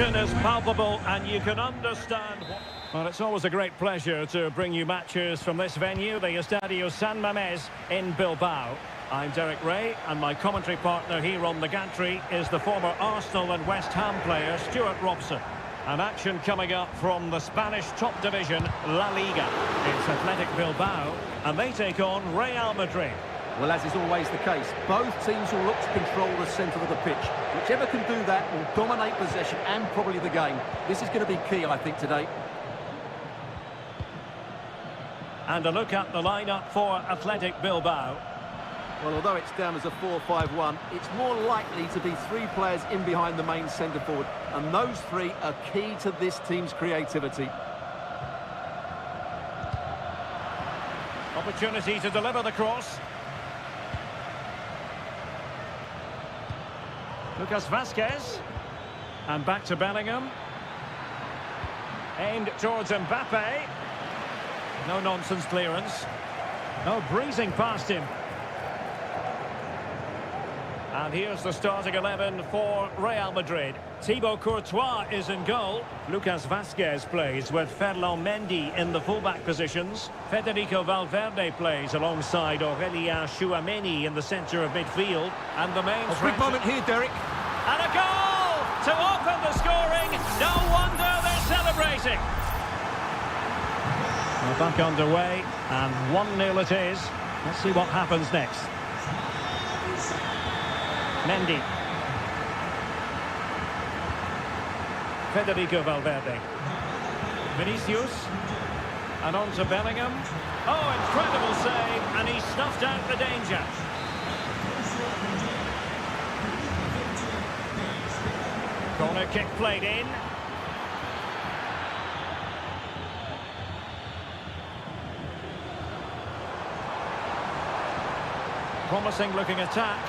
passion is palpable and you can understand what... Well, it's always a great pleasure to bring you matches from this venue, the Estadio San Mamés in Bilbao. I'm Derek Ray, and my commentary partner here on the gantry is the former Arsenal and West Ham player Stuart Robson. An action coming up from the Spanish top division, La Liga. It's Athletic Bilbao, and they take on Real Madrid. Well, as is always the case, both teams will look to control the centre of the pitch. Whichever can do that will dominate possession and probably the game. This is going to be key, I think, today. And a look at the lineup for Athletic Bilbao. Well, although it's down as a 4-5-1, it's more likely to be three players in behind the main centre forward, and those three are key to this team's creativity. Opportunity to deliver the cross. Lucas Vazquez. And back to Bellingham. Aimed towards Mbappe. No-nonsense clearance. No, breezing past him. And here's the starting 11 for Real Madrid. Thibaut Courtois is in goal. Lucas Vazquez plays with Ferland Mendy in the fullback positions. Federico Valverde plays alongside Aurelien Chouameni in the centre of midfield. And the main... A big moment here, Derek. And a goal to open the scoring. No wonder they're celebrating. We're back underway, and 1-0 it is. Let's see what happens next. Mendy. Federico Valverde. Vinicius. And on to Bellingham. Oh, incredible save, and he snuffed out the danger. Corner kick played in. Promising looking attack.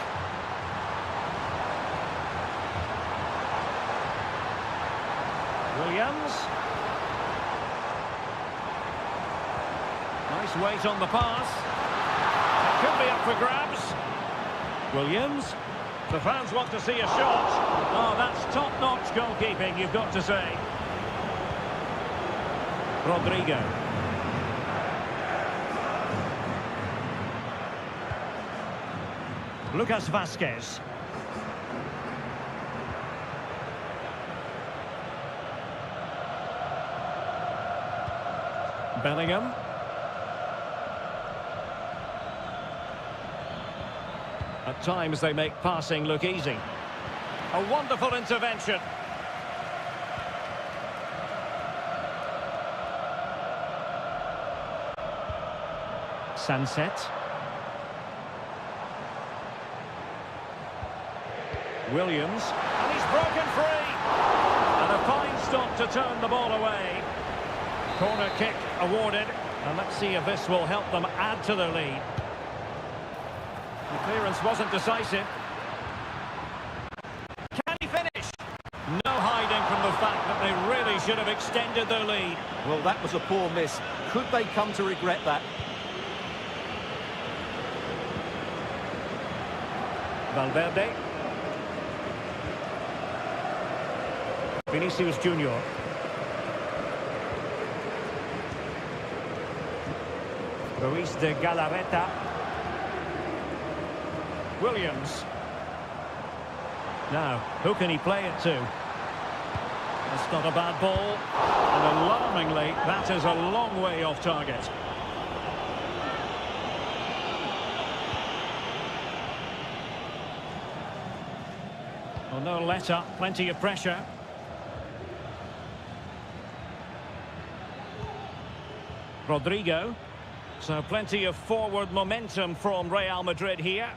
Williams. Nice weight on the pass. It could be up for grabs. Williams. The fans want to see a shot. Oh, that's top-notch goalkeeping, you've got to say. Rodrigo. Lucas Vazquez. Bellingham. At times they make passing look easy. A wonderful intervention. Sunset. Williams. And he's broken free. And a fine stop to turn the ball away. Corner kick awarded. And let's see if this will help them add to their lead. The clearance wasn't decisive. Can he finish? No hiding from the fact that they really should have extended their lead. Well, that was a poor miss. Could they come to regret that? Valverde. Vinicius Junior. Ruiz de Galarreta. Williams. Now, who can he play it to? That's not a bad ball. And alarmingly, that is a long way off target. Well, no let-up, plenty of pressure. Rodrigo. So plenty of forward momentum from Real Madrid here.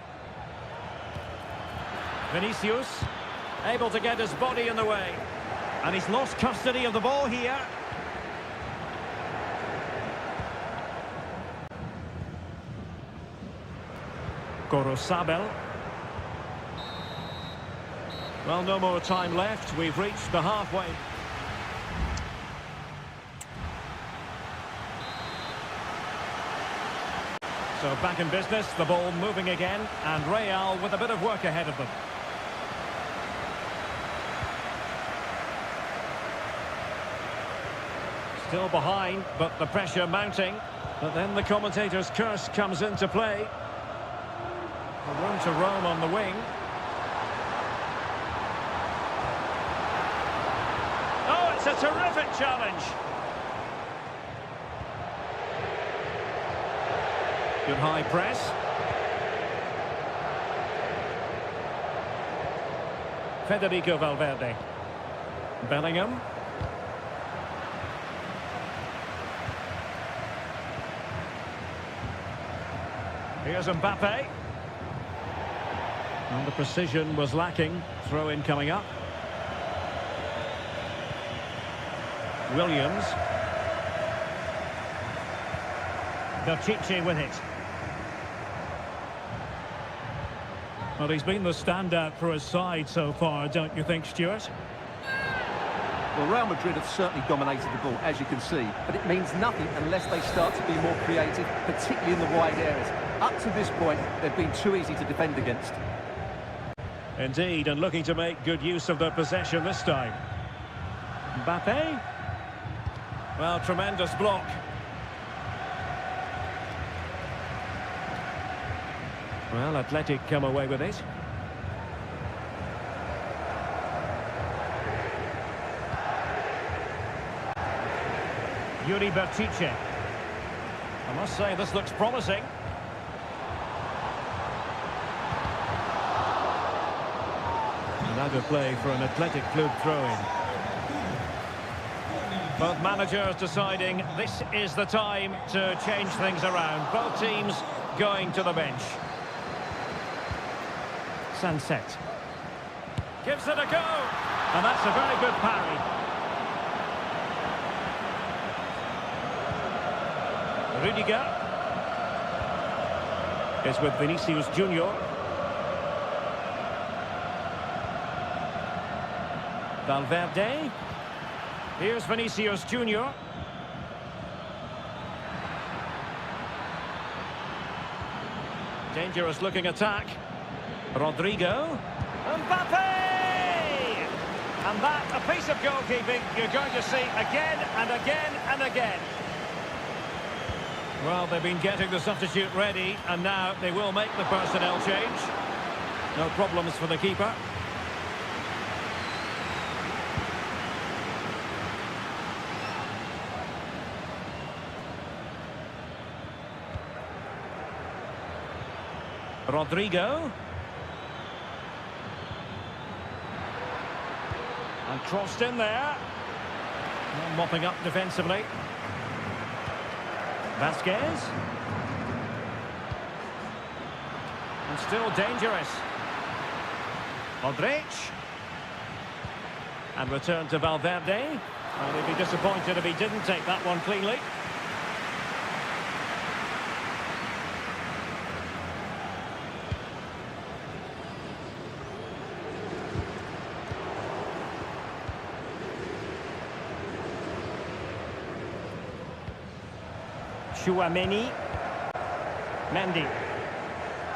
Vinicius, able to get his body in the way. And he's lost custody of the ball here. Gorosabel. Well, no more time left. We've reached the halfway. So back in business, the ball moving again, and Real with a bit of work ahead of them. Still behind, but the pressure mounting. But then the commentator's curse comes into play. Room to roam on the wing. Oh, it's a terrific challenge. Good high press. Federico Valverde. Bellingham. Here's Mbappe. And the precision was lacking. Throw-in coming up. Williams. Pishit with it. Well, he's been the standout for his side so far, don't you think, Stuart? Well, Real Madrid have certainly dominated the ball, as you can see, but it means nothing unless they start to be more creative, particularly in the wide areas. Up to this point, they've been too easy to defend against. Indeed, and looking to make good use of their possession this time. Mbappe. Well, tremendous block. Well, Athletic come away with it. Yuri Bertice. I must say, this looks promising. And out of play for an Athletic Club throw-in. Both managers deciding this is the time to change things around. Both teams going to the bench. Sunset. Gives it a go. And that's a very good parry. Rudiger is with Vinicius Junior. Valverde. Here's Vinicius Junior. Dangerous looking attack. Rodrigo. Mbappe! And that, a piece of goalkeeping you're going to see again and again and again. Well, they've been getting the substitute ready, and now they will make the personnel change. No problems for the keeper. Rodrigo. And crossed in there. And mopping up defensively. Vasquez. And still dangerous. Modric. And return to Valverde. And he'd be disappointed if he didn't take that one cleanly. Chouameni. Mendy.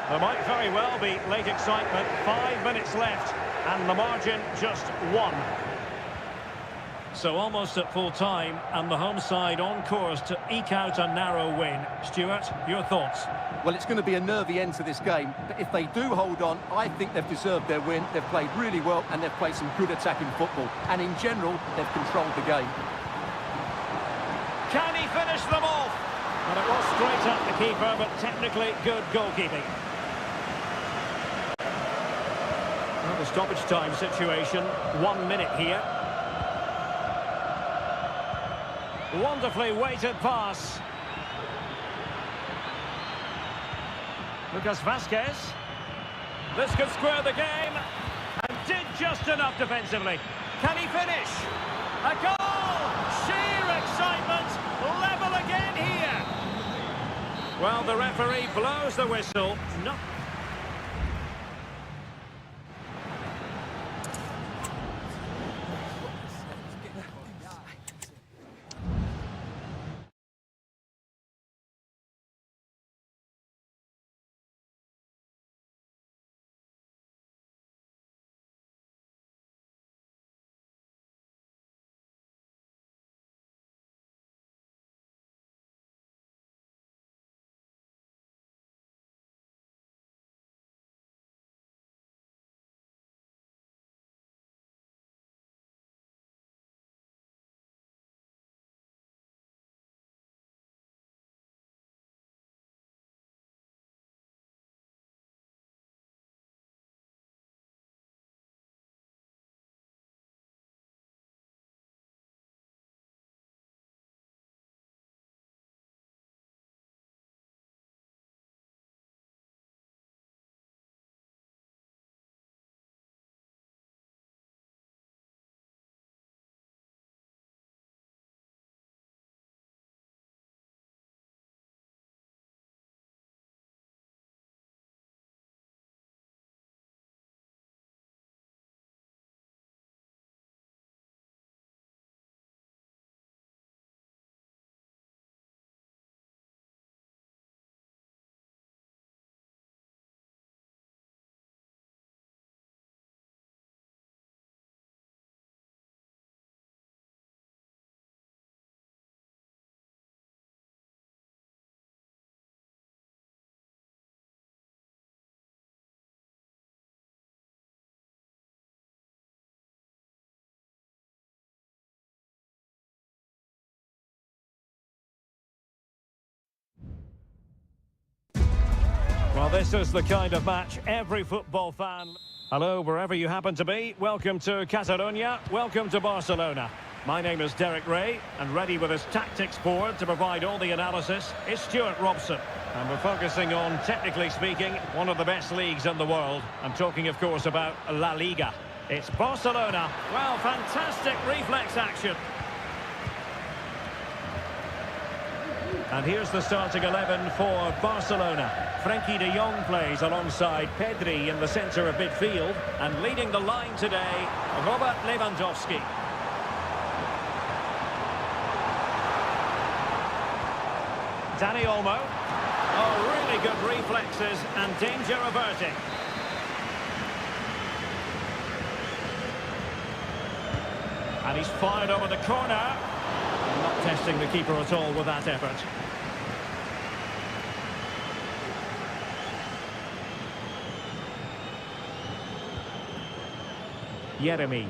There might very well be late excitement. 5 minutes left, and the margin just 1. So almost at full time, and the home side on course to eke out a narrow win. Stuart, your thoughts? Well, it's going to be a nervy end to this game, but if they do hold on, I think they've deserved their win. They've played really well, and they've played some good attacking football. And in general, they've controlled the game. Can he finish them off? And it was straight at the keeper, but technically good goalkeeping. Well, the stoppage time situation, 1 minute here. Wonderfully weighted pass. Lucas Vasquez. This could square the game. And did just enough defensively. Can he finish? A goal! Sheer excitement. Level again here. Well, the referee blows the whistle. Not Well, this is the kind of match every football fan... Hello, wherever you happen to be. Welcome to Catalonia. Welcome to Barcelona. My name is Derek Ray, and ready with his tactics board to provide all the analysis is Stuart Robson. And we're focusing on, technically speaking, one of the best leagues in the world. I'm talking, of course, about La Liga. It's Barcelona. Well, fantastic reflex action. And here's the starting 11 for Barcelona. Frenkie de Jong plays alongside Pedri in the centre of midfield. And leading the line today, Robert Lewandowski. Dani Olmo. Oh, really good reflexes and danger averting. And he's fired over the corner. Not testing the keeper at all with that effort. Jeremy.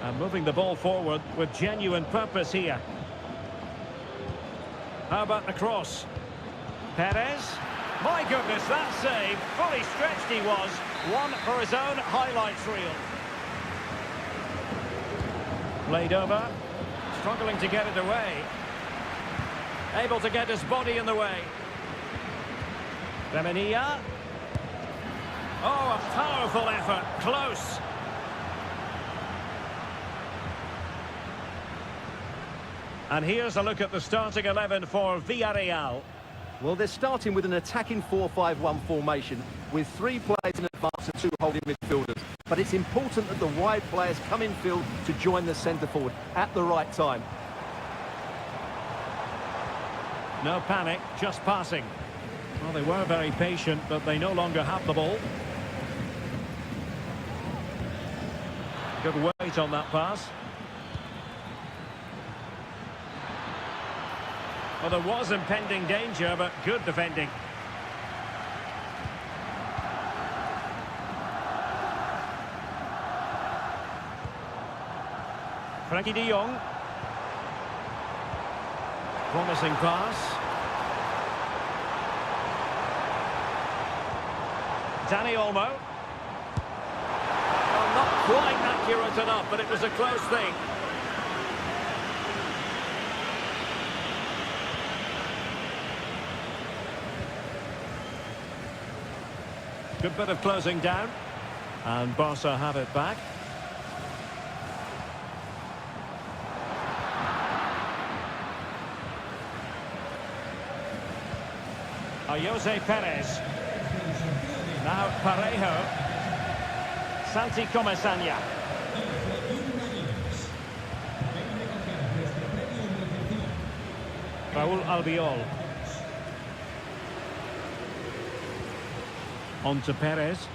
And moving the ball forward with genuine purpose here. How about the cross? Perez. My goodness, that save. Fully stretched he was. One for his own highlights reel. Played over. Struggling to get it away. Able to get his body in the way. Femenia. Oh, a powerful effort. Close. And here's a look at the starting 11 for Villarreal. Well, they're starting with an attacking 4-5-1 formation with 3 players in advance and 2 holding midfielders. But it's important that the wide players come in field to join the centre forward at the right time. No panic, just passing. Well, they were very patient, but they no longer have the ball. Good weight on that pass. Well, there was impending danger, but good defending. Frenkie de Jong. Promising pass. Dani Olmo. Well, not quite accurate enough, but it was a close thing. Good bit of closing down. And Barca have it back. Jose Perez. Now Parejo. Santi Comesaña. Raúl Albiol. On to Perez.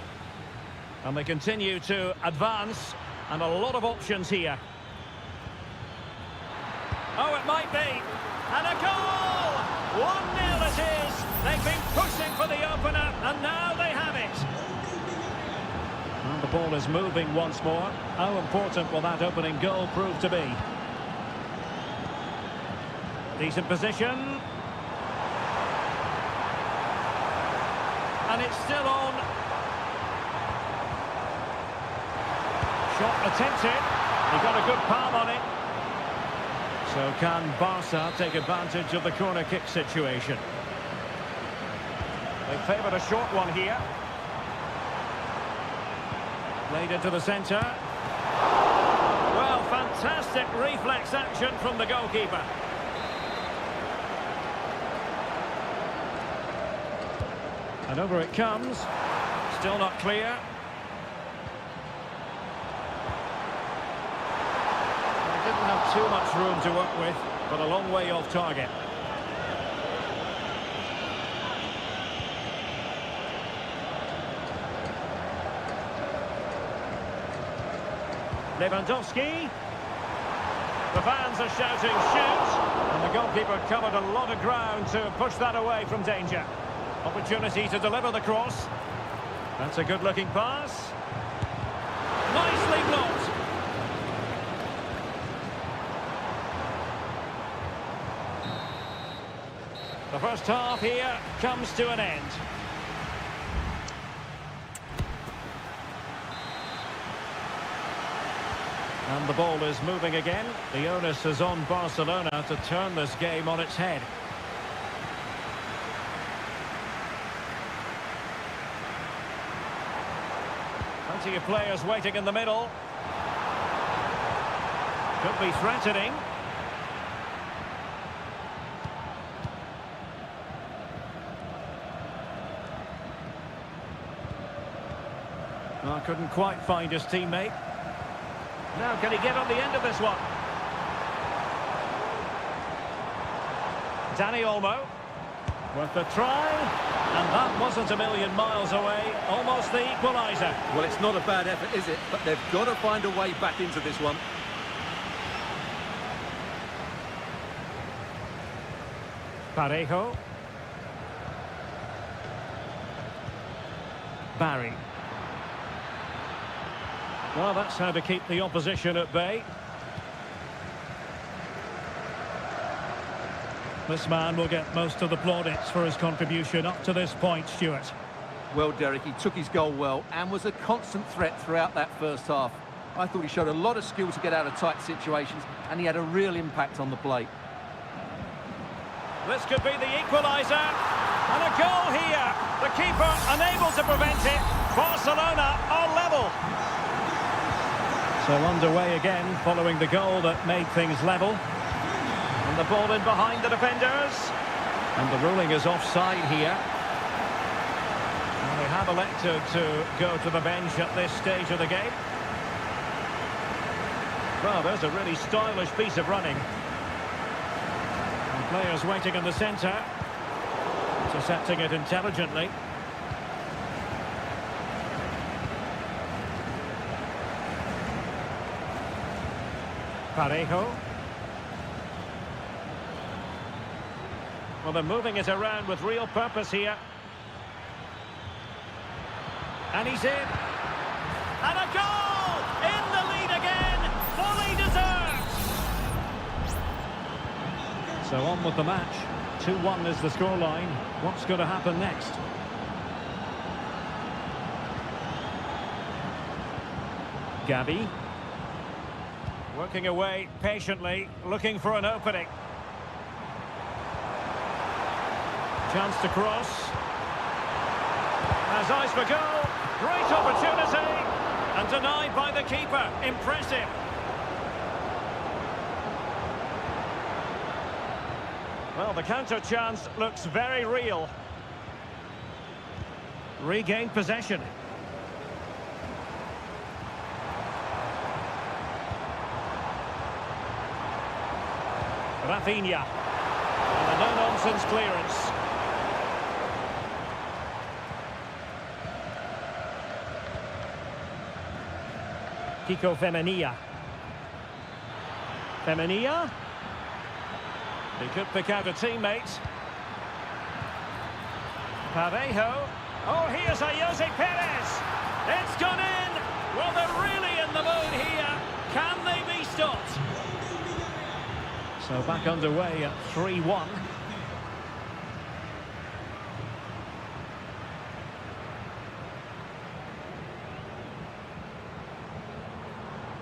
And they continue to advance. And a lot of options here. Oh, it might be. And a goal! 1-0 it is. They've been pushing for the opener, and now they have it. And the ball is moving once more. How important will that opening goal prove to be? Decent position. And it's still on. Shot attempted. He got a good palm on it. So can Barca take advantage of the corner kick situation? They favoured a short one here. Played into the centre. Well, fantastic reflex action from the goalkeeper. And over it comes. Still not clear. They didn't have too much room to work with, but a long way off target. Lewandowski. The fans are shouting, shoot! And the goalkeeper covered a lot of ground to push that away from danger. Opportunity to deliver the cross. That's a good-looking pass. Nicely blocked. The first half here comes to an end. And the ball is moving again. The onus is on Barcelona to turn this game on its head. Plenty of players waiting in the middle. Could be threatening. Well, couldn't quite find his teammate. Now, can he get on the end of this one? Danny Olmo with the try, and that wasn't a million miles away. Almost the equaliser. Well, it's not a bad effort, is it? But they've got to find a way back into this one. Parejo. Barry. Well, that's how to keep the opposition at bay. This man will get most of the plaudits for his contribution up to this point, Stuart. Well, Derek, he took his goal well and was a constant threat throughout that first half. I thought he showed a lot of skill to get out of tight situations, and he had a real impact on the play. This could be the equaliser. And a goal here. The keeper unable to prevent it. Barcelona are level. So underway again following the goal that made things level. And the ball in behind the defenders. And the ruling is offside here. And they have elected to go to the bench at this stage of the game. Well, there's a really stylish piece of running. And players waiting in the centre. Intercepting it intelligently. Parejo. Well, they're moving it around with real purpose here. And he's in. And a goal! In the lead again! Fully deserved! So on with the match. 2-1 is the scoreline. What's going to happen next? Gavi. Working away patiently, looking for an opening. Chance to cross. Has eyes for goal. Great opportunity. And denied by the keeper. Impressive. Well, the counter chance looks very real. Regained possession. Rafinha. And a no-nonsense clearance. Kiko Femenia. Femenia. He could pick out a teammate. Parejo. Oh, here's a Jose Perez. It's gone in. Well, they're really in the mood here. Can they be stopped? So back underway at 3-1.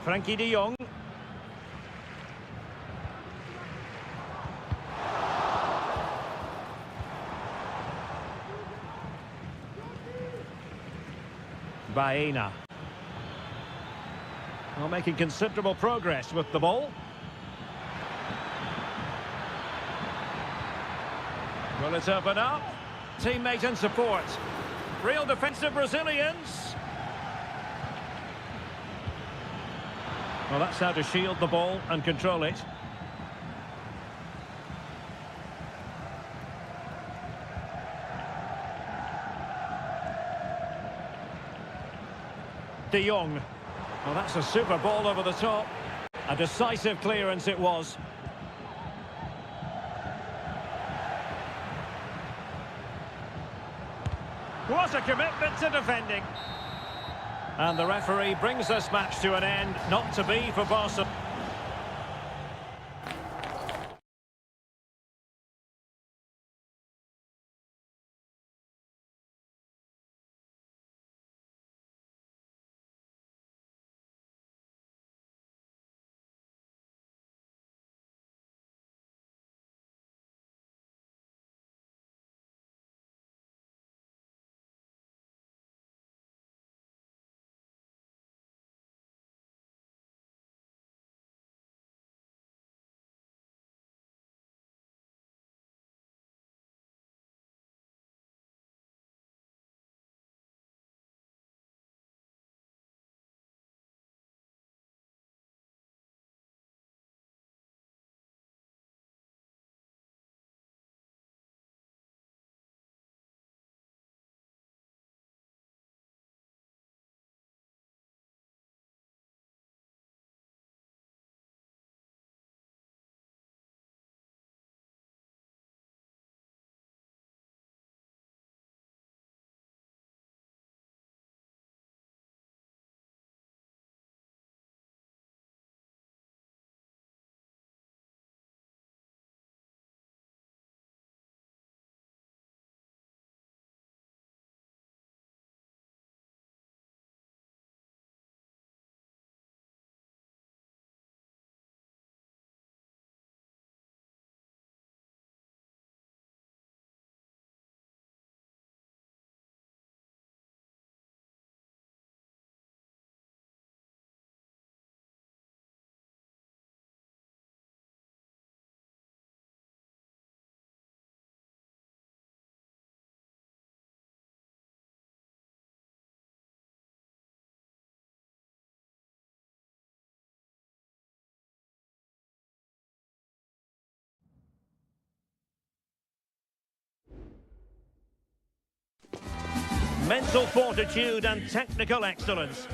Frankie de Jong. Baena. Well, making considerable progress with the ball. Will it open up? Teammate and support. Real defensive Brazilians. Well, that's how to shield the ball and control it. De Jong. Well, that's a super ball over the top. A decisive clearance it was. What a commitment to defending. And the referee brings this match to an end, not to be for Barcelona. mental fortitude and technical excellence.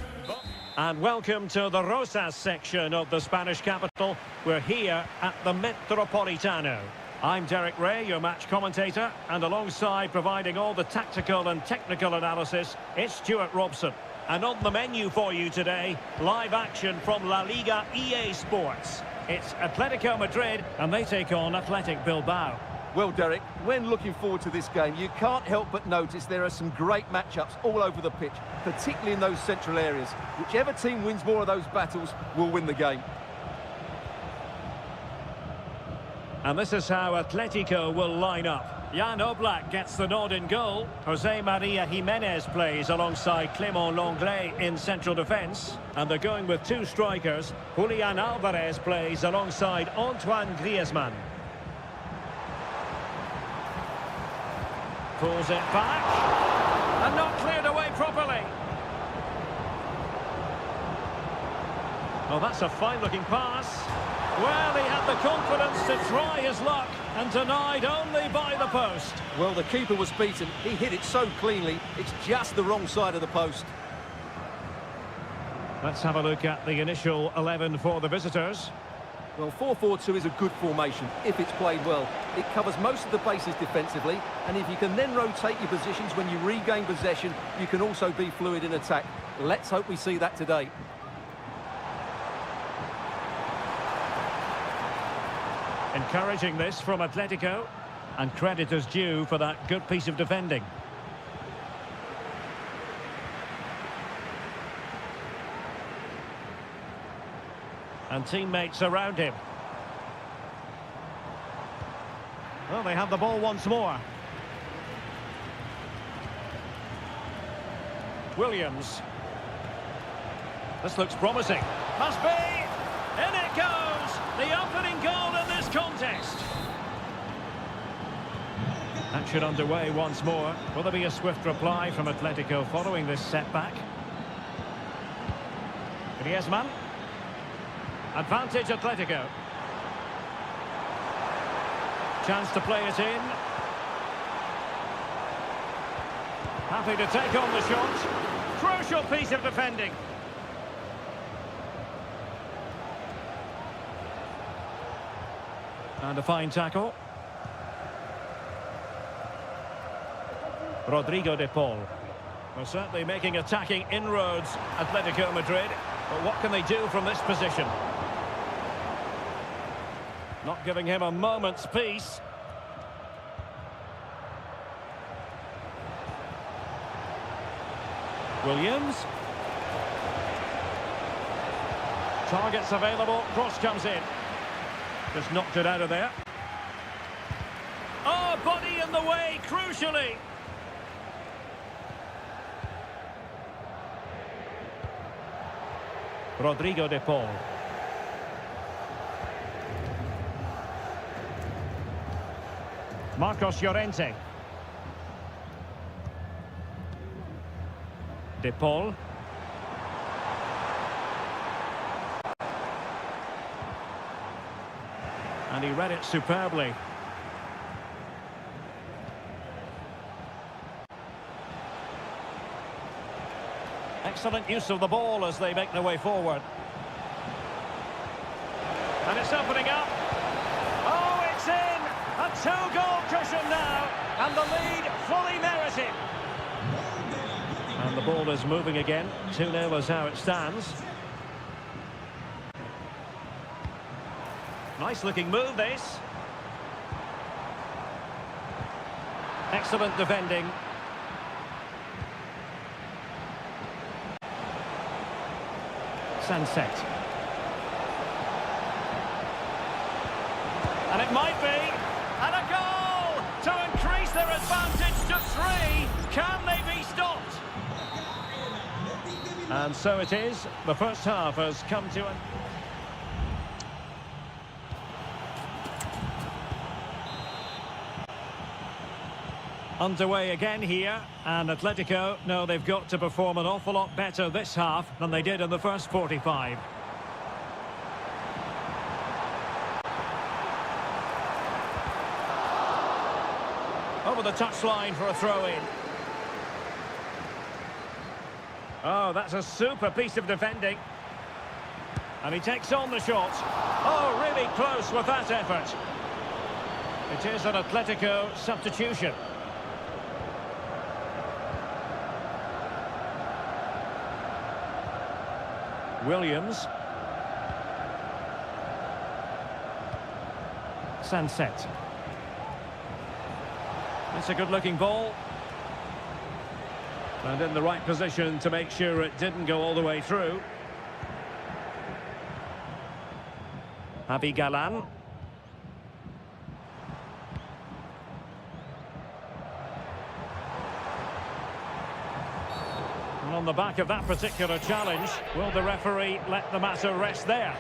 And welcome to the Rosas section of the Spanish capital. We're here at the Metropolitano. I'm Derek Ray, your match commentator, and alongside providing all the tactical and technical analysis, it's Stuart Robson. And on the menu for you today, live action from La Liga EA Sports. It's Atletico Madrid, and they take on Athletic Bilbao. Well, Derek, when looking forward to this game, you can't help but notice there are some great matchups all over the pitch, particularly in those central areas. Whichever team wins more of those battles will win the game. And this is how Atletico will line up. Jan Oblak gets the nod in goal. Jose Maria Jimenez plays alongside Clément Lenglet in central defence. And they're going with two strikers. Julian Alvarez plays alongside Antoine Griezmann. Pulls it back. And not cleared away properly. Oh, that's a fine-looking pass. Well, he had the confidence to try his luck and denied only by the post. Well, the keeper was beaten. He hit it so cleanly, it's just the wrong side of the post. Let's have a look at the initial 11 for the visitors. Well, 4-4-2 is a good formation if it's played well. It covers most of the bases defensively, and if you can then rotate your positions when you regain possession, you can also be fluid in attack. Let's hope we see that today. Encouraging this from Atletico, and credit is due for that good piece of defending. And teammates around him. Well, they have the ball once more. Williams. This looks promising. Must be! In it goes! The opening goal in this contest. Action underway once more. Will there be a swift reply from Atletico following this setback? Griezmann. Advantage Atletico. Chance to play it in. Happy to take on the shot. Crucial piece of defending. And a fine tackle. Rodrigo de Paul. Well, certainly making attacking inroads, Atletico Madrid. But what can they do from this position? Not giving him a moment's peace. Williams. Targets available. Cross comes in. Just knocked it out of there. Oh, body in the way, crucially. Rodrigo de Paul. Marcos Llorente. De Paul. And he read it superbly. Excellent use of the ball as they make their way forward. And it's opening up. Oh, it's in! A two-goal cushion now. And the lead fully merited. And the ball is moving again. 2-0 is how it stands. Nice looking move, this. Excellent defending. Sunset. And it might be. And a goal to increase their advantage to 3. Can they be stopped? And so it is. The first half has come to an... Underway again here, and Atletico know they've got to perform an awful lot better this half than they did in the first 45. Over the touchline for a throw-in. Oh, that's a super piece of defending. And he takes on the shot. Oh, really close with that effort. It is an Atletico substitution. Williams. Sunset. It's a good-looking ball. And in the right position to make sure it didn't go all the way through. Javi Galan. And on the back of that particular challenge, will the referee let the matter rest there?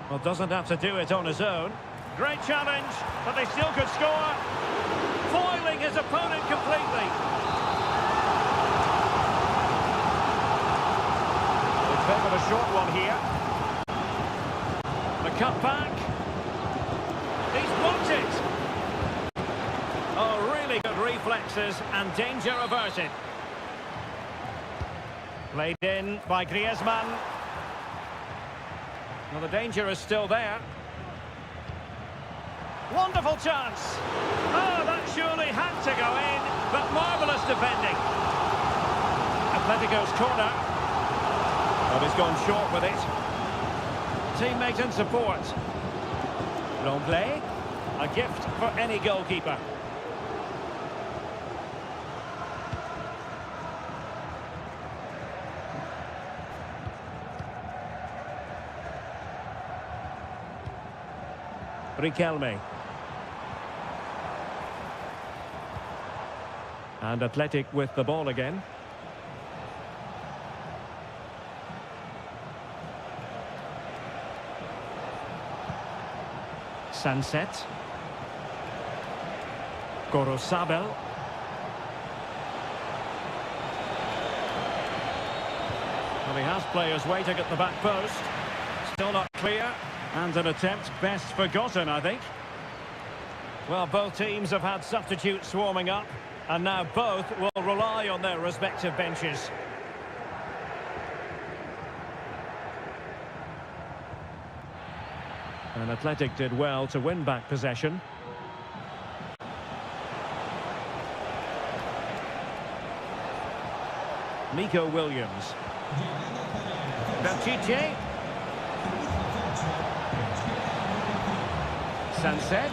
Well, doesn't have to do it on his own. Great challenge, but they still could score. Foiling his opponent completely. They favoured a short one here. The cut back. He's blocked it. Oh, really good reflexes and danger averted. Played in by Griezmann. Well, the danger is still there. Wonderful chance. Oh, that surely had to go in, but marvellous defending. Atletico's corner. Well, he's gone short with it. Teammate and support. Longley, a gift for any goalkeeper. Riquelme. And Athletic with the ball again. Sunset. Gorosabel. Well, he has players waiting at the back post. Still not clear. And an attempt best forgotten, I think. Well, both teams have had substitutes swarming up, and now both will rely on their respective benches. And Athletic did well to win back possession. Nico Williams. Píchić. Sunset.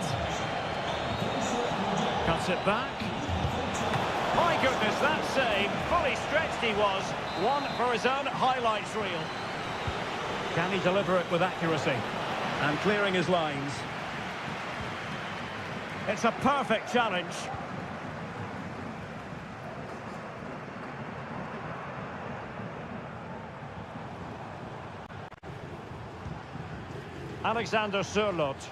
Cuts it back. My goodness, that save. Fully stretched he was. One for his own highlights reel. Can he deliver it with accuracy? And clearing his lines. It's a perfect challenge. Alexander Sørloth.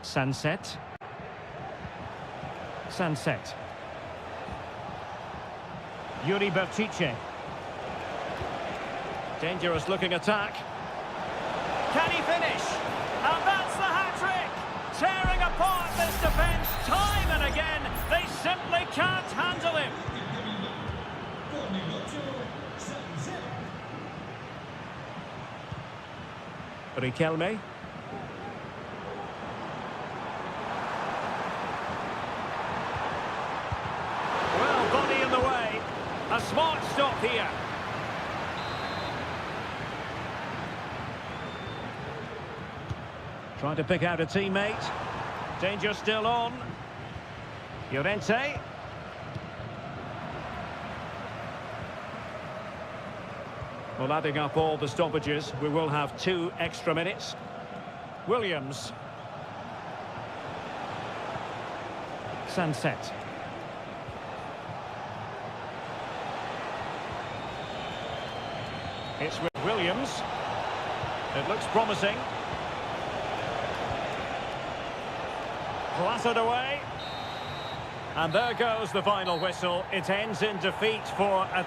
Sunset. Sunset. Yuri Píchić. Dangerous looking attack. Can he finish? And that's the hat-trick! Tearing apart this defence time and again. They simply can't handle him. Riquelme. Well, body in the way. A smart stop here. Trying to pick out a teammate. Danger still on. Llorente. Well, adding up all the stoppages, we will have 2 extra minutes. Williams. Sunset. It's with Williams. It looks promising. Clattered away. And there goes the final whistle. It ends in defeat for a...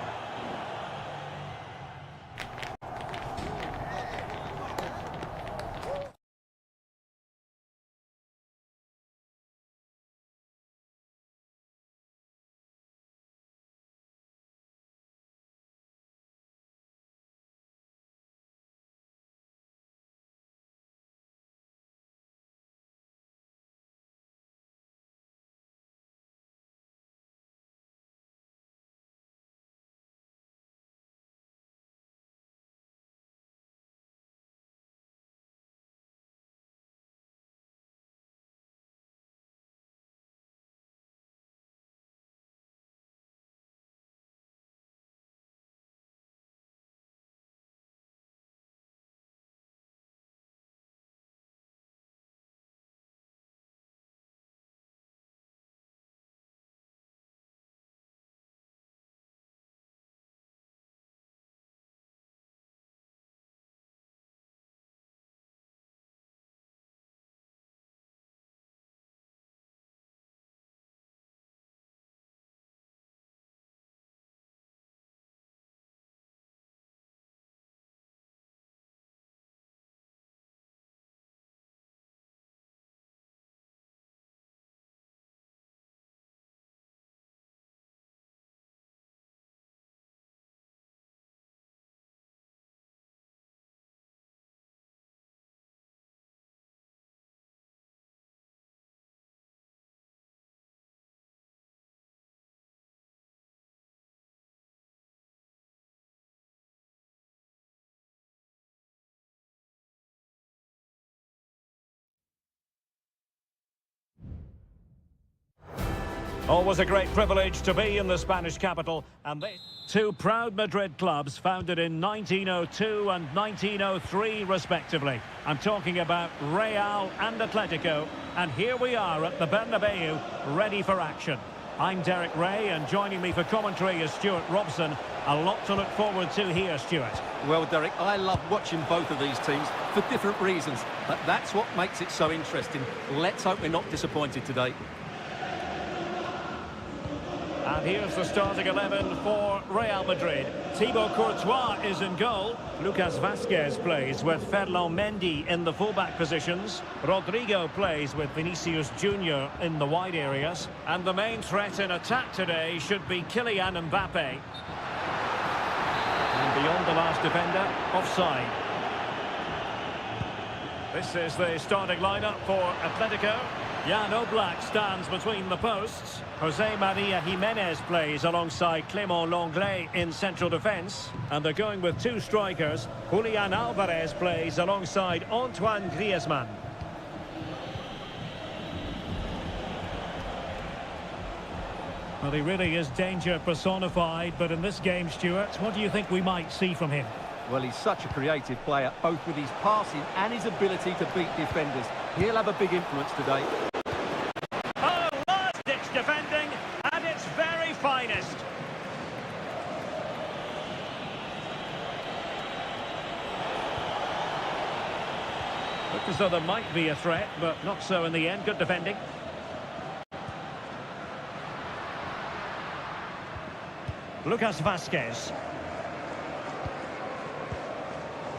Always a great privilege to be in the Spanish capital, and they... Two proud Madrid clubs founded in 1902 and 1903 respectively. I'm talking about Real and Atletico, and here we are at the Bernabeu, ready for action. I'm Derek Ray, and joining me for commentary is Stuart Robson. A lot to look forward to here, Stuart. Well, Derek, I love watching both of these teams for different reasons, but that's what makes it so interesting. Let's hope we're not disappointed today. And here's the starting 11 for Real Madrid. Thibaut Courtois is in goal. Lucas Vázquez plays with Ferland Mendy in the fullback positions. Rodrigo plays with Vinicius Junior in the wide areas. And the main threat in attack today should be Kylian Mbappe. And beyond the last defender, offside. This is the starting lineup for Atletico. Jan Oblak stands between the posts. Jose Maria Jimenez plays alongside Clément Lenglet in central defence. And they're going with two strikers. Julian Alvarez plays alongside Antoine Griezmann. Well, he really is danger personified, but in this game, Stuart, what do you think we might see from him? Well, he's such a creative player, both with his passing and his ability to beat defenders. He'll have a big influence today. Oh, last-ditch defending at its very finest. Looked as though there might be a threat, but not so in the end. Good defending. Lucas Vázquez.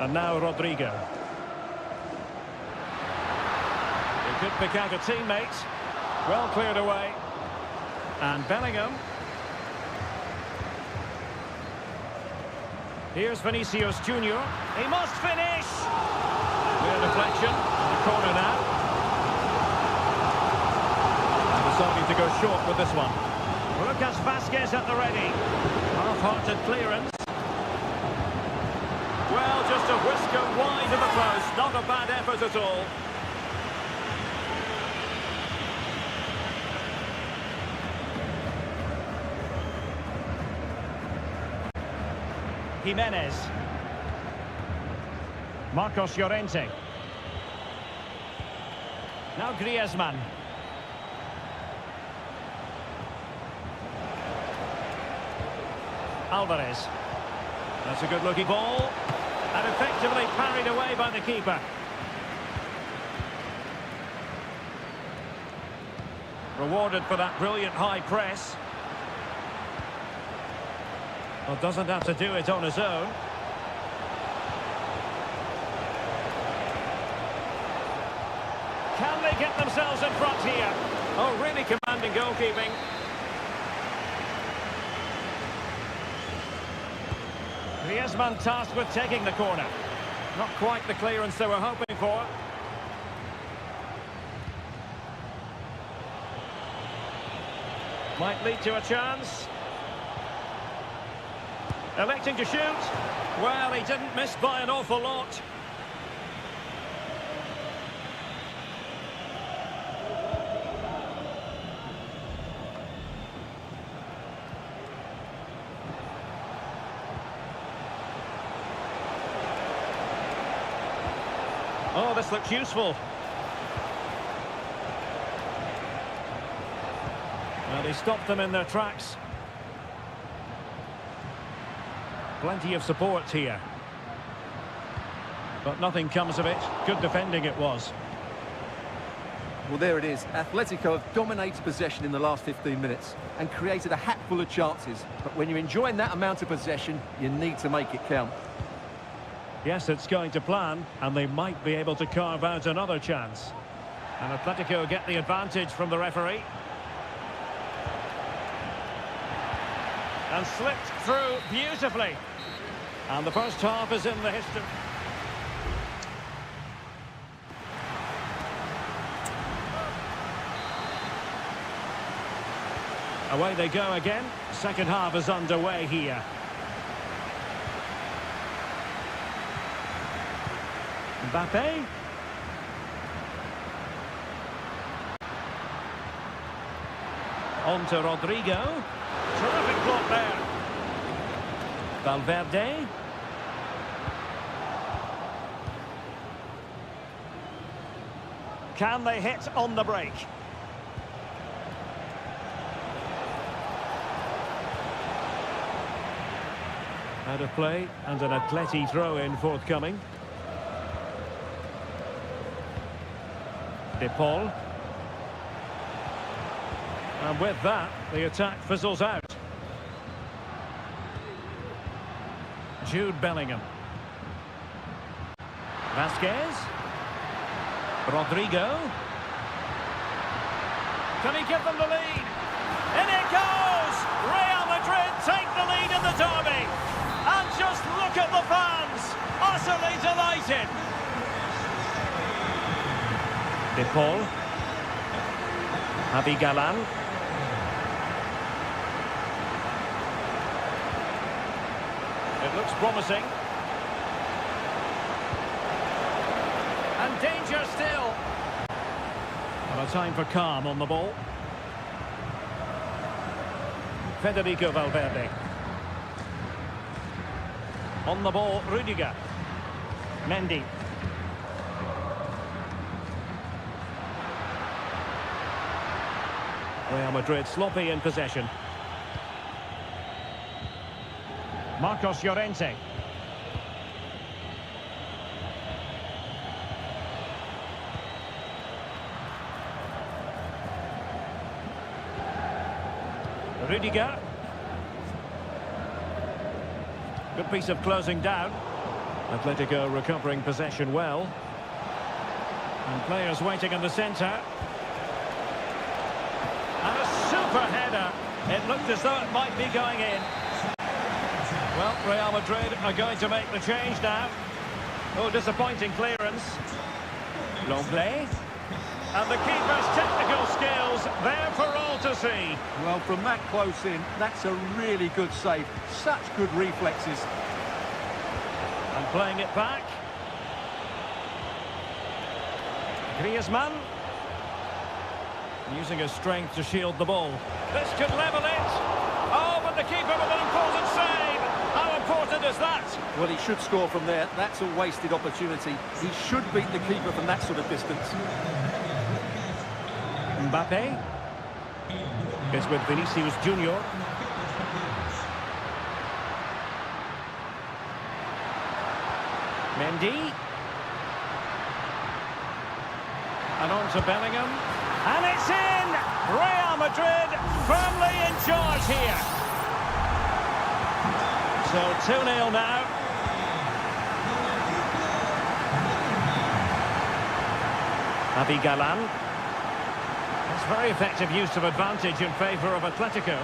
And now Rodrigo. He could pick out a teammate. Well cleared away. And Bellingham. Here's Vinicius Junior. He must finish! Clear deflection. The corner now. And deciding to go short with this one. Lucas Vázquez at the ready. Half-hearted clearance. Well, just a whisker wide of the post. Not a bad effort at all. Jimenez. Marcos Llorente. Now Griezmann. Alvarez. That's a good-looking ball. And effectively parried away by the keeper. Rewarded for that brilliant high press. Well, doesn't have to do it on his own. Can they get themselves in front here? Oh, really commanding goalkeeping. Griezmann tasked with taking the corner. Not quite the clearance they were hoping for. Might lead to a chance. Electing to shoot. Well, he didn't miss by an awful lot. Oh, this looks useful. Well, they stopped them in their tracks. Plenty of support here. But nothing comes of it. Good defending it was. Well, there it is. Atletico have dominated possession in the last 15 minutes and created a hatful of chances. But when you're enjoying that amount of possession, you need to make it count. Yes, it's going to plan, and they might be able to carve out another chance. And Atletico get the advantage from the referee. And slipped through beautifully. And the first half is in the history. Away they go again. Second half is underway here. Mbappe. On to Rodrigo. Terrific block there. Valverde. Can they hit on the break? Out of play and an Atleti throw-in forthcoming. De Paul. And with that, the attack fizzles out. Jude Bellingham. Vasquez. Rodrigo. Can he give them the lead? In it goes! Real Madrid take the lead in the derby. And just look at the fans, utterly delighted. De Paul. Javi Galán. It looks promising. And danger still. Well, a time for calm on the ball. Federico Valverde. On the ball, Rudiger. Mendy. Real Madrid sloppy in possession. Marcos Llorente. Rudiger. Good piece of closing down. Atletico recovering possession well. And players waiting in the centre. And a super header. It looked as though it might be going in. Well, Real Madrid are going to make the change now. Oh, disappointing clearance. Longley. And the keeper's technical skills there for all to see. Well, from that close in, that's a really good save. Such good reflexes. And playing it back. Griezmann. Using his strength to shield the ball. This could level it. Oh, but the keeper with an important save. How important is that? Well, he should score from there. That's a wasted opportunity. He should beat the keeper from that sort of distance. Mbappe is with Vinicius Junior. Mendy. And on to Bellingham. And it's in! Real Madrid firmly in charge here. So 2-0 now. Avi Galan. It's very effective use of advantage in favour of Atletico.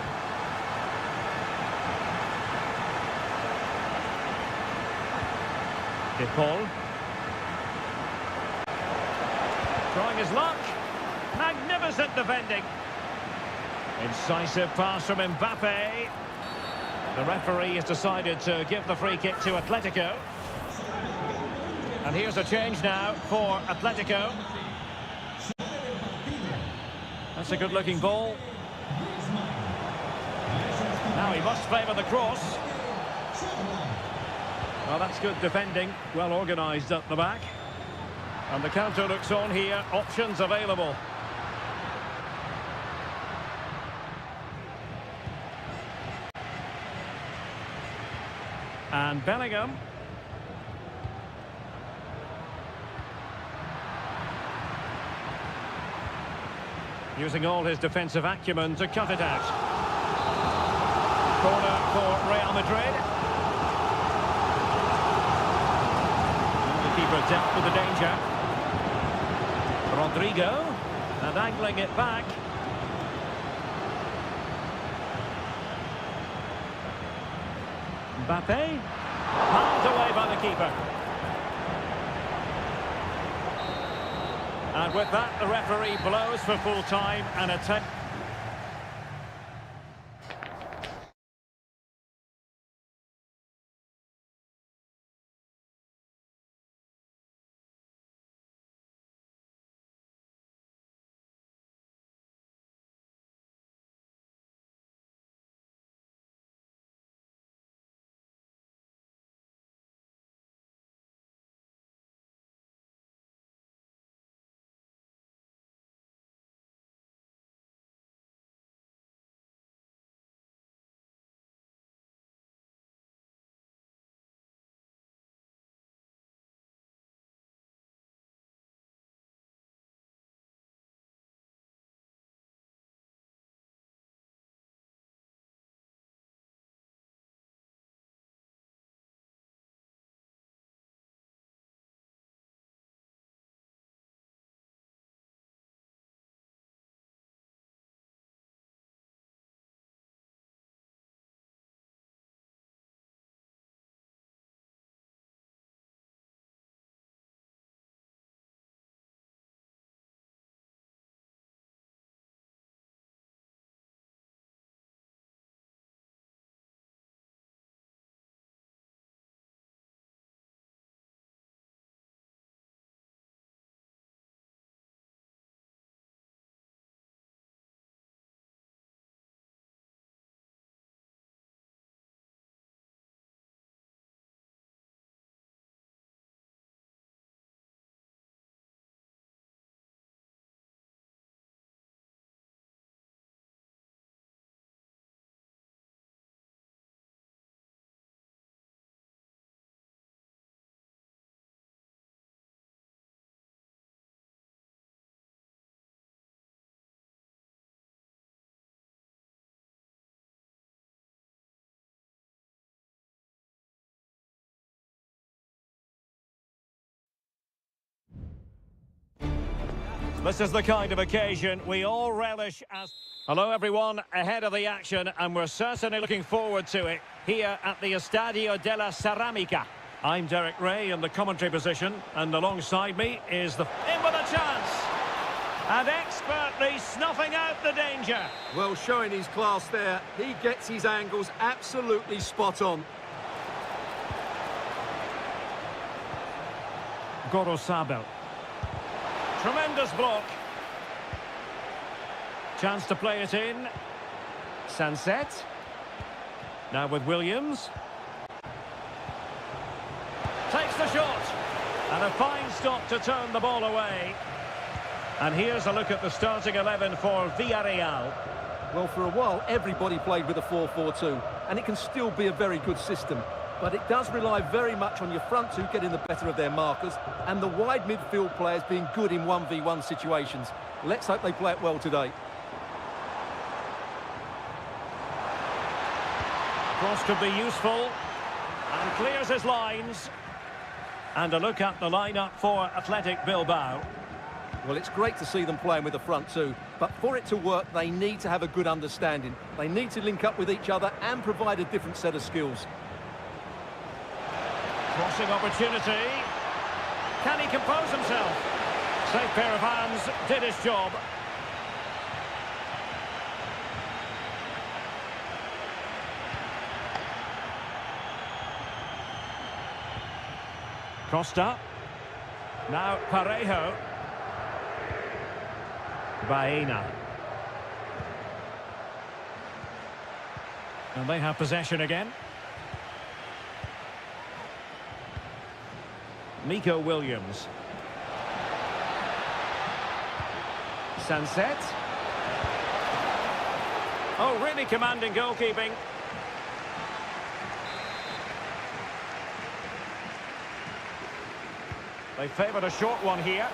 De Paul. Trying his luck. Magnificent defending. Incisive pass from Mbappe. The referee has decided to give the free kick to Atletico. And here's a change now for Atletico. That's a good-looking ball. Now he must favour the cross. Well, that's good defending. Well organised at the back. And the counter looks on here. Options available. And Bellingham. Using all his defensive acumen to cut it out. Corner for Real Madrid. And the keeper dealt with the danger. Rodrigo. And angling it back. Mbappe. Palmed away by the keeper. And with that, the referee blows for full time and attack. This is the kind of occasion we all relish as... Hello everyone, ahead of the action, and we're certainly looking forward to it here at the Estadio de la Ceramica. I'm Derek Ray in the commentary position, and alongside me is the... In with a chance! And expertly snuffing out the danger. Well, showing his class there, he gets his angles absolutely spot on. Gorosabel. Tremendous block. Chance to play it in. Sunset. Now with Williams. Takes the shot. And a fine stop to turn the ball away. And here's a look at the starting 11 for Villarreal. Well, for a while, everybody played with a 4-4-2, and it can still be a very good system. but it does rely very much on your front two getting the better of their markers and the wide midfield players being good in 1v1 situations. Let's hope they play it well today. Cross could be useful. And clears his lines. And a look at the lineup for Athletic Bilbao. Well, it's great to see them playing with the front two, but for it to work, they need to have a good understanding. They need to link up with each other and provide a different set of skills. Crossing opportunity. Can he compose himself? Safe pair of hands, did his job. Costa. Now Parejo. Baena. And they have possession again. Nico Williams. Sunset. Oh, really commanding goalkeeping. They favoured a short one here.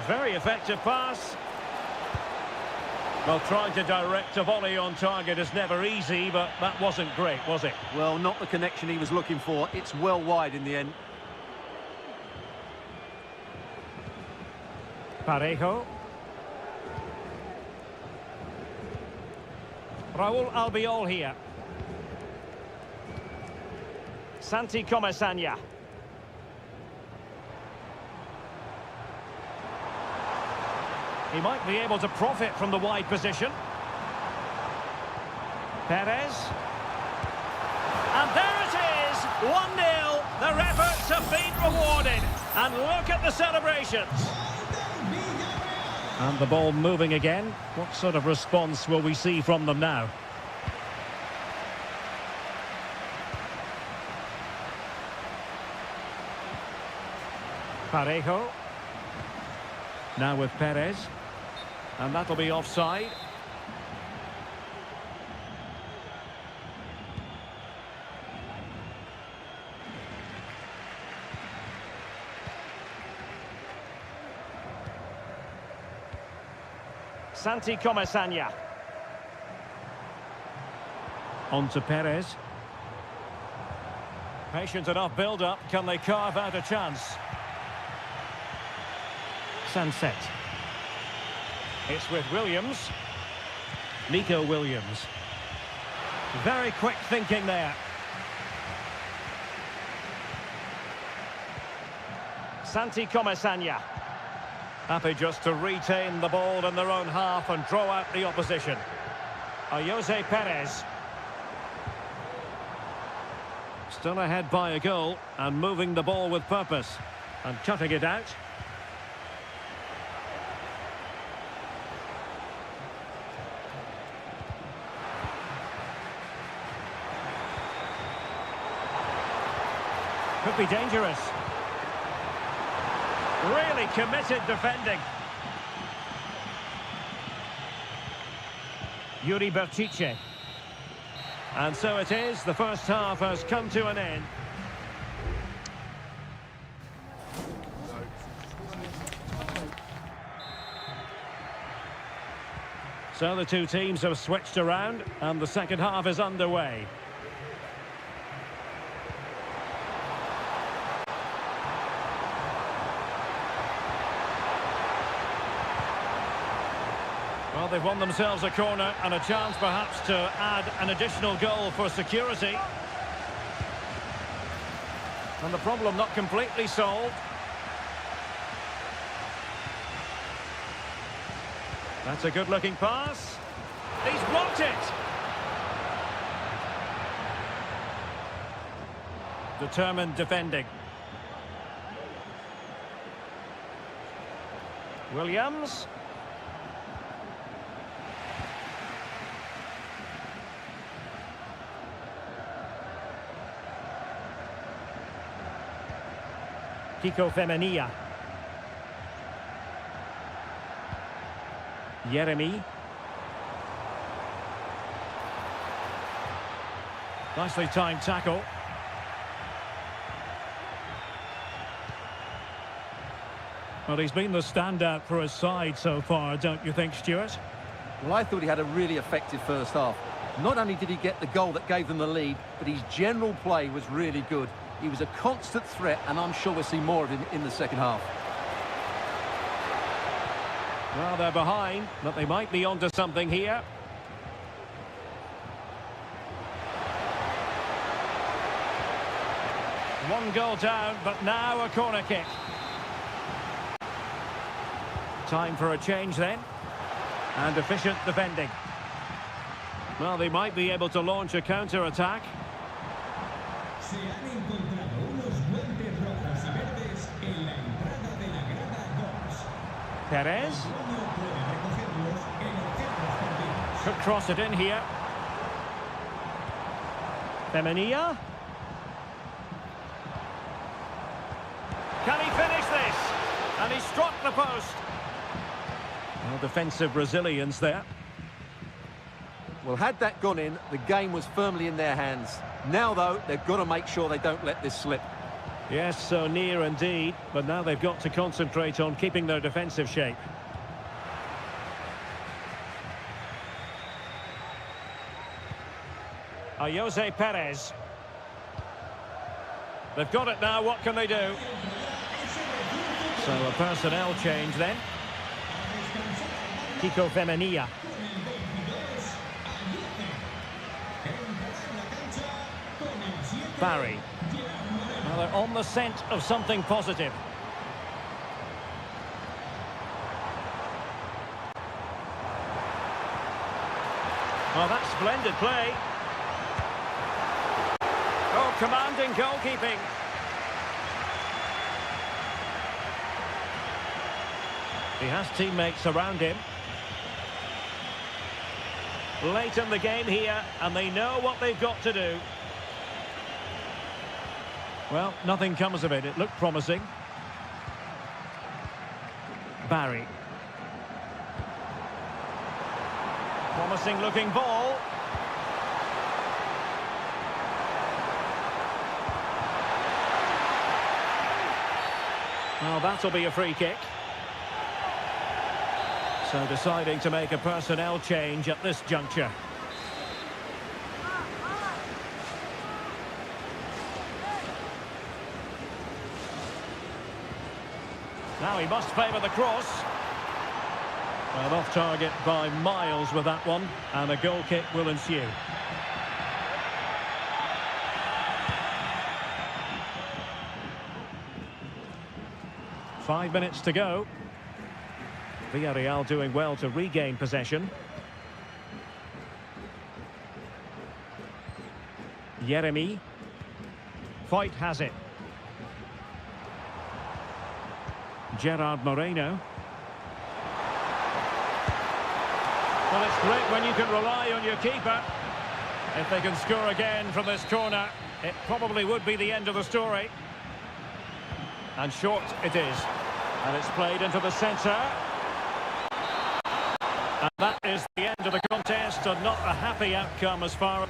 Very effective pass. Well, trying to direct a volley on target is never easy, but that wasn't great, was it? Well, not the connection he was looking for. It's well wide in the end. Parejo. Raúl Albiol here. Santi Comesaña. He might be able to profit from the wide position. Perez. And there it is, 1-0. Their efforts have been rewarded. And look at the celebrations. And the ball moving again. What sort of response will we see from them now? Parejo. Now with Perez. And that'll be offside. Santi Comesaña. On to Perez. Patient enough build-up. Can they carve out a chance? Sunset. It's with Williams. Nico Williams. Very quick thinking there. Santi Comesaña. Happy just to retain the ball in their own half and draw out the opposition. Jose Perez. Still ahead by a goal and moving the ball with purpose and cutting it out. Could be dangerous. Really committed defending. Yuri Berchiche. And so it is, the first half has come to an end. So the two teams have switched around and the second half is underway. Well, they've won themselves a corner and a chance perhaps to add an additional goal for security. And the problem not completely solved. That's a good-looking pass. He's blocked it. Determined defending. Williams. Kiko Femenia. Jeremy. Nicely timed tackle. Well, he's been the standout for his side so far, don't you think, Stuart? Well, I thought he had a really effective first half. Not only did he get the goal that gave them the lead, but his general play was really good. He was a constant threat, and I'm sure we'll see more of him in the second half. Well, they're behind, but they might be onto something here. One goal down, but now a corner kick. Time for a change then. And efficient defending. Well, they might be able to launch a counter-attack. Se han encontrado unos guantes rojos y verdes en la entrada de la grada 2. Perez. Uno puede recogerlos en objetos perdidos. Could cross it in here. Femenia. Can he finish this? And he struck the post. Well, defensive resilience there. Well, had that gone in, the game was firmly in their hands. Now, though, they've got to make sure they don't let this slip. Yes, so near indeed. But now they've got to concentrate on keeping their defensive shape. Jose Perez. They've got it now, what can they do? So a personnel change then. Kiko Femenia. Barry. Well, they're on the scent of something positive. Well, that's splendid play. Oh, commanding goalkeeping. He has teammates around him. Late in the game here, and they know what they've got to do. Well, nothing comes of it. It looked promising. Barry. Promising looking ball. Well, that'll be a free kick. So deciding to make a personnel change at this juncture. Now he must favour the cross. Well, off target by miles with that one, and a goal kick will ensue. Five minutes to go. Villarreal doing well to regain possession. Jeremy. Foyt has it. Gerard Moreno. Well, it's great when you can rely on your keeper. If they can score again from this corner, it probably would be the end of the story. And short it is. And it's played into the centre. And that is the end of the contest, and not a happy outcome as far as...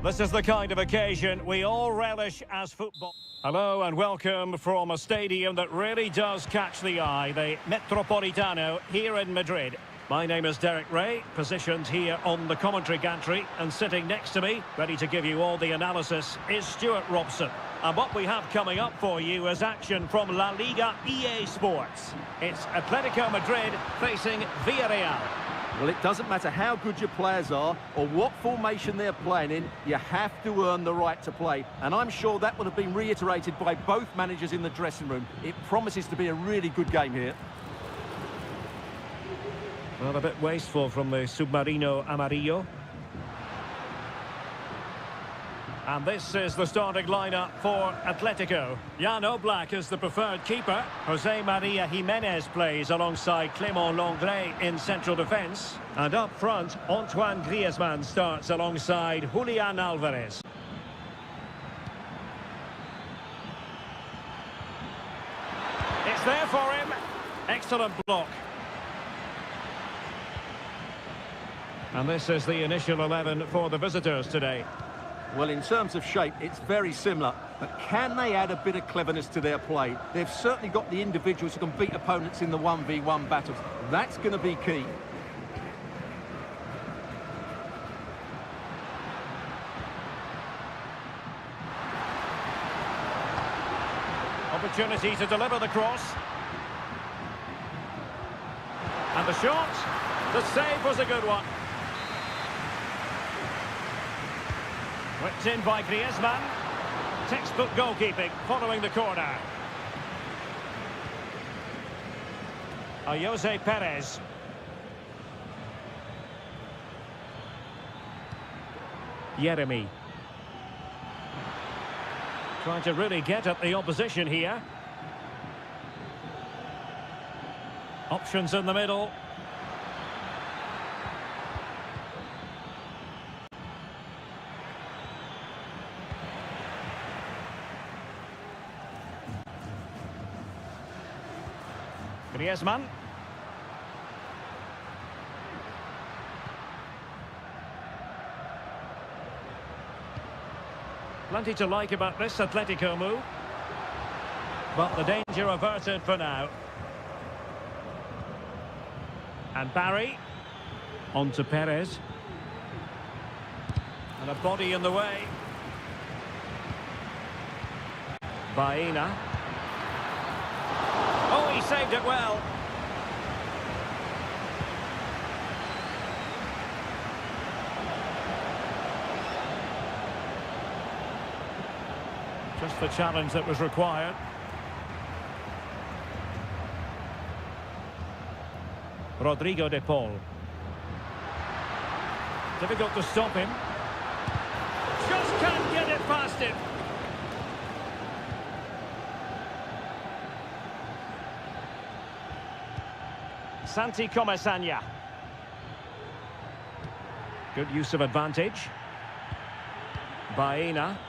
This is the kind of occasion we all relish as football. Hello and welcome from a stadium that really does catch the eye, the Metropolitano here in Madrid. My name is Derek Ray, positioned here on the commentary gantry, and sitting next to me, ready to give you all the analysis, is Stuart Robson. And what we have coming up for you is action from La Liga EA Sports. It's Atletico Madrid facing Villarreal. Well, it doesn't matter how good your players are or what formation they're playing in, you have to earn the right to play. And I'm sure that would have been reiterated by both managers in the dressing room. It promises to be a really good game here. Well, a bit wasteful from the Submarino Amarillo. And this is the starting lineup for Atletico. Jan Oblak is the preferred keeper. Jose Maria Jimenez plays alongside Clément Lenglet in central defence. And up front, Antoine Griezmann starts alongside Julian Alvarez. It's there for him. Excellent block. And this is the initial 11 for the visitors today. Well, in terms of shape, it's very similar. But can they add a bit of cleverness to their play? They've certainly got the individuals who can beat opponents in the 1v1 battles. That's going to be key. Opportunity to deliver the cross. And the shot. The save was a good one. Whipped in by Griezmann. Textbook goalkeeping following the corner. Jose Perez. Jeremy. Trying to really get at the opposition here. Options in the middle. Griezmann. Plenty to like about this Atletico move. But the danger averted for now. And Barry. On to Perez. And a body in the way. Baena. Oh, he saved it well. Just the challenge that was required. Rodrigo de Paul. Difficult to stop him. Just can't get it past him. Santi Comesaña. Good use of advantage. Baena.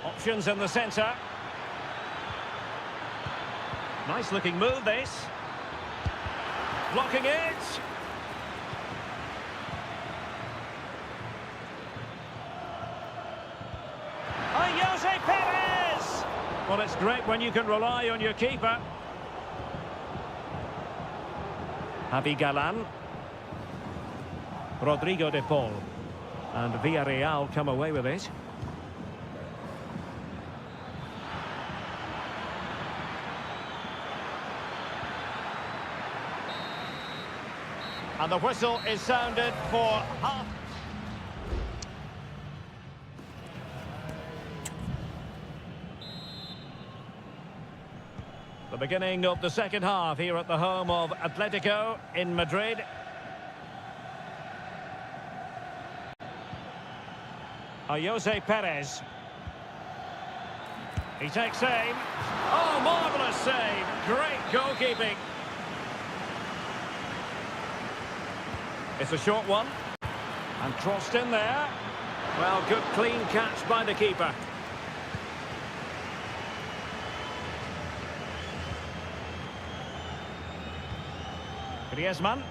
Options in the centre. Nice looking move this. Blocking it. Jose Perez! Well, it's great when you can rely on your keeper. Javi Galan. Rodrigo de Paul. And Villarreal come away with it. And the whistle is sounded for half. The beginning of the second half here at the home of Atletico in Madrid. Jose Perez. He takes aim. Oh, marvellous save. Great goalkeeping. It's a short one. And crossed in there. Well, good clean catch by the keeper. Griezmann.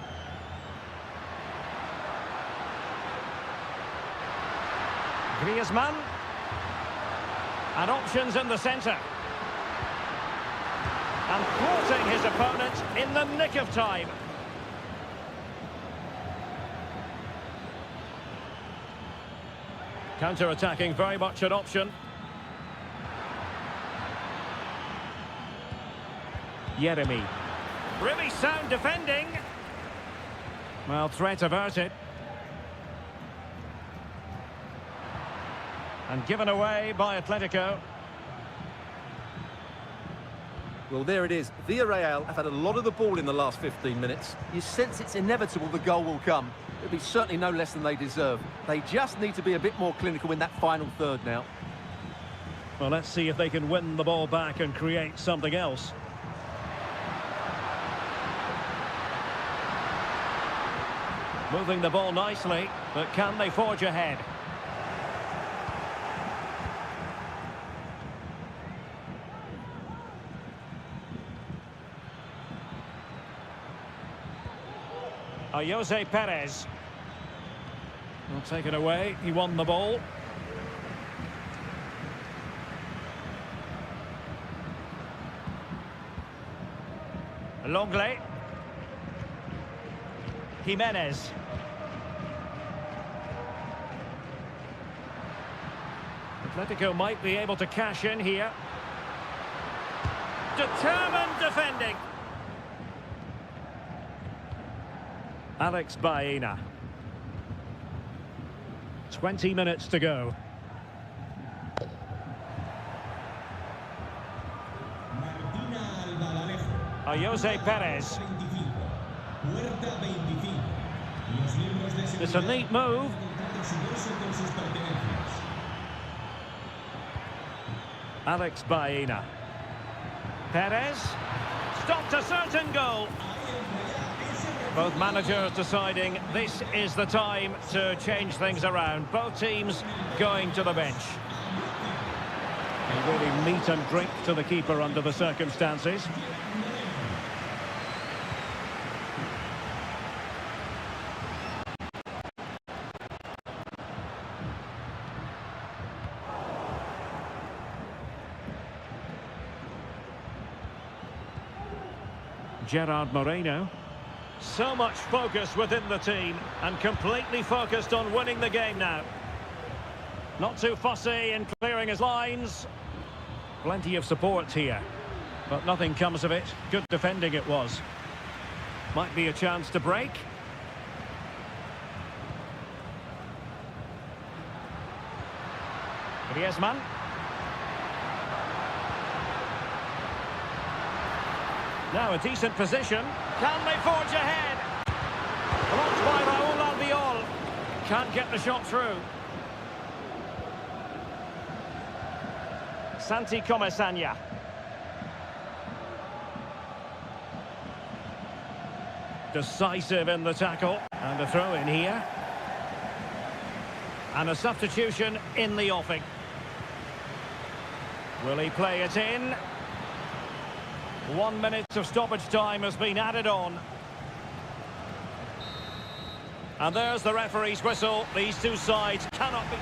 Griezmann. And options in the centre. And thwarting his opponent in the nick of time. Counter-attacking, very much an option. Jeremy. Really sound defending. Well, threat averted. And given away by Atletico. Well, there it is. Villarreal have had a lot of the ball in the last 15 minutes. You sense it's inevitable the goal will come. It'll be certainly no less than they deserve. They just need to be a bit more clinical in that final third now. Well, let's see if they can win the ball back and create something else. Moving the ball nicely, but can they forge ahead? Jose Perez. Well, taken away. He won the ball. Longley. Jimenez. Atletico might be able to cash in here. Determined defending. Alex Baena. 20 minutes to go. Jose Perez. It's a neat move. Alex Baena. Perez. Stopped a certain goal. Both managers deciding this is the time to change things around. Both teams going to the bench. A really meat and drink to the keeper under the circumstances. Gerard Moreno. So much focus within the team and completely focused on winning the game now. Not too fussy in clearing his lines. Plenty of support here, but nothing comes of it. Good defending it was. Might be a chance to break. Griezmann. Now a decent position. Can they forge ahead? Blocked by Raul Albiol. Can't get the shot through. Santi Comesanya. Decisive in the tackle. And a throw in here. And a substitution in the offing. Will he play it in? 1 minute of stoppage time has been added on. And there's the referee's whistle. These two sides cannot be...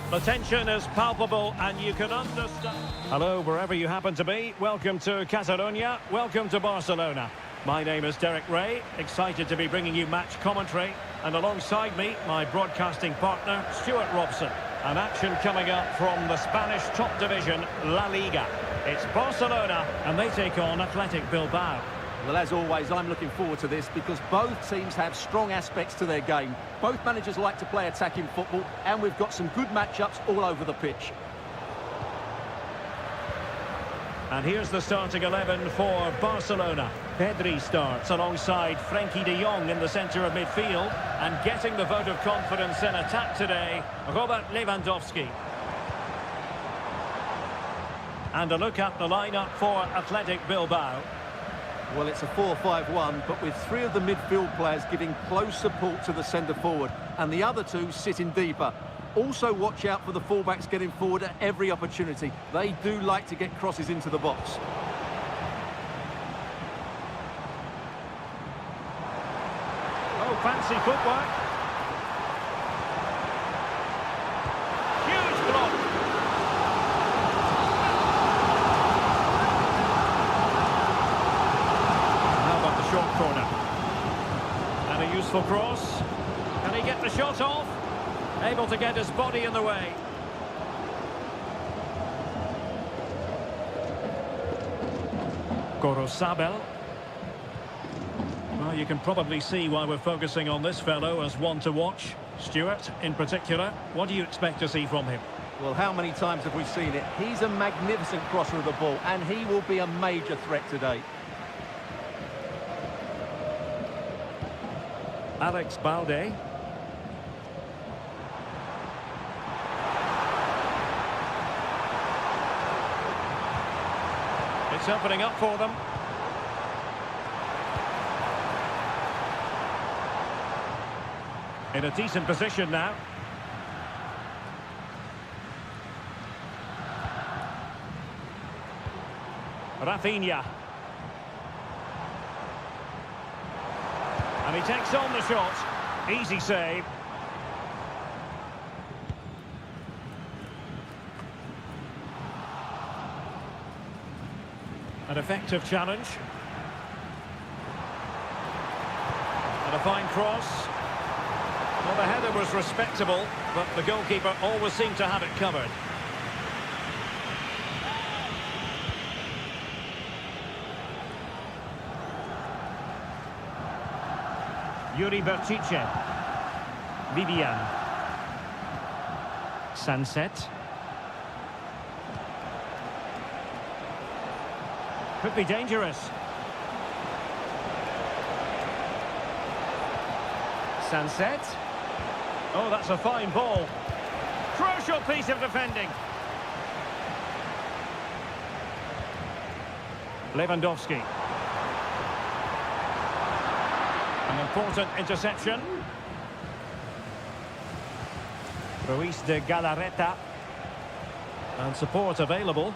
The tension is palpable and you can understand. Hello, wherever you happen to be. Welcome to Catalonia. Welcome to Barcelona. My name is Derek Ray, excited to be bringing you match commentary. And alongside me, my broadcasting partner, Stuart Robson. An action coming up from the Spanish top division, La Liga. It's Barcelona, and they take on Athletic Bilbao. Well, as always, I'm looking forward to this because both teams have strong aspects to their game. Both managers like to play attacking football, and we've got some good matchups all over the pitch. And here's the starting 11 for Barcelona. Pedri starts alongside Frenkie de Jong in the centre of midfield. And getting the vote of confidence in attack today, Robert Lewandowski. And a look at the lineup for Athletic Bilbao. Well, it's a 4-5-1, but with three of the midfield players giving close support to the centre-forward, and the other two sitting deeper. Also watch out for the fullbacks getting forward at every opportunity. They do like to get crosses into the box. Oh, fancy footwork. Huge block. How about the short corner? And a useful cross. Can he get the shot off? Able to get his body in the way. Gorosabel. Well, you can probably see why we're focusing on this fellow as one to watch. Stuart, in particular, what do you expect to see from him? Well, how many times have we seen it? He's a magnificent crosser of the ball, and he will be a major threat today. Alex Balde. It's opening up for them. In a decent position now. Rafinha. And he takes on the shot. Easy save. An effective challenge. And a fine cross. Well, the header was respectable, but the goalkeeper always seemed to have it covered. Yuri Berchiche. Vivian. Sunset. Could be dangerous. Sunset. Oh, that's a fine ball. Crucial piece of defending. Lewandowski. An important interception. Ruiz de Galarreta. And support available.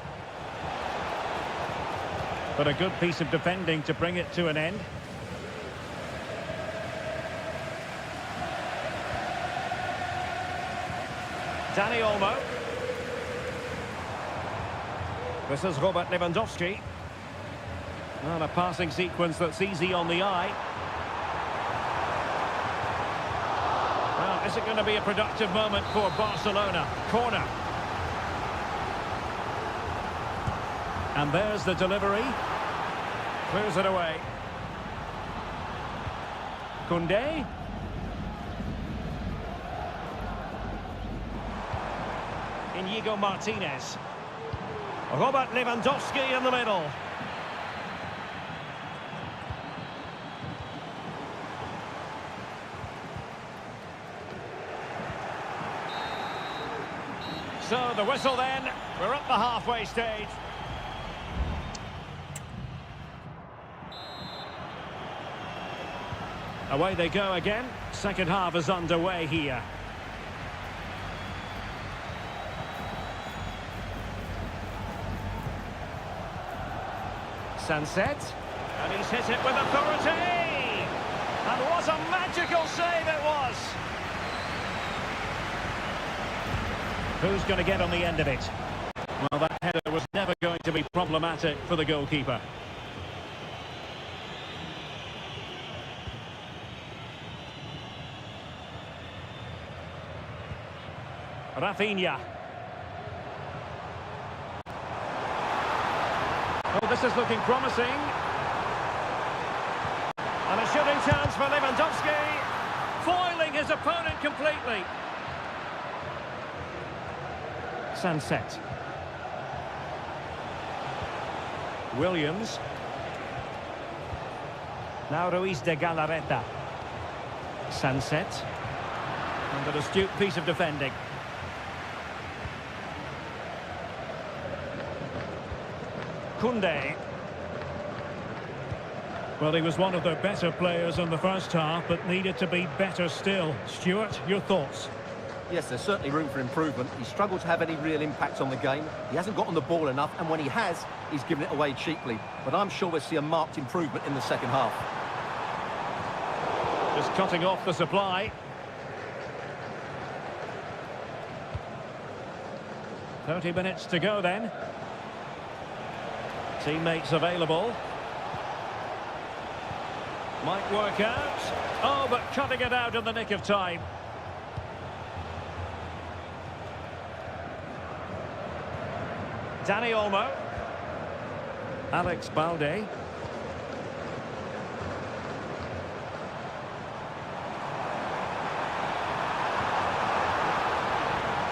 But a good piece of defending to bring it to an end. Dani Olmo. This is Robert Lewandowski. And a passing sequence that's easy on the eye. Well, is it going to be a productive moment for Barcelona? Corner. And there's the delivery. Clears it away. Koundé. Inigo Martinez. Robert Lewandowski in the middle. So the whistle then. We're at the halfway stage. Away they go again. Second half is underway here. Sunset. And he's hit it with authority. And what a magical save it was. Who's going to get on the end of it? Well, that header was never going to be problematic for the goalkeeper. Rafinha. Oh, this is looking promising. And a shooting chance for Lewandowski. Foiling his opponent completely. Sunset. Williams. Now Ruiz de Galarreta. Sunset. And an astute piece of defending. Koundé. Well, he was one of the better players in the first half, but needed to be better still. Stuart, your thoughts? Yes, there's certainly room for improvement. He struggled to have any real impact on the game. He hasn't got on the ball enough, and when he has, he's given it away cheaply. But I'm sure we'll see a marked improvement in the second half. Just cutting off the supply. 30 minutes to go then. Teammates available. Might work out. Oh, but cutting it out in the nick of time. Dani Olmo. Alex Balde.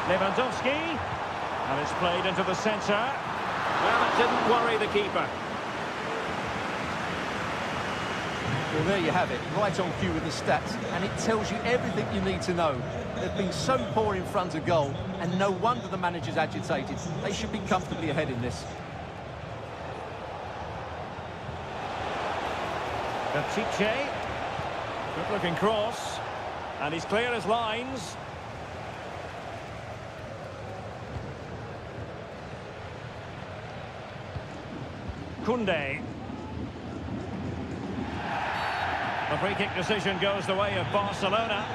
Lewandowski. And it's played into the centre. Well, it didn't worry the keeper. Well, there you have it, right on cue with the stats, and it tells you everything you need to know. They've been so poor in front of goal, and no wonder the manager's agitated. They should be comfortably ahead in this. Pichet. Good looking cross. And he's clear as lines. Koundé. The free kick decision goes the way of Barcelona.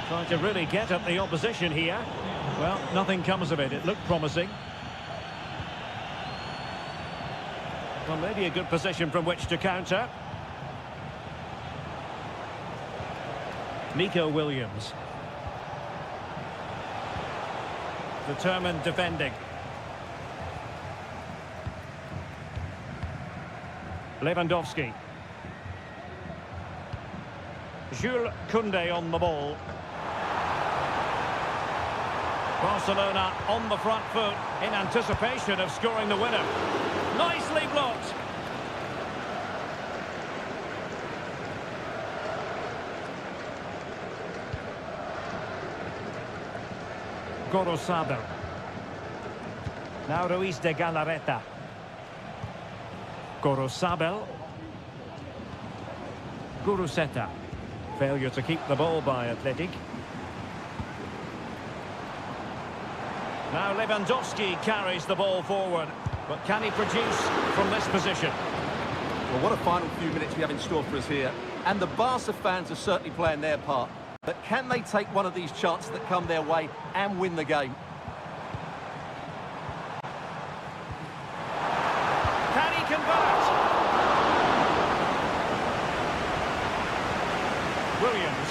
Trying to really get at the opposition here. Well, nothing comes of it. It looked promising. Well, maybe a good position from which to counter. Nico Williams. Determined defending. Lewandowski. Jules Koundé on the ball. Barcelona on the front foot in anticipation of scoring the winner. Nicely blocked. Gorosabel. Now Ruiz de Galarreta. Gorosabel. Guruseta. Failure to keep the ball by Athletic. Now Lewandowski carries the ball forward. But can he produce from this position? Well, what a final few minutes we have in store for us here. And the Barca fans are certainly playing their part. But can they take one of these chances that come their way and win the game? Can he convert? Williams.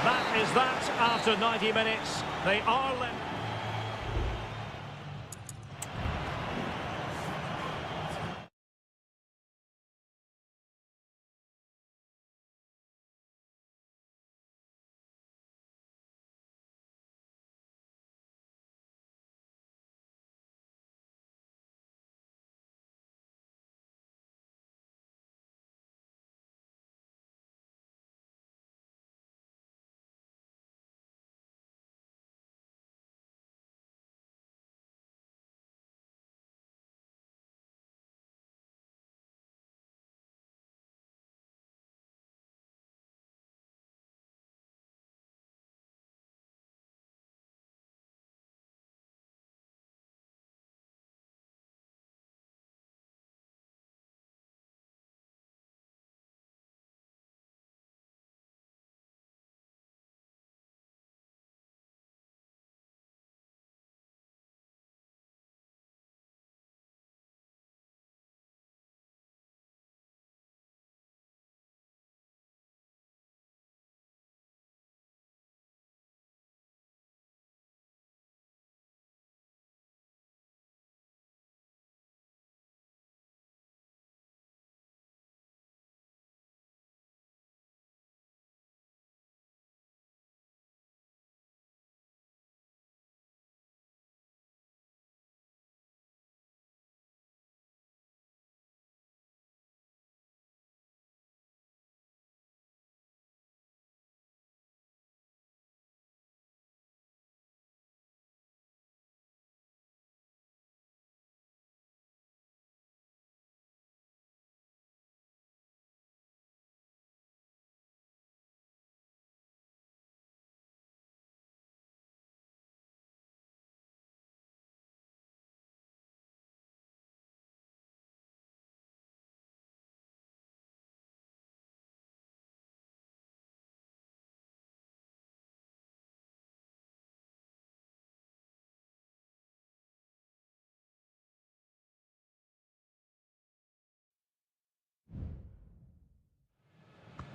That is that after 90 minutes. They are left.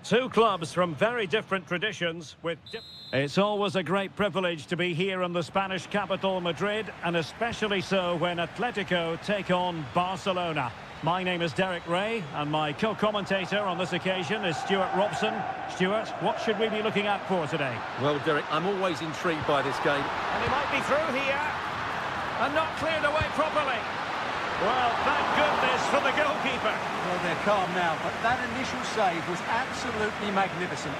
Two clubs from very different traditions with... It's always a great privilege to be here in the Spanish capital, Madrid, and especially so when Atletico take on Barcelona. My name is Derek Ray, and my co-commentator on this occasion is Stuart Robson. Stuart, what should we be looking out for today? Well, Derek, I'm always intrigued by this game. And he might be through here, and not cleared away properly. Well, thank goodness for the goalkeeper. Well, they're calm now, but that initial save was absolutely magnificent.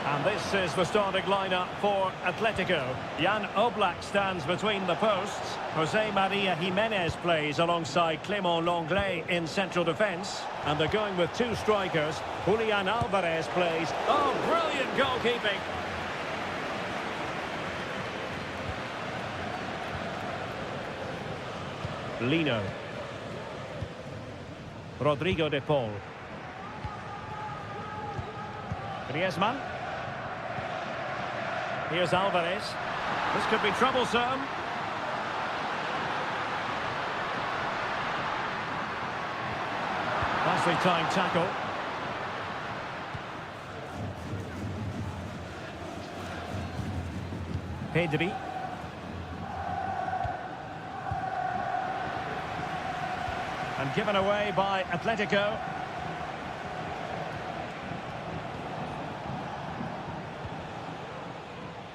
And this is the starting lineup for Atletico. Jan Oblak stands between the posts. Jose Maria Jimenez plays alongside Clément Lenglet in central defence. And they're going with two strikers. Julian Alvarez plays. Oh, brilliant goalkeeping. Lino. Rodrigo de Paul. Griezmann. Here's Alvarez. This could be troublesome. Nicely timed tackle. Pedri. And given away by Atletico.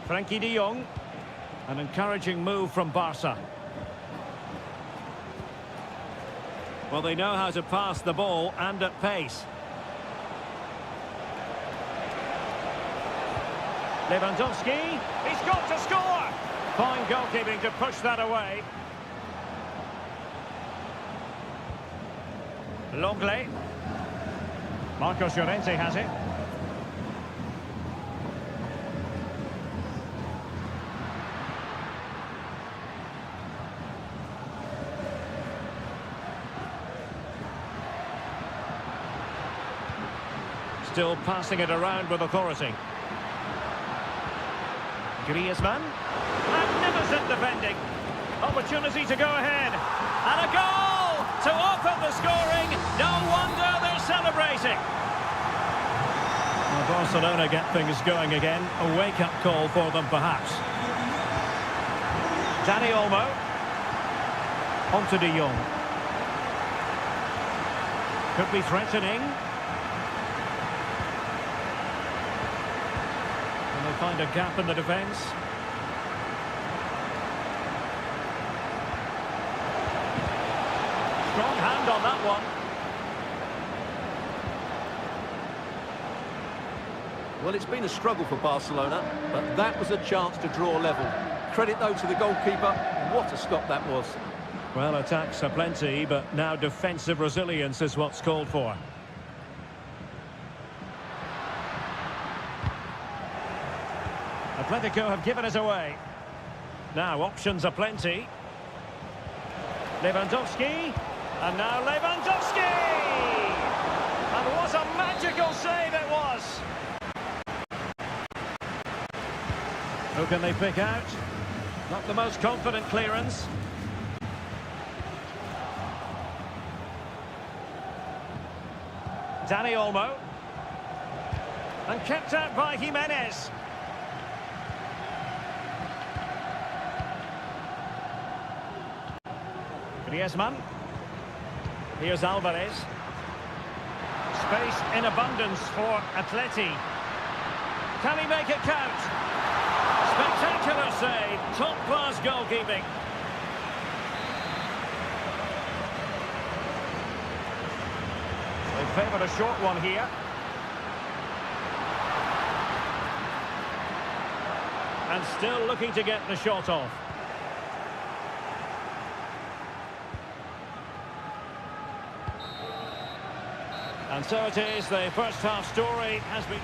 Frankie de Jong. An encouraging move from Barca. Well, they know how to pass the ball and at pace. Lewandowski. He's got to score! Fine goalkeeping to push that away. Lenglet. Marcos Llorente has it. Still passing it around with authority. Griezmann. Magnificent defending. Opportunity to go ahead. And a goal! To open the scoring, no wonder they're celebrating. Well, Barcelona get things going again. A wake-up call for them, perhaps. Dani Olmo. On to de Jong. Could be threatening. And they find a gap in the defence. Strong hand on that one. Well, it's been a struggle for Barcelona, but that was a chance to draw level. Credit, though, to the goalkeeper. What a stop that was. Well, attacks are plenty, but now defensive resilience is what's called for. Atletico have given it away. Now, options are plenty. Lewandowski. And now Lewandowski! And what a magical save it was! Who can they pick out? Not the most confident clearance. Dani Olmo. And kept out by Jimenez. Griezmann. Here's Alvarez. Space in abundance for Atleti. Can he make it count? Spectacular save. Top-class goalkeeping. They favoured a short one here. And still looking to get the shot off. And so it is, the first half story has been...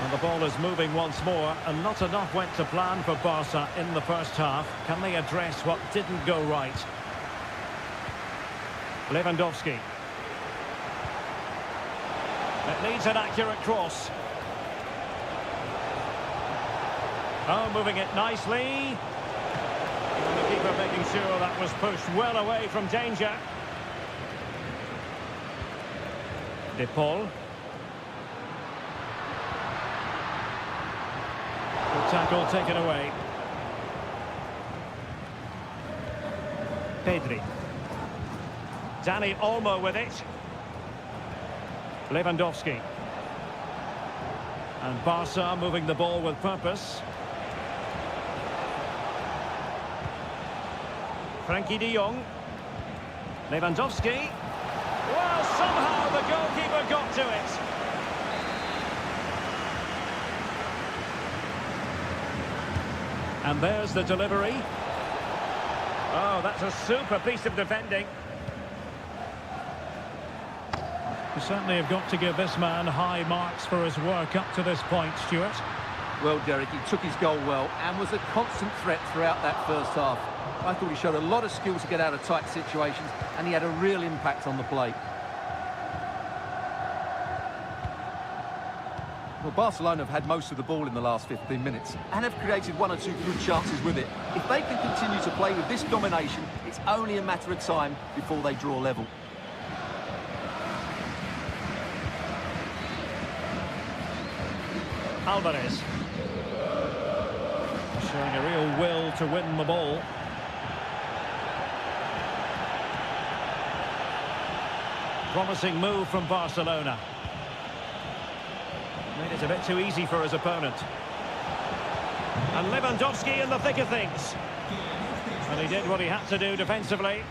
And the ball is moving once more, and not enough went to plan for Barca in the first half. Can they address what didn't go right? Lewandowski. It needs an accurate cross. Oh, moving it nicely. And the keeper making sure that was pushed well away from danger. De Paul. Good tackle taken away. Pedri. Dani Olmo with it. Lewandowski. And Barca moving the ball with purpose. Frankie de Jong. Lewandowski. Well, somehow the goalkeeper got to it. And there's the delivery. Oh, that's a super piece of defending. You certainly have got to give this man high marks for his work up to this point, Stuart. Well, Derek, he took his goal well and was a constant threat throughout that first half. I thought he showed a lot of skill to get out of tight situations, and he had a real impact on the play. Well, Barcelona have had most of the ball in the last 15 minutes and have created one or two good chances with it. If they can continue to play with this domination, it's only a matter of time before they draw level. Alvarez. Showing a real will to win the ball. Promising move from Barcelona. Made it a bit too easy for his opponent. And Lewandowski in the thick of things. And he did what he had to do defensively.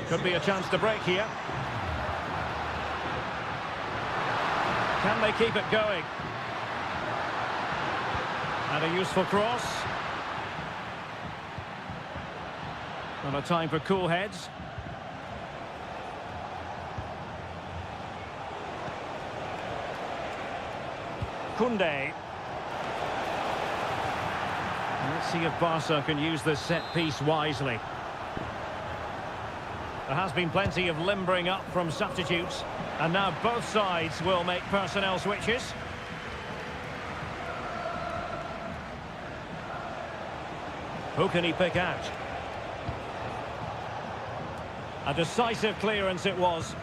Could be a chance to break here. Can they keep it going? And a useful cross. And a time for cool heads. Koundé. Let's see if Barca can use this set piece wisely. There has been plenty of limbering up from substitutes, and now both sides will make personnel switches. Who can he pick out? A decisive clearance it was.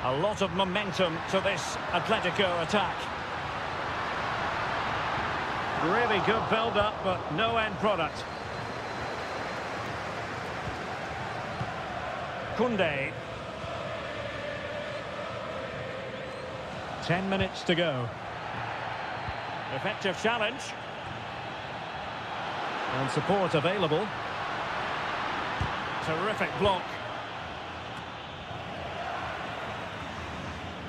A lot of momentum to this Atletico attack. Really good build-up, but no end product. Koundé. 10 minutes to go. Effective challenge. And support available. Terrific block.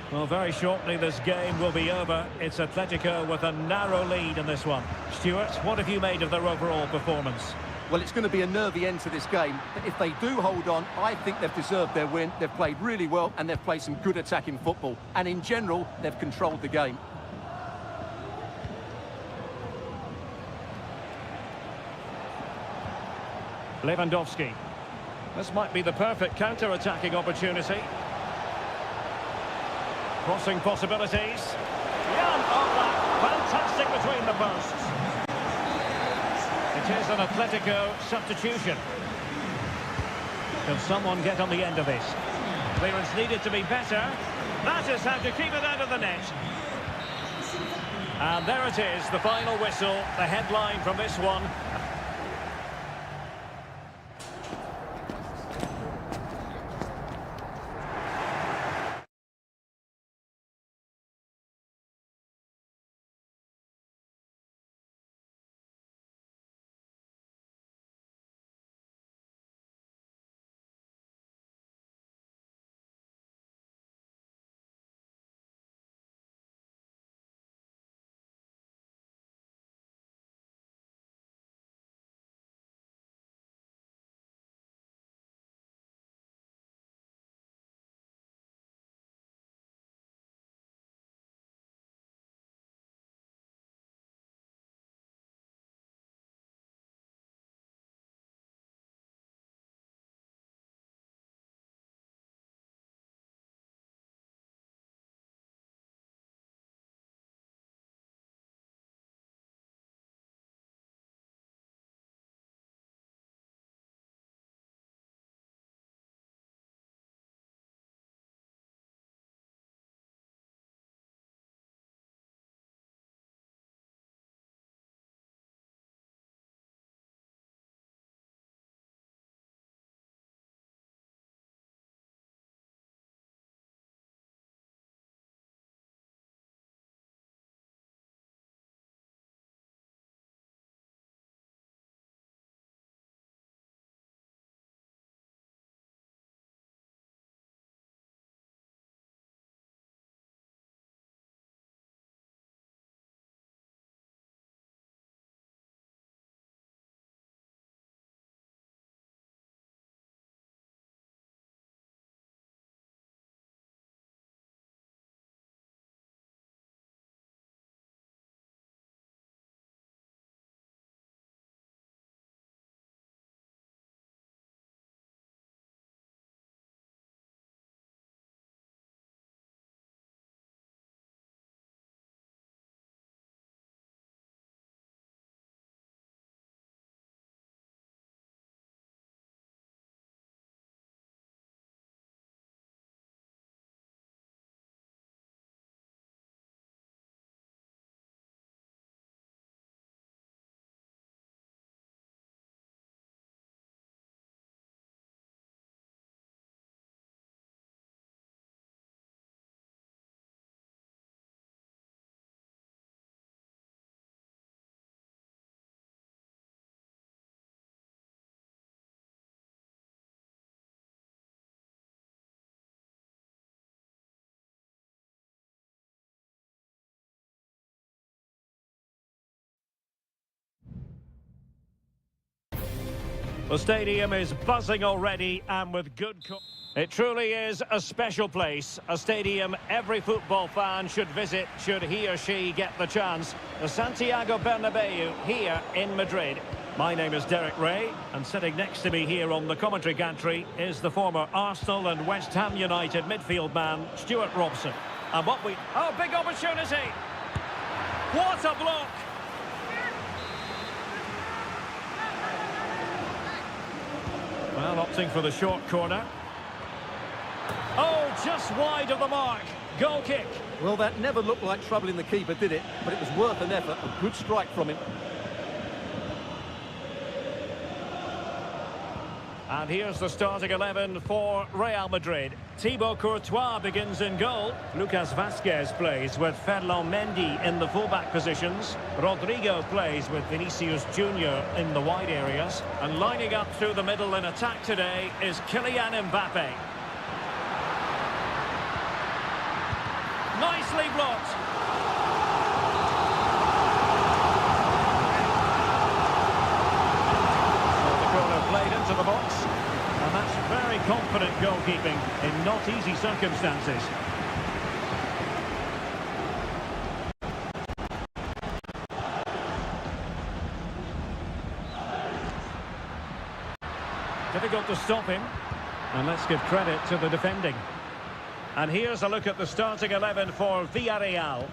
Well, very shortly this game will be over. It's Atletico with a narrow lead in this one. Stuart, what have you made of their overall performance? Well, it's going to be a nervy end to this game, but if they do hold on, I think they've deserved their win. They've played really well and they've played some good attacking football. And in general, they've controlled the game. Lewandowski. This might be the perfect counter-attacking opportunity. Crossing possibilities. Jan Oblak, fantastic between the posts. It is an Atletico substitution. Can someone get on the end of this? Clearance needed to be better. That is how to keep it out of the net. And there it is, the final whistle, the headline from this one. The stadium is buzzing already and with good... It truly is a special place, a stadium every football fan should visit should he or she get the chance. The Santiago Bernabeu here in Madrid. My name is Derek Ray, and sitting next to me here on the commentary gantry is the former Arsenal and West Ham United midfield man, Stuart Robson. And what we... Oh, big opportunity! What a block! Well, opting for the short corner. Oh, just wide of the mark. Goal kick. Well, that never looked like troubling the keeper, did it? But it was worth an effort. A good strike from him. And here's the starting 11 for Real Madrid. Thibaut Courtois begins in goal. Lucas Vazquez plays with Ferland Mendy in the fullback positions. Rodrigo plays with Vinicius Junior in the wide areas. And lining up through the middle in attack today is Kylian Mbappe. Nicely blocked. The corner played into the box. And that's very confident goalkeeping in not easy circumstances. Difficult to stop him. And let's give credit to the defending. And here's a look at the starting 11 for Villarreal.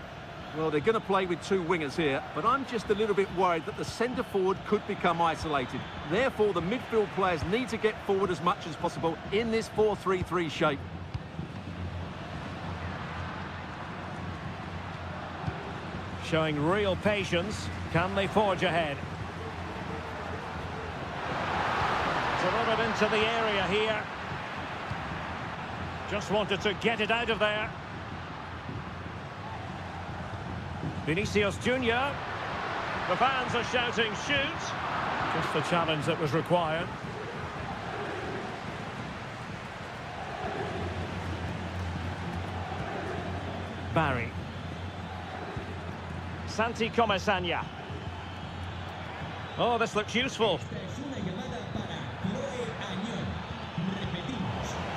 Well, they're going to play with two wingers here, but I'm just a little bit worried that the centre-forward could become isolated. Therefore, the midfield players need to get forward as much as possible in this 4-3-3 shape. Showing real patience. Can they forge ahead? Delivered into the area here. Just wanted to get it out of there. Vinicius Junior. The fans are shouting, shoot. Just the challenge that was required. Barry. Santi Comesaña. Oh, this looks useful.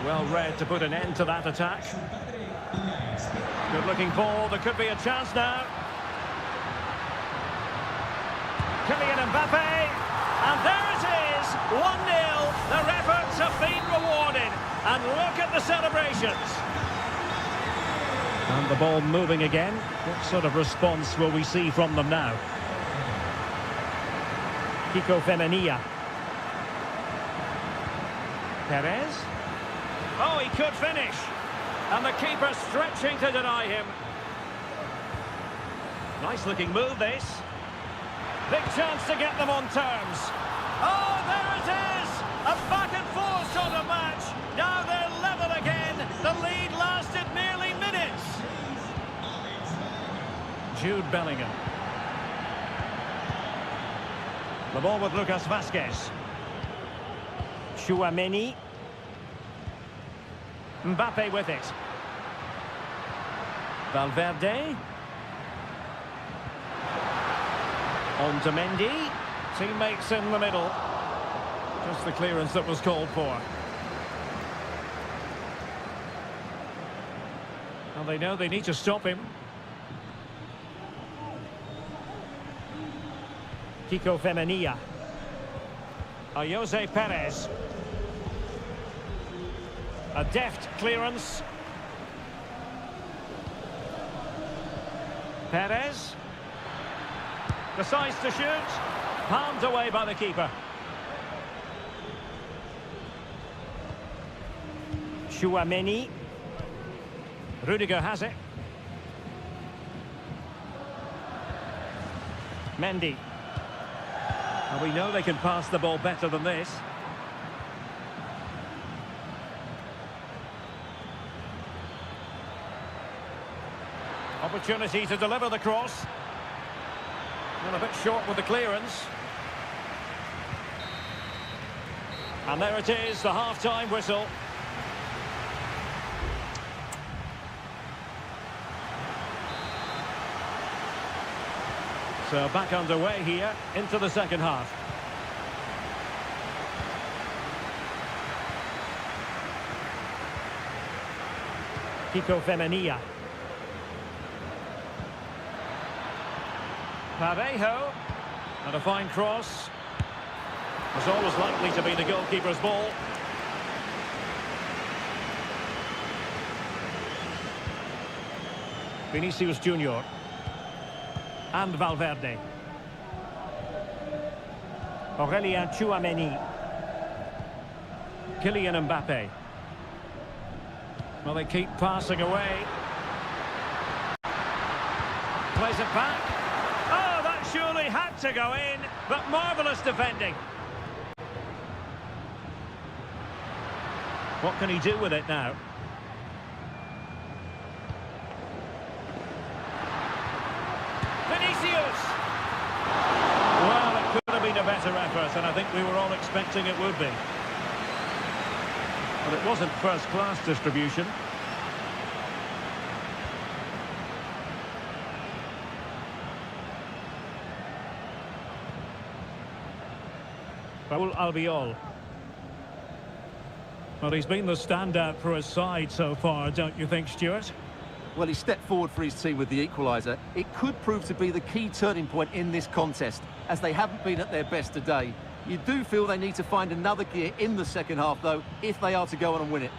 Well read to put an end to that attack. Good looking ball, there could be a chance now. Kylian Mbappe, and there it is, 1-0. Their efforts have been rewarded, and look at the celebrations. And the ball moving again. What sort of response will we see from them now? Kiko Femenia. Perez. Oh, he could finish. And the keeper stretching to deny him. Nice looking move, this. Big chance to get them on terms. Oh, there it is! A back and forth sort of match. Now they're level again. The lead lasted merely minutes. Jude Bellingham. The ball with Lucas Vazquez. Tchouaméni. Mbappe with it. Valverde. On to Mendy. Teammates in the middle. Just the clearance that was called for. Well, they know they need to stop him. Kiko Femenia. Jose Perez. A deft clearance. Perez. Decides to shoot. Palmed away by the keeper. Tchouaméni. Rudiger has it. Mendy. And we know they can pass the ball better than this. Opportunity to deliver the cross. And a bit short with the clearance. And there it is, the half-time whistle. So back underway here into the second half. Pico Femenia. Parejo. And a fine cross. Was always likely to be the goalkeeper's ball. Vinicius Junior. And Valverde. Aurelien Tchouameni. Kylian Mbappe. Well, they keep passing away. Plays it back. Oh, that surely had to go in, but marvellous defending. What can he do with it now? Vinicius! Well, it could have been a better effort, and I think we were all expecting it would be. But it wasn't first-class distribution. Raul Albiol. Well, he's been the standout for his side so far, don't you think, Stuart? Well, he stepped forward for his team with the equaliser. It could prove to be the key turning point in this contest, as they haven't been at their best today. You do feel they need to find another gear in the second half, though, if they are to go on and win it.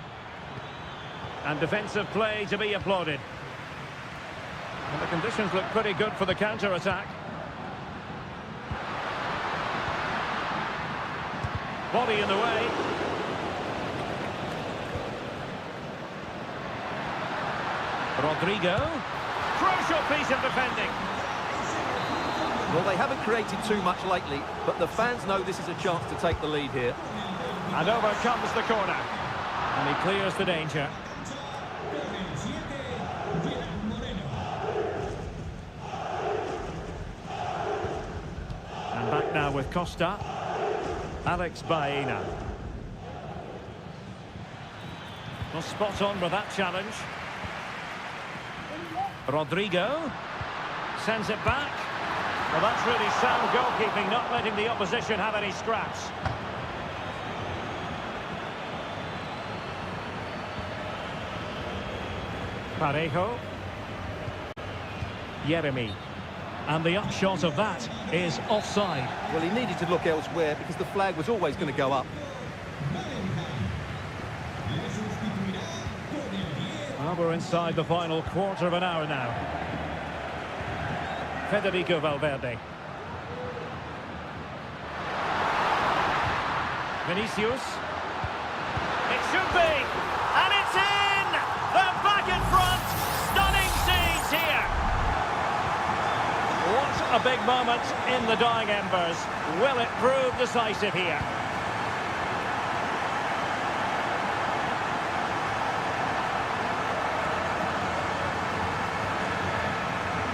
And defensive play to be applauded. And the conditions look pretty good for the counter-attack. Body in the way. Rodrigo. Crucial piece of defending. Well, they haven't created too much lately, but the fans know this is a chance to take the lead here. And over comes the corner. And he clears the danger. And back now with Costa. Alex Baena. Well, spot on with that challenge. Rodrigo sends it back. Well, that's really sound goalkeeping, not letting the opposition have any scraps. Parejo. Jeremy. And the upshot of that is offside. Well, he needed to look elsewhere because the flag was always going to go up. Well, we're inside the final quarter of an hour now. Federico Valverde. Vinicius. It should be! And it's in! They're back in front! Stunning scenes here! What a big moment in the dying embers. Will it prove decisive here?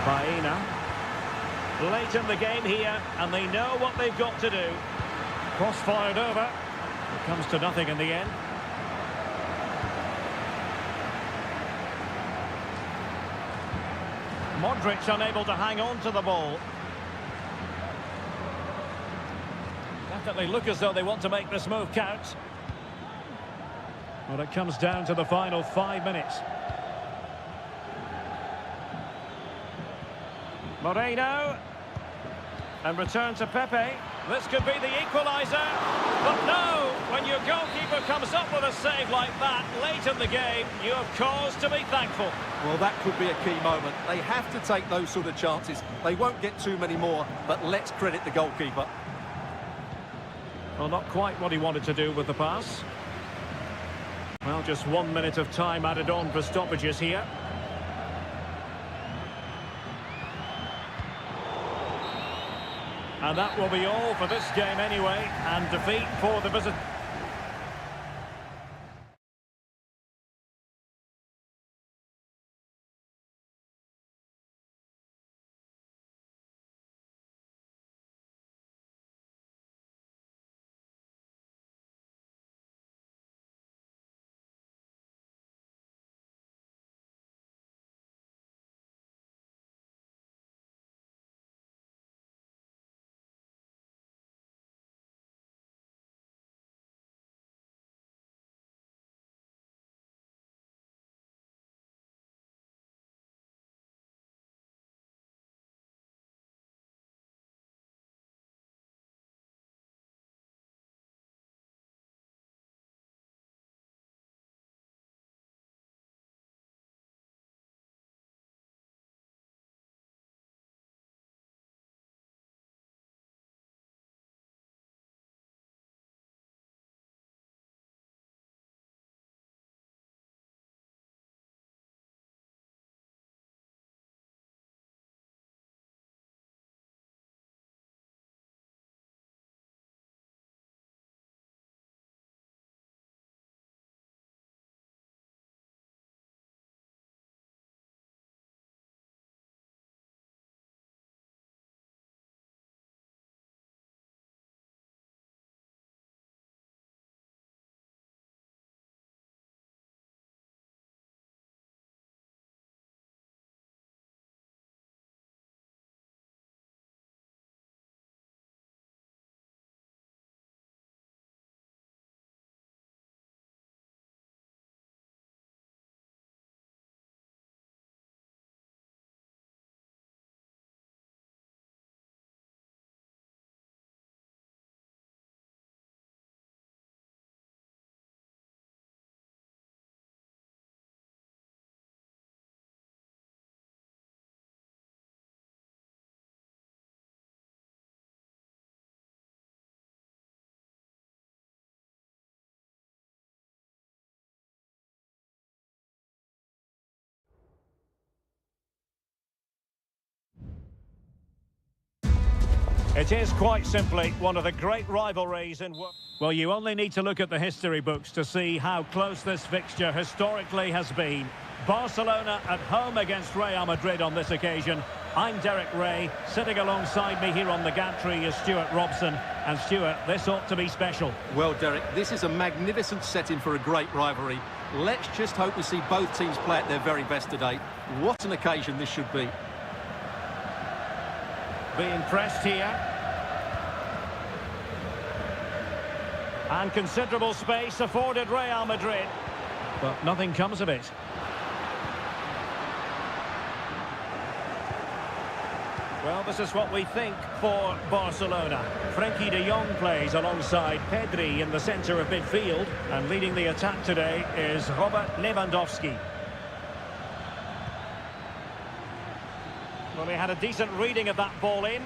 Baena. Late in the game here, and they know what they've got to do. Cross fired over. It comes to nothing in the end. Modric unable to hang on to the ball. Definitely look as though they want to make this move count. Well, it comes down to the final 5 minutes. Moreno. And return to Pepe. This could be the equaliser. But no, when your goalkeeper comes up with a save like that late in the game, you have cause to be thankful. Well, that could be a key moment. They have to take those sort of chances. They won't get too many more, but let's credit the goalkeeper. Well, not quite what he wanted to do with the pass. Well, just 1 minute of time added on for stoppages here. And that will be all for this game anyway, and defeat for the visit. It is quite simply one of the great rivalries in... Well, you only need to look at the history books to see how close this fixture historically has been. Barcelona at home against Real Madrid on this occasion. I'm Derek Ray. Sitting alongside me here on the gantry is Stuart Robson. And Stuart, this ought to be special. Well, Derek, this is a magnificent setting for a great rivalry. Let's just hope we see both teams play at their very best today. What an occasion this should be. Being pressed here. And considerable space afforded Real Madrid. But nothing comes of it. Well, this is what we think for Barcelona. Frenkie de Jong plays alongside Pedri in the centre of midfield. And leading the attack today is Robert Lewandowski. Well, he had a decent reading of that ball in.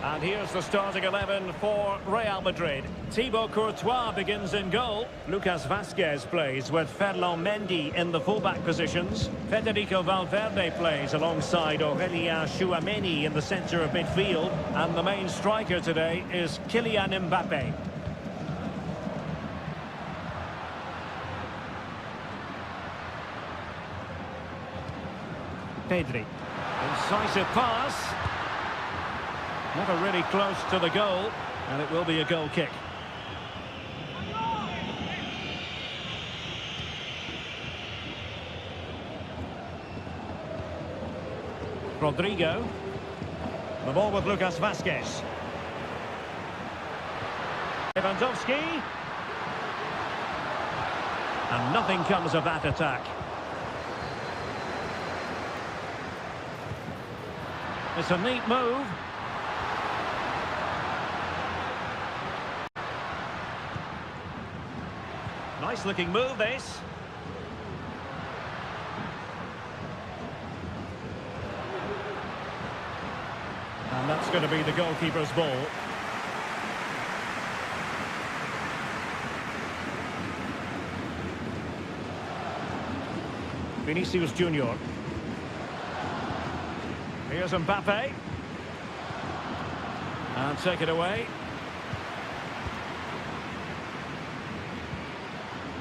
And here's the starting 11 for Real Madrid. Thibaut Courtois begins in goal. Lucas Vazquez plays with Ferland Mendy in the fullback positions. Federico Valverde plays alongside Aurélien Tchouameni in the centre of midfield. And the main striker today is Kylian Mbappé. Pedri. Incisive pass. Never really close to the goal, and it will be a goal kick. Rodrigo. The ball with Lucas Vazquez. Lewandowski. And nothing comes of that attack. It's a neat move. Nice looking move, this. And that's going to be the goalkeeper's ball. Vinicius Junior. Here's Mbappé. And take it away.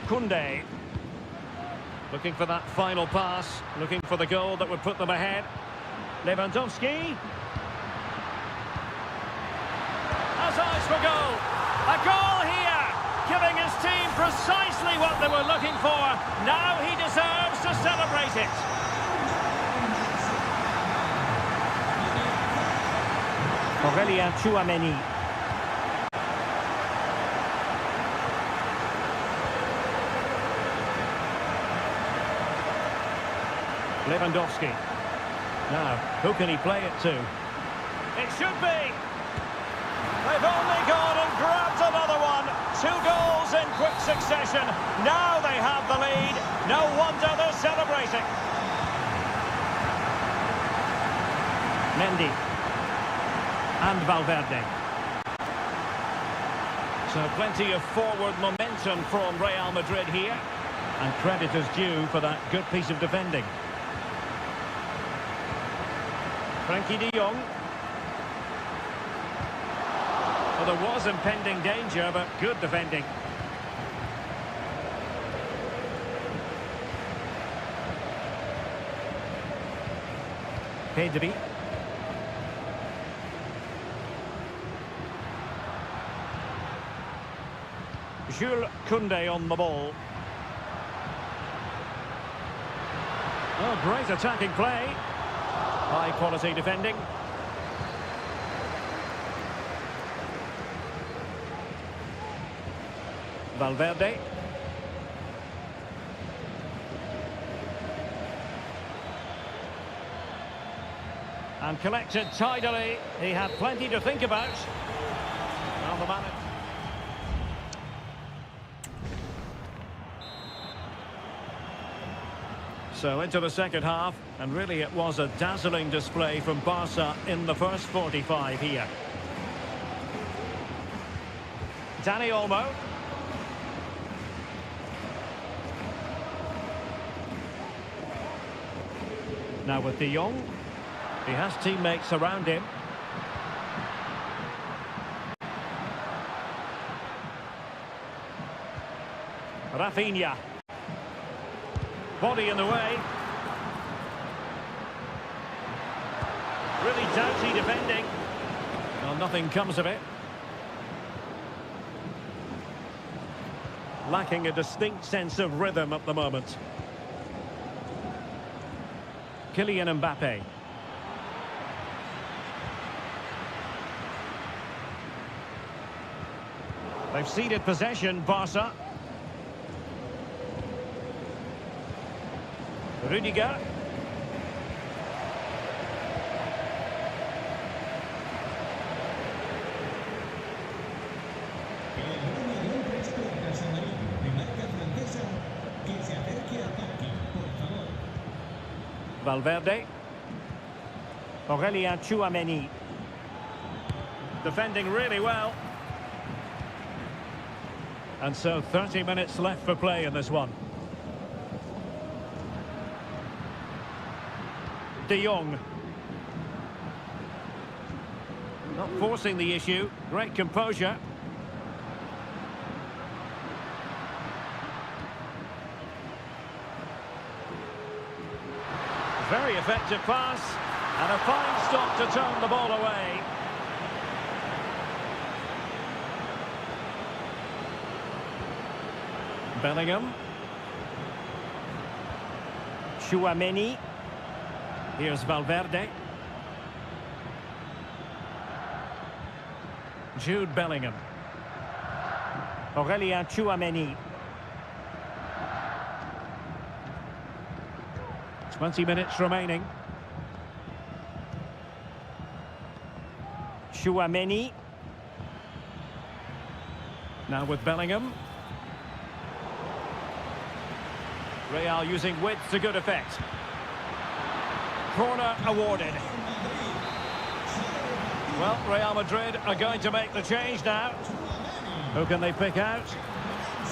Koundé. Looking for that final pass. Looking for the goal that would put them ahead. Lewandowski. Has eyes for goal. A goal here. Giving his team precisely what they were looking for. Now he deserves to celebrate it. Aurélien Tchouameni. Lewandowski. Now, who can he play it to? It should be! They've only gone and grabbed another one. 2 goals in quick succession. Now they have the lead. No wonder they're celebrating. Mendy. And Valverde. So plenty of forward momentum from Real Madrid here. And credit is due for that good piece of defending. Frenkie de Jong. Well, there was impending danger, but good defending. Pedri. Jules Koundé on the ball. Oh, great attacking play. High quality defending. Valverde. And collected tidily. He had plenty to think about. Well, the man... So into the second half, and really it was a dazzling display from Barca in the first 45 here. Dani Olmo. Now with De Jong. He has teammates around him. Rafinha. Body in the way. Really doughty defending. Well, nothing comes of it. Lacking a distinct sense of rhythm at the moment. Kylian Mbappe. They've ceded possession, Barca. Rudiger. Valverde. Aurelien Tchouameni. Defending really well. And so 30 minutes left for play in this one. De Jong. Not forcing the issue. Great composure. Very effective pass. And a fine stop to turn the ball away. Bellingham. Tchouameni. Here's Valverde. Jude Bellingham. Aurelien Tchouameni. 20 minutes remaining. Tchouameni. Now with Bellingham. Real using width to good effect. Corner awarded. Well, Real Madrid are going to make the change now. Who can they pick out?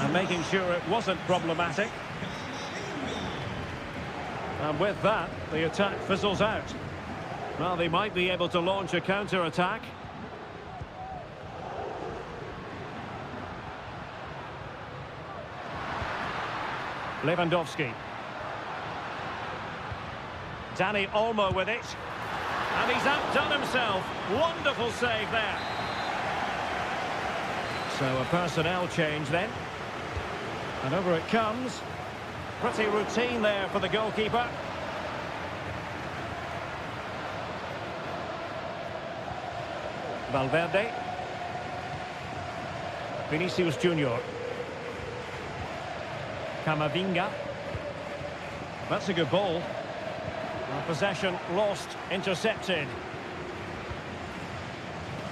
And making sure it wasn't problematic. And with that, the attack fizzles out. Well, they might be able to launch a counter-attack. Lewandowski. Dani Olmo with it. And he's outdone himself. Wonderful save there. So a personnel change then. And over it comes. Pretty routine there for the goalkeeper. Valverde. Vinicius Junior. Camavinga. That's a good ball. Well, possession lost, intercepted.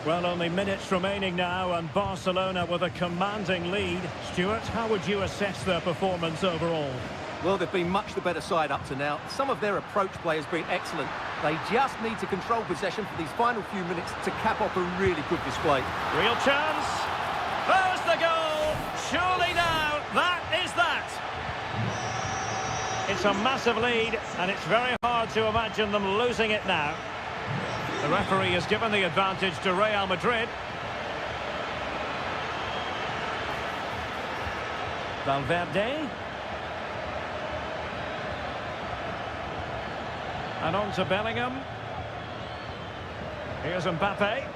Well, only minutes remaining now, and Barcelona with a commanding lead. Stuart, how would you assess their performance overall? Well, they've been much the better side up to now. Some of their approach play has been excellent. They just need to control possession for these final few minutes to cap off a really good display. Real chance. There's the goal. Surely now, that is that. It's a massive lead, and it's very hard to imagine them losing it now. The referee has given the advantage to Real Madrid. Valverde. And on to Bellingham. Here's Mbappe.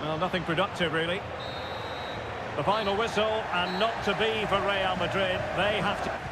Well, nothing productive, really. The final whistle, and not to be for Real Madrid. They have to...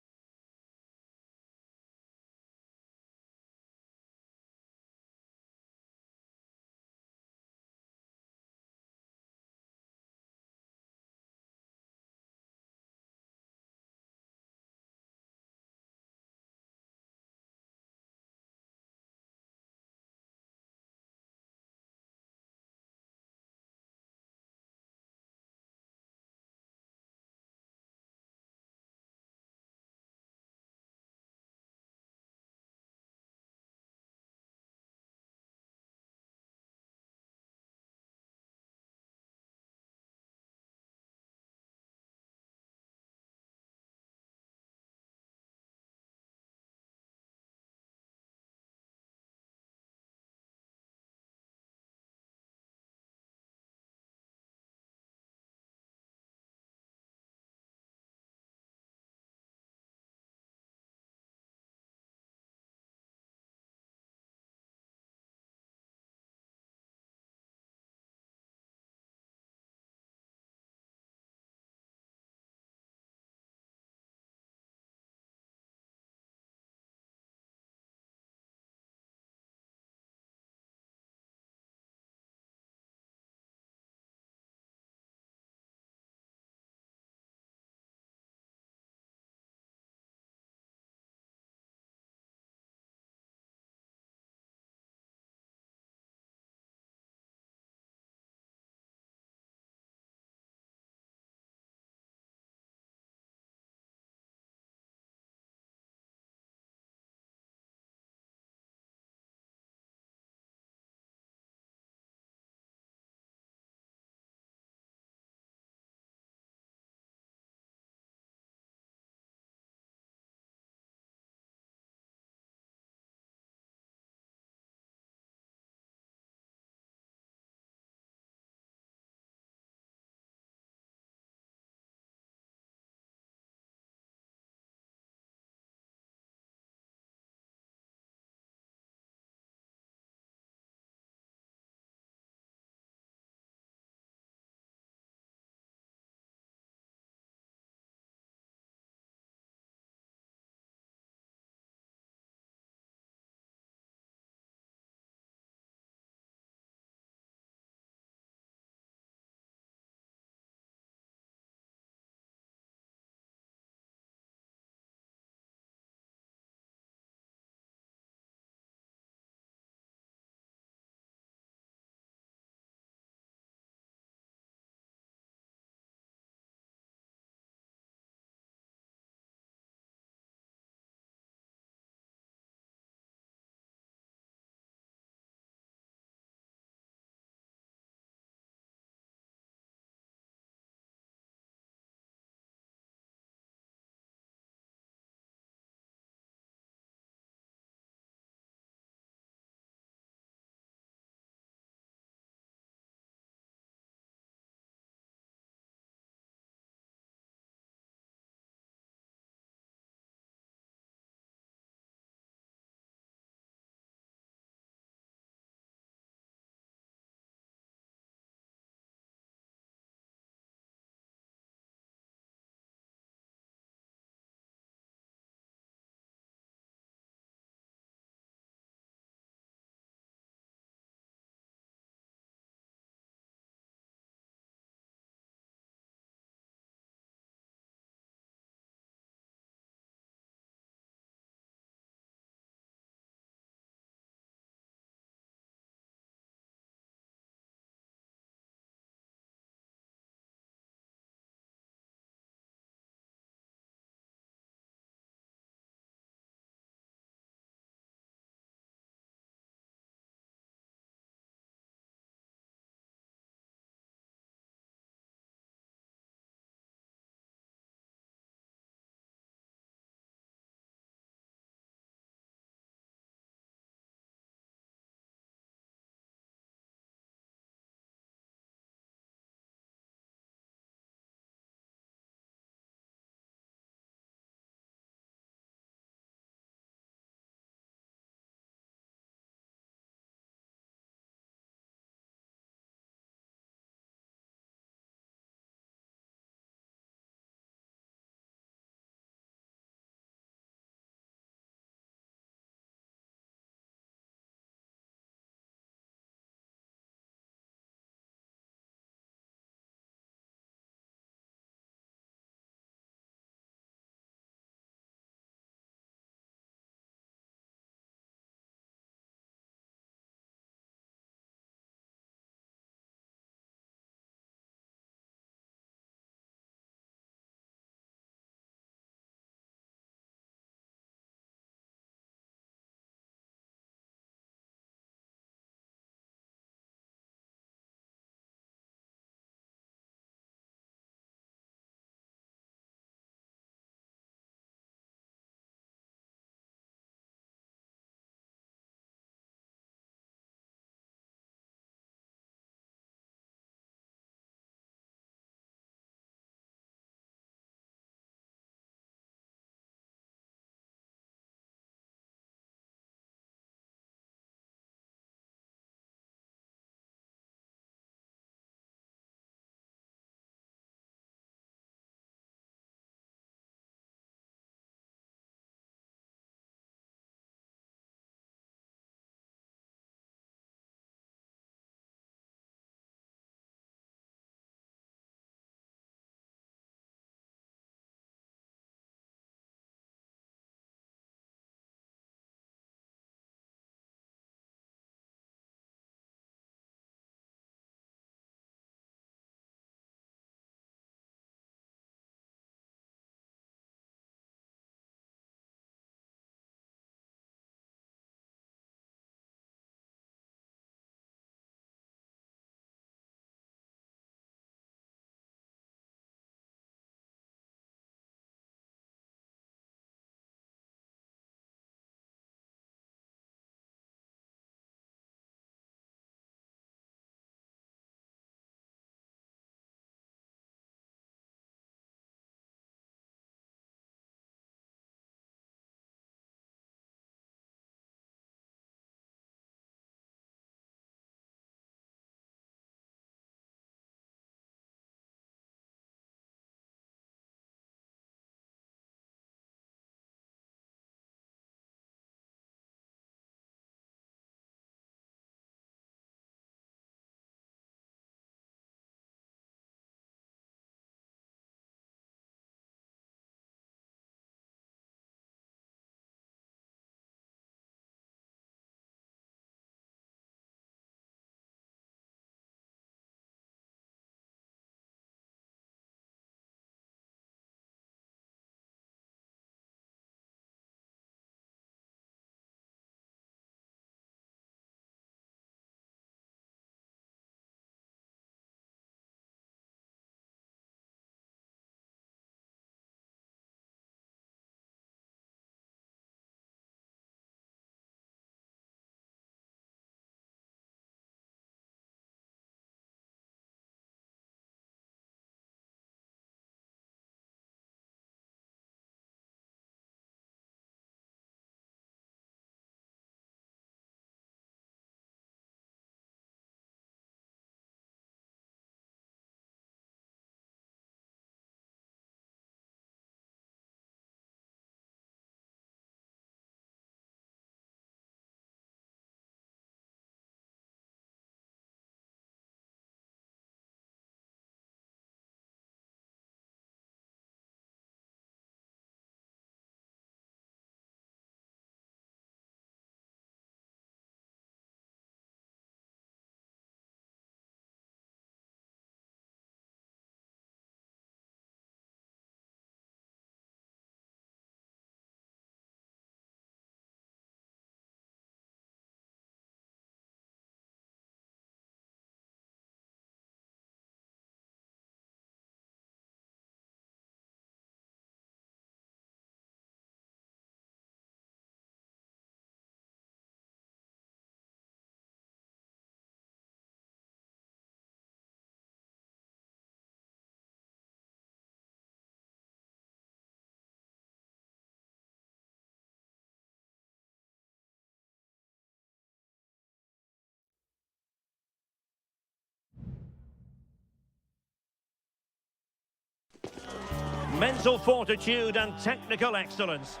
mental fortitude and technical excellence.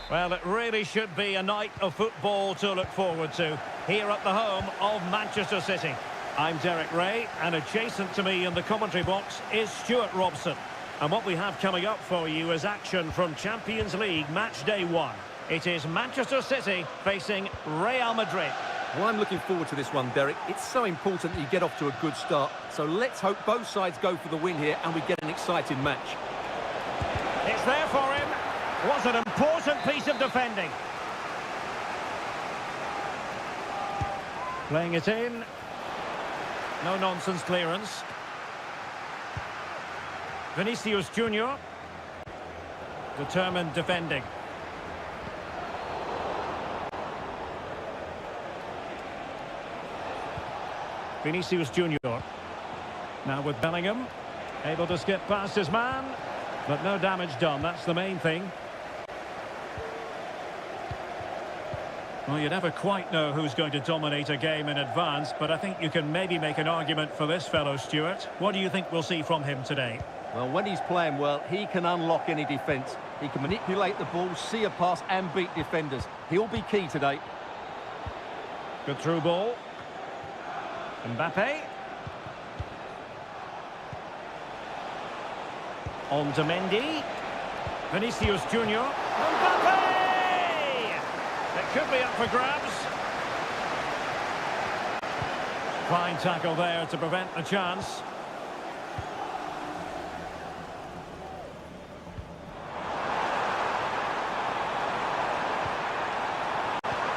Well, it really should be a night of football to look forward to here at the home of Manchester City. I'm Derek Ray, and adjacent to me in the commentary box is Stuart Robson. And what we have coming up for you is action from Champions League match day 1. It is Manchester City facing Real Madrid. Well, I'm looking forward to this one, Derek. It's so important that you get off to a good start. So let's hope both sides go for the win here and we get an exciting match. It's there for him. Was an important piece of defending. Playing it in. No nonsense clearance. Vinicius Junior. Determined defending. Vinicius Junior. Now with Bellingham. Able to skip past his man. But no damage done, that's the main thing. Well, you never quite know who's going to dominate a game in advance, but I think you can maybe make an argument for this fellow, Stuart. What do you think we'll see from him today? Well, when he's playing well, he can unlock any defence. He can manipulate the ball, see a pass and beat defenders. He'll be key today. Good through ball. Mbappe. On to Mendy. Vinicius Junior. Mbappe! It could be up for grabs. Fine tackle there to prevent the chance.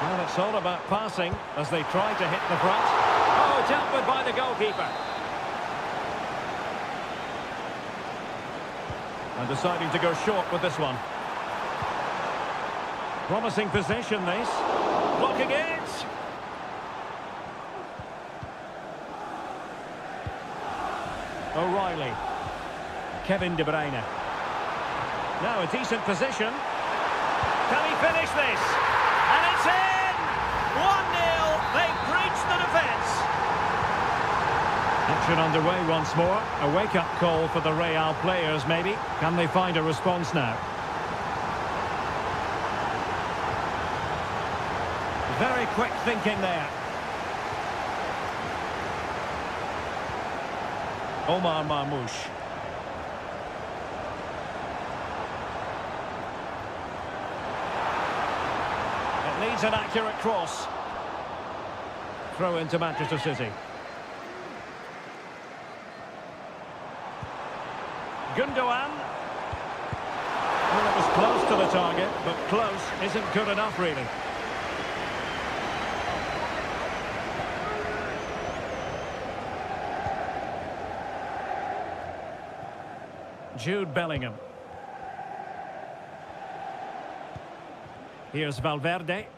Well, it's all about passing as they try to hit the front. Oh, dealt with by the goalkeeper. And deciding to go short with this one. Promising position, this. Blocking it. O'Reilly. Kevin De Bruyne. Now a decent position. Can he finish this? And it's in! 1-0. They've breached the defence. Action underway once more. A wake-up call for the Real players, maybe. Can they find a response now? Very quick thinking there. Omar Marmoush. It needs an accurate cross. Throw into Manchester City. Gundogan. Well, it was close to the target, but close isn't good enough, really. Jude Bellingham. Here's Valverde.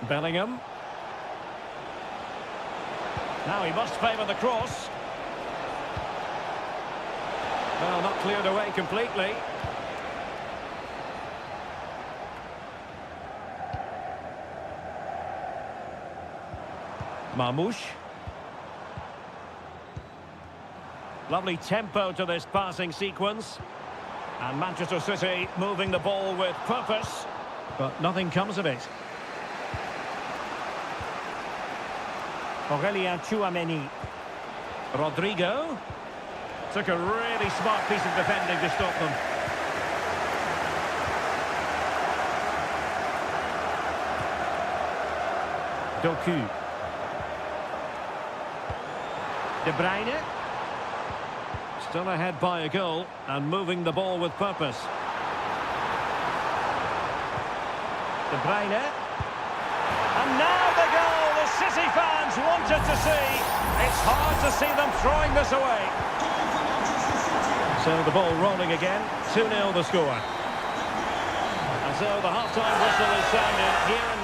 Bellingham. Now he must favour the cross. Well, not cleared away completely. Marmoush. Lovely tempo to this passing sequence. And Manchester City moving the ball with purpose. But nothing comes of it. Aurelien Tchouameni. Rodrigo. Took a really smart piece of defending to stop them. Doku. De Bruyne. Still ahead by a goal and moving the ball with purpose. De Bruyne. And now the goal the City fans wanted to see. It's hard to see them throwing this away. So the ball rolling again. 2-0 the score. And so the half-time whistle is sounded here in...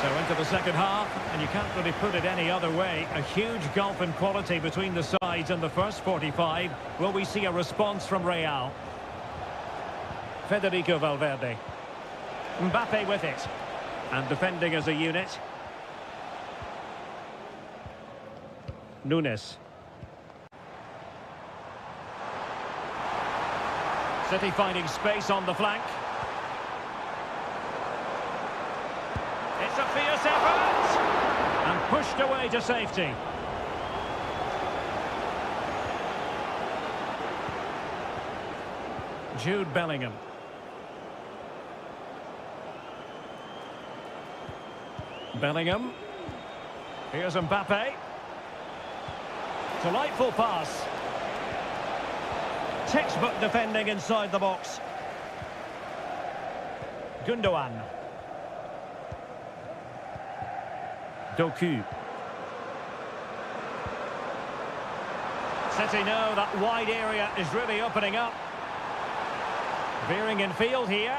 So into the second half, and you can't really put it any other way. A huge gulf in quality between the sides in the first 45. Will we see a response from Real? Federico Valverde. Mbappe with it. And defending as a unit. Nunes. City finding space on the flank. It's a fierce effort! And pushed away to safety. Jude Bellingham. Bellingham. Here's Mbappe. Delightful pass. Textbook defending inside the box. Gundogan. Doku. City know that wide area is really opening up. Veering in field here.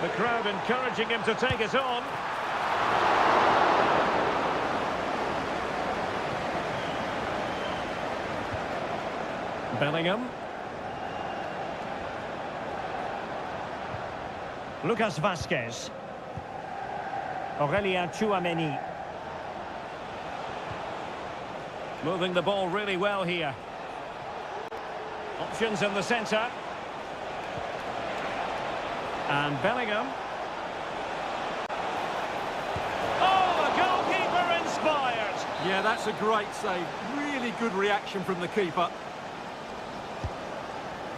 The crowd encouraging him to take it on. Bellingham. Lucas Vazquez. Aurelien Tchouameni. Moving the ball really well here. Options in the centre. And Bellingham. Oh, the goalkeeper inspired! Yeah, that's a great save. Really good reaction from the keeper.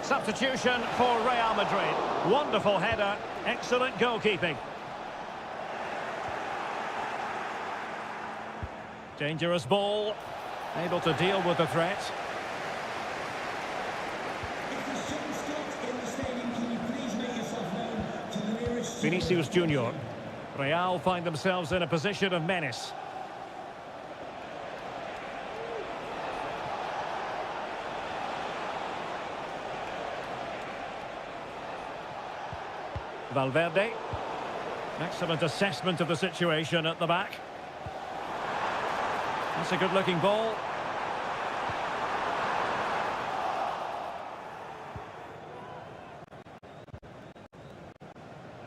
Substitution for Real Madrid. Wonderful header, excellent goalkeeping. Dangerous ball, able to deal with the threat. If the sun stopped in the stadium, can you please make yourself known to the nearest... Vinicius Junior. Real find themselves in a position of menace. Valverde. Excellent assessment of the situation at the back. That's a good-looking ball.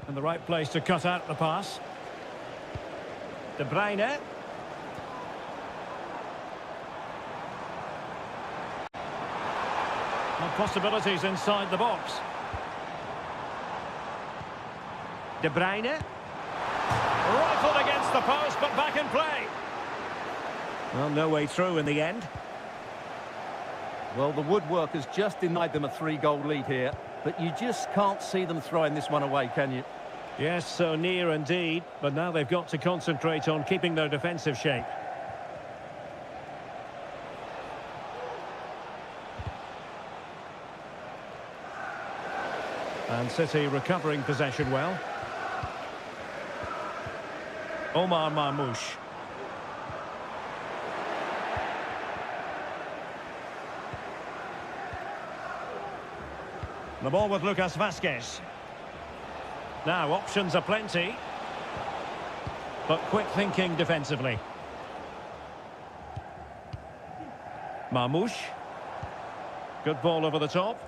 In the right place to cut out the pass. De Bruyne. And possibilities inside the box. De Bruyne. Rifled against the post, but back in play. Well, no way through in the end. Well, the woodwork has just denied them a 3-goal lead here, but you just can't see them throwing this one away, can you? Yes, so near indeed, but now they've got to concentrate on keeping their defensive shape. And City recovering possession well. Omar Marmoush. The ball with Lucas Vazquez. Now, options are plenty, but quick thinking defensively. Marmoush. Good ball over the top.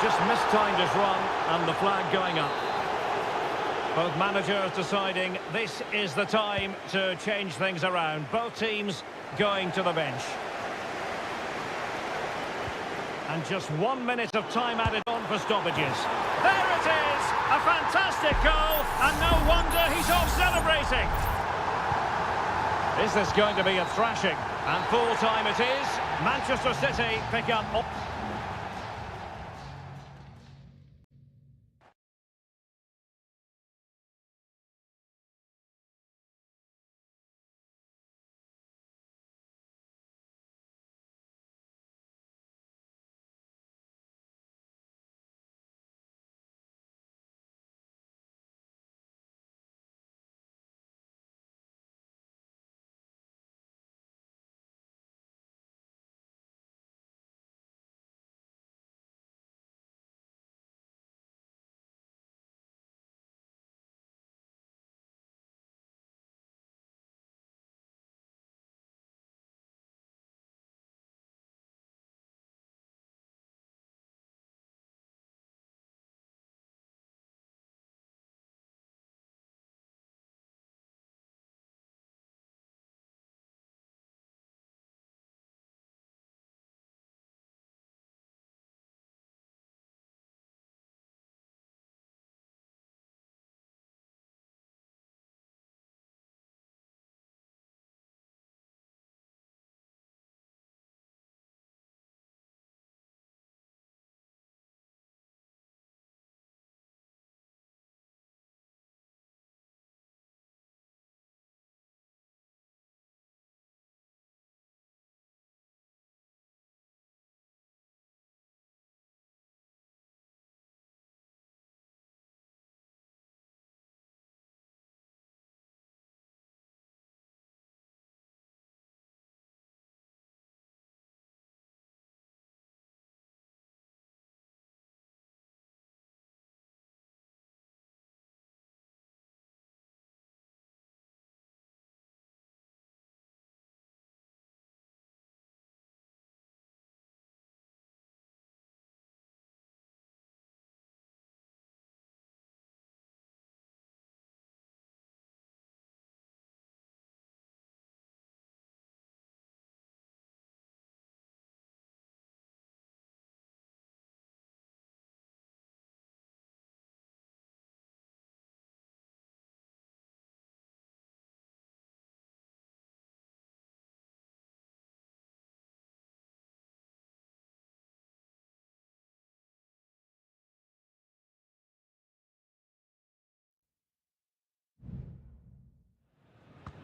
Just mistimed his run, and the flag going up. Both managers deciding this is the time to change things around. Both teams going to the bench. And just 1 minute of time added on for stoppages. There it is! A fantastic goal, and no wonder he's off celebrating. Is this going to be a thrashing? And full time it is. Manchester City pick up...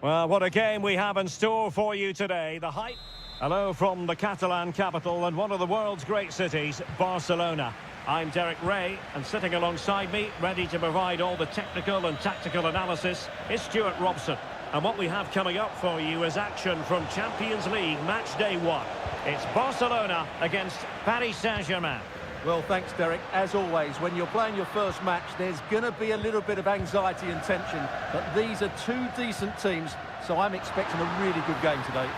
Well, what a game we have in store for you today. The hype. Hello from the Catalan capital and one of the world's great cities, Barcelona. I'm Derek Ray, and sitting alongside me, ready to provide all the technical and tactical analysis, is Stuart Robson. And what we have coming up for you is action from Champions League match day 1. It's Barcelona against Paris Saint-Germain. Well, thanks, Derek. As always, when you're playing your first match, there's going to be a little bit of anxiety and tension. But these are two decent teams, so I'm expecting a really good game today.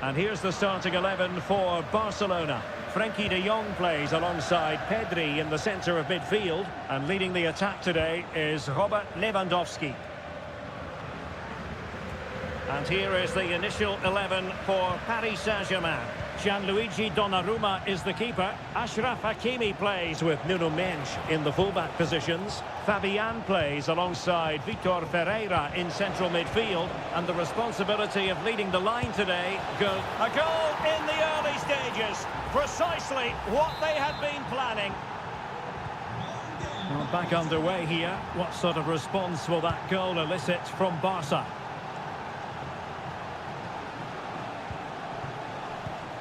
And here's the starting 11 for Barcelona. Frenkie de Jong plays alongside Pedri in the centre of midfield. And leading the attack today is Robert Lewandowski. And here is the initial 11 for Paris Saint-Germain. Gianluigi Donnarumma is the keeper. Achraf Hakimi plays with Nuno Mendes in the fullback positions. Fabian plays alongside Vitor Ferreira in central midfield. And the responsibility of leading the line today goes... A goal in the early stages. Precisely what they had been planning. Well, back underway here. What sort of response will that goal elicit from Barca?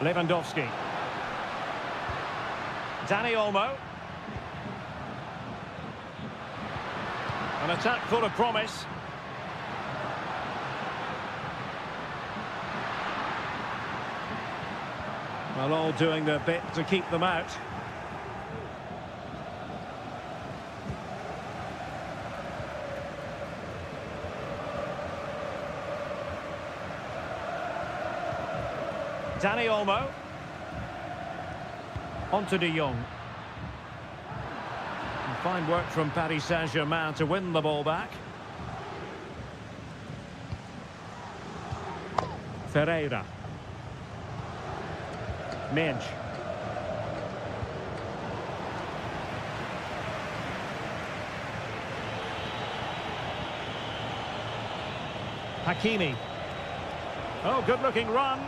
Lewandowski. Dani Olmo. An attack full of promise. Well, all doing their bit to keep them out. Dani Olmo. On to de Jong. And fine work from Paris Saint-Germain to win the ball back. Ferreira. Mendes. Hakimi. Oh, good-looking run.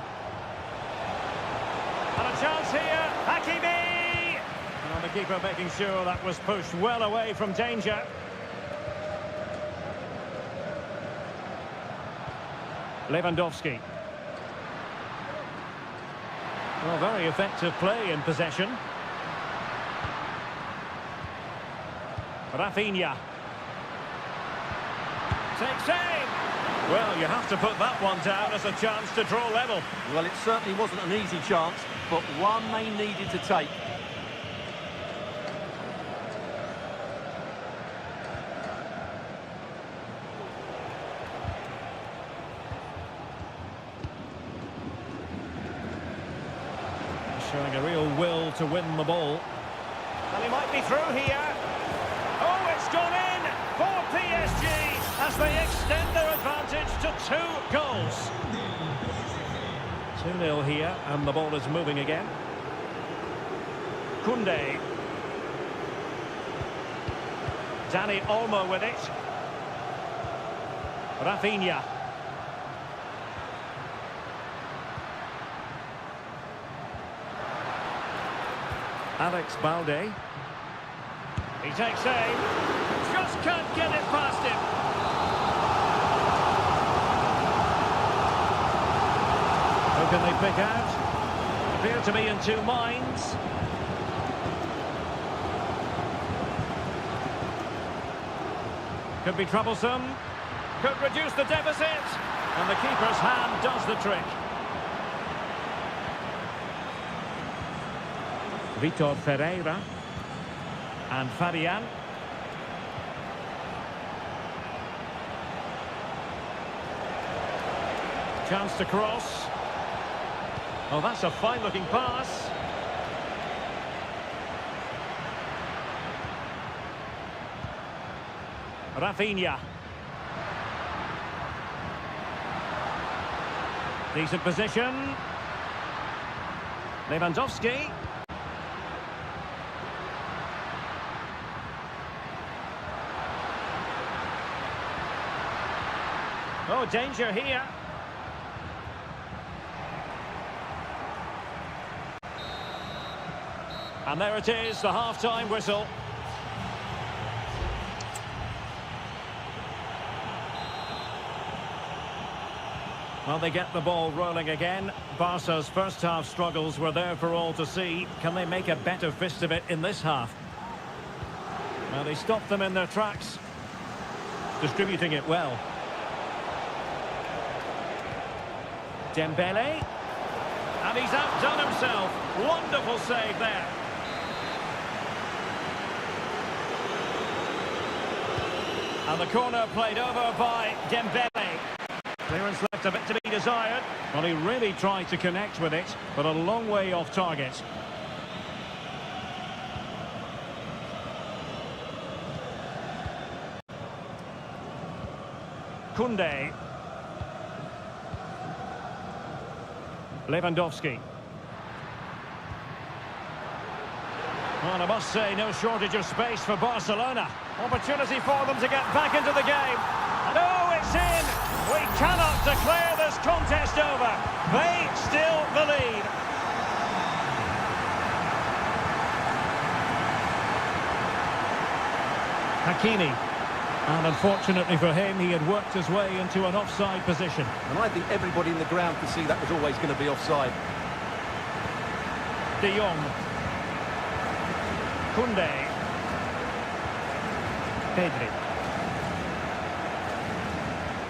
And a chance here, Hakimi! And the keeper making sure that was pushed well away from danger. Lewandowski. Well, very effective play in possession. Rafinha. Takes aim! Well, you have to put that one down as a chance to draw level. Well, it certainly wasn't an easy chance, but one they needed to take. Showing a real will to win the ball. And he might be through here. Oh, it's gone in for PSG as they extend their advantage to 2 goals. 2-0 here, and the ball is moving again. Koundé. Dani Olmo with it. Rafinha. Alex Balde. He takes aim. Just can't get it past him. Who can they pick out? Appear to be in 2 minds. Could be troublesome. Could reduce the deficit. And the keeper's hand does the trick. Vitor Ferreira. And Fabian. Chance to cross. Oh, that's a fine-looking pass. Rafinha. Decent position. Lewandowski. Oh, danger here. And there it is, the half-time whistle. Well, they get the ball rolling again. Barca's first half struggles were there for all to see. Can they make a better fist of it in this half? Well, they stopped them in their tracks. Distributing it well. Dembele. And he's outdone himself. Wonderful save there. And the corner played over by Dembele. Clearance left a bit to be desired. Well, he really tried to connect with it, but a long way off target. Koundé. Lewandowski. Well, I must say, no shortage of space for Barcelona. Opportunity for them to get back into the game. And oh, it's in! We cannot declare this contest over. They still believe. Hakimi. And unfortunately for him, he had worked his way into an offside position. And I think everybody in the ground could see that was always going to be offside. De Jong. Koundé. Pedri.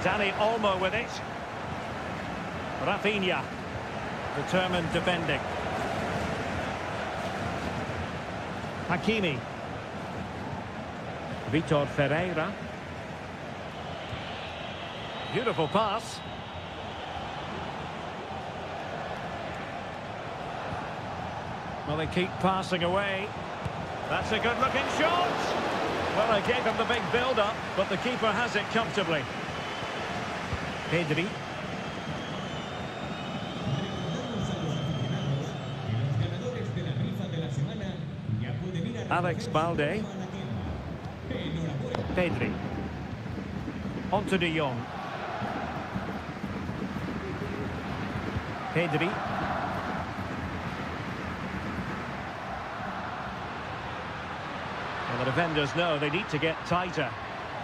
Dani Olmo with it. Rafinha. Determined defending. Hakimi. Vitor Ferreira. Beautiful pass. Well, they keep passing away. That's a good-looking shot. Well, I gave him the big build-up, but the keeper has it comfortably. Pedri. Alex Balde. Pedri. On to De Jong. Pedri. Well, the defenders know they need to get tighter.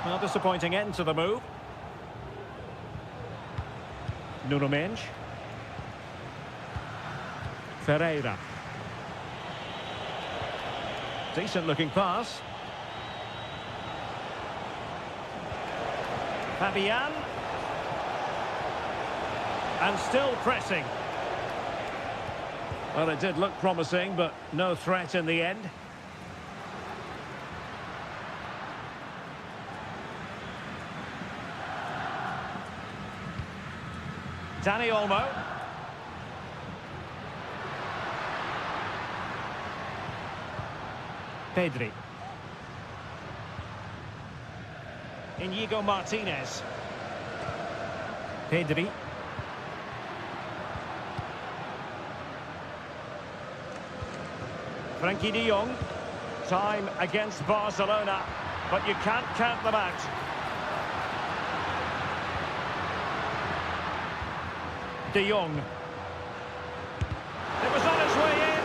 Well, disappointing end to the move. Nuno Mendes. Ferreira. Decent looking pass. Fabian. And still pressing. Well, it did look promising, but no threat in the end. Dani Olmo. Pedri. Inigo Martinez. Pedri. Frankie de Jong. Time against Barcelona, but you can't count them out. De Jong. It was on its way in.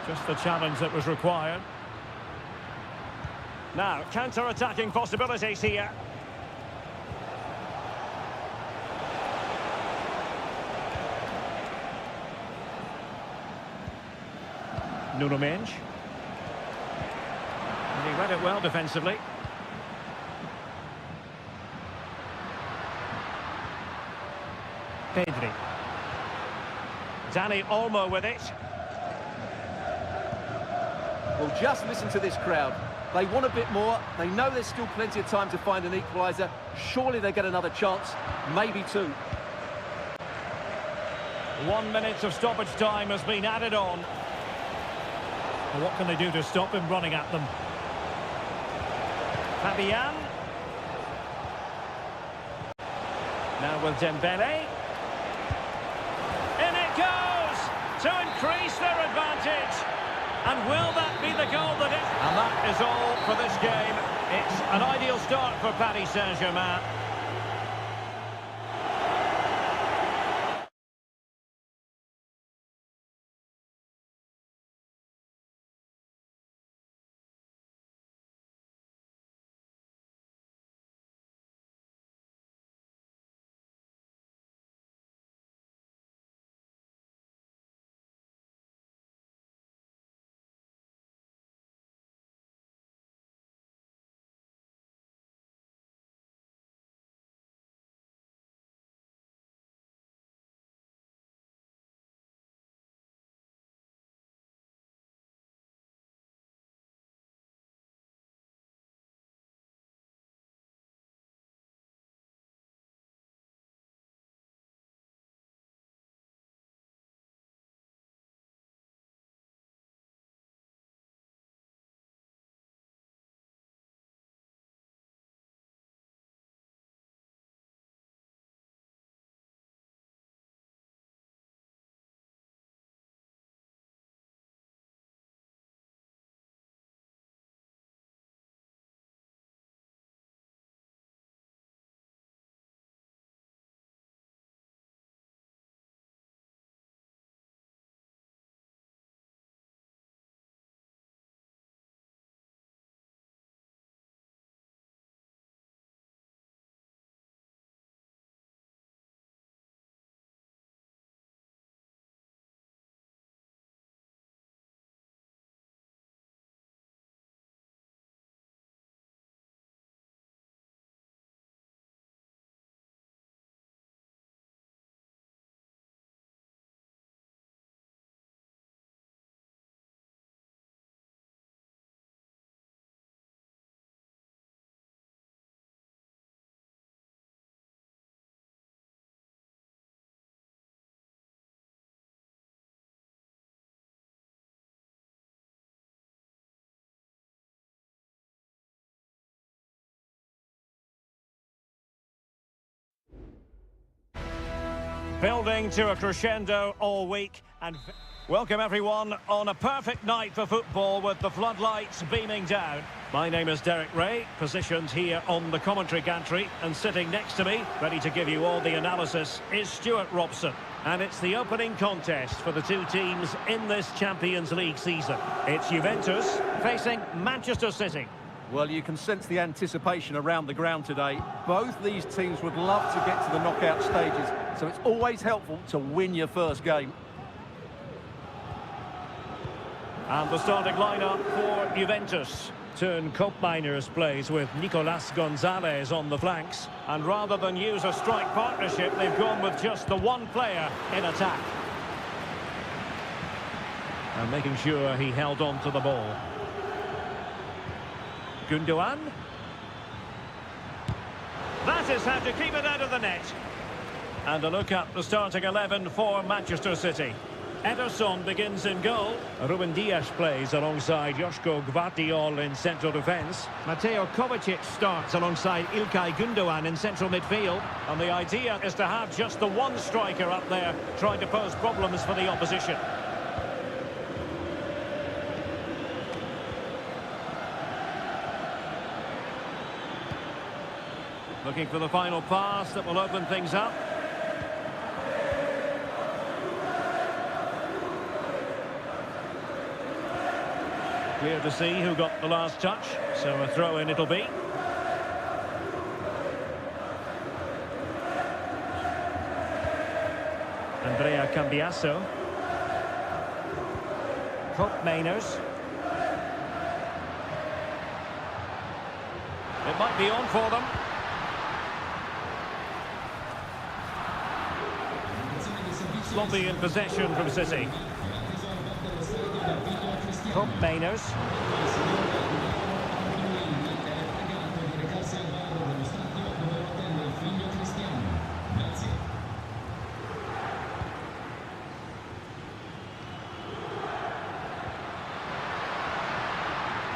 Just the challenge that was required. Now, counter-attacking possibilities here. Nuno Mendes. And he read it well defensively. Pedri. Dani Olmo with it. Well, just listen to this crowd. They want a bit more. They know there's still plenty of time to find an equaliser. Surely they get another chance, maybe two. 1 minute of stoppage time has been added on. Well, what can they do to stop him running at them? Fabian. Now with Dembele. In it goes to increase their advantage. And will that be the goal that is? And that is all for this game. It's an ideal start for Paris Saint-Germain. Building to a crescendo all week and welcome everyone on a perfect night for football with the floodlights beaming down. My name is Derek Ray, positioned here on the commentary gantry, and sitting next to me, ready to give you all the analysis, is Stuart Robson. And it's the opening contest for the two teams in this Champions League season. It's Juventus facing Manchester City. Well, you can sense the anticipation around the ground today. Both these teams would love to get to the knockout stages, so it's always helpful to win your first game. And the starting lineup for Juventus. Turn Koopmeiners plays with Nicolas Gonzalez on the flanks. And rather than use a strike partnership, they've gone with just the one player in attack. And making sure he held on to the ball. Gundogan. That is how to keep it out of the net. And a look at the starting 11 for Manchester City. Ederson begins in goal. Ruben Dias plays alongside Joško Gvardiol in central defence. Mateo Kovacic starts alongside Ilkay Gundogan in central midfield. And the idea is to have just the one striker up there trying to pose problems for the opposition. Looking for the final pass that will open things up. Clear to see who got the last touch, so a throw-in it'll be. Andrea Cambiasso. Koopmeiners. It might be on for them. Sloppy in possession from City. Koopmeiners.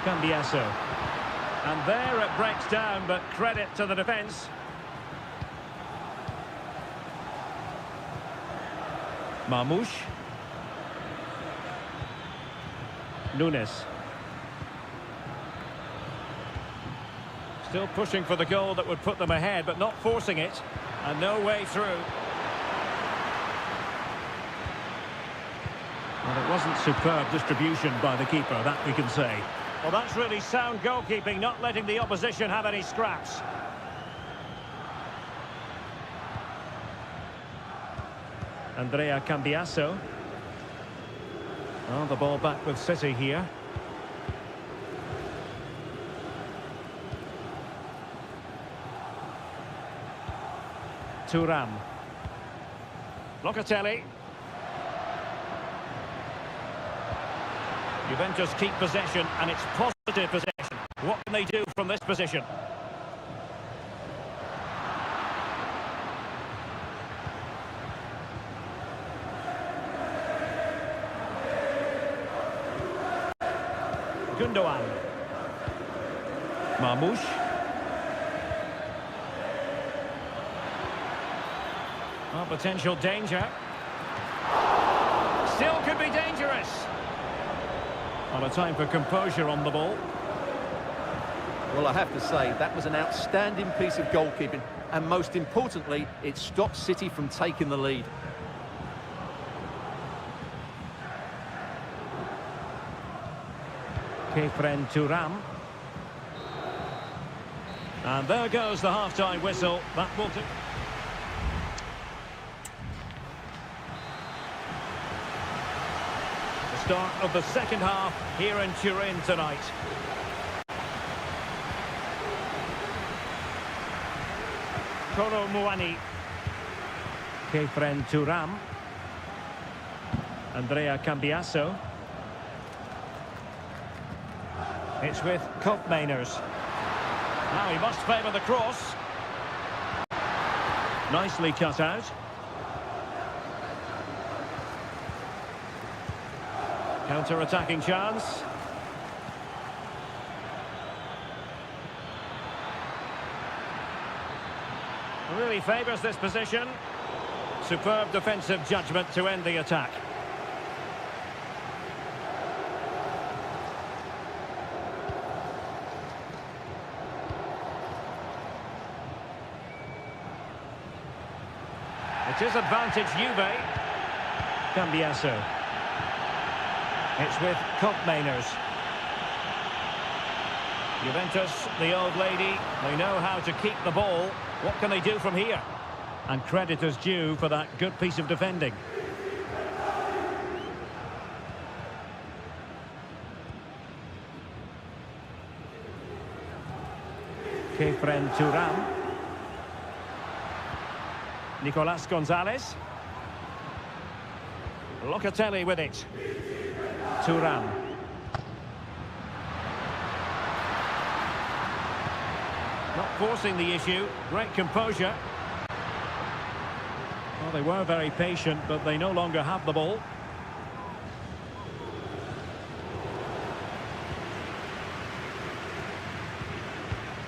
Cambiasso. And there it breaks down, but credit to the defence. Marmoush. Nunes. Still pushing for the goal that would put them ahead, but not forcing it. And no way through. Well, it wasn't superb distribution by the keeper, that we can say. Well, that's really sound goalkeeping, not letting the opposition have any scraps. Andrea Cambiasso. Oh, the ball back with City here. Thuram. Locatelli. Juventus keep possession, and it's positive possession. What can they do from this position? Gundogan. Marmoush. Oh, potential danger. Still could be dangerous. On a time for composure on the ball. Well, I have to say, that was an outstanding piece of goalkeeping. And most importantly, it stopped City from taking the lead. Kefren Thuram. And there goes the half-time whistle. That will do. The start of the second half here in Turin tonight. Kolo Muani. Kefren Thuram. Andrea Cambiasso. It's with Koopmeiners. Now he must favour the cross. Nicely cut out. Counter-attacking chance. Really favours this position. Superb defensive judgment to end the attack. It is advantage Juve. Cambiasso. It's with Koopmeiners. Juventus, the old lady, they know how to keep the ball. What can they do from here? And credit is due for that good piece of defending. Kefren Thuram. Nicolas Gonzalez. Locatelli with it. Thuram. Not forcing the issue. Great composure. Well, they were very patient, but they no longer have the ball.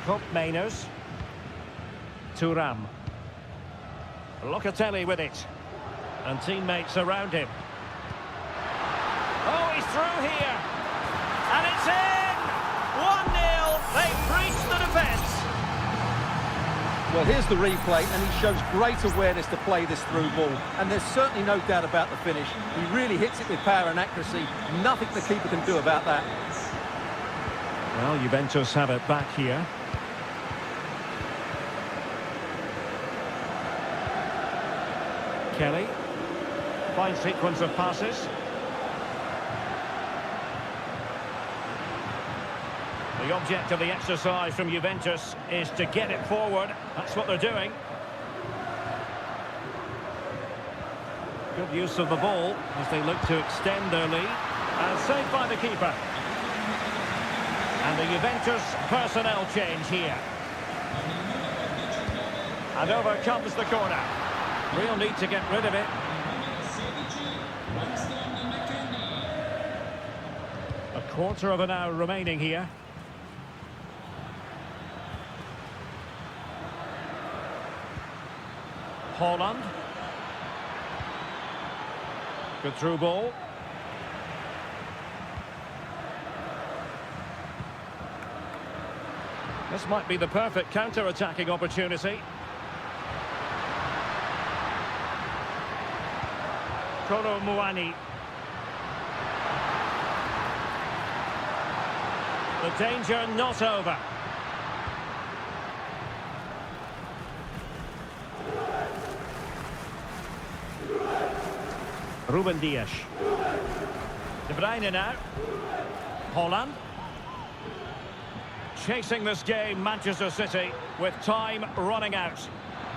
Koopmeiners. Thuram. Locatelli with it. And teammates around him. Oh, he's through here. And it's in! 1-0. They've breached the defence. Well, here's the replay, and he shows great awareness to play this through ball. And there's certainly no doubt about the finish. He really hits it with power and accuracy. Nothing the keeper can do about that. Well, Juventus have it back here. Kelly. Fine sequence of passes. The object of the exercise from Juventus is to get it forward. That's what they're doing. Good use of the ball as they look to extend their lead. And saved by the keeper. And the Juventus personnel change here. And over comes the corner. Real need to get rid of it. A quarter of an hour remaining here. Holland. Good through ball. This might be the perfect counter-attacking opportunity. Kolo Muani. The danger not over. Ruben Dias. De Bruyne now. Holland. Chasing this game, Manchester City, with time running out.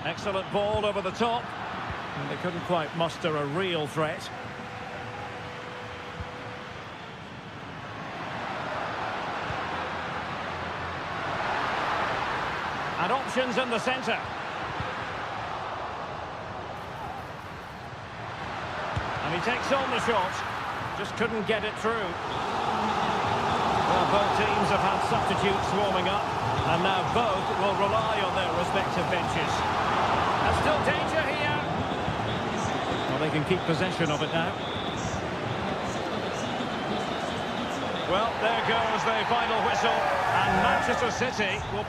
Excellent ball over the top. And they couldn't quite muster a real threat. And options in the centre. And he takes on the shot. Just couldn't get it through. Well, both teams have had substitutes warming up. And now both will rely on their respective benches. There's still danger here. Well, they can keep possession of it now. Well, there goes the final whistle. And Manchester City will...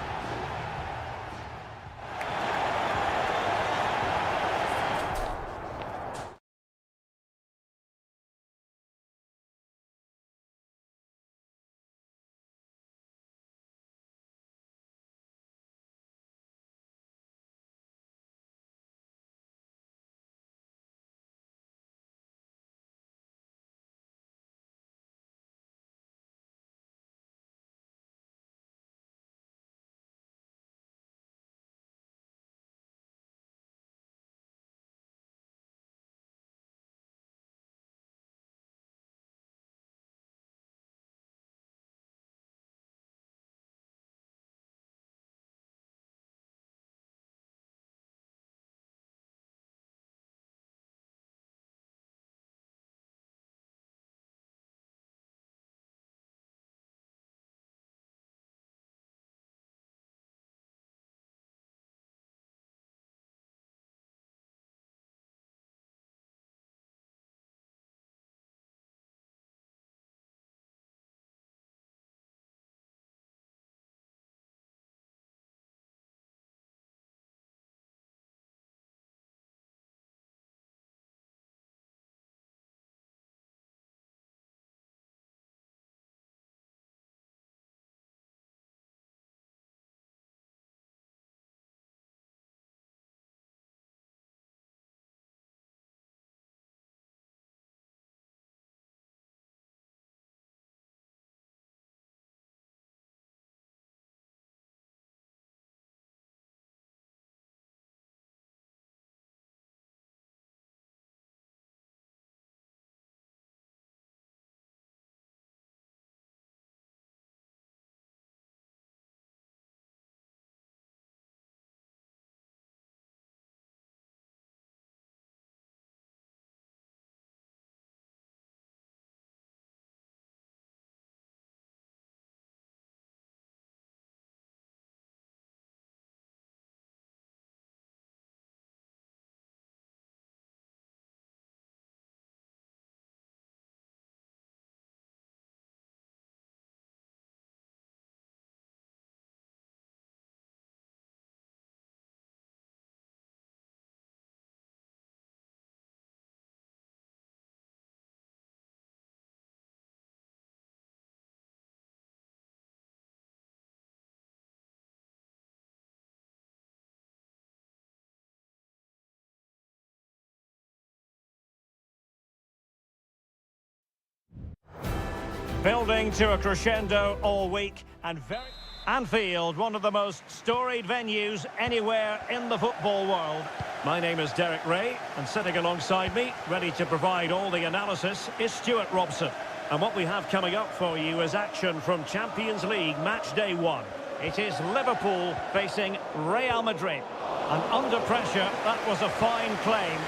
Building to a crescendo all week and very... Anfield, one of the most storied venues anywhere in the football world. My name is Derek Ray, and sitting alongside me, ready to provide all the analysis, is Stuart Robson. And what we have coming up for you is action from Champions League match day 1. It is Liverpool facing Real Madrid. And under pressure, that was a fine claim.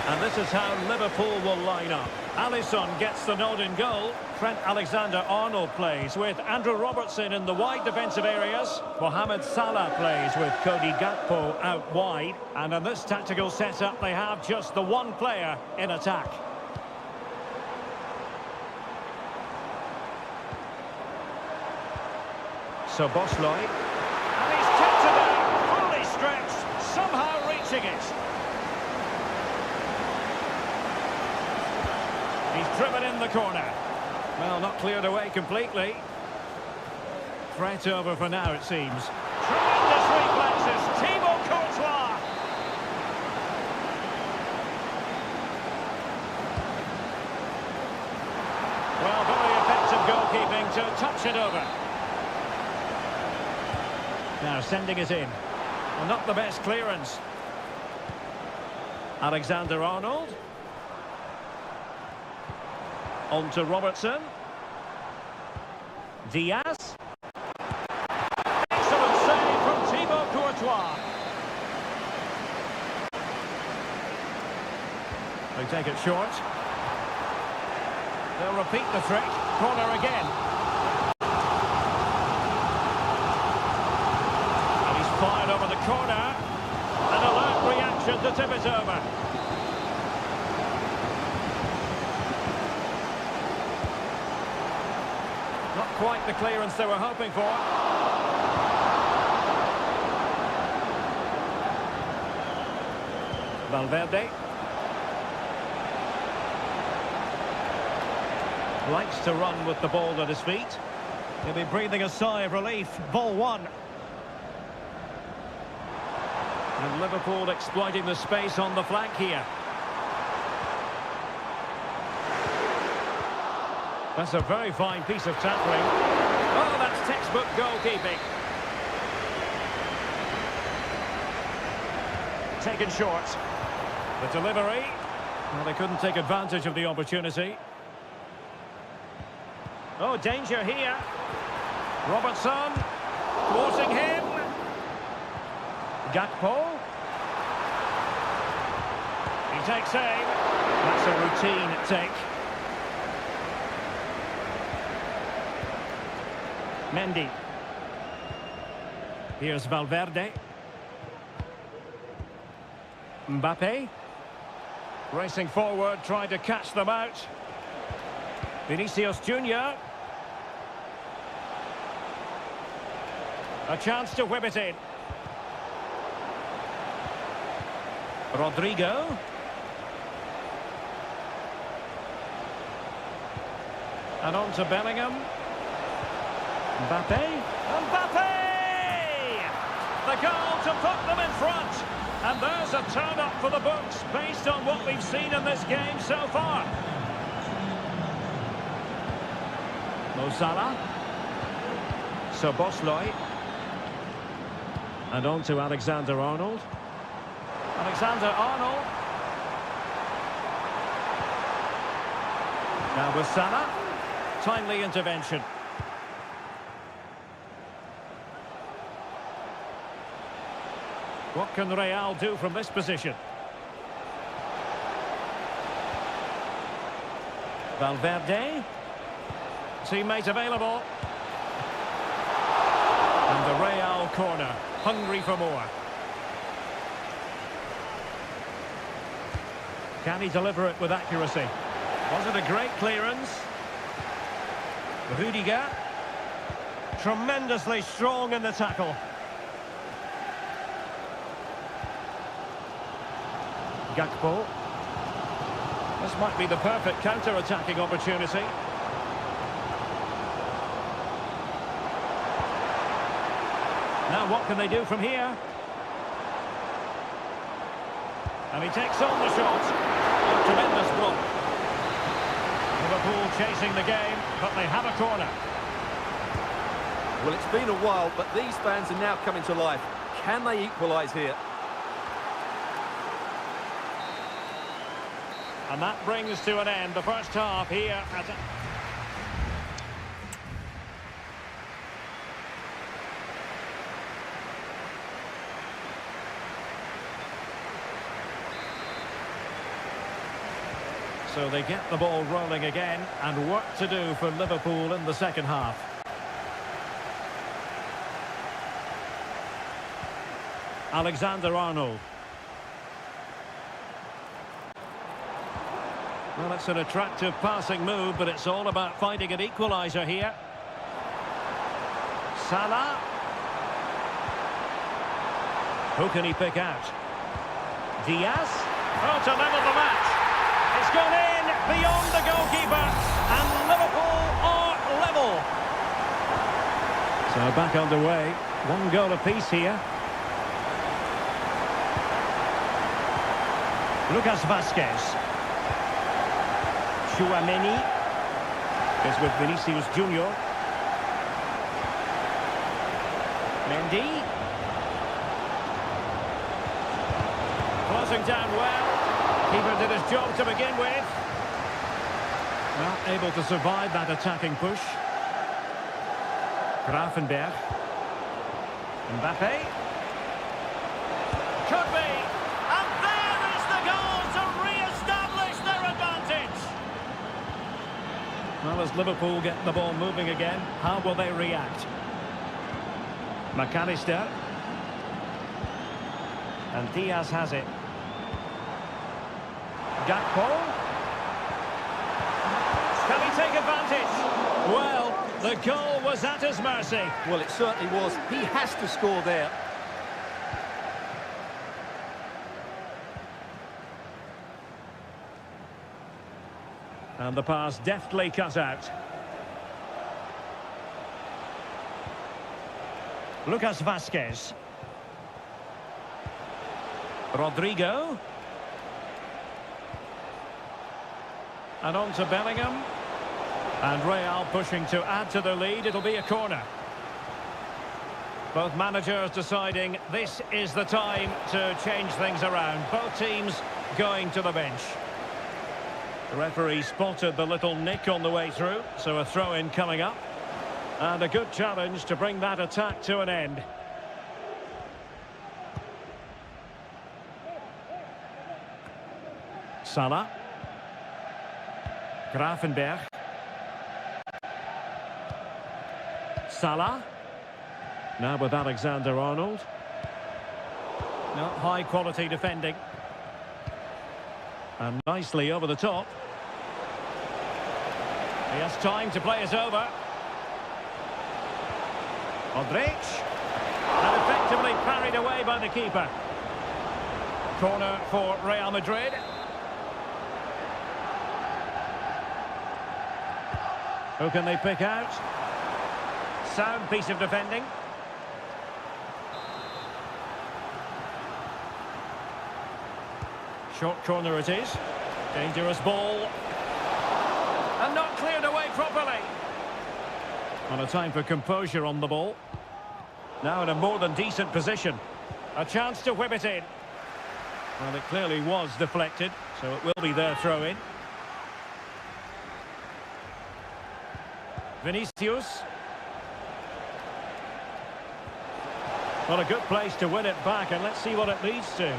And this is how Liverpool will line up. Alisson gets the nod in goal. Trent Alexander-Arnold plays with Andrew Robertson in the wide defensive areas. Mohamed Salah plays with Cody Gakpo out wide. And in this tactical setup, they have just the one player in attack. So Bosley. And he's kept it out, fully stretched, somehow reaching it. He's driven in the corner. Well, not cleared away completely. Threat over for now, it seems. Tremendous reflexes. Thibaut Courtois. Well, very effective goalkeeping to touch it over. Now sending it in. Well, not the best clearance. Alexander-Arnold. On to Robertson. Diaz. Excellent save from Thibaut Courtois. They take it short. They'll repeat the trick. Corner again. And he's fired over the corner. An alert reaction to tip it over. Not quite the clearance they were hoping for. Valverde. Likes to run with the ball at his feet. He'll be breathing a sigh of relief. Ball one. And Liverpool exploiting the space on the flank here. That's a very fine piece of tackling. Oh, that's textbook goalkeeping. Taken short. The delivery. Well, they couldn't take advantage of the opportunity. Oh, danger here. Robertson. Thwarting him. Gakpo. He takes aim. That's a routine take. Mendy. Here's Valverde. Mbappe. Racing forward, trying to catch them out. Vinicius Junior. A chance to whip it in. Rodrigo. And on to Bellingham. Mbappe. Mbappe! The goal to put them in front. And there's a turn-up for the books based on what we've seen in this game so far. Mo Salah. So Bosley. And on to Alexander-Arnold. Alexander-Arnold. Now with Salah. Timely intervention. What can Real do from this position? Valverde. Teammate available. And the Real corner. Hungry for more. Can he deliver it with accuracy? Was it a great clearance? Rudiger. Tremendously strong in the tackle. Gakpo. This might be the perfect counter-attacking opportunity. Now what can they do from here? And he takes on the shot. Oh, tremendous block. Liverpool chasing the game, but they have a corner. Well, it's been a while, but these fans are now coming to life. Can they equalise here? And that brings to an end the first half here at... So they get the ball rolling again, and work to do for Liverpool in the second half. Alexander-Arnold. Well, it's an attractive passing move, but it's all about finding an equaliser here. Salah. Who can he pick out? Diaz. Oh, to level the match. It's gone in beyond the goalkeeper, and Liverpool are level. So back underway. One goal apiece here. Lucas Vazquez. Chouameni is with Vinicius Junior. Mendy. Closing down well. Keeper did his job to begin with. Not able to survive that attacking push. Gravenberg. Mbappe. Could be. And there is the goal to re-establish their advantage. Well, as Liverpool get the ball moving again, how will they react? McAllister. And Diaz has it. Gakpo. Can he take advantage? Well, the goal was at his mercy. Well, it certainly was. He has to score there. And the pass deftly cut out. Lucas Vazquez. Rodrigo. And on to Bellingham. And Real pushing to add to the lead. It'll be a corner. Both managers deciding this is the time to change things around. Both teams going to the bench. The referee spotted the little nick on the way through, so a throw-in coming up. And a good challenge to bring that attack to an end. Salah. Gravenberg. Salah. Now with Alexander-Arnold. No, high-quality defending. And nicely over the top. He has time to play it over. Modric. And effectively parried away by the keeper. Corner for Real Madrid. Who can they pick out? Sound piece of defending. Short corner it is. Dangerous ball. And not cleared away properly. On a time for composure on the ball. Now in a more than decent position. A chance to whip it in. Well, it clearly was deflected, so it will be their throw-in. Vinicius. Well, a good place to win it back, and let's see what it leads to.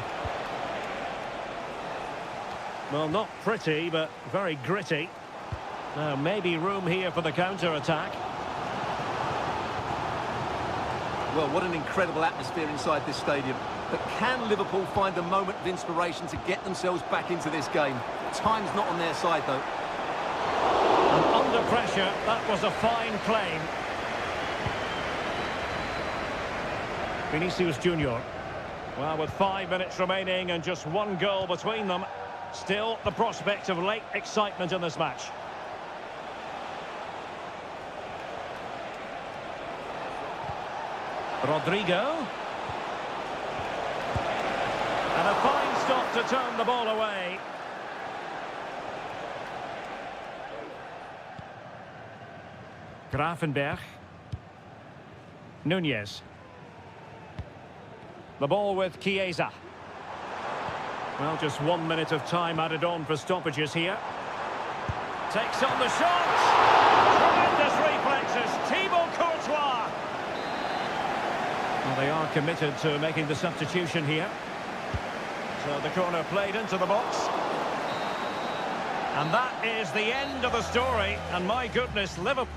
Well, not pretty, but very gritty. Now, maybe room here for the counter-attack. Well, what an incredible atmosphere inside this stadium. But can Liverpool find a moment of inspiration to get themselves back into this game? Time's not on their side, though. And under pressure, that was a fine claim. Vinicius Junior. Well, with 5 minutes remaining and just one goal between them, still the prospect of late excitement in this match. Rodrigo. And a fine stop to turn the ball away. Grafenberg. Nunez. The ball with Chiesa. Well, just 1 minute of time added on for stoppages here. Takes on the shot. Tremendous reflexes. Thibaut Courtois. Well, they are committed to making the substitution here. So the corner played into the box. And that is the end of the story. And my goodness, Liverpool...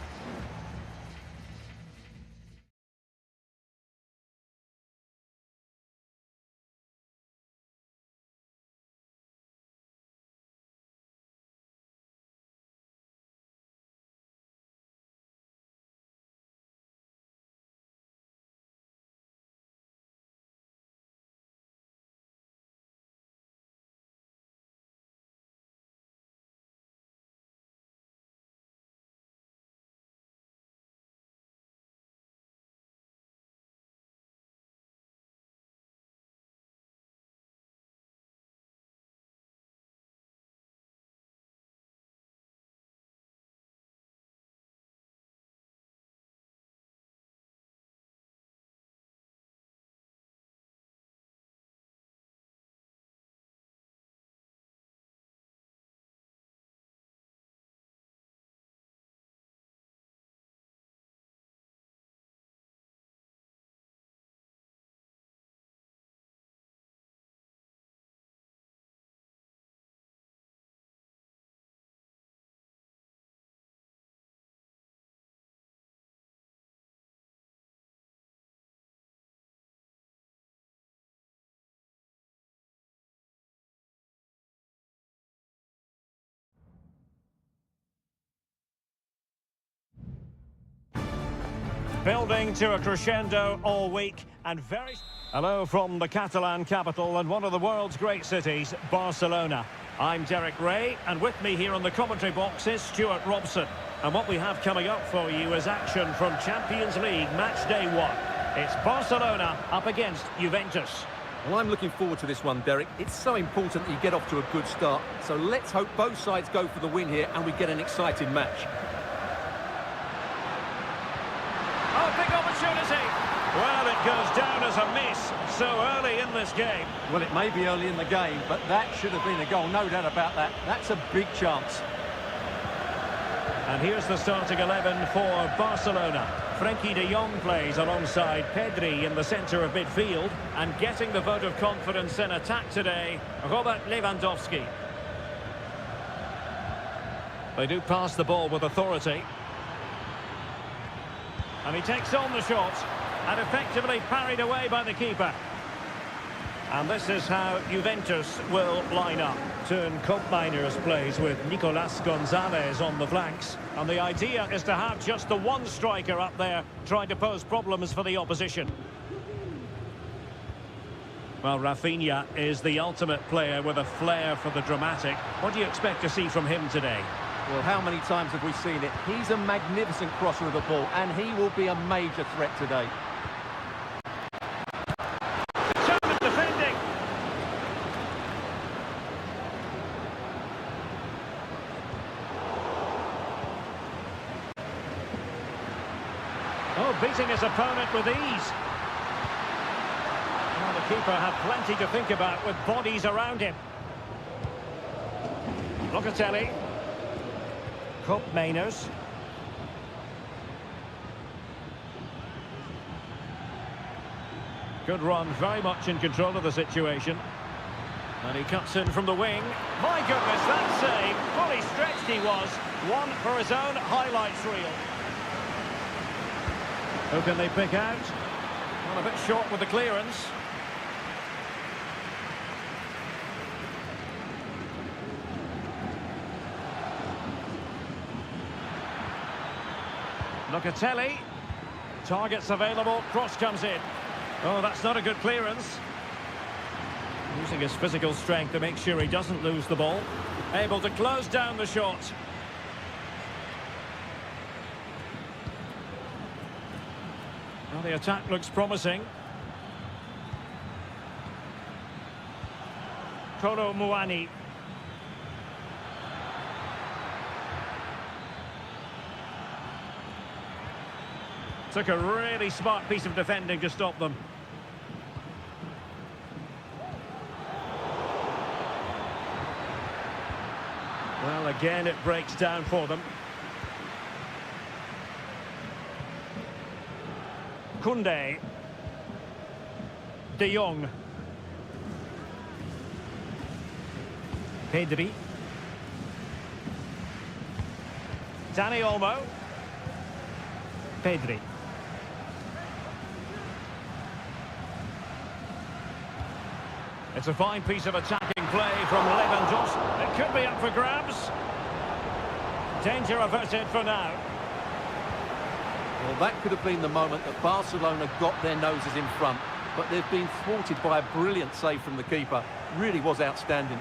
Building to a crescendo all week and very... Hello from the Catalan capital and one of the world's great cities, Barcelona. I'm Derek Ray, and with me here on the commentary box is Stuart Robson. And what we have coming up for you is action from Champions League match day 1. It's Barcelona up against Juventus. Well, I'm looking forward to this one, Derek. It's so important that you get off to a good start. So let's hope both sides go for the win here and we get an exciting match. Oh, big opportunity. Well, it goes down as a miss so early in this game. Well, it may be early in the game, but that should have been a goal, no doubt about that. That's a big chance. And here's the starting 11 for Barcelona. Frenkie de Jong plays alongside Pedri in the centre of midfield. And getting the vote of confidence in attack today, Robert Lewandowski. They do pass the ball with authority. And he takes on the shot and effectively parried away by the keeper. And this is how Juventus will line up. Turn Koopmeiners plays with Nicolas Gonzalez on the flanks. And the idea is to have just the one striker up there trying to pose problems for the opposition. Well, Rafinha is the ultimate player with a flair for the dramatic. What do you expect to see from him today? Well, how many times have we seen it? He's a magnificent crosser of the ball, and he will be a major threat today. Determined defending. Oh, beating his opponent with ease. Well, the keeper had plenty to think about with bodies around him. Locatelli. Koopmeiners. Good run, very much in control of the situation. And he cuts in from the wing. My goodness, that save. Fully stretched he was. One for his own highlights reel. Who can they pick out? Well, a bit short with the clearance. Locatelli. Targets available. Cross comes in. Oh, that's not a good clearance. Using his physical strength to make sure he doesn't lose the ball. Able to close down the shot. Well, the attack looks promising. Kolo Muani. Took a really smart piece of defending to stop them. Well, again, it breaks down for them. Koundé. De Jong. Pedri. Dani Olmo. Pedri. It's a fine piece of attacking play from Lewandowski. It could be up for grabs. Danger averted for now. Well, that could have been the moment that Barcelona got their noses in front, but they've been thwarted by a brilliant save from the keeper. Really was outstanding.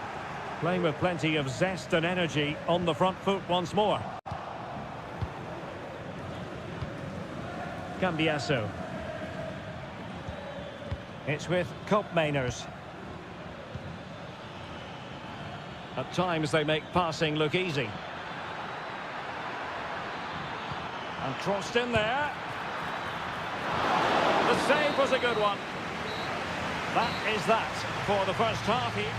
Playing with plenty of zest and energy on the front foot once more. Cambiasso. It's with Koopmeiners. At times they make passing look easy. And crossed in there. The save was a good one. That is that for the first half here.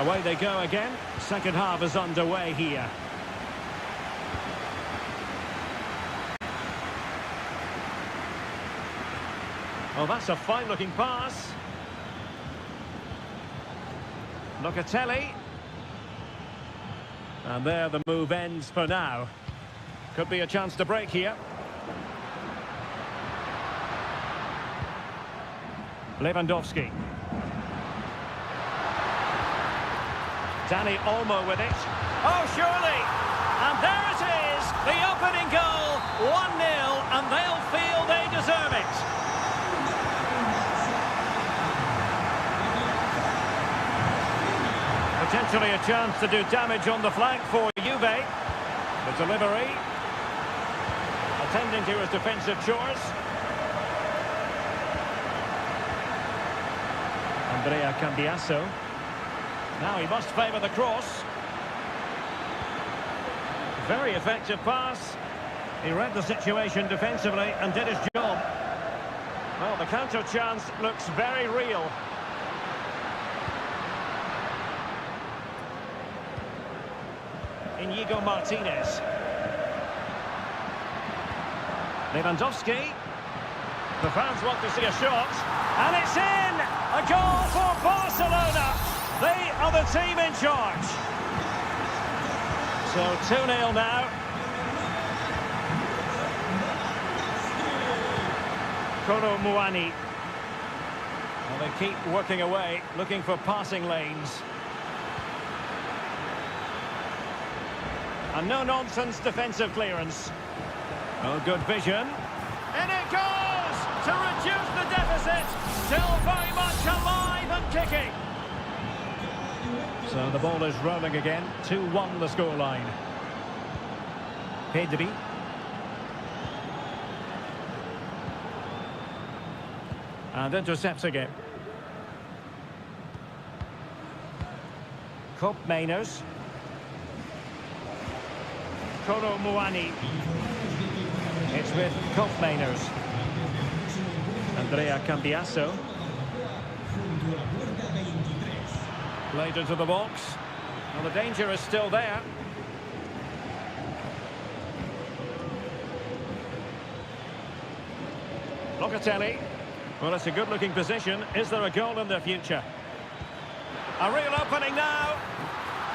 Away they go again. Second half is underway here. Oh, that's a fine-looking pass. Locatelli. And there the move ends for now. Could be a chance to break here. Lewandowski. Dani Olmo with it. Oh, surely! And there it is! The opening goal, 1-0, and they'll feel they deserve it. Potentially a chance to do damage on the flank for Juve. The delivery. Attending to his defensive chores. Andrea Cambiasso. Now he must favour the cross. Very effective pass. He read the situation defensively and did his job. Well, the counter chance looks very real. Inigo Martinez. Lewandowski. The fans want to see a shot. And it's in! A goal for Barcelona! They are the team in charge. So 2-0 now. Kolo Muani. Well, they keep working away, looking for passing lanes. And no-nonsense defensive clearance. Oh, good vision. And it goes to reduce the deficit. Still very much alive and kicking. So the ball is rolling again. 2-1 the scoreline. Pedri. And intercepts again. Koopmeiners. Kolo Muani. It's with Koopmeiners. Andrea Cambiasso. Played into the box. Well, the danger is still there. Locatelli. Well, it's a good-looking position. Is there a goal in the future? A real opening now.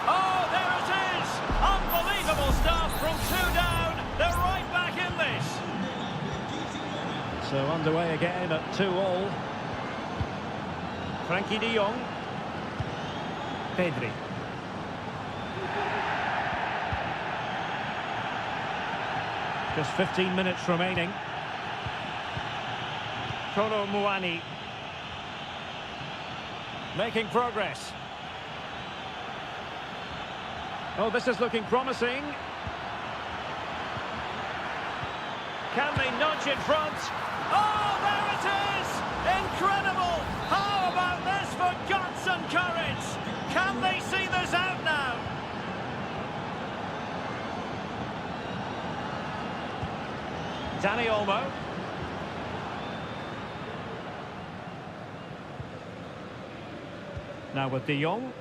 Oh, there it is! Unbelievable stuff from 2 down. They're right back in this. So underway again at 2-2. Frankie de Jong. Pedri. Just 15 minutes remaining. Kolo Muani. Making progress. Oh, this is looking promising. Can they nudge in front? Oh, there it is! Incredible! How about this for guts and courage? Can they see this out now? Danny Olmo. Now with De Jong.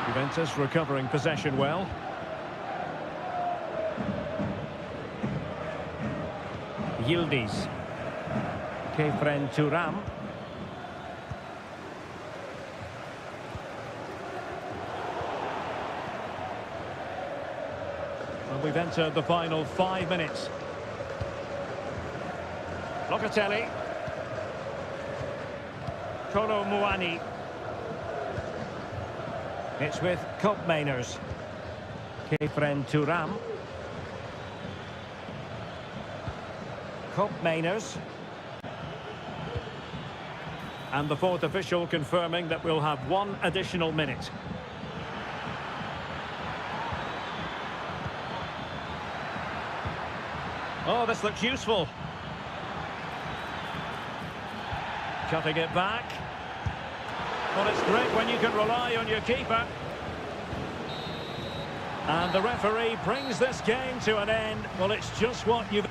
Juventus recovering possession well. Yildiz. Kefren Turam. Well, we've entered the final 5 minutes. Locatelli. Kolo Muani. It's with Koopmeiners. Kefren Turam. Koopmeiners. And the fourth official confirming that we'll have 1 additional minute. Oh, this looks useful. Cutting it back. Well, it's great when you can rely on your keeper. And the referee brings this game to an end. Well, it's just what you've...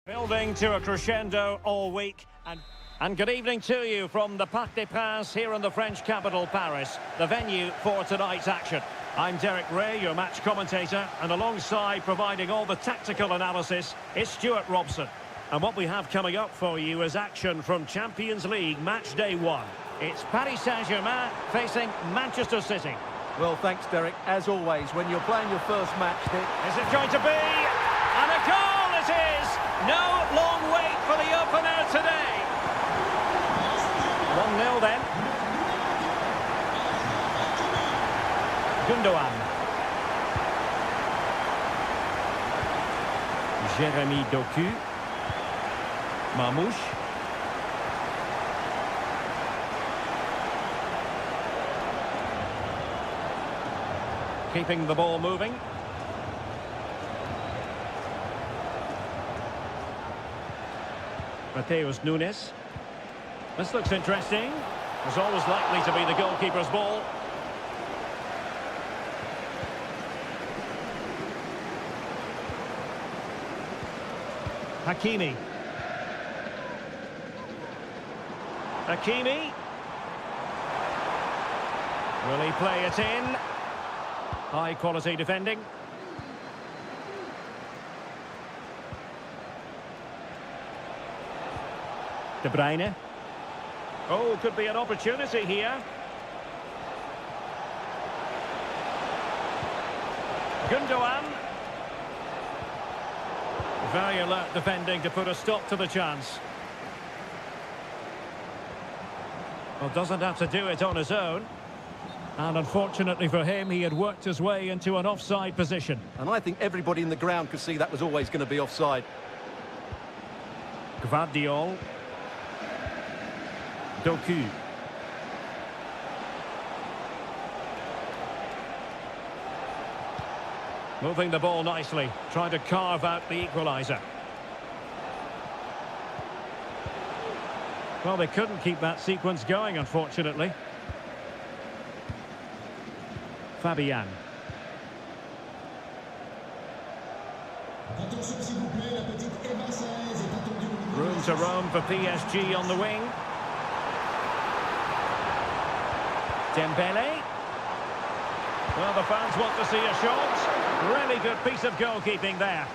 Building to a crescendo all week. And good evening to you from the Parc des Princes here in the French capital, Paris, the venue for tonight's action. I'm Derek Ray, your match commentator, and alongside providing all the tactical analysis is Stuart Robson. And what we have coming up for you is action from Champions League match day 1. It's Paris Saint-Germain facing Manchester City. Well, thanks, Derek. As always, when you're playing your first match... Is it going to be? And a goal it is! No long wait for the opener today. 1-0 then. Gundogan. Jérémy Doku. Mamouche. Keeping the ball moving. Mateus Nunes. This looks interesting. It's always likely to be the goalkeeper's ball. Hakimi. Hakimi. Will he play it in? High quality defending. De Bruyne. Oh, could be an opportunity here. Gundogan. Very alert defending to put a stop to the chance. Well, doesn't have to do it on his own. And unfortunately for him, he had worked his way into an offside position. And I think everybody in the ground could see that was always going to be offside. Gvardiol. Doku. Moving the ball nicely, trying to carve out the equaliser. Well, they couldn't keep that sequence going, unfortunately. Fabian. Room to roam for PSG on the wing. Dembele. Well, the fans want to see a shot. Really good piece of goalkeeping there.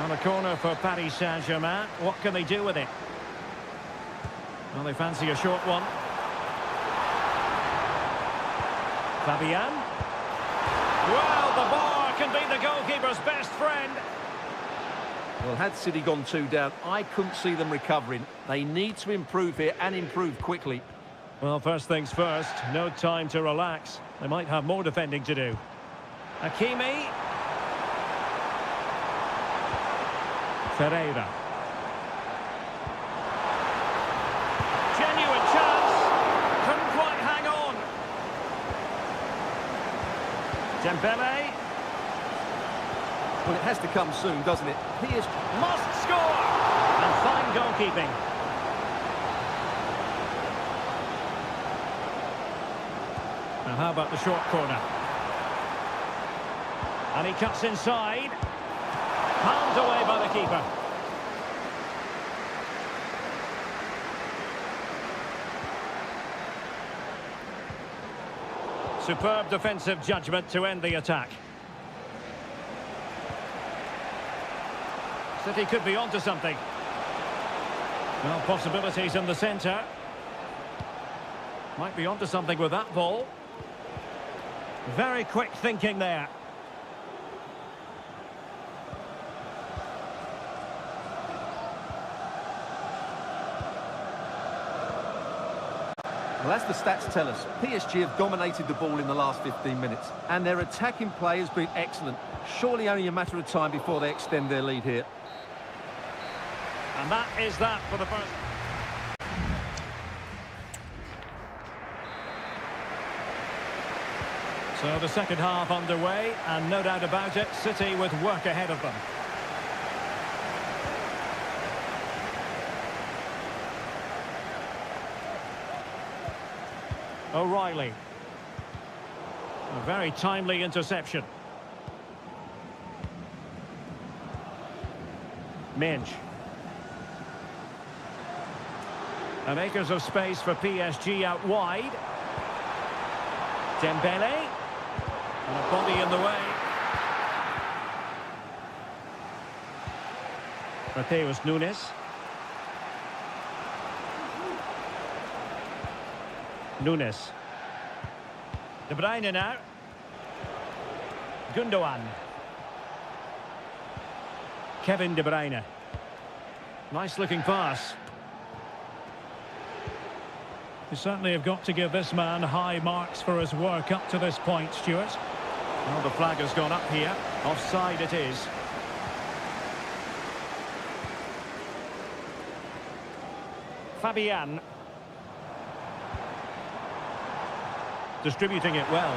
On a corner for Paris Saint-Germain. What can they do with it? Well, they fancy a short one. Fabian. Well, the bar can be the goalkeeper's best friend. Well, had City gone 2 down, I couldn't see them recovering. They need to improve here and improve quickly. Well, first things first, no time to relax. They might have more defending to do. Hakimi. Seria. Genuine chance. Couldn't quite hang on. Dembele. Well, it has to come soon, doesn't it? He is... Must score! And fine goalkeeping. Now, how about the short corner? And he cuts inside. Palmed away by the keeper. Superb defensive judgment to end the attack. City could be onto something. Well, possibilities in the centre. Might be onto something with that ball. Very quick thinking there. Well, as the stats tell us, PSG have dominated the ball in the last 15 minutes. And their attacking play has been excellent. Surely only a matter of time before they extend their lead here. And that is that for the first... So the second half underway, and no doubt about it, City with work ahead of them. O'Reilly. A very timely interception. Minge. And acres of space for PSG out wide. Dembele. And a body in the way. Mateus Nunes. Nunes. De Bruyne now. Gundogan. Kevin De Bruyne. Nice looking pass. You certainly have got to give this man high marks for his work up to this point, Stuart. Well, the flag has gone up here. Offside it is. Fabian. Distributing it well.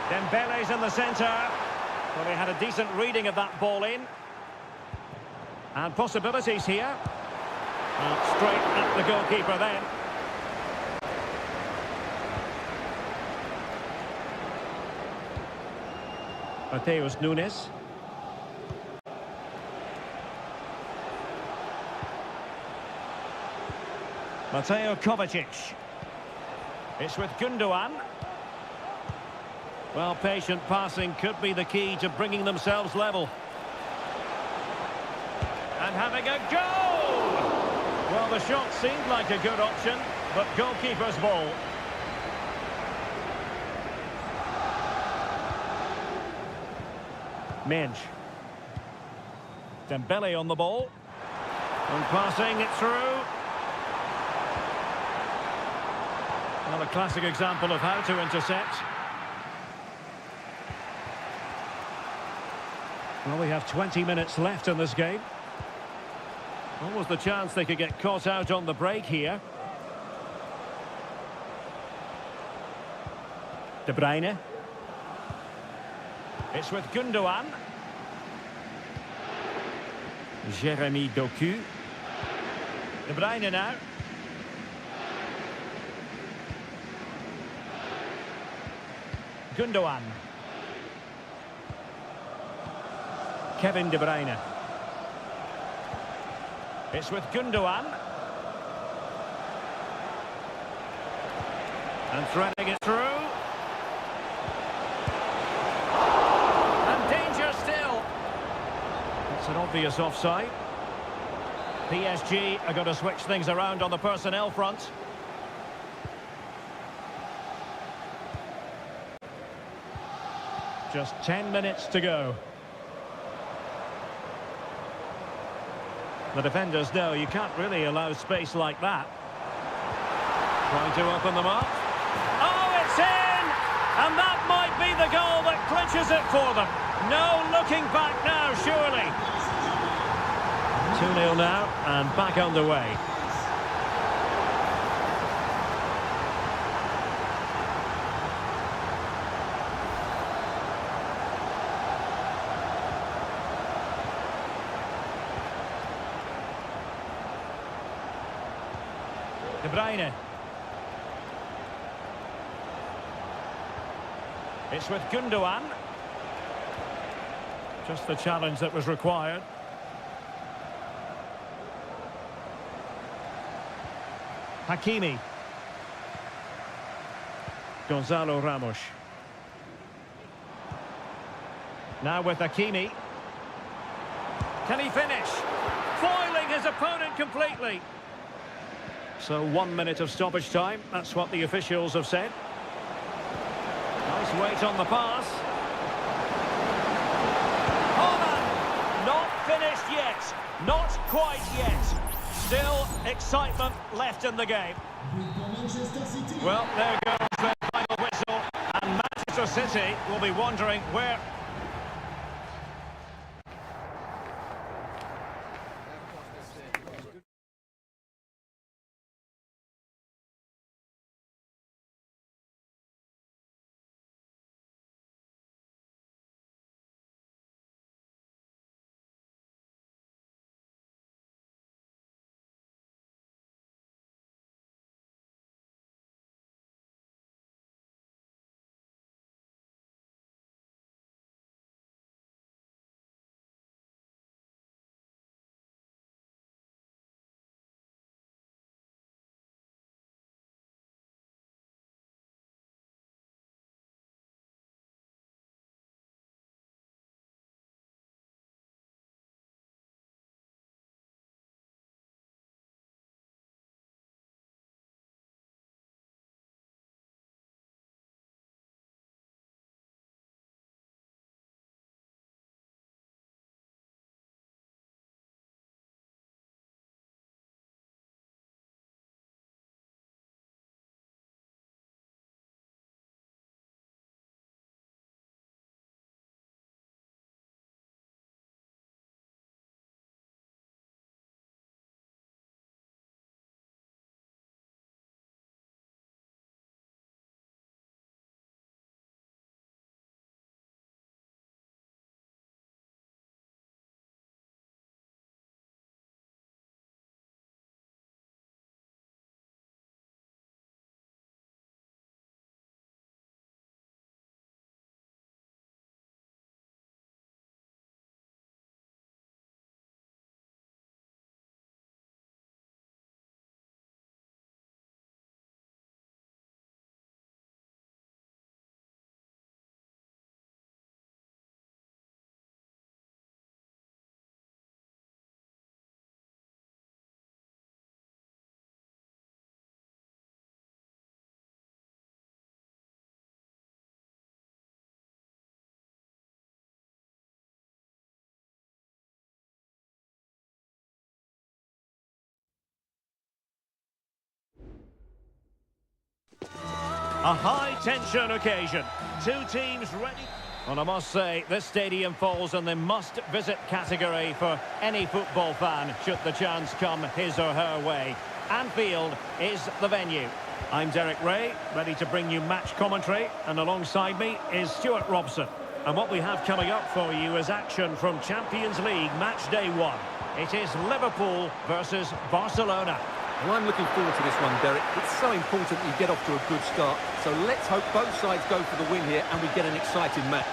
Dembele's in the centre. Well, he had a decent reading of that ball in. And possibilities here. Well, straight at the goalkeeper then. Mateus Nunes. Mateo Kovacic. It's with Gundogan. Well, patient passing could be the key to bringing themselves level. And having a goal! Well, the shot seemed like a good option, but goalkeeper's ball. Menj. Dembele on the ball. And passing it through. Well, a classic example of how to intercept. Well, we have 20 minutes left in this game. What was the chance they could get caught out on the break here? De Bruyne. It's with Gundogan. Jeremy Doku. De Bruyne now. Gundogan. Kevin De Bruyne. It's with Gundogan. And threading it through. And danger still. It's an obvious offside. PSG are going to switch things around on the personnel front. Just 10 minutes to go. The defenders know you can't really allow space like that. Trying to open them up. Oh, it's in! And that might be the goal that clinches it for them. No looking back now, surely. 2-0 now, and back underway. De Bruyne. It's with Gundogan. Just the challenge that was required. Hakimi. Gonzalo Ramos. Now with Hakimi. Can he finish? Foiling his opponent completely. So 1 minute of stoppage time. That's what the officials have said. Nice weight on the pass. Holland! Not finished yet. Not quite yet. Still excitement left in the game. Well, there goes their final whistle. And Manchester City will be wondering where... A high-tension occasion. Two teams ready. Well, I must say, this stadium falls in the must-visit category for any football fan, should the chance come his or her way. Anfield is the venue. I'm Derek Ray, ready to bring you match commentary, and alongside me is Stuart Robson. And what we have coming up for you is action from Champions League match day 1. It is Liverpool versus Barcelona. Well, I'm looking forward to this one, Derek. It's so important that you get off to a good start. So let's hope both sides go for the win here and we get an exciting match.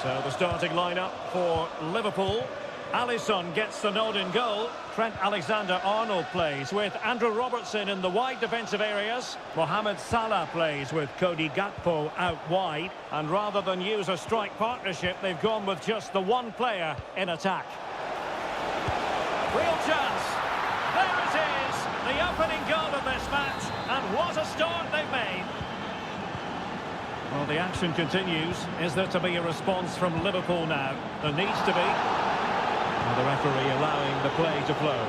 So the starting lineup for Liverpool. Alisson gets the nod in goal. Trent Alexander-Arnold plays with Andrew Robertson in the wide defensive areas. Mohamed Salah plays with Cody Gakpo out wide. And rather than use a strike partnership, they've gone with just the one player in attack. Real chance. There it is. The opening goal of this match. And what a start they've made. Well, the action continues. Is there to be a response from Liverpool now? There needs to be. And the referee allowing the play to flow.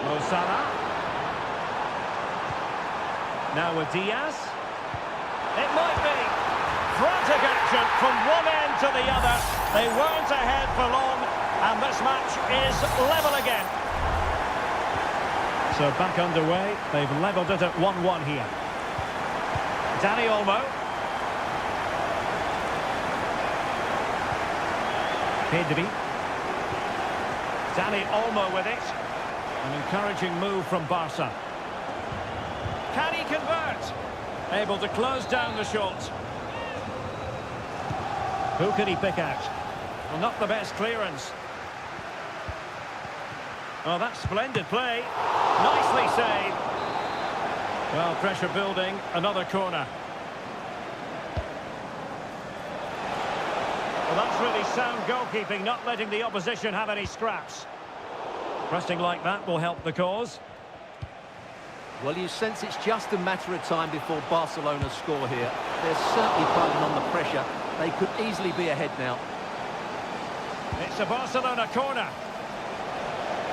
Mo Salah. Now with Diaz. It might be. Frantic action from one end to the other. They weren't ahead for long. And this match is level again. So back underway. They've levelled it at 1-1 here. Danny Olmo. Pedri. Danny Olmo with it. An encouraging move from Barca. Can he convert? Able to close down the shot. Who can he pick out? Well, not the best clearance. Oh, that's splendid play. Nicely saved. Well, pressure building. Another corner. Well, that's really sound goalkeeping, not letting the opposition have any scraps. Pressing like that will help the cause. Well, you sense it's just a matter of time before Barcelona score here. They're certainly piling on the pressure. They could easily be ahead now. It's a Barcelona corner.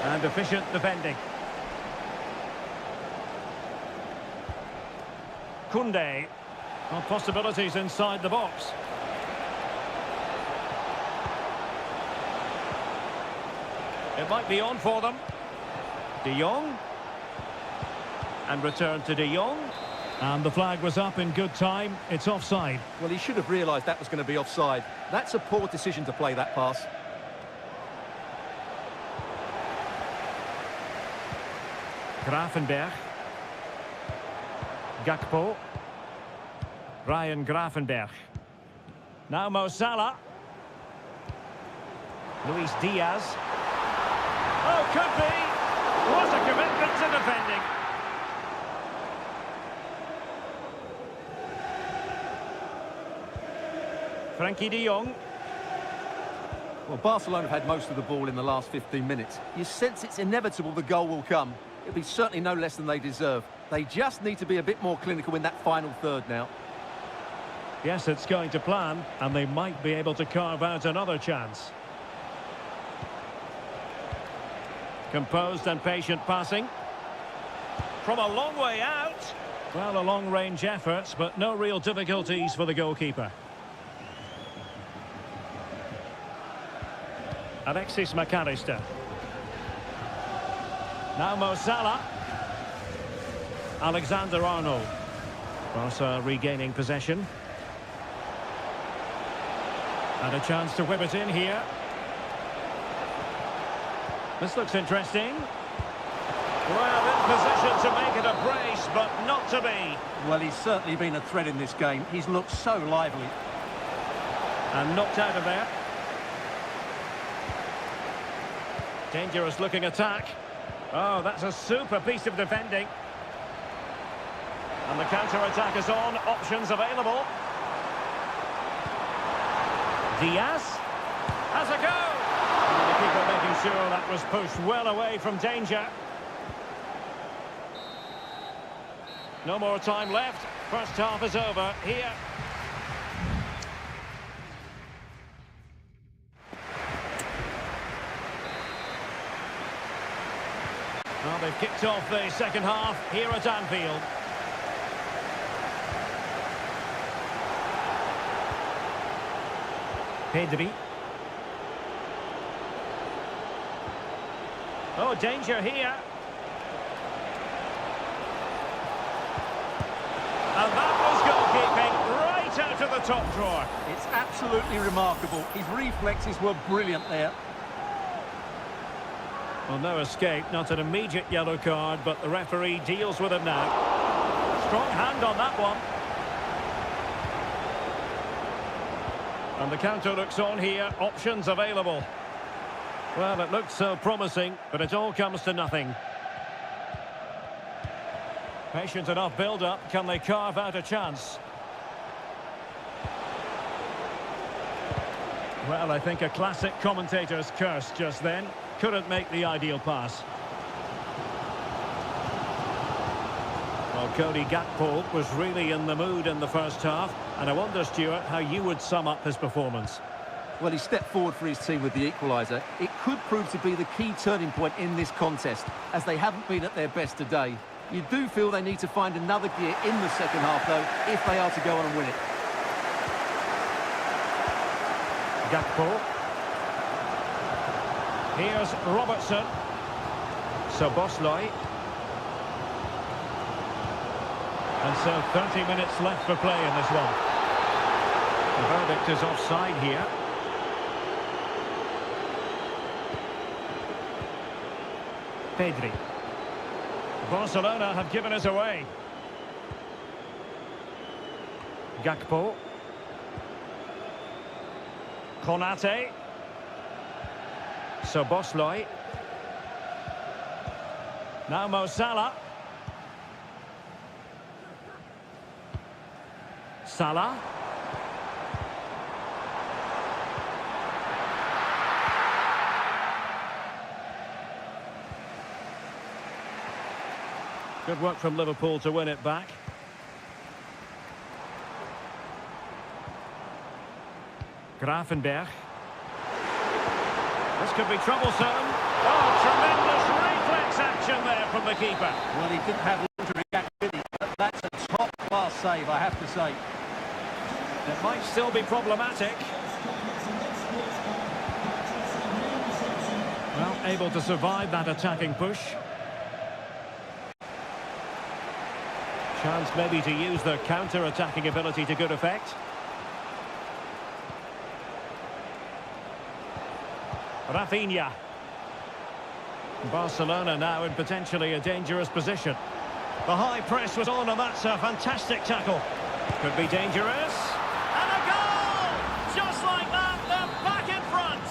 And efficient defending. Koundé. Well, possibilities inside the box. It might be on for them. De Jong. And return to De Jong. And the flag was up in good time. It's offside. Well, he should have realised that was going to be offside. That's a poor decision to play that pass. Gravenberch. Gakpo. Ryan Gravenberch. Now Mo Salah. Luis Diaz. Oh, could be. What a commitment to defending. Frankie de Jong. Well, Barcelona have had most of the ball in the last 15 minutes. You sense it's inevitable the goal will come. It'll be certainly no less than they deserve. They just need to be a bit more clinical in that final third now. Yes, it's going to plan, and they might be able to carve out another chance. Composed and patient passing. From a long way out. Well, a long-range effort, but no real difficulties for the goalkeeper. Alexis McAllister. Now Mo Salah. Alexander-Arnold. Barca regaining possession. And a chance to whip it in here. This looks interesting. Well, in position to make it a brace, but not to be. Well, he's certainly been a threat in this game. He's looked so lively. And knocked out of there. Dangerous looking attack. Oh, that's a super piece of defending. And the counter-attack is on. Options available. Diaz has a go. And the keeper making sure that was pushed well away from danger. No more time left. First half is over here. Well, they've kicked off the second half here at Anfield. Pedri. Oh, danger here. And that was goalkeeping right out of the top drawer. It's absolutely remarkable. His reflexes were brilliant there. Well, no escape, not an immediate yellow card, but the referee deals with it now. Strong hand on that one. And the counter looks on here, options available. Well, it looked so promising, but it all comes to nothing. Patient enough build-up, can they carve out a chance? Well, I think a classic commentator's curse just then. Couldn't make the ideal pass. Well, Cody Gakpo was really in the mood in the first half, and I wonder, Stuart, how you would sum up his performance. Well, he stepped forward for his team with the equaliser. It could prove to be the key turning point in this contest, as they haven't been at their best today. You do feel they need to find another gear in the second half, though, if they are to go on and win it. Gakpo. Here's Robertson. Szoboszlai. And so 30 minutes left for play in this one. The verdict is offside here. Pedri. Barcelona have given us away. Gakpo. Konate. Szoboszlai. Now Mo Salah. Salah. Good work from Liverpool to win it back. Grafenberg. This could be troublesome. Oh, tremendous reflex action there from the keeper. Well, he didn't have long to react, did he? But that's a top-class save, I have to say. It might still be problematic. Well, able to survive that attacking push. Chance maybe to use their counter-attacking ability to good effect. Rafinha. Barcelona now in potentially a dangerous position. The high press was on, and that's a fantastic tackle. Could be dangerous. And a goal! Just like that, they're back in front.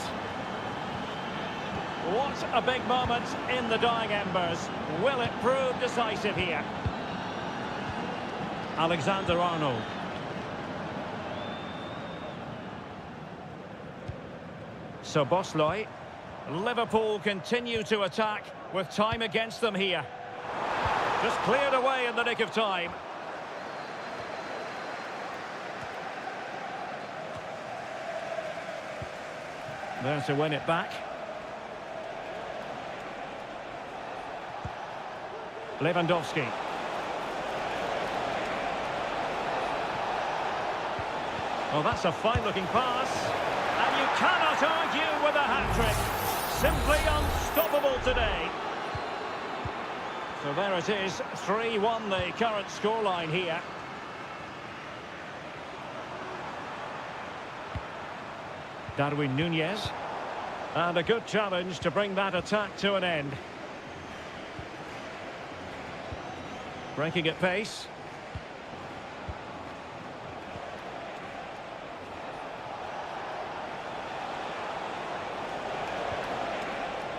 What a big moment in the dying embers. Will it prove decisive here? Alexander-Arnold. Szoboszlai. Liverpool continue to attack with time against them here. Just cleared away in the nick of time. There to win it back. Lewandowski. Oh, that's a fine-looking pass. And you cannot argue with a hat-trick. Simply unstoppable today. So there it is, 3-1 the current scoreline here. Darwin Núñez. And a good challenge to bring that attack to an end. Breaking at pace.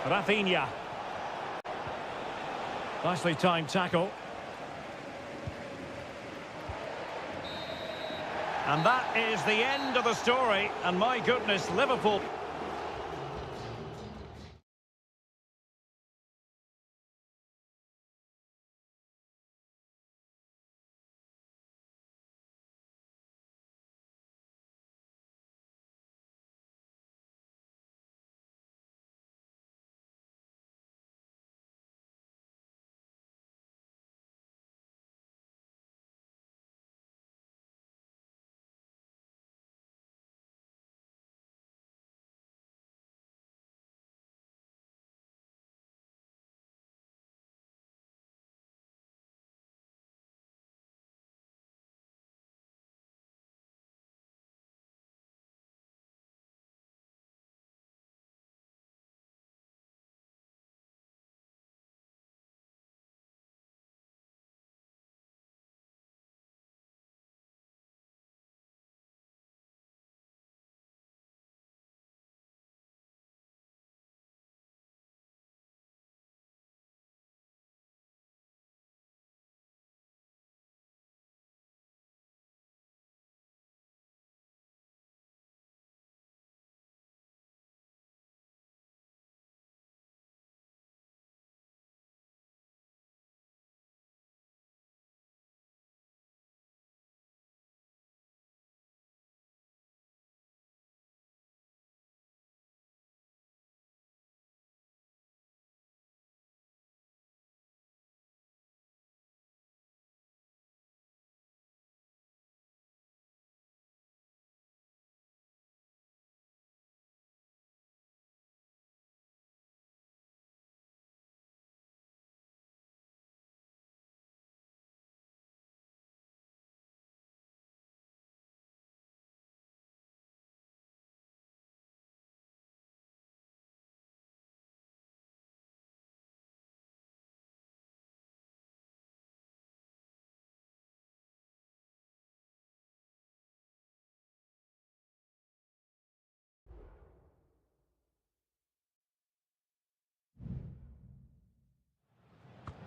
Rafinha. Nicely timed tackle. And that is the end of the story. And my goodness, Liverpool...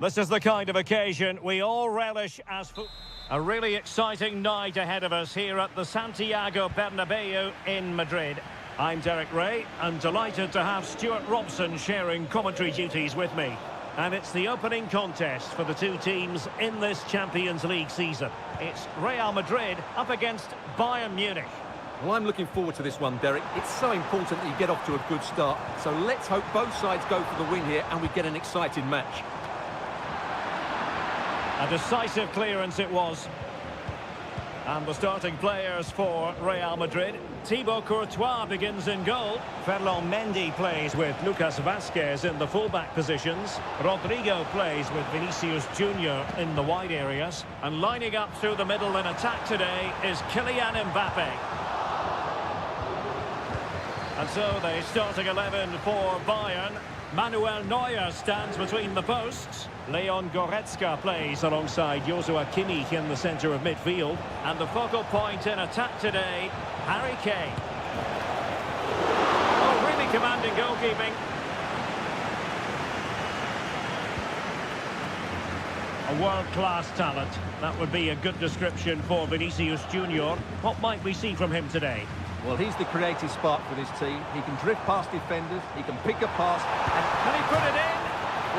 This is the kind of occasion we all relish as a really exciting night ahead of us here at the Santiago Bernabeu in Madrid. I'm Derek Ray, and delighted to have Stuart Robson sharing commentary duties with me. And it's the opening contest for the two teams in this Champions League season. It's Real Madrid up against Bayern Munich. Well, I'm looking forward to this one, Derek. It's so important that you get off to a good start. So let's hope both sides go for the win here and we get an exciting match. A decisive clearance it was. And the starting players for Real Madrid. Thibaut Courtois begins in goal. Ferland Mendy plays with Lucas Vazquez in the fullback positions. Rodrigo plays with Vinicius Junior in the wide areas. And lining up through the middle in attack today is Kylian Mbappe. And so the starting 11 for Bayern. Manuel Neuer stands between the posts. Leon Goretzka plays alongside Joshua Kimmich in the centre of midfield. And the focal point in attack today, Harry Kane. Oh, really commanding goalkeeping. A world-class talent. That would be a good description for Vinicius Junior. What might we see from him today? Well, he's the creative spark for this team. He can drift past defenders, he can pick a pass, and can he put it in?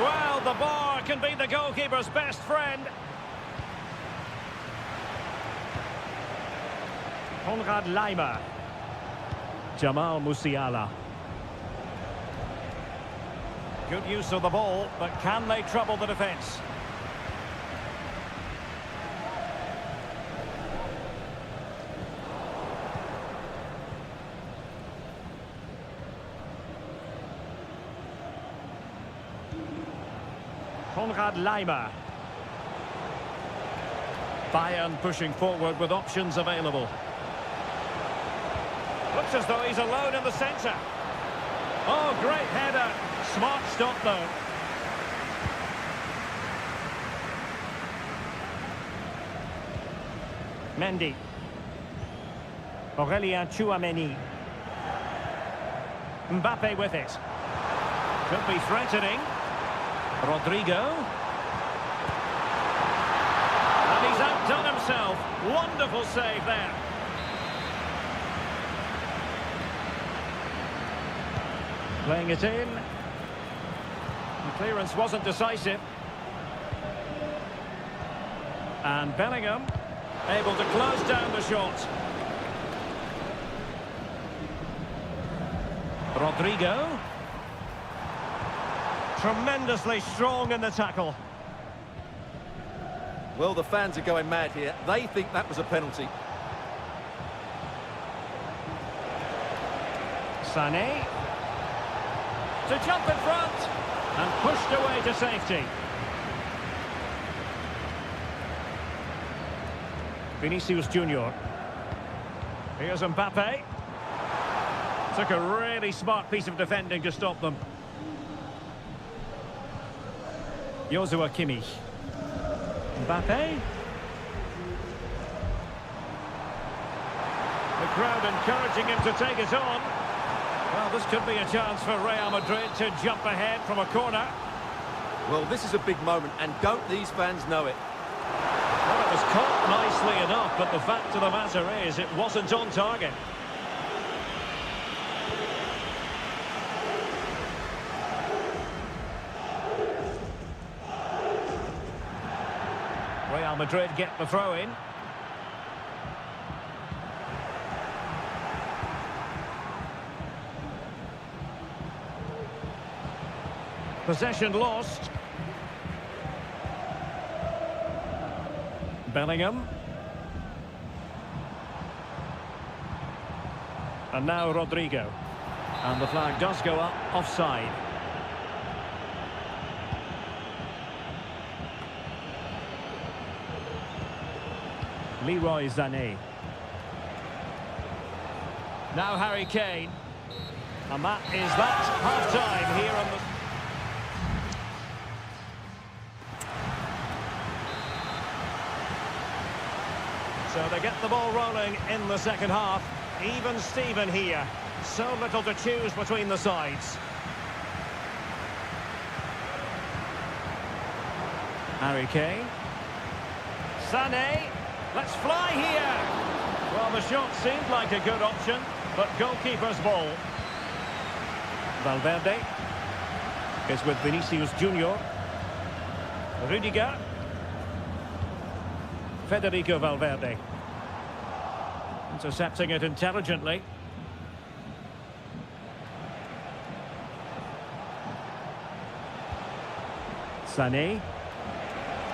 Well, the bar can be the goalkeeper's best friend. Konrad Laimer. Jamal Musiala. Good use of the ball, but can they trouble the defence? Konrad Laimer. Bayern pushing forward with options available. Looks as though he's alone in the centre. Oh, great header. Smart stop, though. Mendy. Aurélien Tchouameni. Mbappe with it. Could be threatening. Rodrigo. And he's outdone himself. Wonderful save there. Playing it in. The clearance wasn't decisive. And Bellingham able to close down the shot. Rodrigo. Tremendously strong in the tackle. well, the fans are going mad here. They think that was a penalty. Sané. To jump in front. And pushed away to safety. Vinicius Junior. Here's Mbappe. Took a really smart piece of defending to stop them. Joshua Kimmich. Mbappe. The crowd encouraging him to take it on. Well, this could be a chance for Real Madrid to jump ahead from a corner. Well, this is a big moment, and don't these fans know it? Well, it was caught nicely enough, but the fact of the matter is it wasn't on target. Real Madrid get the throw in. Possession lost. Bellingham. And now Rodrigo. And the flag does go up offside. Leroy Sané. Now Harry Kane. And that is that half-time here on the... So they get the ball rolling in the second half. Even Steven here. So little to choose between the sides. Harry Kane. Sané. Let's fly here. Well, the shot seemed like a good option, but goalkeeper's ball. Valverde is with Vinicius Junior. Rudiger. Federico Valverde. Intercepting it intelligently. Sané.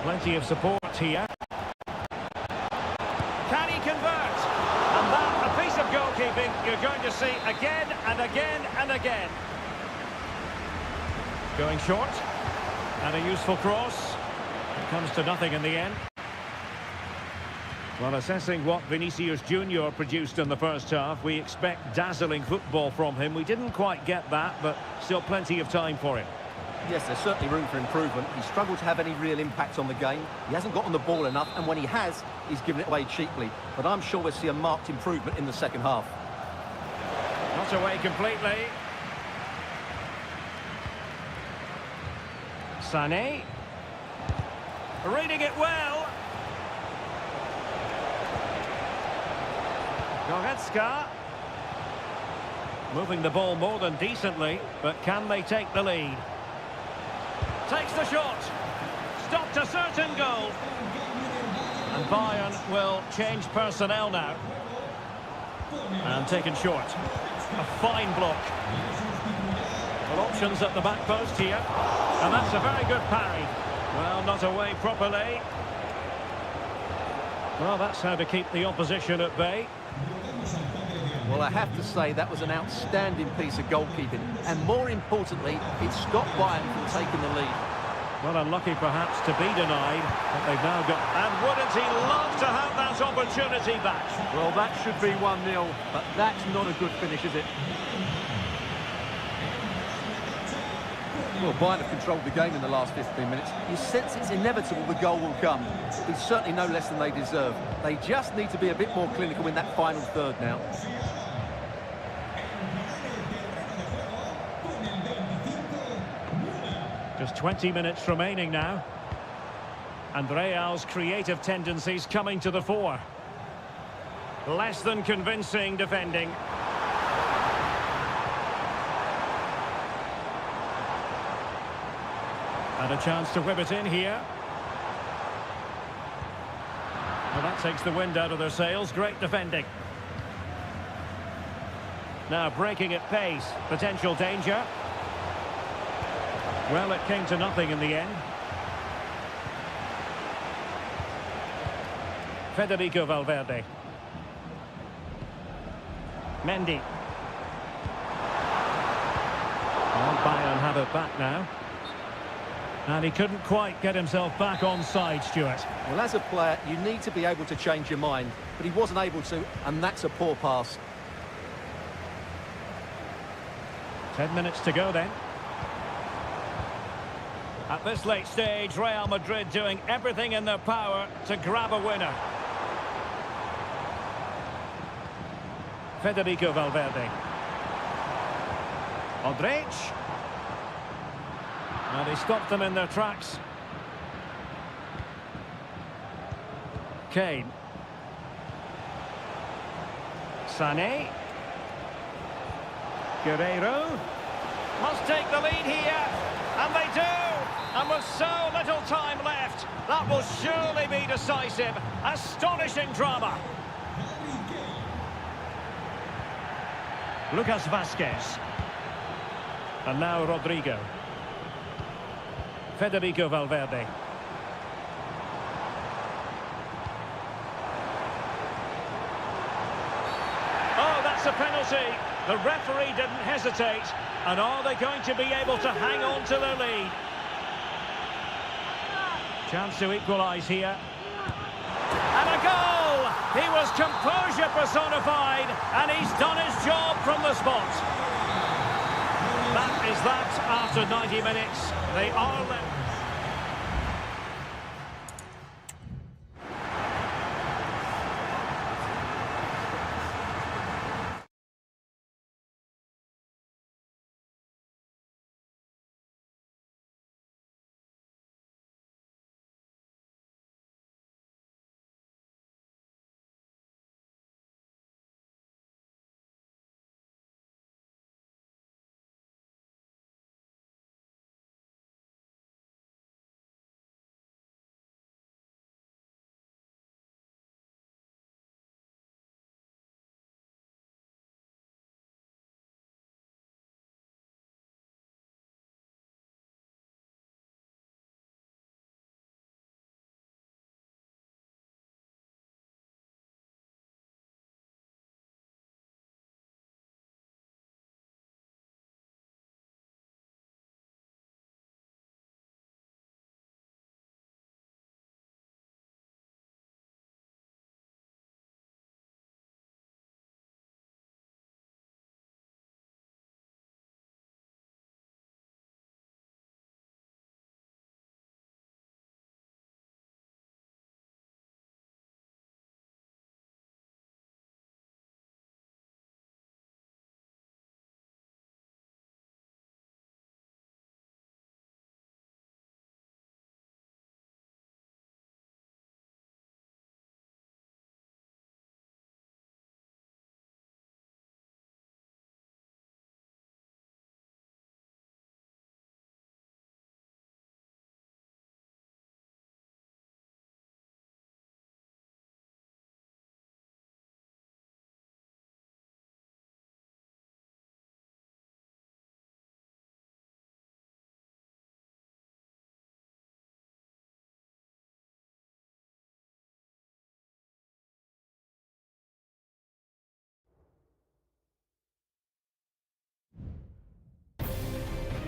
Plenty of support here. Can he convert? And that, a piece of goalkeeping you're going to see again and again and again. Going short. And a useful cross. It comes to nothing in the end. Well, assessing what Vinicius Junior produced in the first half, we expect dazzling football from him. We didn't quite get that, but still plenty of time for him. Yes, there's certainly room for improvement. He's struggled to have any real impact on the game. He hasn't got on the ball enough, and when he has, he's given it away cheaply. But I'm sure we'll see a marked improvement in the second half. Not away completely. Sané. Reading it well. Goretzka. Moving the ball more than decently, but can they take the lead? Takes the shot. Stopped a certain goal. And Bayern will change personnel now. And taken short. A fine block. Well, options at the back post here. And that's a very good parry. Well, not away properly. Well, that's how to keep the opposition at bay. Well, I have to say that was an outstanding piece of goalkeeping. And more importantly, it stopped Bayern from taking the lead. Well, unlucky perhaps to be denied, but they've now got... And wouldn't he love to have that opportunity back? Well, that should be 1-0, but that's not a good finish, is it? Well, Bayern have controlled the game in the last 15 minutes. You sense it's inevitable the goal will come. It's certainly no less than they deserve. They just need to be a bit more clinical in that final third now. Just 20 minutes remaining now. And Real's creative tendencies coming to the fore. Less than convincing defending. And a chance to whip it in here. Well, that takes the wind out of their sails. Great defending. Now breaking at pace. Potential danger. Well, it came to nothing in the end. Federico Valverde. Mendy. Well, Bayern have it back now. And he couldn't quite get himself back on side, Stuart. Well, as a player, you need to be able to change your mind, but he wasn't able to, and that's a poor pass. 10 minutes to go then. At this late stage, Real Madrid doing everything in their power to grab a winner. Federico Valverde. Modric. And he stopped them in their tracks. Kane. Sané. Guerreiro. Must take the lead here. And they do. And with so little time left, that will surely be decisive. Astonishing drama. Lucas Vázquez. And now Rodrigo. Federico Valverde. Oh, that's a penalty. The referee didn't hesitate. And are they going to be able to hang on to their lead? Chance to equalise here. And a goal! He was composure personified, and he's done his job from the spot. That is that after 90 minutes. They are left.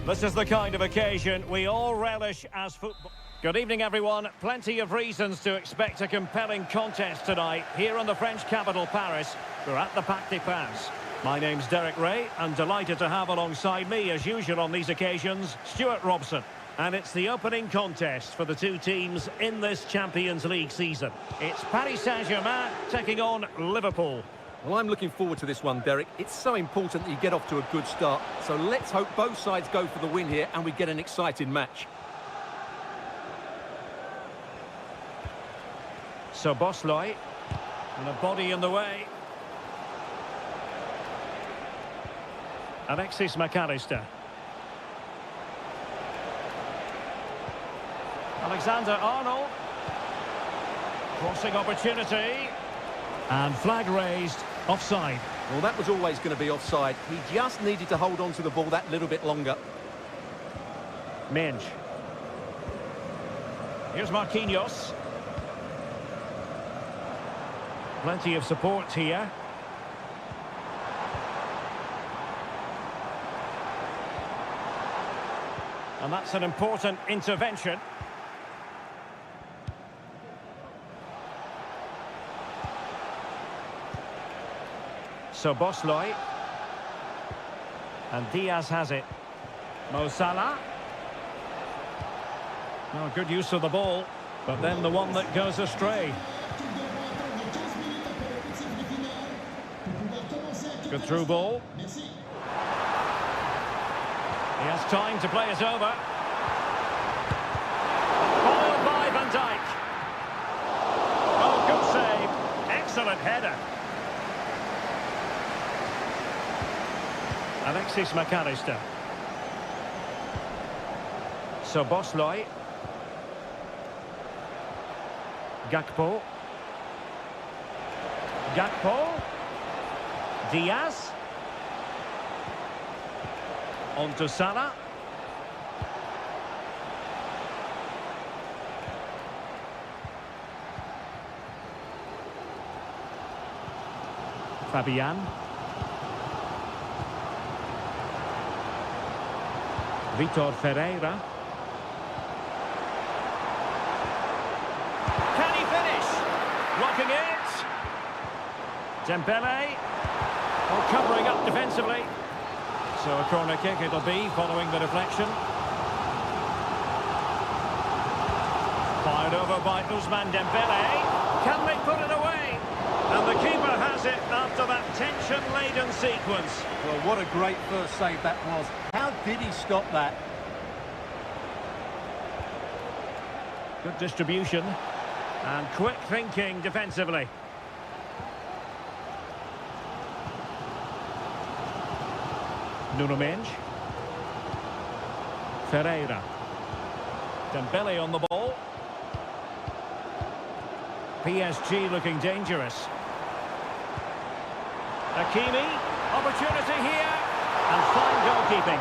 This is the kind of occasion we all relish as football. Good evening, everyone. Plenty of reasons to expect a compelling contest tonight here in the French capital, Paris. We're at the Parc des Princes. My name's Derek Ray. I'm delighted to have alongside me, as usual on these occasions, Stuart Robson. And it's the opening contest for the two teams in this Champions League season. It's Paris Saint-Germain taking on Liverpool. Well, I'm looking forward to this one, Derek. It's so important that you get off to a good start. So let's hope both sides go for the win here and we get an exciting match. So Bosley, and a body in the way. Alexis McAllister. Alexander-Arnold. Crossing opportunity. And flag raised, offside. Well, that was always going to be offside. He just needed to hold on to the ball that little bit longer. Minge. Here's Marquinhos. Plenty of support here. And that's an important intervention. So Bosley. And Diaz has it. Mo Salah. Oh, good use of the ball. But then the one that goes astray. Good through ball. He has time to play it over. Followed by Van Dijk. Oh, good save. Excellent header. Alexis McAllister. So Bosley. Gakpo. Gakpo. Diaz. On to Salah. Fabian. Vitor Ferreira. Can he finish? Blocking it. Dembele. Oh, covering up defensively. So a corner kick it'll be following the deflection. Fired over by Ousmane Dembele. Can they put it away? And the keeper has it after that tension-laden sequence. Well, what a great first save that was. How did he stop that? Good distribution. And quick thinking defensively. Nuno Mendes. Ferreira. Dembele on the ball. PSG looking dangerous. Hakimi. Opportunity here. And fine goalkeeping.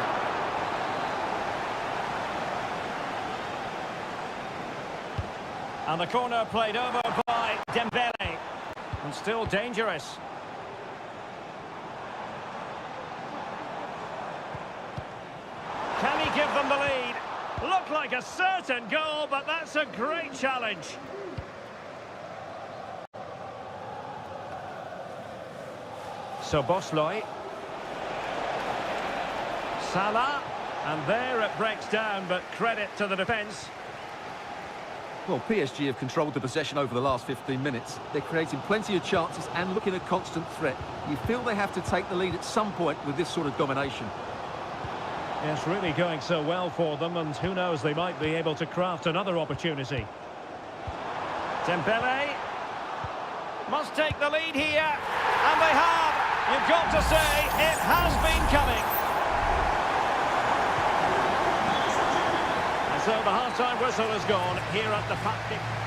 And the corner played over by Dembele. And still dangerous. Can he give them the lead? Looked like a certain goal, but that's a great challenge. So Bosley. Salah. And there it breaks down, but credit to the defence. Well, PSG have controlled the possession over the last 15 minutes. They're creating plenty of chances and looking a constant threat. You feel they have to take the lead at some point with this sort of domination. It's really going so well for them, and who knows, they might be able to craft another opportunity. Dembele must take the lead here, and they have. You've got to say, it has been coming. And so the half-time whistle is gone here at the Parc des Princes.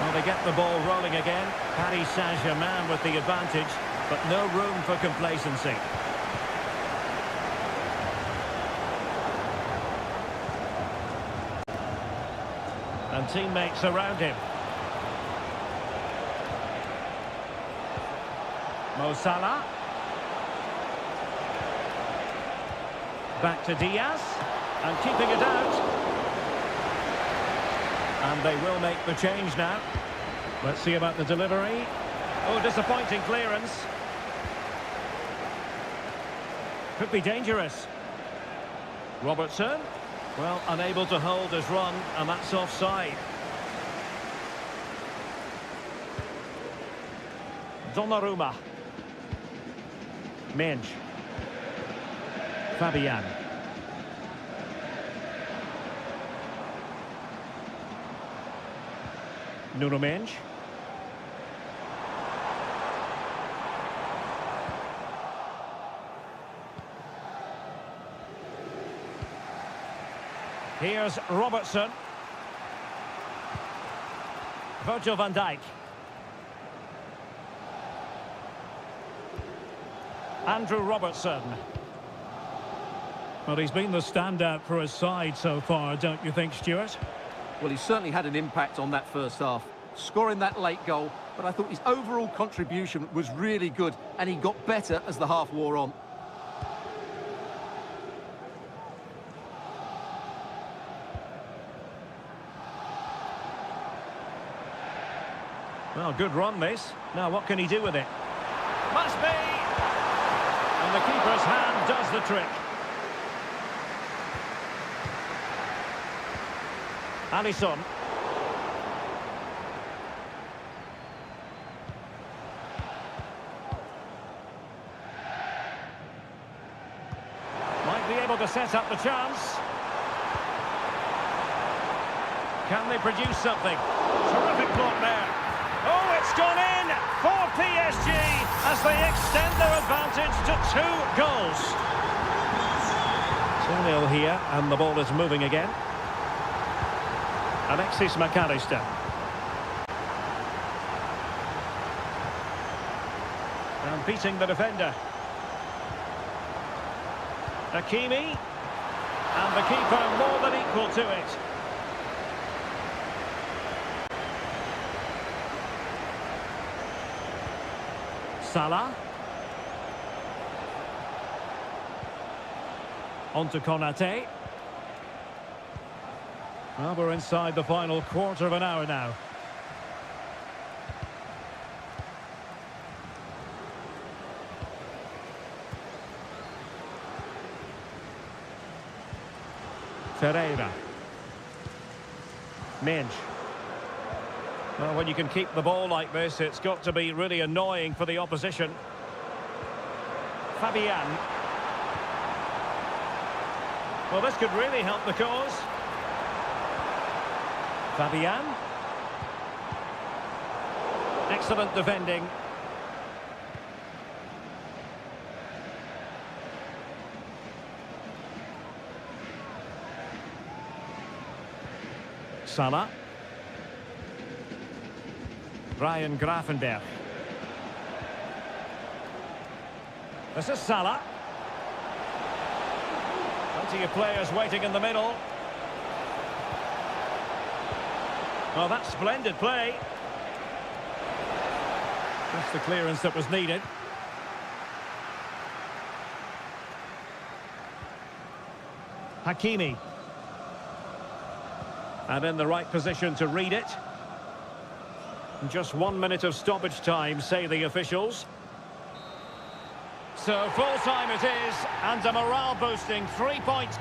Well, they get the ball rolling again. Paris Saint-Germain with the advantage, but no room for complacency. And teammates around him. Mo Salah. Back to Diaz. And keeping it out. And they will make the change now. Let's see about the delivery. Oh, disappointing clearance. Could be dangerous. Robertson. Well, unable to hold his run, and that's offside. Donnarumma. Minge. Fabian. Nuno Minge. Here's Robertson. Virgil van Dijk. Andrew Robertson. Well, he's been the standout for his side so far, don't you think, Stuart? Well, he certainly had an impact on that first half, scoring that late goal, but I thought his overall contribution was really good, and he got better as the half wore on. Well, good run, this. Now, what can he do with it? Must be! And the keeper's hand does the trick. Alisson. Might be able to set up the chance. Can they produce something? Terrific block there. Oh, it's gone in for PSG as they extend their advantage to 2 goals. 2-0 here, and the ball is moving again. Alexis McAllister. And beating the defender. Hakimi. And the keeper more than equal to it. Salah. On to Konate. Well, we're inside the final quarter of an hour now. Seria. Minge. Well, when you can keep the ball like this, it's got to be really annoying for the opposition. Fabian. Well, this could really help the cause. Fabian. Excellent defending. Salah. Ryan Gravenberch. This is Salah. Plenty of players waiting in the middle. Well, that's splendid play. That's the clearance that was needed. Hakimi. And in the right position to read it. Just 1 minute of stoppage time, say the officials. So full time it is, and a morale boosting 3 points.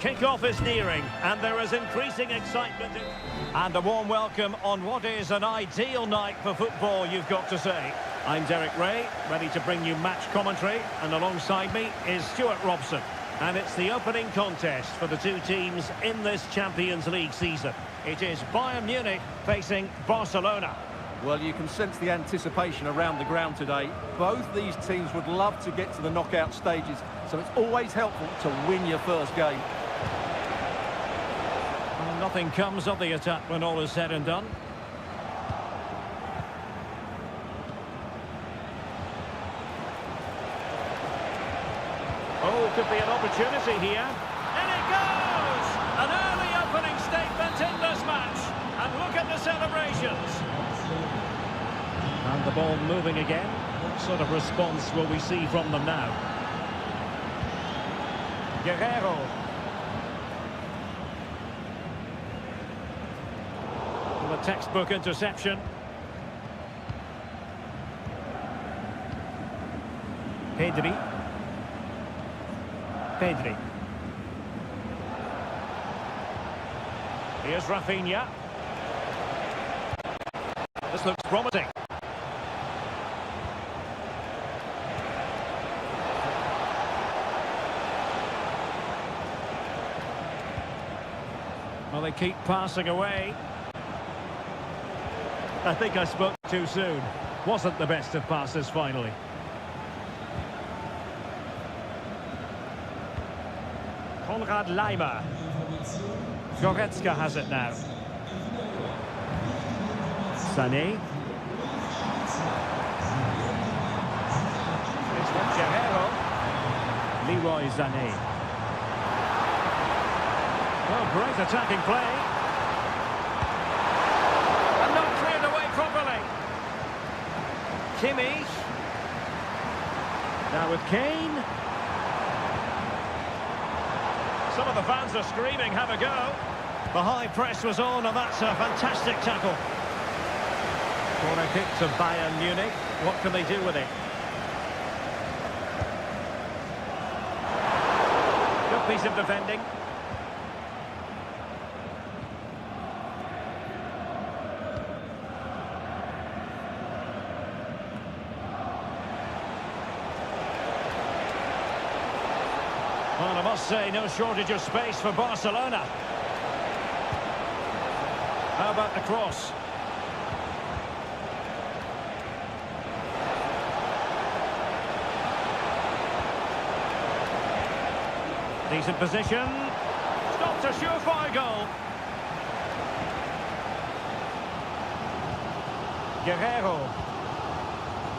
Kick-off is nearing, and there is increasing excitement. And a warm welcome on what is an ideal night for football, you've got to say. I'm Derek Ray, ready to bring you match commentary, and alongside me is Stuart Robson. And it's the opening contest for the two teams in this Champions League season. It is Bayern Munich facing Barcelona. Well, you can sense the anticipation around the ground today. Both these teams would love to get to the knockout stages, so it's always helpful to win your first game. Well, nothing comes of the attack when all is said and done. Oh, could be an opportunity here. And it goes! An early opening statement in this match. And look at the celebrations. And the ball moving again. What sort of response will we see from them now? Guerrero. Well, a textbook interception. Pedri. Here's Rafinha. This looks promising. Well, they keep passing away. I think I spoke too soon. Wasn't the best of passes finally. Konrad Laimer. Goretzka has it now. Sané. It's from Guerrero. Leroy Sané. Well, great attacking play. And not cleared away properly. Kimmich. Now with Kane. Some of the fans are screaming, have a go. The high press was on, and that's a fantastic tackle. Corner kick to Bayern Munich. What can they do with it? Good piece of defending. Well, I must say, no shortage of space for Barcelona. How about the cross? Decent position. Stopped a surefire goal. Guerrero.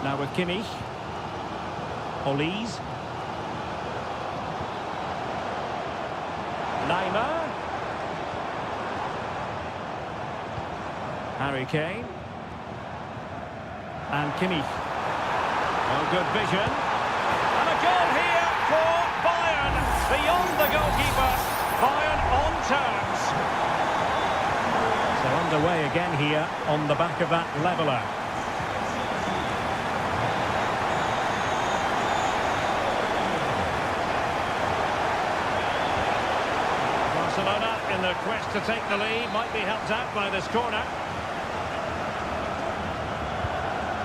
Now with Kimmich. Olise. Laimer. Harry Kane. And Kimmich. Oh, good vision. And a goal here for Bayern. Beyond the goalkeeper. Bayern on terms. So underway again here on the back of that leveller. Barcelona, in their quest to take the lead, might be helped out by this corner.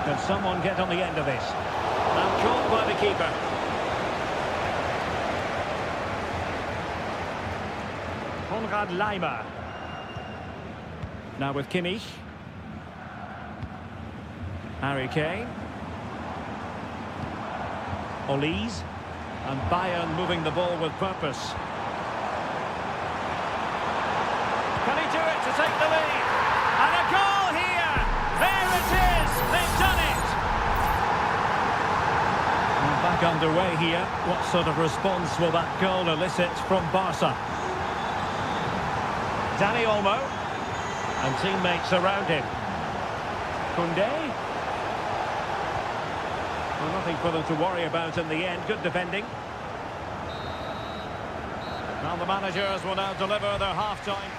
Can someone get on the end of this? And caught by the keeper. Konrad Laimer. Now with Kimmich. Harry Kane. Olise. And Bayern moving the ball with purpose. Can he do it to take the lead? And a goal here! There it is! They've done it! And back underway here. What sort of response will that goal elicit from Barca? Dani Olmo. And teammates around him. Koundé. Well, nothing for them to worry about in the end. Good defending. Now the managers will now deliver their half-time.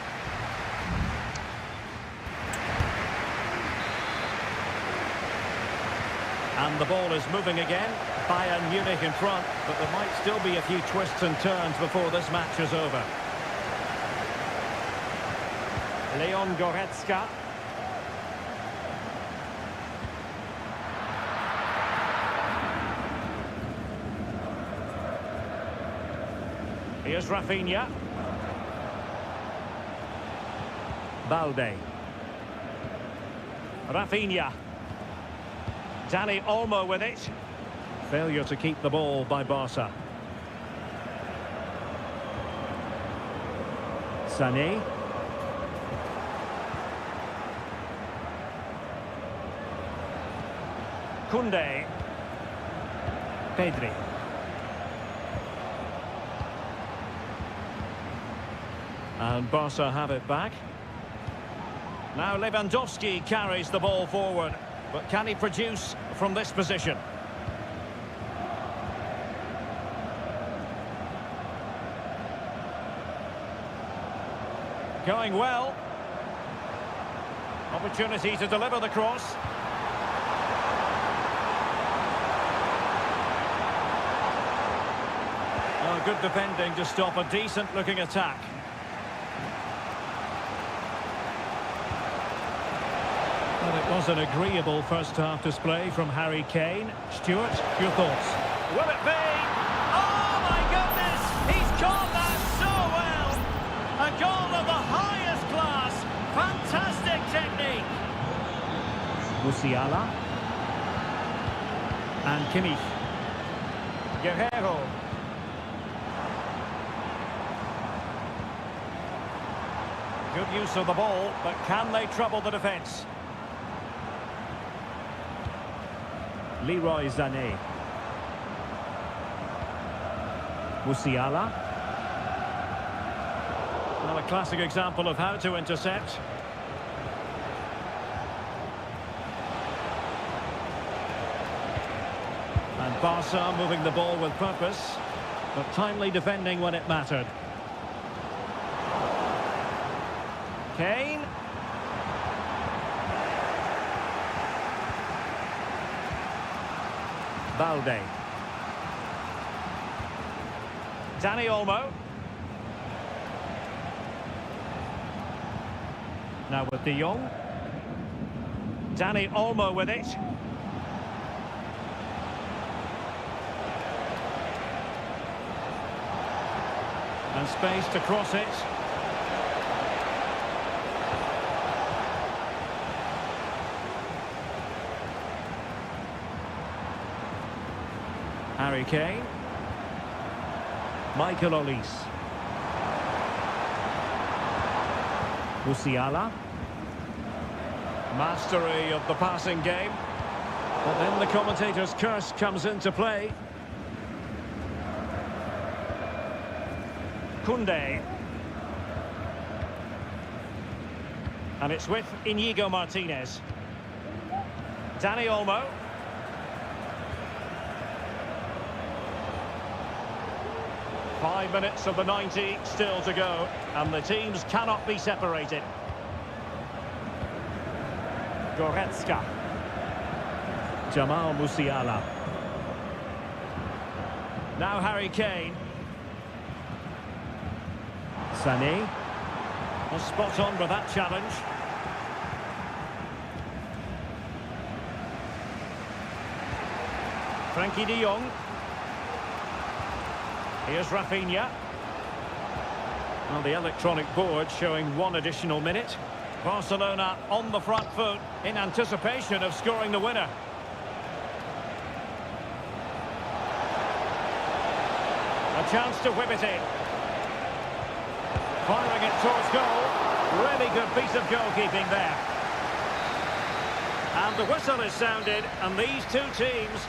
And the ball is moving again. Bayern Munich in front, but there might still be a few twists and turns before this match is over. Leon Goretzka. Here's Rafinha. Balde. Rafinha. Dani Olmo with it. Failure to keep the ball by Barca. Sané. Koundé. Pedri. And Barca have it back. Now Lewandowski carries the ball forward. But can he produce from this position? Going well. Opportunity to deliver the cross. Oh, good defending to stop a decent-looking attack. Well, it was an agreeable first-half display from Harry Kane. Stuart, your thoughts? Will it be? Oh, my goodness! He's caught that so well! A goal of the highest class! Fantastic technique! Musiala. And Kimmich. Guerrero. Good use of the ball, but can they trouble the defence? Leroy Sané. Musiala. Well, a classic example of how to intercept. And Barca moving the ball with purpose, but timely defending when it mattered. Kane. Balde. Dani Olmo. Now with De Jong. Dani Olmo with it. And space to cross it. Harry Kane. Michael Olise. Musiala. Mastery of the passing game. But then the commentator's curse comes into play. Koundé. And it's with Inigo Martinez. Dani Olmo. Five minutes of the 90 still to go, and the teams cannot be separated. Goretzka. Jamal Musiala. Now Harry Kane. Sané. Was spot on with that challenge. Frankie de Jong. Here's Rafinha. Well, the electronic board showing one additional minute. Barcelona on the front foot in anticipation of scoring the winner. A chance to whip it in. Firing it towards goal. Really good piece of goalkeeping there. And the whistle is sounded, and these two teams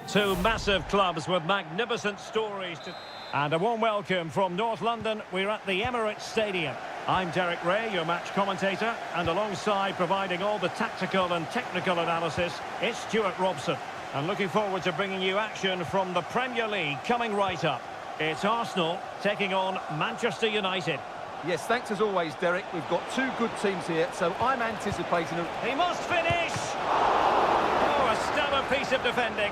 Two massive clubs with magnificent stories to... And a warm welcome from North London. We're at the Emirates Stadium. I'm Derek Ray, your match commentator, and alongside providing all the tactical and technical analysis, it's Stuart Robson. And looking forward to bringing you action from the Premier League coming right up. It's Arsenal taking on Manchester United. Yes, thanks as always, Derek. We've got two good teams here, so I'm anticipating a... He must finish! Oh, a stellar piece of defending.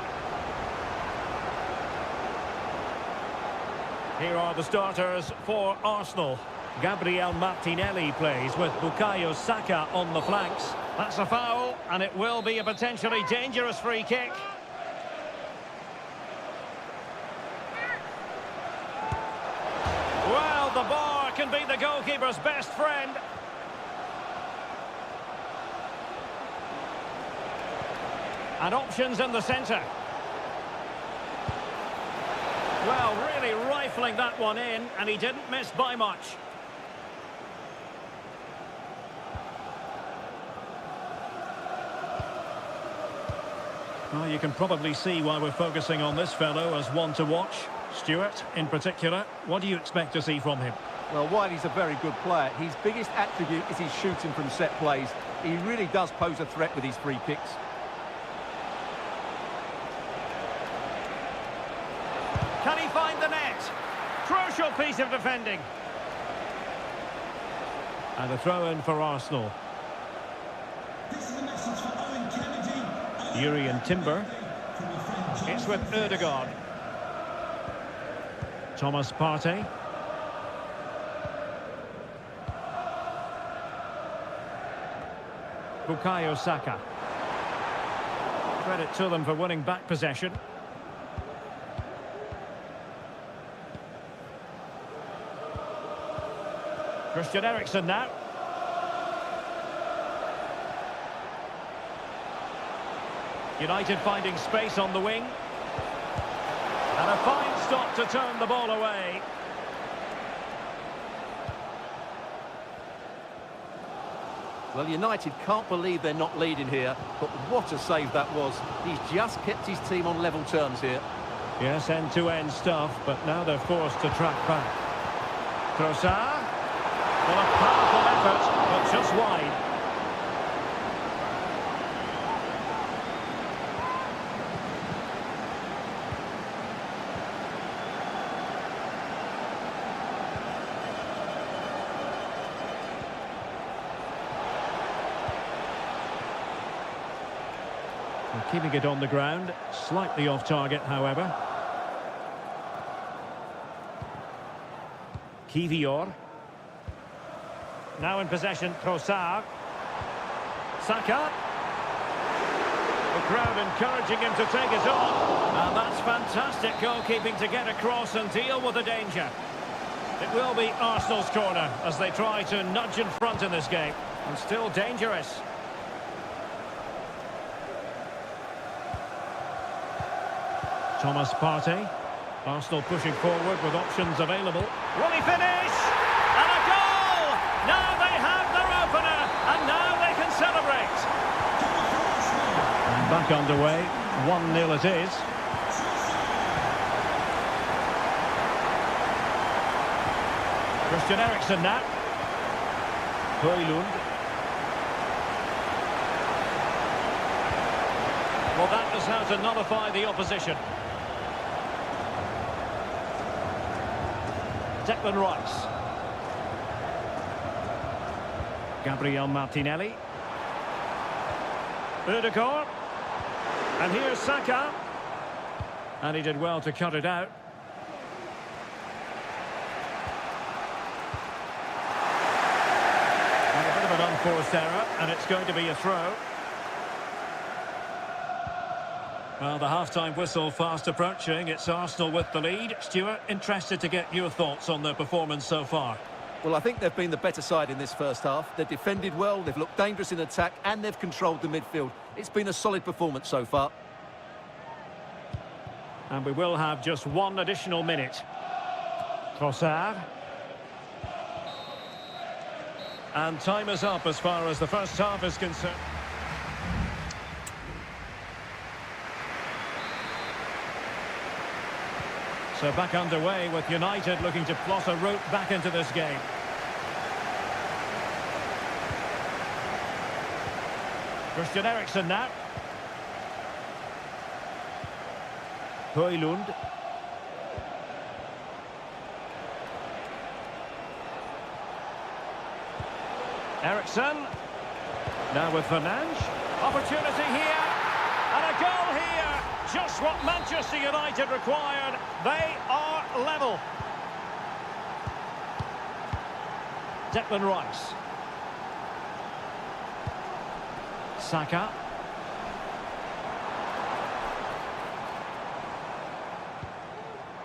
Here are the starters for Arsenal. Gabriel Martinelli plays with Bukayo Saka on the flanks. That's a foul, and it will be a potentially dangerous free kick. Well, the bar can be the goalkeeper's best friend. And options in the centre. Well, really rifling that one in, and he didn't miss by much. Well, you can probably see why we're focusing on this fellow as one to watch. Stuart, in particular, what do you expect to see from him? Well, while he's a very good player, his biggest attribute is his shooting from set plays. He really does pose a threat with his free kicks. Can he find the net? Crucial piece of defending. And a throw-in for Arsenal. This is a message for Owen Kennedy. Yuri and Timber. It's with Ødegaard. Thomas Partey. Bukayo Saka. Credit to them for winning back possession. Christian Eriksen now. United finding space on the wing. And a fine stop to turn the ball away. Well, United can't believe they're not leading here, but what a save that was. He's just kept his team on level terms here. Yes, end-to-end stuff, but now they're forced to track back. Trossard. Well, a powerful effort, but just wide. Well, keeping it on the ground, slightly off target, however. Kivior. Now in possession, Trossard. Saka. The crowd encouraging him to take it on. And that's fantastic goalkeeping to get across and deal with the danger. It will be Arsenal's corner as they try to nudge in front in this game. And still dangerous. Thomas Partey. Arsenal pushing forward with options available. Will he finish? And a goal! Now they have their opener, and now they can celebrate. And back underway, 1-0 it is. Christian Eriksen now. Højlund. Well, that is how to nullify the opposition. Declan Rice. Gabriel Martinelli. Ødegaard. And here's Saka. And he did well to cut it out. And a bit of an unforced error, and it's going to be a throw. Well, the half-time whistle fast approaching. It's Arsenal with the lead. Stuart, interested to get your thoughts on their performance so far. Well, I think they've been the better side in this first half. They've defended well, they've looked dangerous in attack, and they've controlled the midfield. It's been a solid performance so far. And we will have just one additional minute. Trossard. And time is up as far as the first half is concerned. So back underway with United looking to plot a route back into this game. Christian Eriksen now. Højlund. Eriksen. Now with Fernandes. Opportunity here. And a goal here. Just what Manchester United required. They are level. Declan Rice. Saka.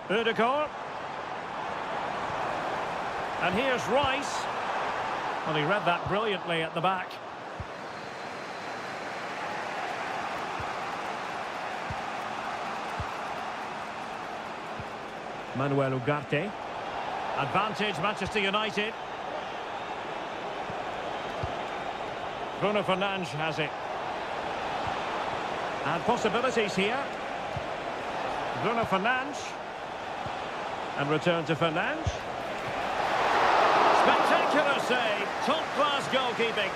Ødegaard. And here's Rice. Well, he read that brilliantly at the back. Manuel Ugarte. Advantage, Manchester United. Bruno Fernandes has it. And possibilities here. Bruno Fernandes. And return to Fernandes. Spectacular save. Top-class goalkeeping.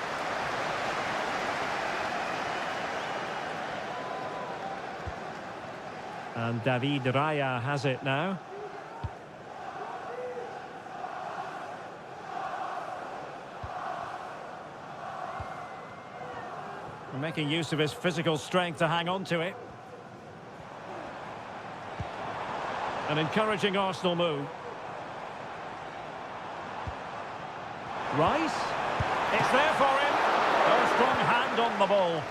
And David Raya has it now. Making use of his physical strength to hang on to it. An encouraging Arsenal move. Rice. It's there for him. A strong hand on the ball.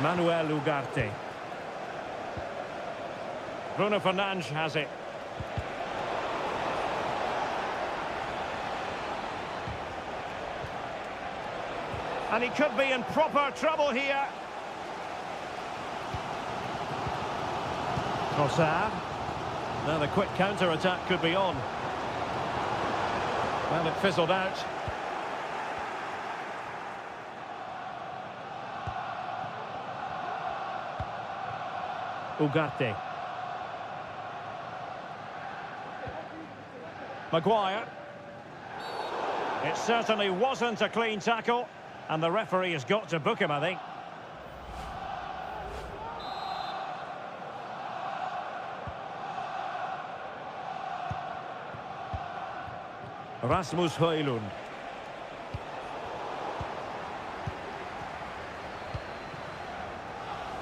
Manuel Ugarte. Bruno Fernandes has it. And he could be in proper trouble here. Trossard. Now the quick counter-attack could be on. Well, it fizzled out. Ugarte. Maguire. It certainly wasn't a clean tackle. And the referee has got to book him, I think. Rasmus Højlund.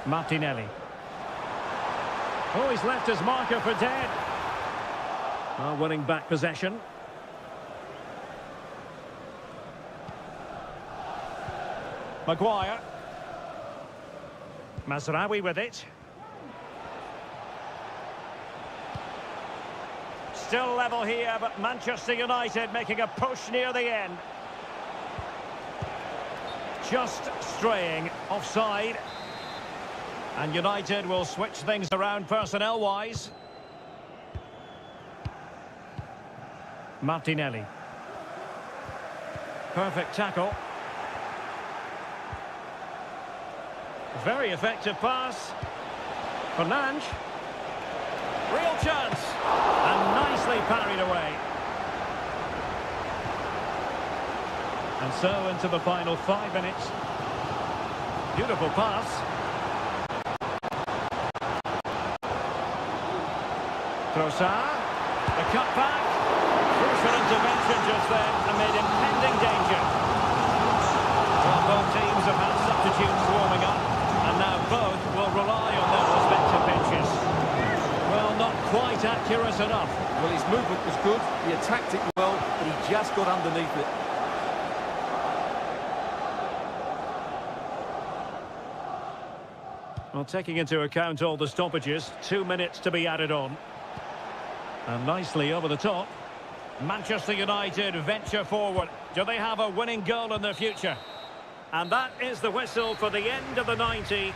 Martinelli. Oh, he's left his marker for dead. Well, winning back possession. Maguire. Mazraoui with it. Still level here, but Manchester United making a push near the end. Just straying offside. And United will switch things around personnel-wise. Martinelli. Perfect tackle. Very effective pass. Fernandes. Real chance. And nicely parried away. And so into the final 5 minutes. Beautiful pass. Trossard. The cutback. Crucial intervention just then amid impending danger. Well, both teams have had substitutes warming up. And now both will rely on their respective pitches. Well, not quite accurate enough. Well, his movement was good, he attacked it well, but he just got underneath it. Well, taking into account all the stoppages, 2 minutes to be added on. And nicely over the top. Manchester United venture forward. Do they have a winning goal in their future? And that is the whistle for the end of the 90.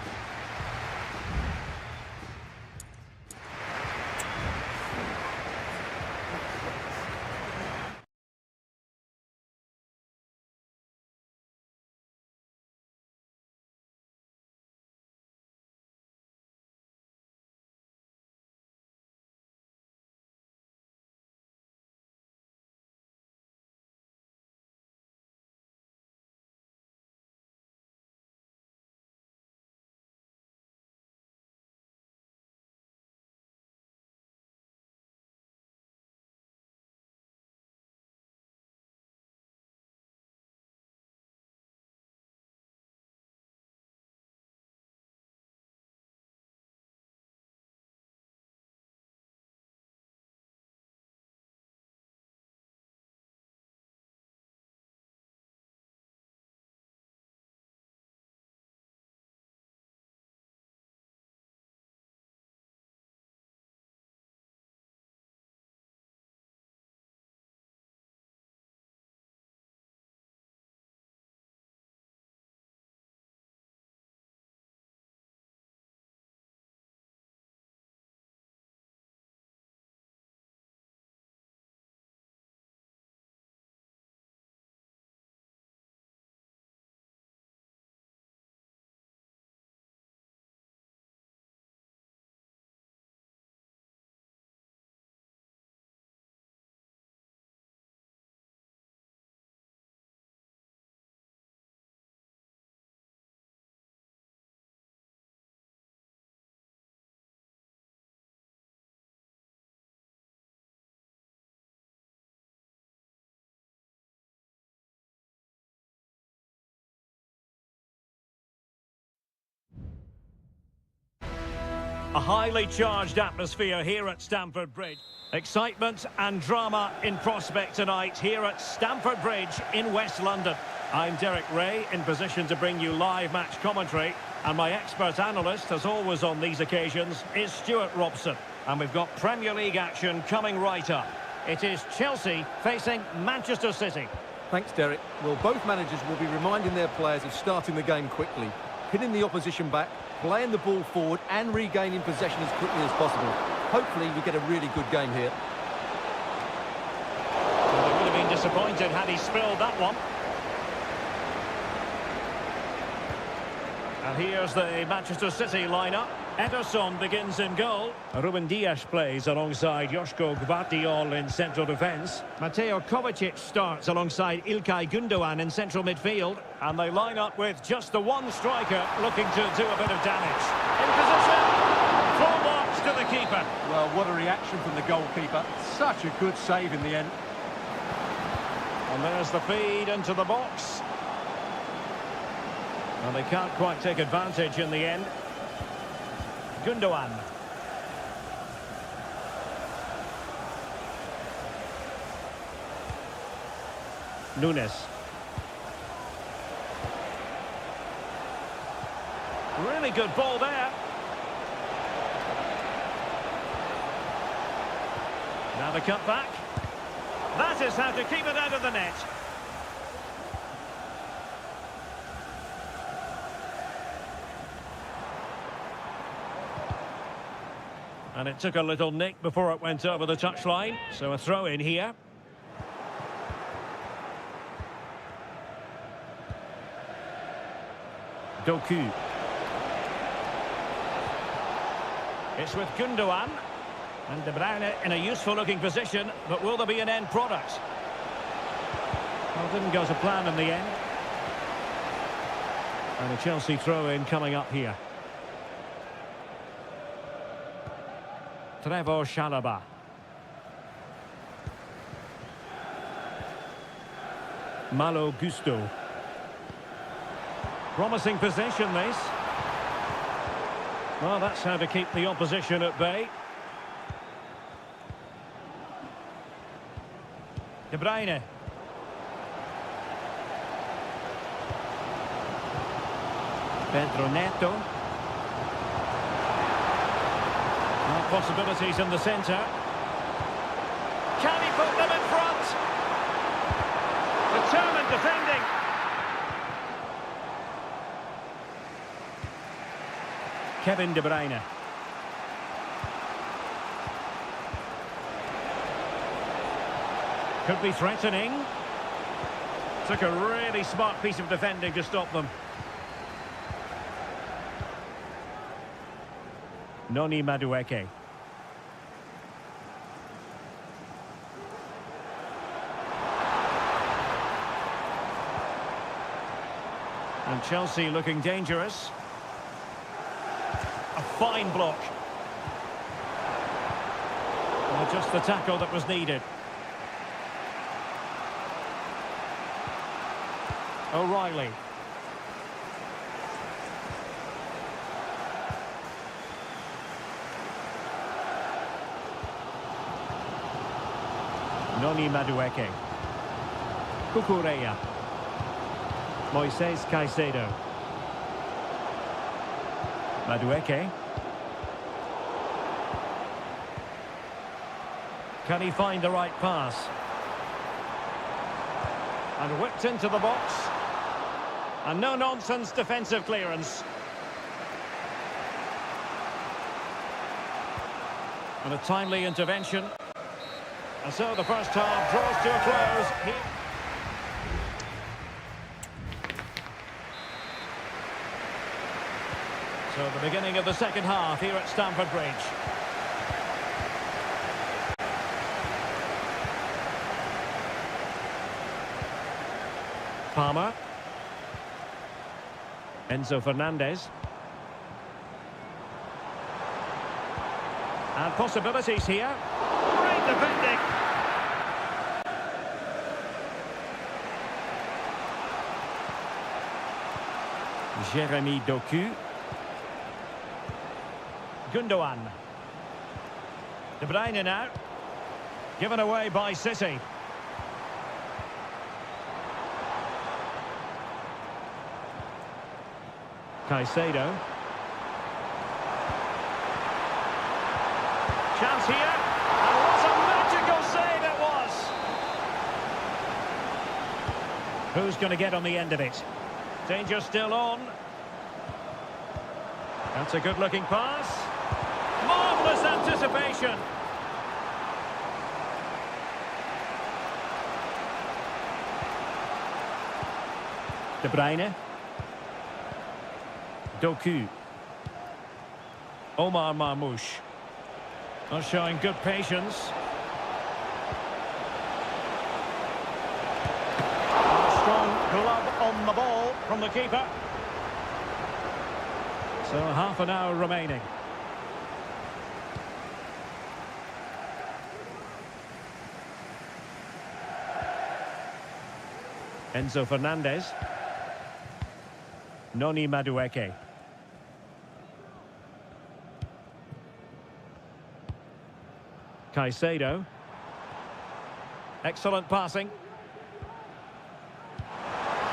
A highly charged atmosphere here at Stamford Bridge. Excitement and drama in prospect tonight here at Stamford Bridge in West London. I'm Derek Ray, in position to bring you live match commentary. And my expert analyst, as always on these occasions, is Stuart Robson. And we've got Premier League action coming right up. It is Chelsea facing Manchester City. Thanks, Derek. Well, both managers will be reminding their players of starting the game quickly, pinning the opposition back, playing the ball forward and regaining possession as quickly as possible. Hopefully we get a really good game here. Well, they would have been disappointed had he spilled that one. And here's the Manchester City lineup. Ederson begins in goal. Ruben Dias plays alongside Joško Gvardiol in central defence. Mateo Kovacic starts alongside İlkay Gündoğan in central midfield. And they line up with just the one striker looking to do a bit of damage. In position. Full marks to the keeper. Well, what a reaction from the goalkeeper. Such a good save in the end. And there's the feed into the box. And they can't quite take advantage in the end. Gündoğan. Nunes. Really good ball there. Now the cut back. That is how to keep it out of the net. And it took a little nick before it went over the touchline. So a throw in here. Doku. It's with Gündoğan. And De Bruyne in a useful-looking position, but will there be an end product? Well, didn't go to plan in the end. And a Chelsea throw-in coming up here. Trevor Chalobah. Malo Gusto. Promising possession, this. Well, that's how to keep the opposition at bay. De Bruyne. Pedro Neto. Possibilities in the centre. Can he put them in front? Determined defending. Kevin De Bruyne. Could be threatening. Took a really smart piece of defending to stop them. Noni Madueke. And Chelsea looking dangerous. A fine block. Well, just the tackle that was needed. O'Reilly. Noni Madueke. Cucurella. Moises Caicedo. Madueke. Can he find the right pass? And whipped into the box. And no-nonsense defensive clearance. And a timely intervention. And so the first half draws to a close. So the beginning of the second half here at Stamford Bridge. Palmer. Enzo Fernandez. And possibilities here. Great defending. Jeremy Doku. Gundogan. De Bruyne now. Given away by City. Caicedo. Chance here. And what a magical save it was! Who's going to get on the end of it? Danger still on. That's a good-looking pass. Marvellous anticipation. De Bruyne. Doku. Omar Marmoush. Not showing good patience. A strong glove on the ball from the keeper. So half an hour remaining. Enzo Fernandez. Noni Madueke. Caicedo. Excellent passing.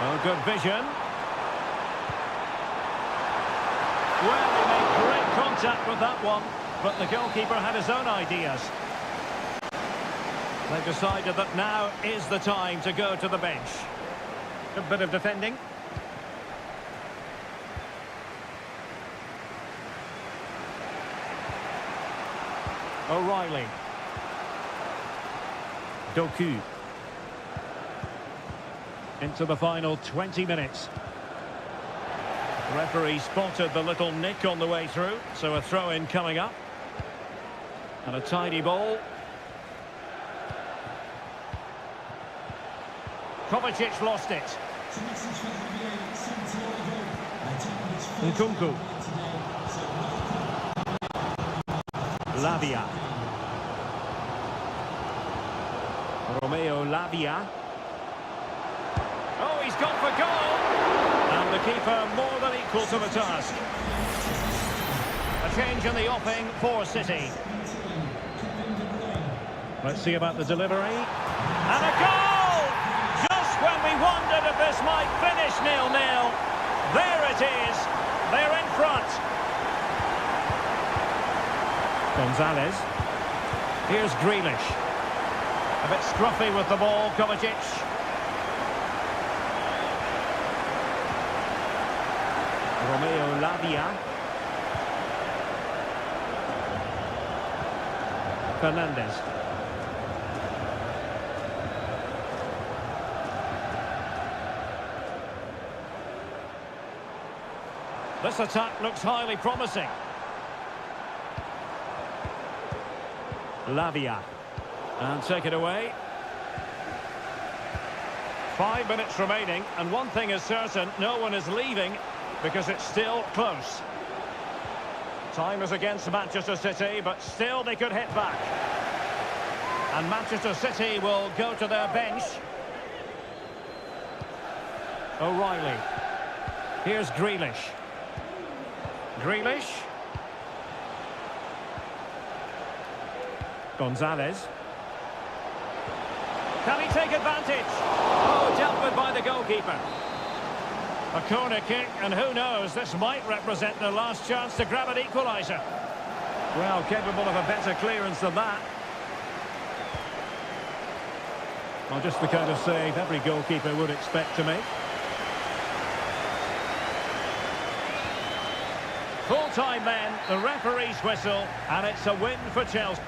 Oh, good vision. Well, he made great contact with that one, but the goalkeeper had his own ideas. They've decided that now is the time to go to the bench. A bit of defending. O'Reilly. Doku. Into the final 20 minutes. The referee spotted the little nick on the way through, so a throw-in coming up. And a tidy ball. Kovacic lost it. Nkunku. Lavia. Romeo Lavia. Oh, he's gone for goal! And the keeper more than equal to the task. A change in the offing for City. Let's see about the delivery. And a goal! Just when we wondered if this might finish 0-0. There it is. They're in front. Gonzalez. Here's Grealish. A bit scruffy with the ball, Kovacic. Romeo Lavia. Fernandez. This attack looks highly promising. Lavia. And take it away. 5 minutes remaining, and one thing is certain, no one is leaving because it's still close. Time is against Manchester City, but still they could hit back. And Manchester City will go to their bench. O'Reilly. Here's Grealish. Grealish. Gonzalez. Can he take advantage? Oh, dealt with by the goalkeeper. A corner kick, and who knows, this might represent their last chance to grab an equaliser. Well, capable of a better clearance than that. Well, just the kind of save every goalkeeper would expect to make. Full-time then, the referee's whistle, and it's a win for Chelsea.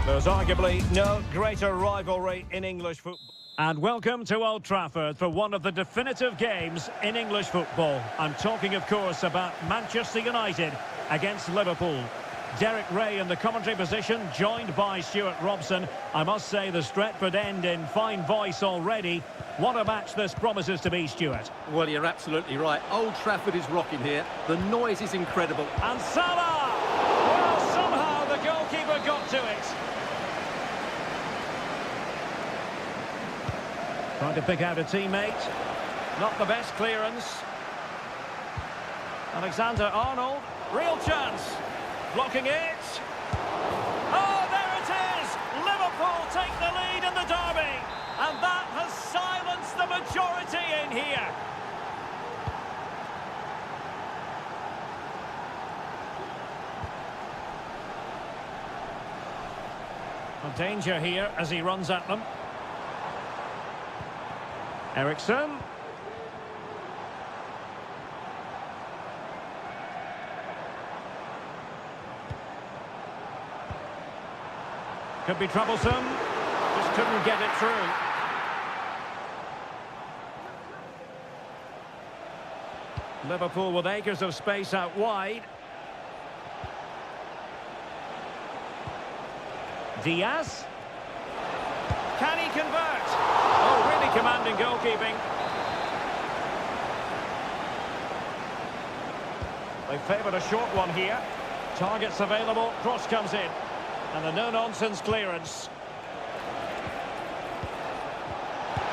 There's arguably no greater rivalry in English football. And welcome to Old Trafford for one of the definitive games in English football. I'm talking, of course, about Manchester United against Liverpool. Derek Ray in the commentary position, joined by Stuart Robson. I must say the Stretford end in fine voice already. What a match this promises to be, Stuart. Well, you're absolutely right. Old Trafford is rocking here. The noise is incredible. And Salah! Well, somehow the goalkeeper got to it. Trying to pick out a teammate. Not the best clearance. Alexander-Arnold. Real chance. Blocking it. Oh, there it is! Liverpool take the lead in the derby. And that has silenced the majority in here. A danger here as he runs at them. Eriksson. Could be troublesome. Just couldn't get it through. Liverpool with acres of space out wide. Diaz. Can he convert? Oh, really commanding goalkeeping. They favoured a short one here. Targets available, cross comes in. And a no-nonsense clearance.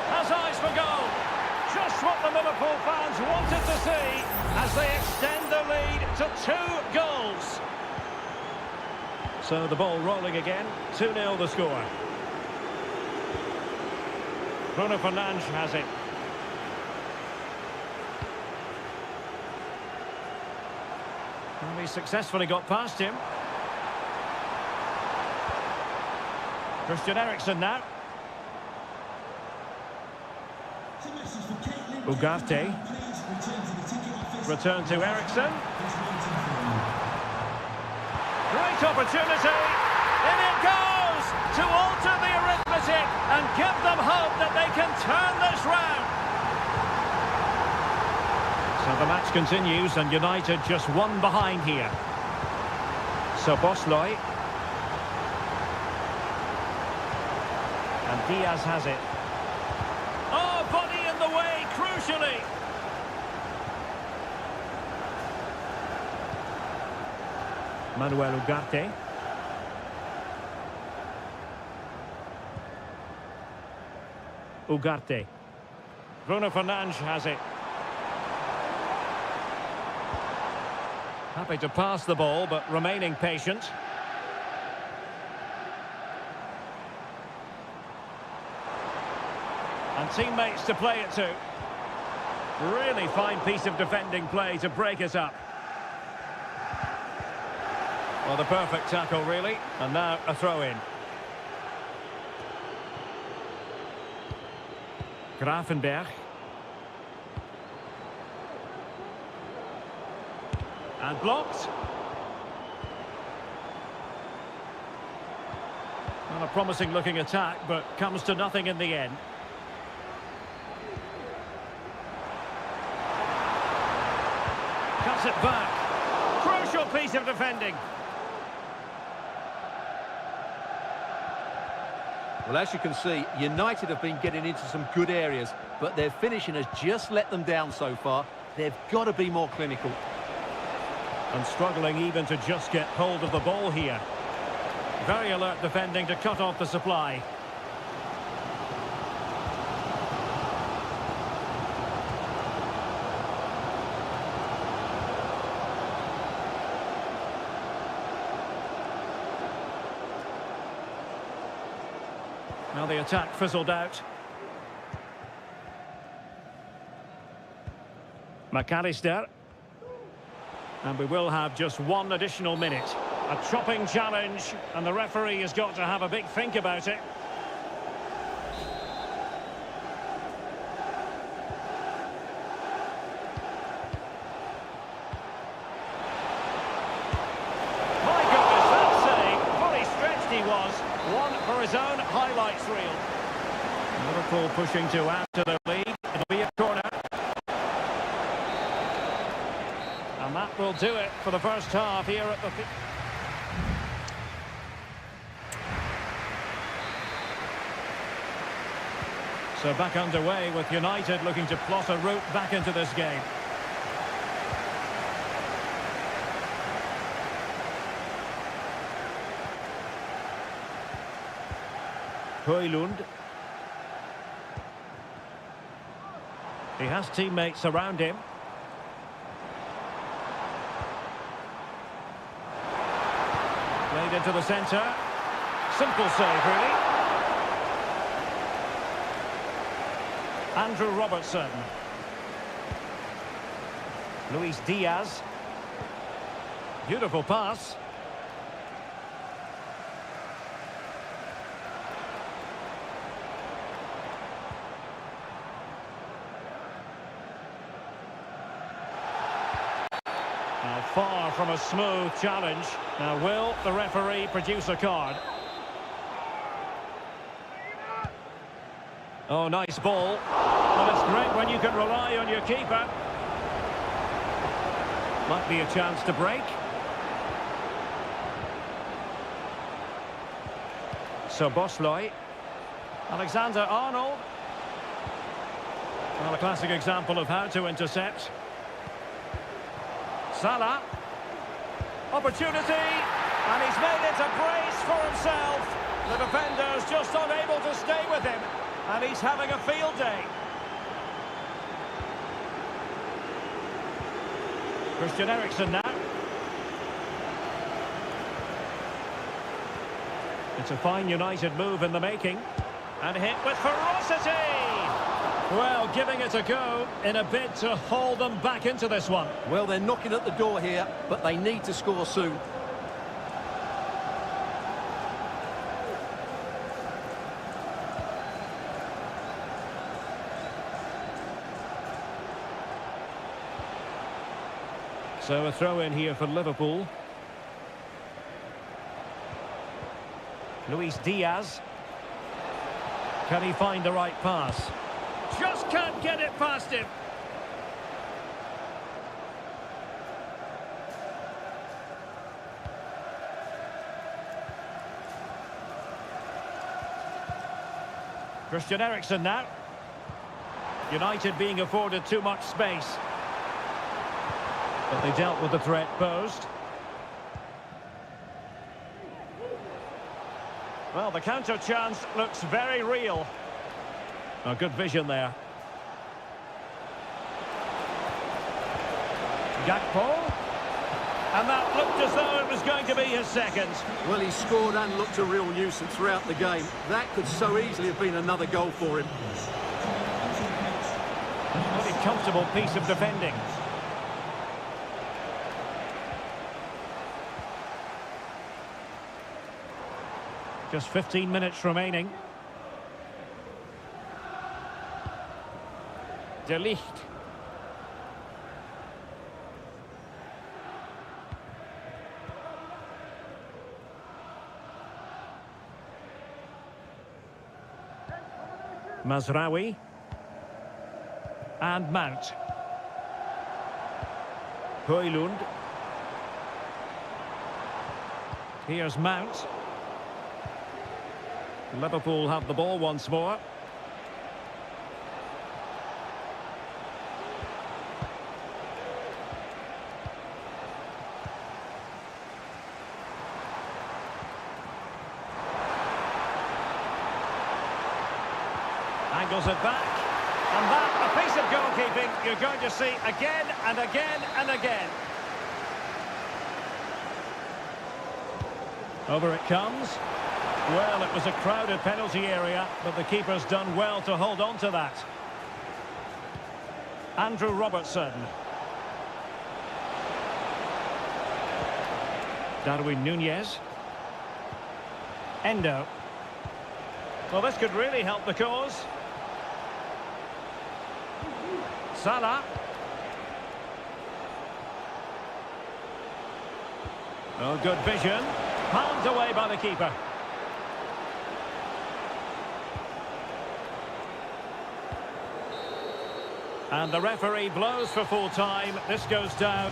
Has eyes for goal. Just what the Liverpool fans wanted to see as they extend the lead to 2 goals. So the ball rolling again. 2-0 the score. Bruno Fernandes has it. And he successfully got past him. Christian Eriksen now. Ugarte. Return to Eriksen. Great opportunity. In it goes to alter the arithmetic and give them hope that they can turn this round. So the match continues and United just 1 behind here. So Bosley. And Diaz has it. Oh, body in the way, crucially. Manuel Ugarte. Ugarte. Bruno Fernandes has it. Happy to pass the ball, but remaining patient. And teammates to play it to. Really fine piece of defending play to break it up. Well, the perfect tackle, really. And now a throw-in. Gravenberg. And blocked. Not a promising looking attack, but comes to nothing in the end. Cuts it back. Crucial piece of defending. Well, as you can see, United have been getting into some good areas, but their finishing has just let them down so far. They've got to be more clinical. And struggling even to just get hold of the ball here. Very alert defending to cut off the supply. Now the attack fizzled out. McAllister. And we will have just 1 additional minute. A chopping challenge, and the referee has got to have a big think about it. My goodness, that save! Fully stretched he was. his own highlights reel. Liverpool pushing to add to their lead. It'll be a corner. And that will do it for the first half here at the... So back underway with United looking to plot a route back into this game. Højlund. He has teammates around him. Played into the centre. Simple save, really. Andrew Robertson. Luis Diaz. Beautiful pass. Now far from a smooth challenge. Now will the referee produce a card? Oh, nice ball. Well, it's great when you can rely on your keeper. Might be a chance to break. So Bosley. Alexander-Arnold. Well, a classic example of how to intercept. Salah. Opportunity. And he's made it a brace for himself. The defender's just unable to stay with him. And he's having a field day. Christian Eriksen now. It's a fine United move in the making. And hit with ferocity. Well, giving it a go in a bid to haul them back into this one. Well, they're knocking at the door here, but they need to score soon. So a throw in here for Liverpool. Luis Diaz. Can he find the right pass? Just can't get it past him. Christian Eriksen now. United being afforded too much space. But they dealt with the threat posed. Well, the counter chance looks very real. Oh, good vision there. Gakpo. And that looked as though it was going to be his second. Well, he scored and looked a real nuisance throughout the game. That could so easily have been another goal for him. Pretty comfortable piece of defending. Just 15 minutes remaining. De Ligt. Mazraoui. And Mount. Højlund. Here's Mount. Liverpool have the ball once more. Angles it back. And that, a piece of goalkeeping you're going to see again and again and again. Over it comes. Well, it was a crowded penalty area, but the keeper's done well to hold on to that. Andrew Robertson. Darwin Núñez. Endo. Well, this could really help the cause. Salah. Oh, good vision. Palmed away by the keeper. And the referee blows for full time. This goes down.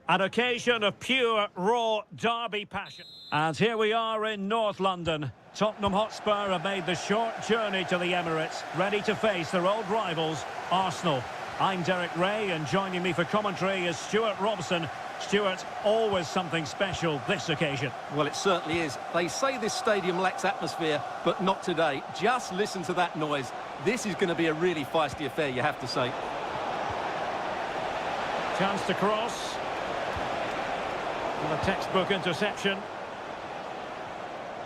An occasion of pure, raw derby passion. And here we are in North London. Tottenham Hotspur have made the short journey to the Emirates, ready to face their old rivals, Arsenal. I'm Derek Ray, and joining me for commentary is Stuart Robson. Stuart, always something special this occasion. Well, it certainly is. They say this stadium lacks atmosphere, but not today. Just listen to that noise. This is going to be a really feisty affair, you have to say. Chance to cross. And a textbook interception.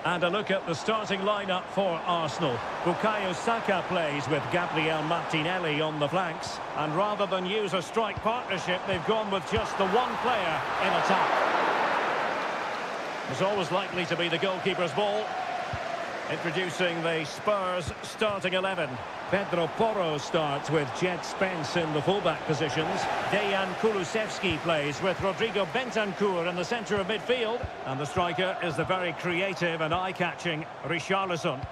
And a look at the starting lineup for Arsenal. Bukayo Saka plays with Gabriel Martinelli on the flanks. And rather than use a strike partnership, they've gone with just the one player in attack. It's always likely to be the goalkeeper's ball. Introducing the Spurs starting 11. Pedro Porro starts with Jed Spence in the fullback positions. Dejan Kulusevski plays with Rodrigo Bentancur in the centre of midfield. And the striker is the very creative and eye-catching Richarlison.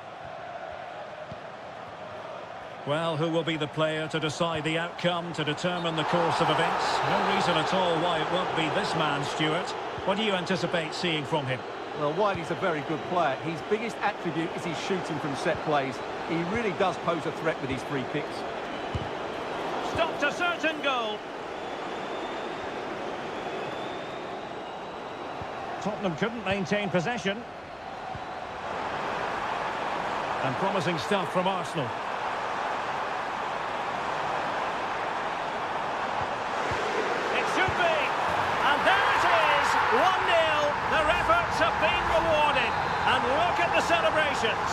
Well, who will be the player to decide the outcome, to determine the course of events? No reason at all why it won't be this man, Stuart. What do you anticipate seeing from him? Well, while he's a very good player, his biggest attribute is his shooting from set plays. He really does pose a threat with his free kicks. Stopped a certain goal. Tottenham couldn't maintain possession. And promising stuff from Arsenal. It should be. And there it is, 1-0. Their efforts have been rewarded. And look at the celebrations.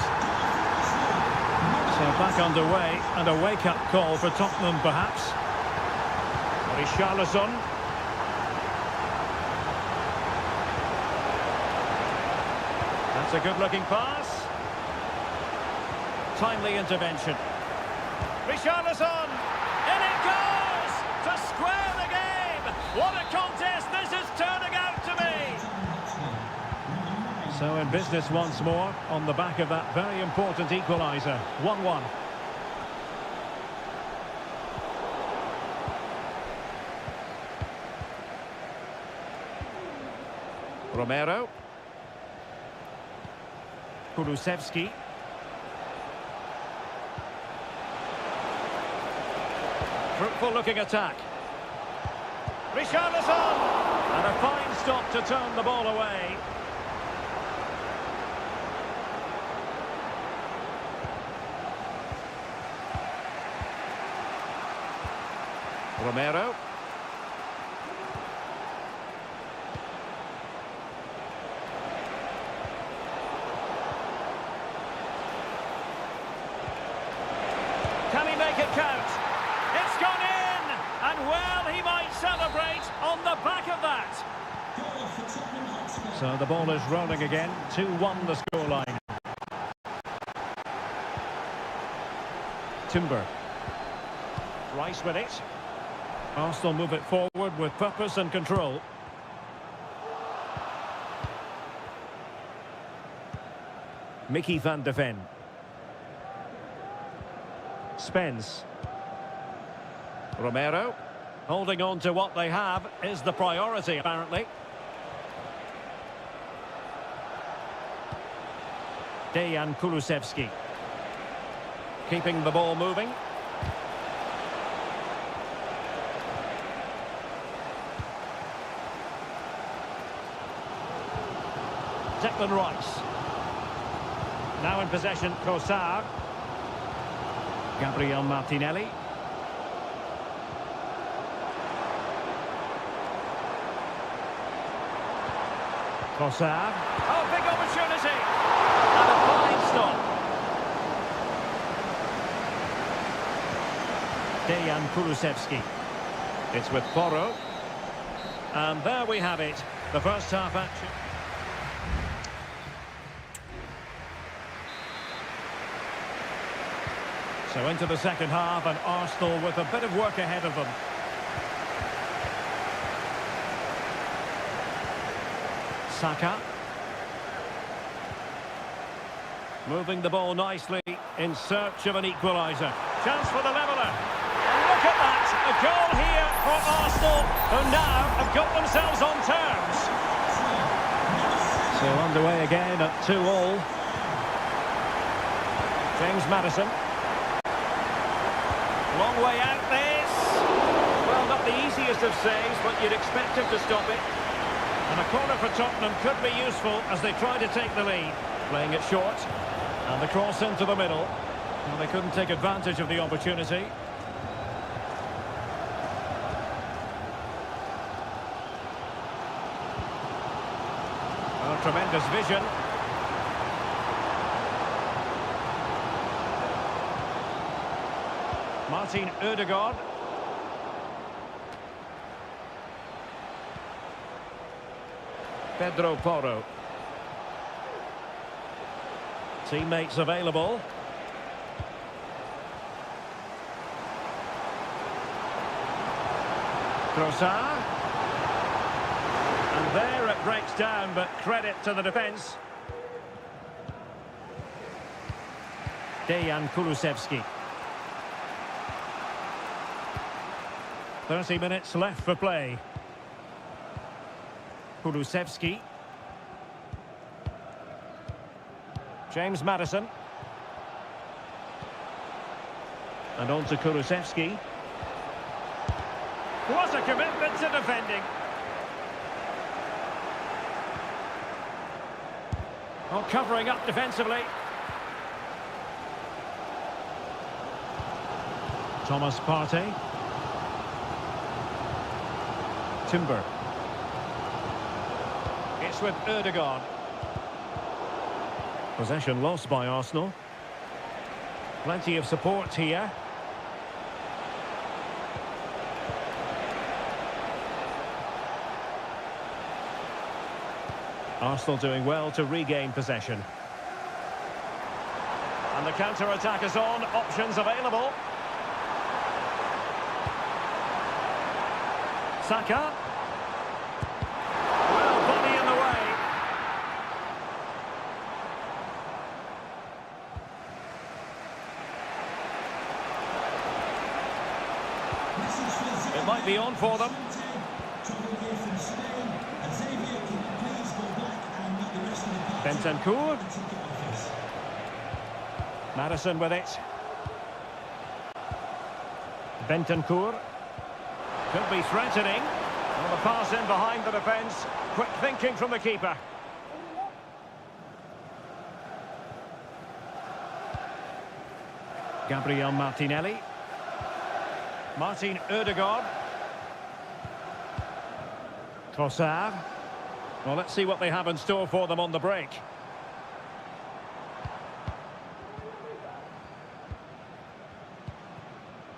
So back underway, and a wake-up call for Tottenham, perhaps. Richarlison. That's a good-looking pass. Timely intervention. Richarlison! In it goes! To square the game! What a contest this is turning out to be! So in business once more, on the back of that very important equaliser. 1-1. Romero. Kulusevski. Fruitful looking attack. Richarlison! And a fine stop to turn the ball away. Romero. Can he make it count? It's gone in! And well, he might celebrate on the back of that. So the ball is rolling again. 2-1 the scoreline. Timber. Rice with it. Arsenal move it forward with purpose and control. Mickey van de Ven. Spence. Romero. Holding on to what they have is the priority, apparently. Dejan Kulusevski. Keeping the ball moving. Declan Rice. Now in possession, Trossard. Gabriel Martinelli. Trossard. Oh, big opportunity! And a fine stop. Dejan Kulusevski. It's with Porro. And there we have it. The first half action. So into the second half, and Arsenal with a bit of work ahead of them. Saka. Moving the ball nicely in search of an equaliser. Chance for the leveller. Look at that! A goal here for Arsenal, who now have got themselves on terms. So underway again at 2-2. James Maddison. Long way out this. Well, not the easiest of saves, but you'd expect him to stop it. And a corner for Tottenham could be useful as they try to take the lead. Playing it short. And the cross into the middle. Well, they couldn't take advantage of the opportunity. Oh, tremendous vision. Martin Ødegaard. Pedro Porro. Teammates available. Trossard. And there it breaks down, but credit to the defence. Dejan Kulusevski. 30 minutes left for play. Kulusevski. James Maddison. And on to Kulusevski. What a commitment to defending. Oh, covering up defensively. Thomas Partey. Timber. It's with Ødegaard. Possession lost by Arsenal. Plenty of support here. Arsenal doing well to regain possession. And the counter-attack is on. Options available. Saka. Well, body in the way. It might be on for them. Bentancur. Maddison with it. Bentancur. Could be threatening. Well, the pass in behind the defence. Quick thinking from the keeper. Gabriel Martinelli. Martin Ødegaard. Trossard. Well, let's see what they have in store for them on the break.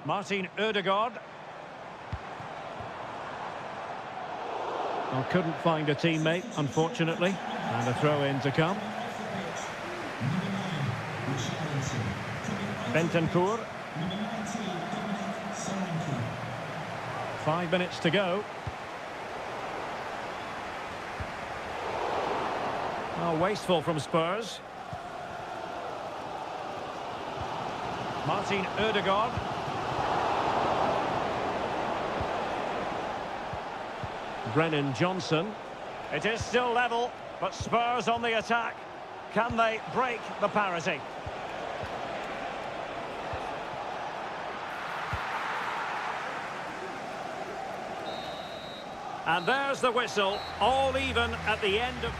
Martin Ødegaard. Well, couldn't find a teammate, unfortunately. And a throw-in to come. Bentancur. 5 minutes to go. Oh, wasteful from Spurs. Martin Ødegaard. Brennan Johnson. It is still level, but Spurs on the attack. Can they break the parity? And there's the whistle, all even at the end of...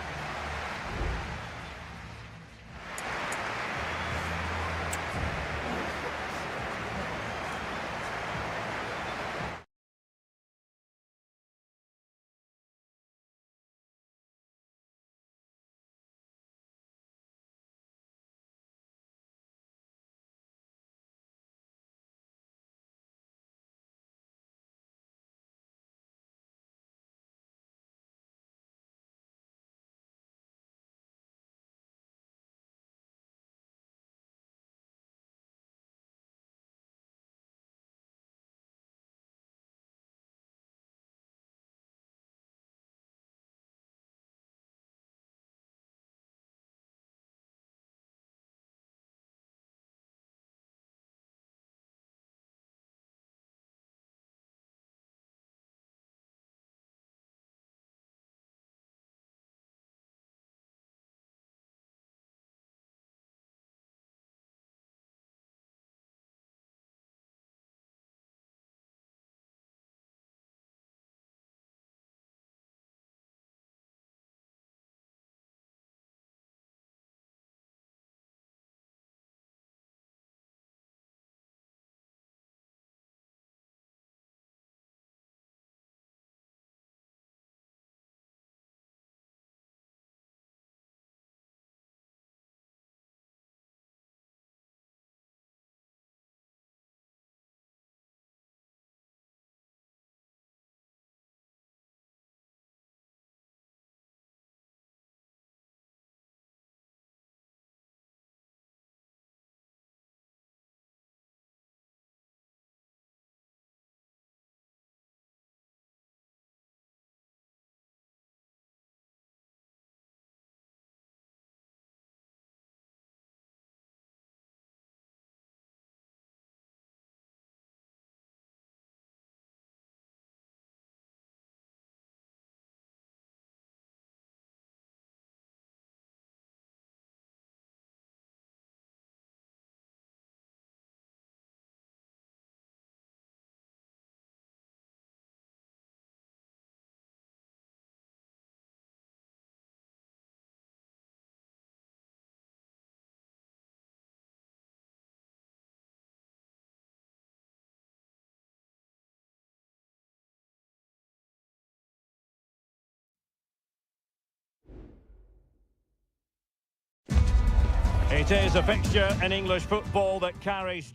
It is a fixture in English football that carries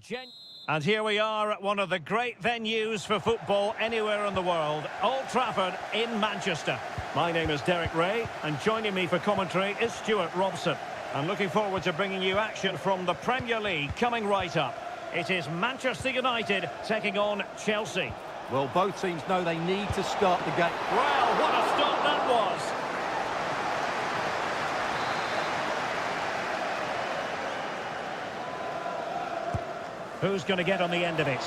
And here we are at one of the great venues for football anywhere in the world, Old Trafford in Manchester. My name is Derek Ray, and joining me for commentary is Stuart Robson. I'm looking forward to bringing you action from the Premier League coming right up. It is Manchester United taking on Chelsea. Well, both teams know they need to start the game. Well, what a start that was. Who's going to get on the end of it?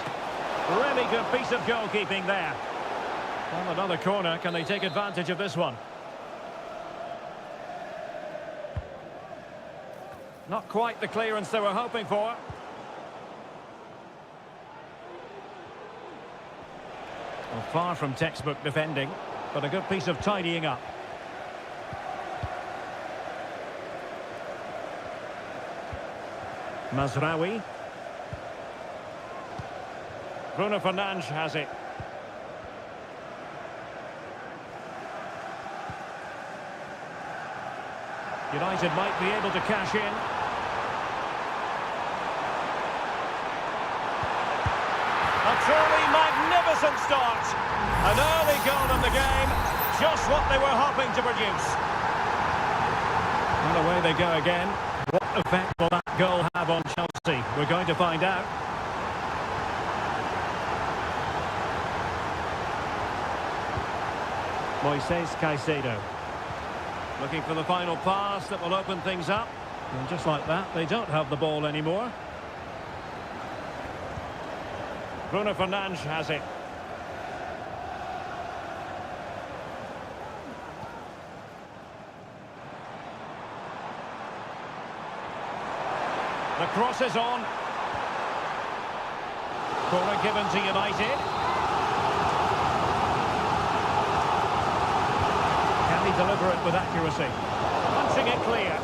Really good piece of goalkeeping there. Well, another corner. Can they take advantage of this one? Not quite the clearance they were hoping for. Well, far from textbook defending, but a good piece of tidying up. Mazraoui. Bruno Fernandes has it. United might be able to cash in. A truly magnificent start. An early goal in the game. Just what they were hoping to produce. And away they go again. What effect will that goal have on Chelsea? We're going to find out. Moises Caicedo. Looking for the final pass that will open things up. And just like that, they don't have the ball anymore. Bruno Fernandes has it. The cross is on. Corner given to United. Can he deliver it with accuracy? Punching it clear.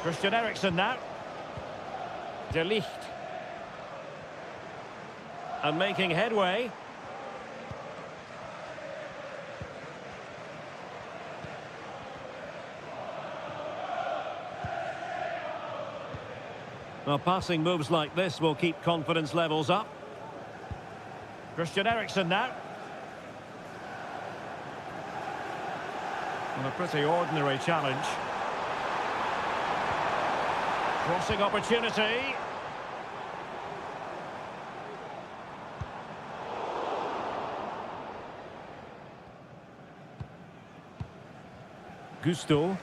Christian Eriksen now. De Ligt. And making headway. Well, passing moves like this will keep confidence levels up. Christian Eriksen now. And a pretty ordinary challenge. Crossing opportunity. Gusto.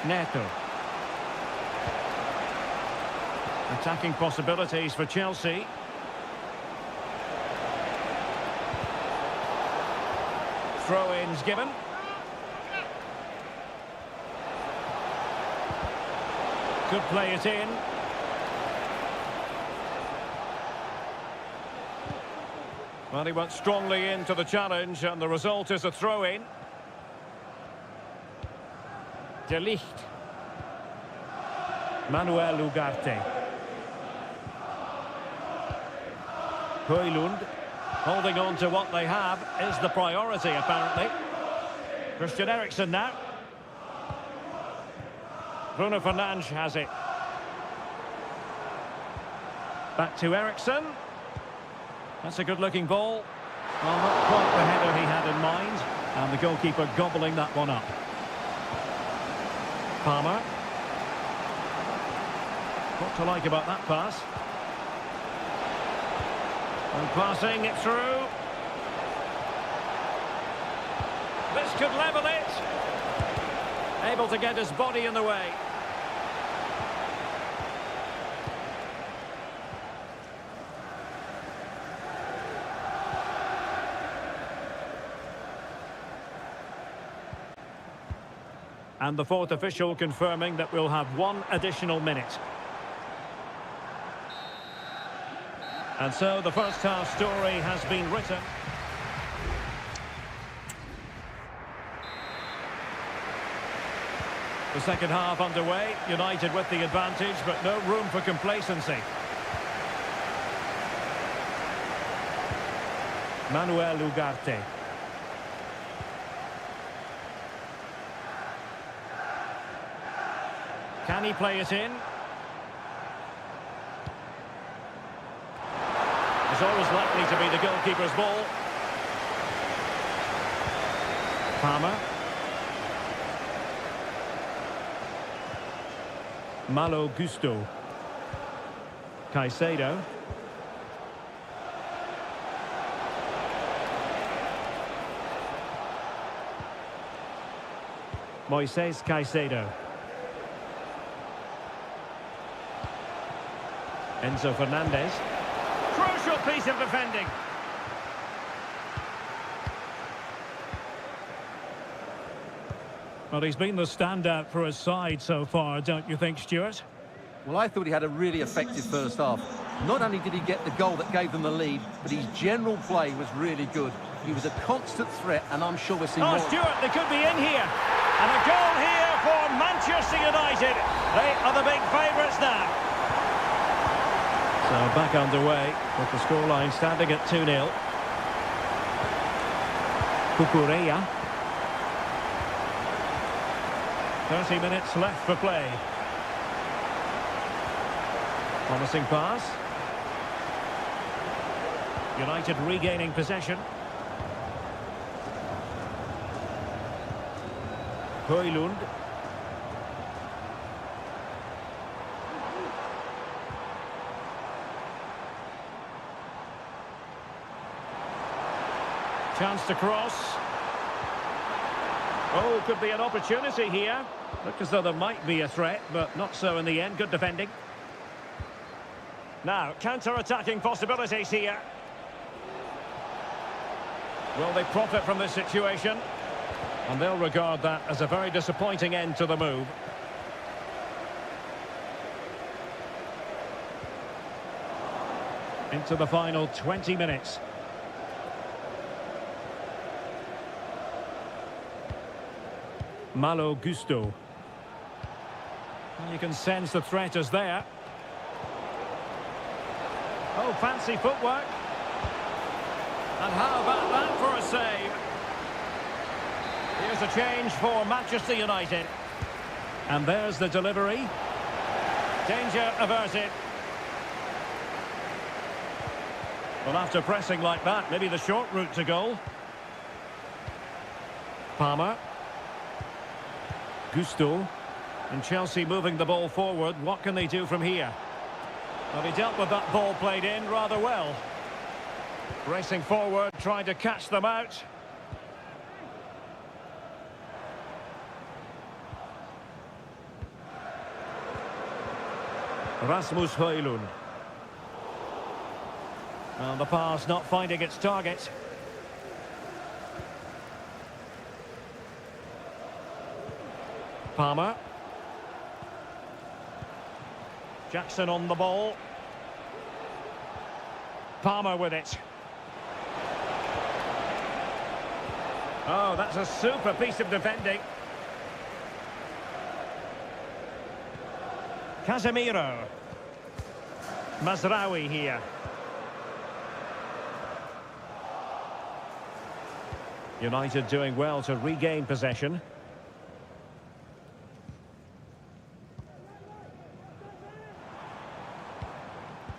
Neto. Attacking possibilities for Chelsea. Throw-ins given. Could play it in. Well, he went strongly into the challenge, and the result is a throw-in. De Ligt. Manuel Ugarte. Højlund. Holding on to what they have is the priority, apparently. Christian Eriksen now. Bruno Fernandes has it. Back to Eriksen. That's a good-looking ball. Well, not quite the header he had in mind. And the goalkeeper gobbling that one up. Palmer. What to like about that pass? And passing it through. This could level it. Able to get his body in the way. And the fourth official confirming that we'll have one additional minute. And so the first half story has been written. The second half underway, United with the advantage, but no room for complacency. Manuel Ugarte. Can he play it in? It's always likely to be the goalkeeper's ball. Palmer. Malo Gusto. Caicedo. Moises Caicedo. Enzo Fernandez. Crucial piece of defending. Well, he's been the standout for his side so far, don't you think, Stuart? Well, I thought he had a really effective first half. Not only did he get the goal that gave them the lead, but his general play was really good. He was a constant threat, and I'm sure we'll see more. Oh, Stuart, they could be in here. And a goal here for Manchester United. They are the big favourites now. So back underway with the scoreline standing at 2-0. Cucurella. 30 minutes left for play. Promising pass. United regaining possession. Højlund. Chance to cross. Oh, could be an opportunity here. Look as though there might be a threat, but not so in the end. Good defending. Now, counter-attacking possibilities here. Will they profit from this situation? And they'll regard that as a very disappointing end to the move. Into the final 20 minutes. Malo Gusto. You can sense the threat is there. Oh, fancy footwork. And how about that for a save? Here's a change for Manchester United. And there's the delivery. Danger averted. Well, after pressing like that, maybe the short route to goal. Palmer. Gusto. And Chelsea moving the ball forward. What can they do from here? Well, he dealt with that ball played in rather well. Racing forward, trying to catch them out. Rasmus Højlund. And the pass not finding its target. Palmer. Jackson on the ball. Palmer with it. Oh, that's a super piece of defending. Casemiro. Mazraoui here. United doing well to regain possession.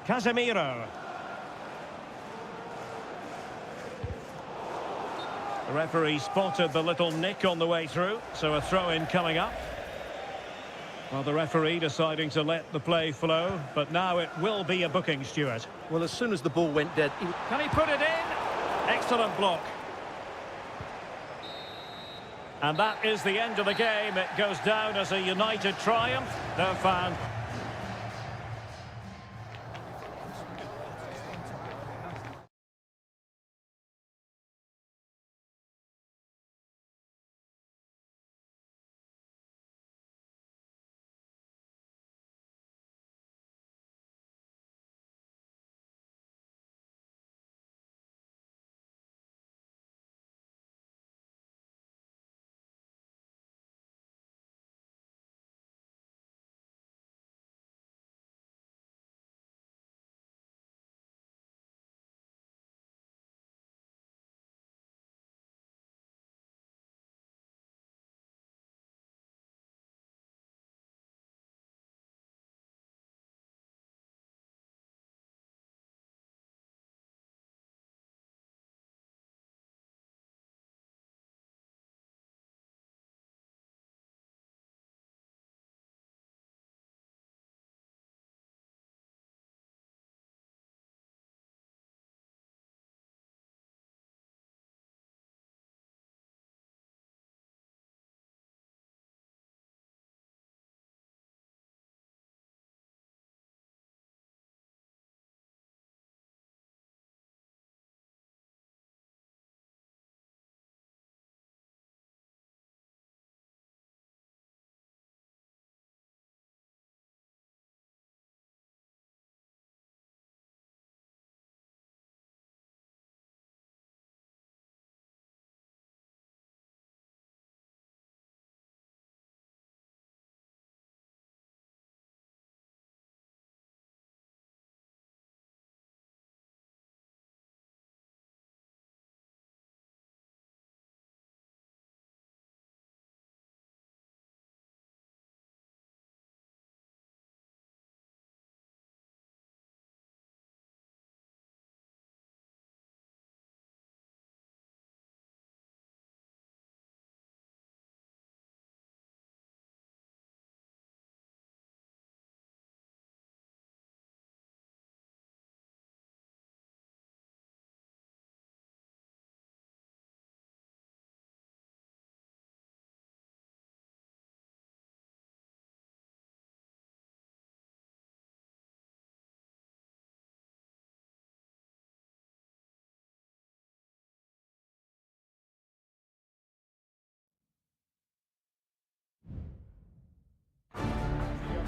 Casemiro. The referee spotted the little nick on the way through, so a throw-in coming up. Well, the referee deciding to let the play flow, but now it will be a booking, Stuart. Well, as soon as the ball went dead... Can he put it in? Excellent block. And that is the end of the game. It goes down as a United triumph. No fan.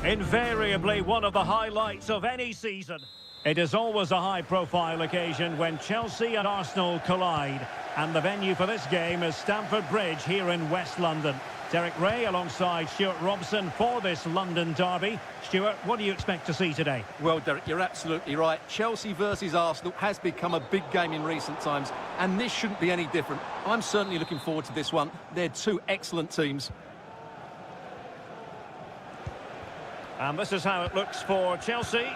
Invariably one of the highlights of any season. It is always a high-profile occasion when Chelsea and Arsenal collide. And the venue for this game is Stamford Bridge here in West London. Derek Ray alongside Stuart Robson for this London derby. Stuart, what do you expect to see today? Well, Derek, you're absolutely right. Chelsea versus Arsenal has become a big game in recent times, and this shouldn't be any different. I'm certainly looking forward to this one. They're two excellent teams. And this is how it looks for Chelsea.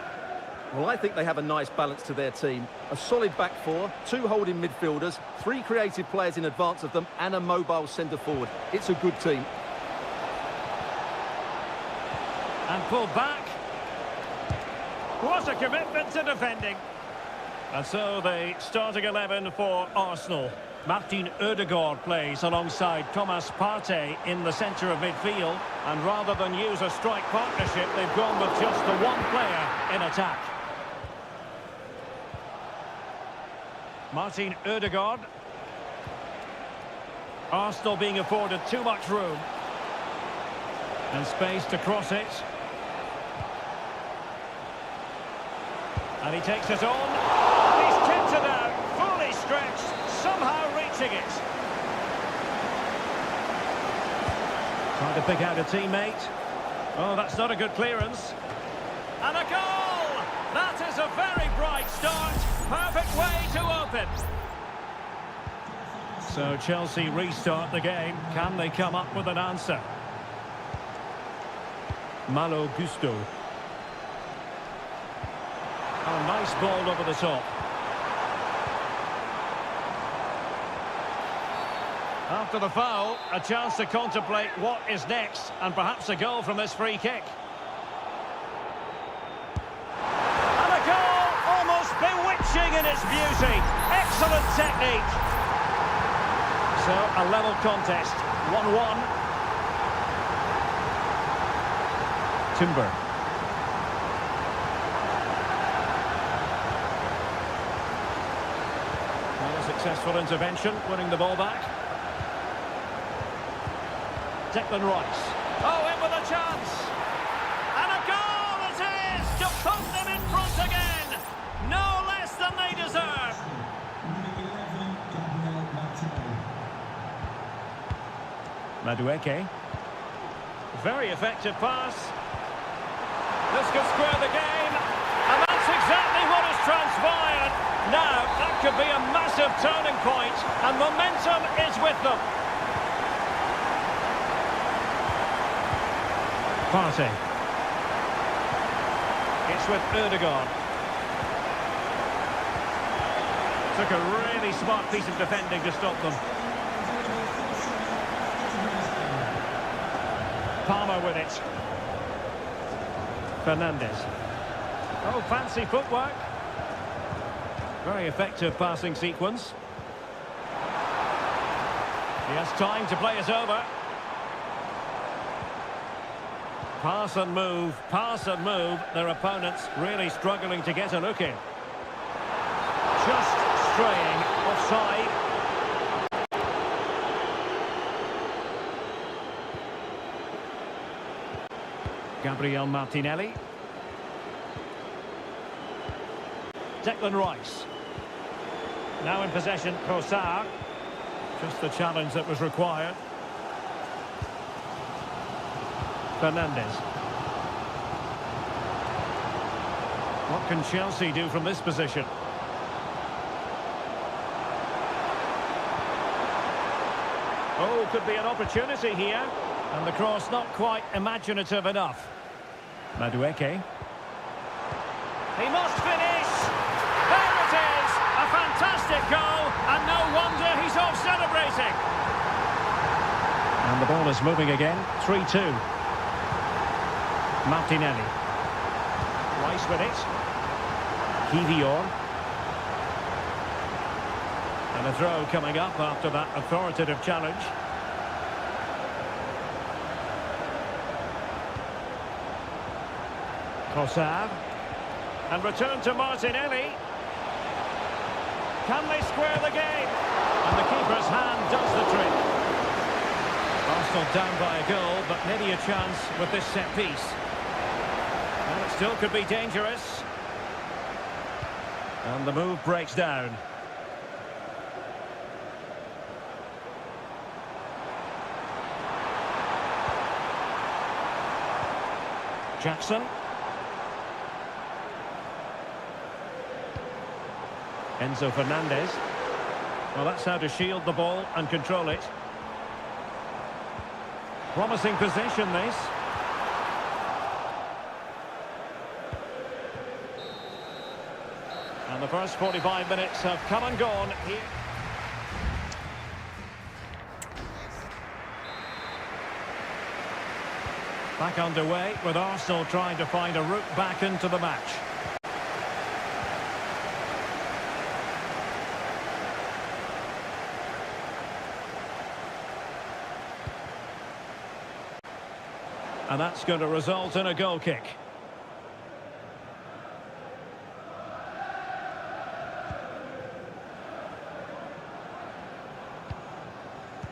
Well, I think they have a nice balance to their team. A solid back four, two holding midfielders, three creative players in advance of them, and a mobile centre-forward. It's a good team. And pulled back. What a commitment to defending. And so the starting 11 for Arsenal. Martin Ødegaard plays alongside Thomas Partey in the centre of midfield. And rather than use a strike partnership, they've gone with just the one player in attack. Martin Ødegaard. Arsenal being afforded too much room. And space to cross it. And he takes it on. He's kept it out, fully stretched, somehow reaching it. Trying to pick out a teammate. Oh, that's not a good clearance. And a goal! That is a very bright start. Perfect way to open. So Chelsea restart the game. Can they come up with an answer? Malo Gusto. Oh, nice ball over the top. After the foul, a chance to contemplate what is next, and perhaps a goal from this free kick. And a goal, almost bewitching in its beauty. Excellent technique. So, a level contest, 1-1. Timber. Well, a successful intervention, winning the ball back. Declan Rice. Oh, in with a chance. And a goal it is to put them in front again. No less than they deserve. Madueke. Very effective pass. This could square the game. And that's exactly what has transpired. Now, that could be a massive turning point. And momentum is with them. Partey. It's with Ødegaard. Took a really smart piece of defending to stop them. Palmer with it. Fernandez. Oh, fancy footwork. Very effective passing sequence. He has time to play it over. Pass and move, their opponents really struggling to get a look in. Just straying offside. Gabriel Martinelli. Declan Rice. Now in possession, Trossard. Just the challenge that was required. Fernandez. What can Chelsea do from this position? Oh, could be an opportunity here. And the cross not quite imaginative enough. Madueke. He must finish! There it is! A fantastic goal, and no wonder he's off celebrating. And the ball is moving again. 3-2. Martinelli. Rice with it. Kivior. And a throw coming up after that authoritative challenge. Trossard. And return to Martinelli. Can they square the game? And the keeper's hand does the trick. Arsenal down by a goal, but maybe a chance with this set piece. Still could be dangerous. And the move breaks down. Jackson. Enzo Fernandez. Well, that's how to shield the ball and control it. Promising possession, this. And the first 45 minutes have come and gone here. Back underway with Arsenal trying to find a route back into the match. And that's going to result in a goal kick.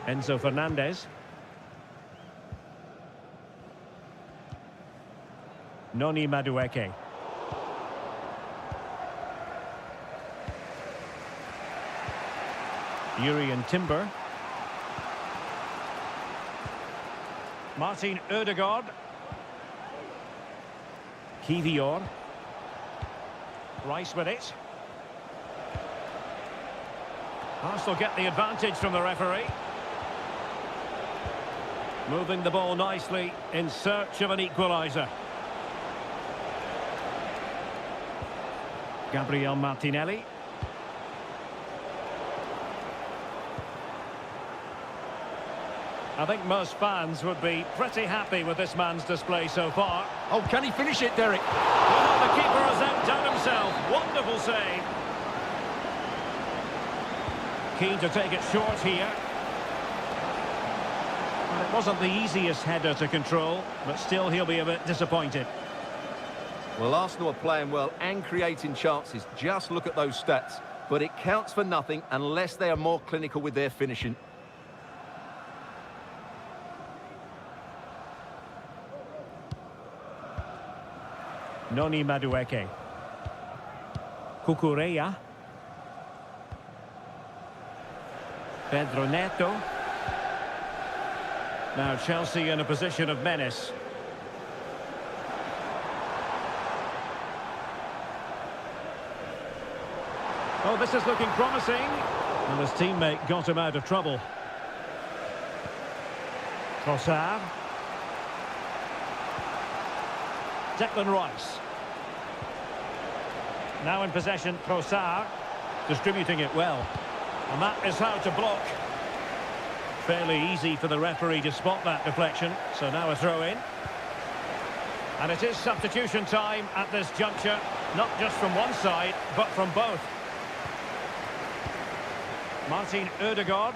Enzo Fernandez. Noni Madueke. Yuri and Timber. Martin Ødegaard. Kivior. Rice with it. Arsenal get the advantage from the referee. Moving the ball nicely in search of an equaliser. Gabriel Martinelli. I think most fans would be pretty happy with this man's display so far. Oh, can he finish it, Derek? Well, the keeper has outdone himself. Wonderful save. Keen to take it short here. Well, it wasn't the easiest header to control, but still he'll be a bit disappointed. Well, Arsenal are playing well and creating chances. Just look at those stats. But it counts for nothing unless they are more clinical with their finishing. Noni Madueke. Cucurella. Pedro Neto. Now Chelsea in a position of menace. Oh, this is looking promising. And his teammate got him out of trouble. Trossard. Declan Rice. Now in possession, Trossard. Distributing it well. And that is how to block. Fairly easy for the referee to spot that deflection. So now a throw in. And it is substitution time at this juncture. Not just from one side, but from both. Martin Ødegaard.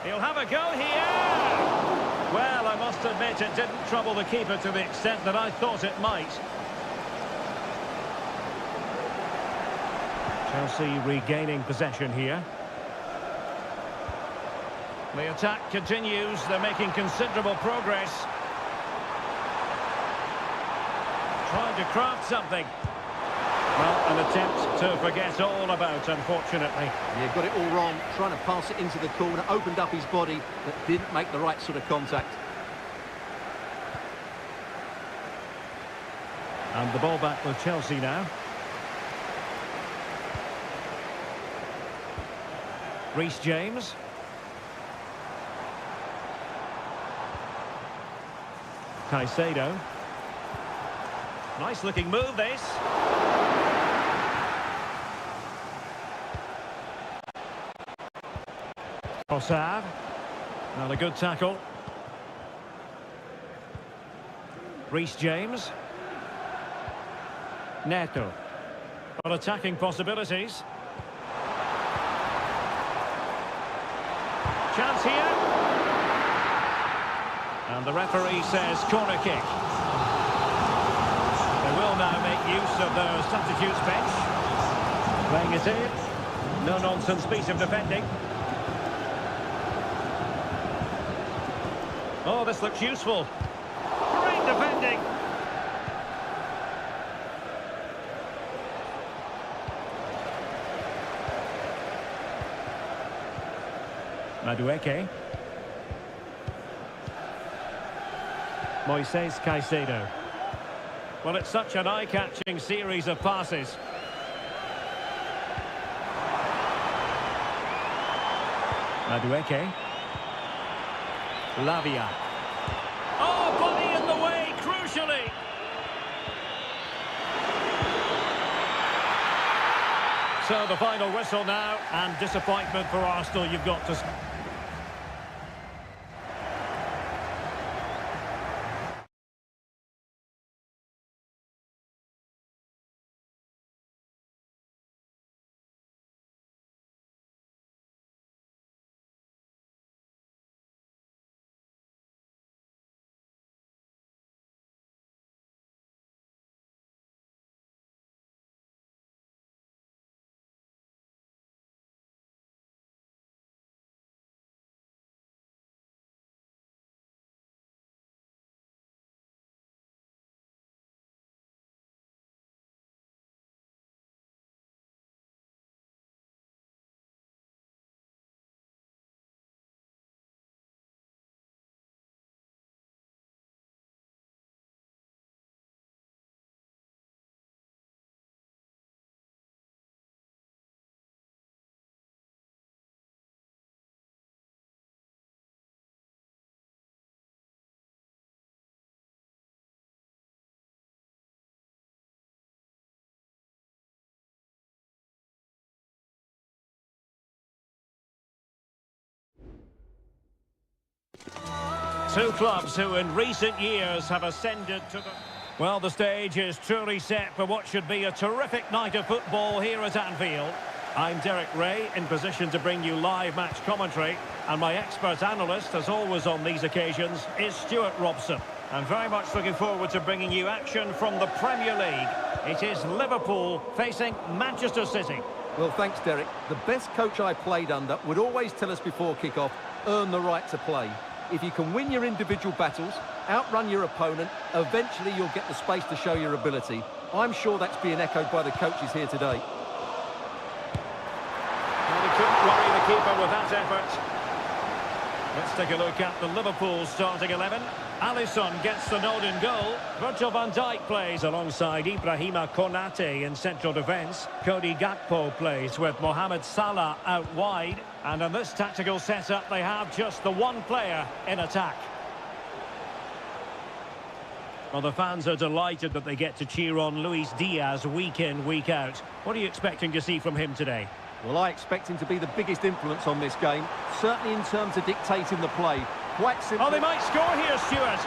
He'll have a go here! Well, I must admit it didn't trouble the keeper to the extent that I thought it might. Chelsea regaining possession here. The attack continues. They're making considerable progress. Trying to craft something. Well, an attempt to forget all about, unfortunately. Yeah, got it all wrong. Trying to pass it into the corner, opened up his body, but didn't make the right sort of contact. And the ball back with Chelsea now. Reece James. Caicedo. Nice looking move, this. Trossard. Not a good tackle. Reece James. Neto. Well, attacking possibilities. Chance here. And the referee says corner kick. They will now make use of their substitutes bench. Playing it in. No-nonsense piece of defending. Oh, this looks useful. Great defending. Madueke. Moises Caicedo. Well, it's such an eye-catching series of passes. Madueke. Lavia. Oh, body in the way, crucially. So the final whistle now, and disappointment for Arsenal, you've got to... Two clubs who in recent years have ascended to the... Well, the stage is truly set for what should be a terrific night of football here at Anfield. I'm Derek Ray, in position to bring you live match commentary, and my expert analyst, as always on these occasions, is Stuart Robson. I'm very much looking forward to bringing you action from the Premier League. It is Liverpool facing Manchester City. Well, thanks, Derek. The best coach I played under would always tell us before kick-off, earn the right to play. If you can win your individual battles, outrun your opponent, eventually you'll get the space to show your ability. I'm sure that's being echoed by the coaches here today. Well, he couldn't worry the keeper with that effort. Let's take a look at the Liverpool starting 11. Alisson gets the nod in goal. Virgil van Dijk plays alongside Ibrahima Konate in central defence. Cody Gakpo plays with Mohamed Salah out wide. And in this tactical setup, they have just the one player in attack. Well, the fans are delighted that they get to cheer on Luis Diaz week in, week out. What are you expecting to see from him today? Well, I expect him to be the biggest influence on this game, certainly in terms of dictating the play. Quite simply... Oh, they might score here, Stuart.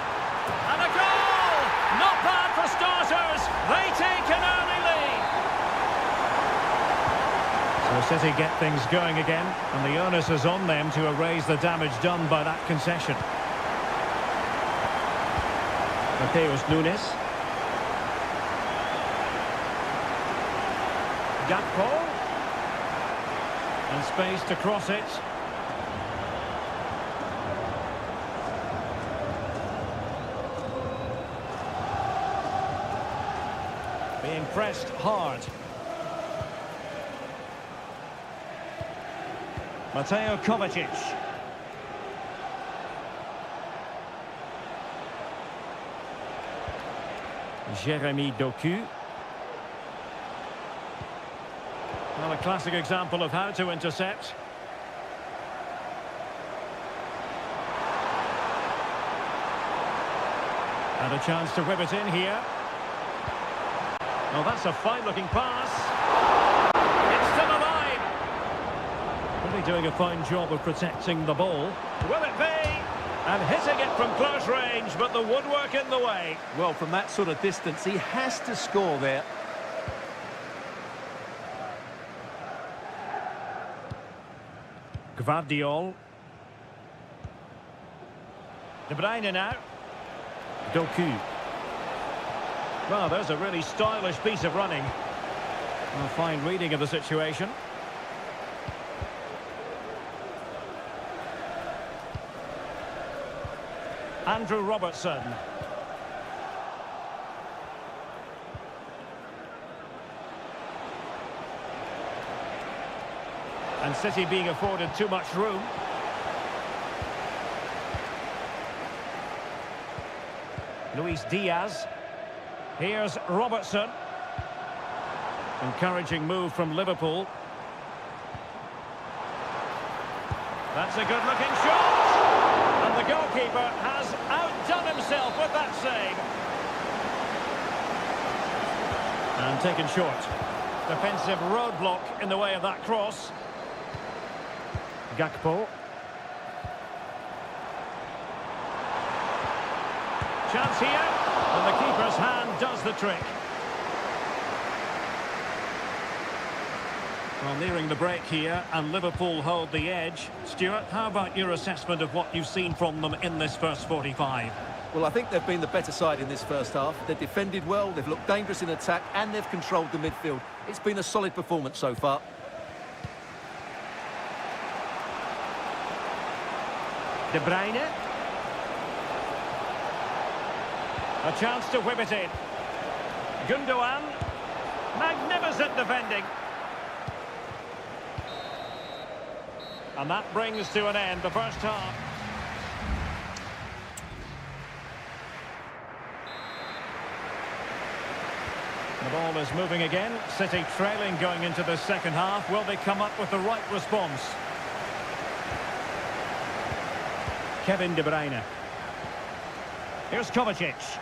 And a goal! Not bad for starters. They take an early lead. So City get things going again, and the onus is on them to erase the damage done by that concession. Mateus Nunes. Gakpo. And space to cross it. Being pressed hard. Mateo Kovacic. Jeremy Doku. Well, a classic example of how to intercept. And a chance to whip it in here. Well, that's a fine-looking pass. It's still alive. Really doing a fine job of protecting the ball. Will it be? And hitting it from close range, but the woodwork in the way. Well, from that sort of distance, he has to score there. Gvardiol. De Bruyne now. Doku. Well, there's a really stylish piece of running. A fine reading of the situation. Andrew Robertson. And City being afforded too much room. Luis Diaz. Here's Robertson. Encouraging move from Liverpool. That's a good-looking shot! And the goalkeeper has outdone himself with that save. And taken short. Defensive roadblock in the way of that cross. Gakpo. Chance here, and the keeper's hand does the trick. Well, nearing the break here, and Liverpool hold the edge. Stuart, how about your assessment of what you've seen from them in this first 45? Well, I think they've been the better side in this first half. They've defended well, they've looked dangerous in attack, and they've controlled the midfield. It's been a solid performance so far. De Bruyne. A chance to whip it in. Gundogan. Magnificent defending. And that brings to an end the first half. The ball is moving again. City trailing going into the second half. Will they come up with the right response? Kevin De Bruyne. Here's Kovacic.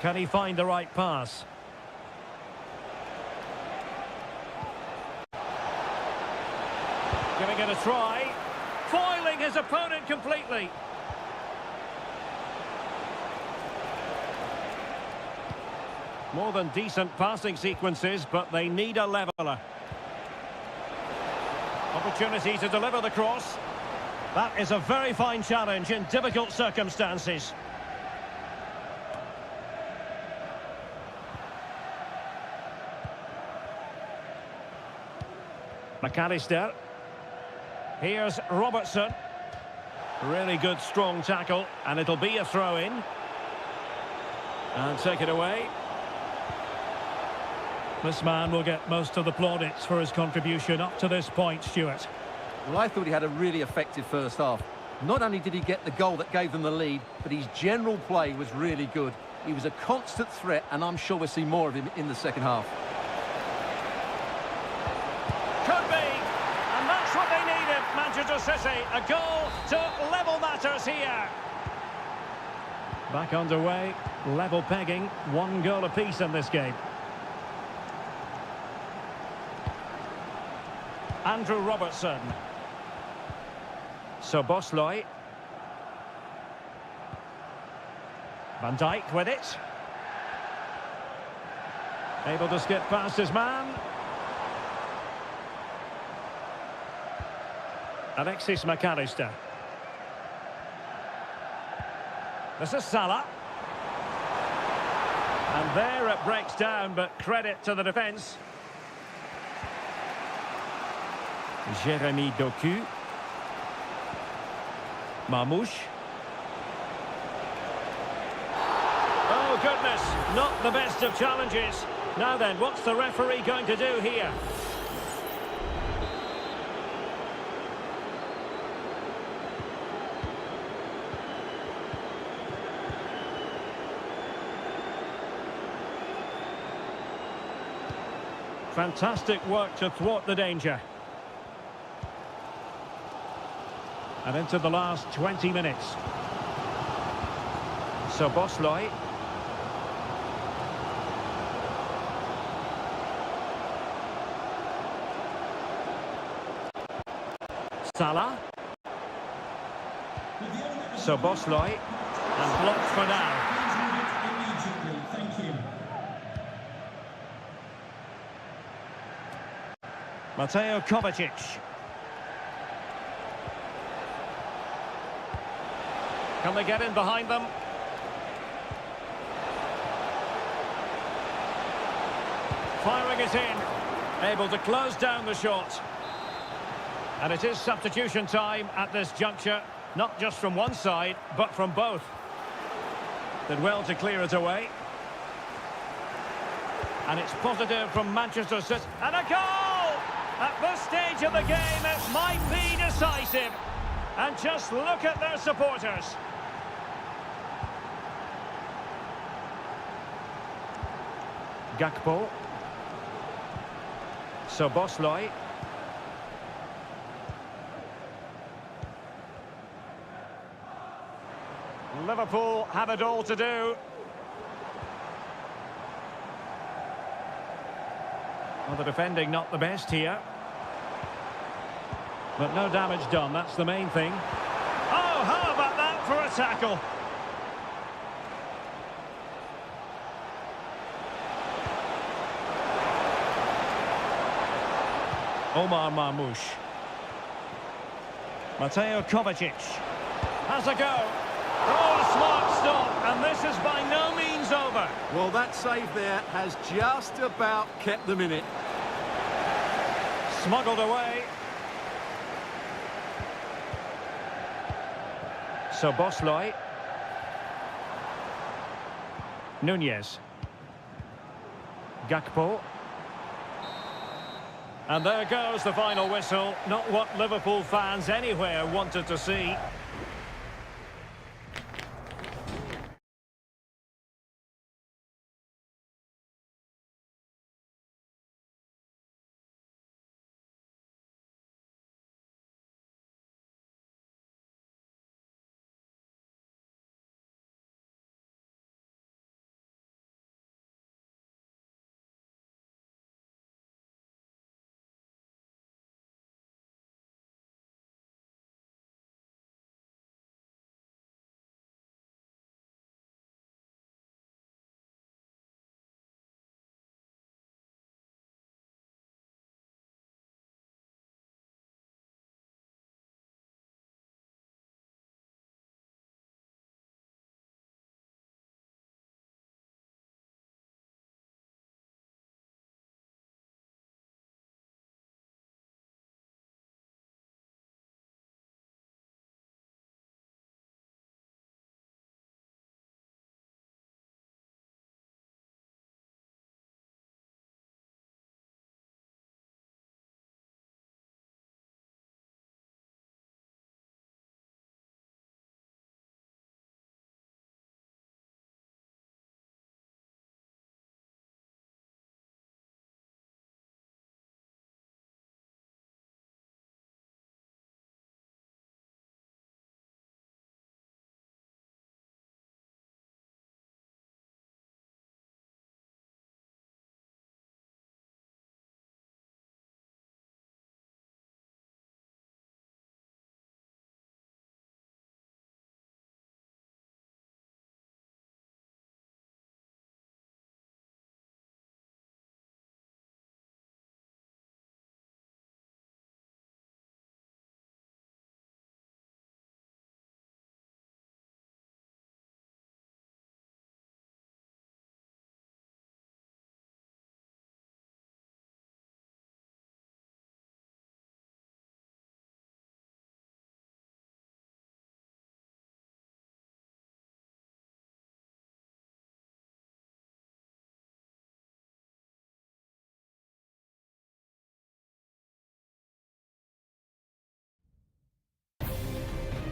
Can he find the right pass? Giving it a try. Foiling his opponent completely. More than decent passing sequences, but they need a leveller. Opportunity to deliver the cross. That is a very fine challenge in difficult circumstances. McAllister. Here's Robertson. Really good, strong tackle, and it'll be a throw-in. And take it away. This man will get most of the plaudits for his contribution up to this point, Stuart. Well, I thought he had a really effective first half. Not only did he get the goal that gave them the lead, but his general play was really good. He was a constant threat, and I'm sure we'll see more of him in the second half. Could be, and that's what they needed, Manchester City. A goal to level matters here. Back underway, level pegging, 1 goal apiece in this game. Andrew Robertson. Szoboszlai. Van Dijk with it. Able to skip past his man. Alexis McAllister. This is Salah. And there it breaks down, but credit to the defence. Jeremy Doku. Mamouche. Oh, goodness, not the best of challenges. Now then, what's the referee going to do here? Fantastic work to thwart the danger. And into the last 20 minutes. Szoboszlai. Salah. Szoboszlai. And blocked for now. Thank you. Mateo Kovacic. Can they get in behind them? Firing it in. Able to close down the shot. And it is substitution time at this juncture. Not just from one side, but from both. Did well to clear it away. And it's positive from Manchester City. And a goal! At this stage of the game, it might be decisive. And just look at their supporters. Gakpo. Szoboszlai. Liverpool have it all to do. Well, the defending not the best here. But no damage done, that's the main thing. Oh, how about that for a tackle? Omar Marmoush. Mateo Kovacic. Has a go. Oh, a smart stop, and this is by no means over. Well, that save there has just about kept them in it. Smuggled away. Szoboszlai. Nunez. Gakpo. And there goes the final whistle. Not what Liverpool fans anywhere wanted to see.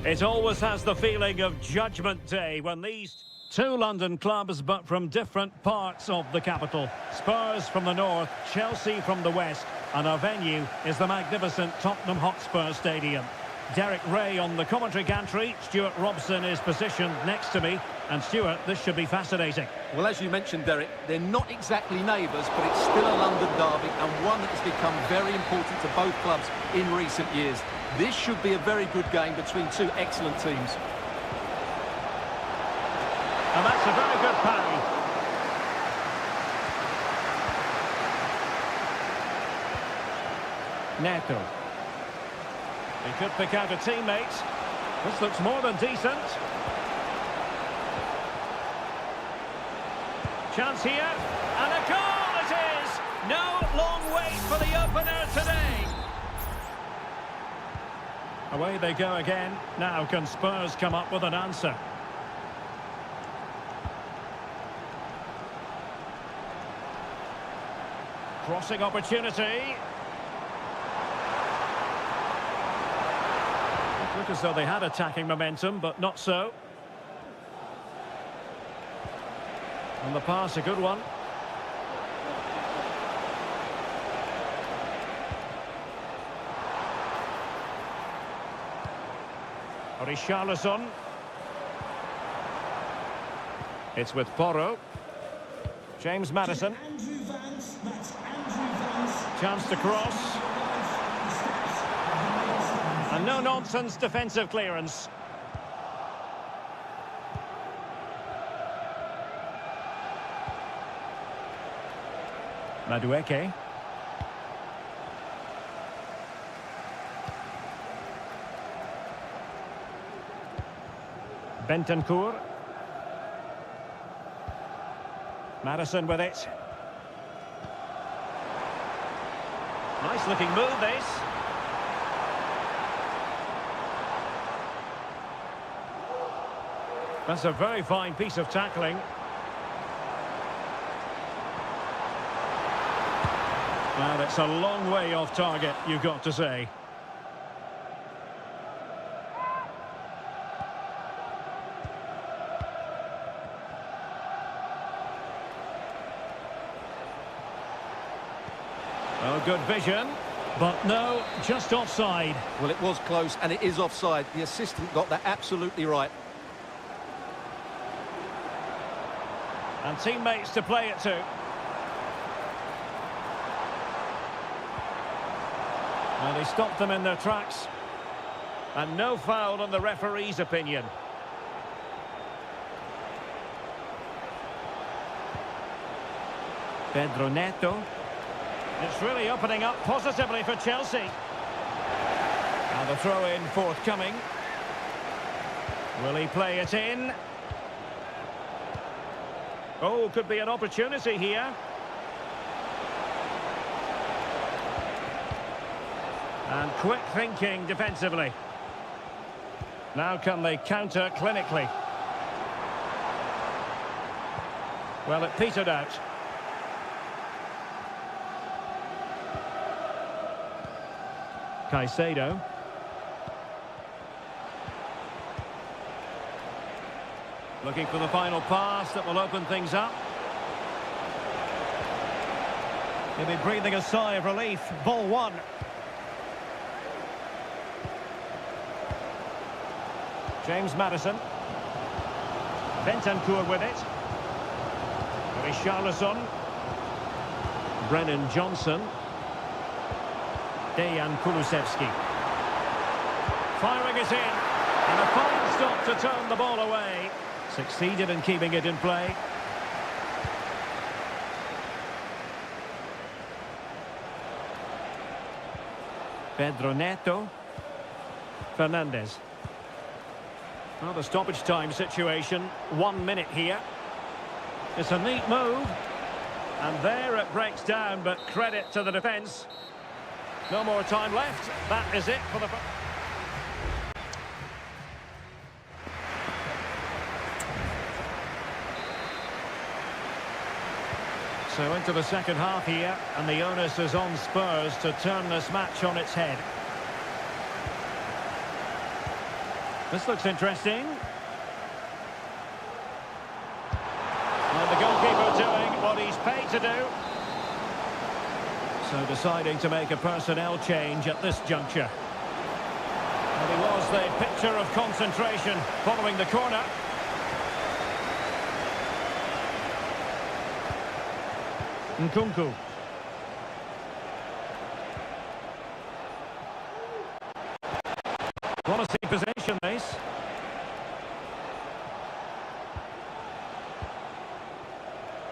It always has the feeling of Judgment Day when these two London clubs, but from different parts of the capital. Spurs from the north, Chelsea from the west, and our venue is the magnificent Tottenham Hotspur Stadium. Derek Ray on the commentary gantry. Stuart Robson is positioned next to me. And Stuart, this should be fascinating. Well, as you mentioned, Derek, they're not exactly neighbours, but it's still a London derby and one that has become very important to both clubs in recent years. This should be a very good game between two excellent teams. And that's a very good parry. Neto. He could pick out a teammate. This looks more than decent. Chance here, and a goal it is! No long wait for the opener today. Away they go again. Now can Spurs come up with an answer? Crossing opportunity. It looked as though they had attacking momentum, but not so. And the pass, a good one. Richarlison. It's with Porro. James Maddison. Andrew Vance, that's Andrew Vance. Chance to cross. And no-nonsense defensive clearance. Madueke. Bentancur. Maddison with it. Nice looking move, this. That's a very fine piece of tackling. Well, it's a long way off target, you've got to say. Oh, good vision. But no, just offside. Well, it was close, and it is offside. The assistant got that absolutely right. And teammates to play it to. And he stopped them in their tracks. And no foul on the referee's opinion. Pedro Neto. It's really opening up positively for Chelsea. And the throw-in forthcoming. Will he play it in? Oh, could be an opportunity here. And quick thinking defensively. Now can they counter clinically? Well, it petered out. Caicedo. Looking for the final pass that will open things up. He'll be breathing a sigh of relief. Ball one. James Maddison. Bentancur with it. Richarlison. Brennan Johnson. Dejan Kulusevski. Firing it in. And a fine stop to turn the ball away. Succeeded in keeping it in play. Pedro Neto. Fernandez. Well, the stoppage time situation, 1 minute here. It's a neat move. And there it breaks down, but credit to the defence. No more time left. That is it for the... So into the second half here, and the onus is on Spurs to turn this match on its head. This looks interesting. And the goalkeeper doing what he's paid to do. So deciding to make a personnel change at this juncture. And he was the picture of concentration following the corner. Nkunku. Quality possession, this.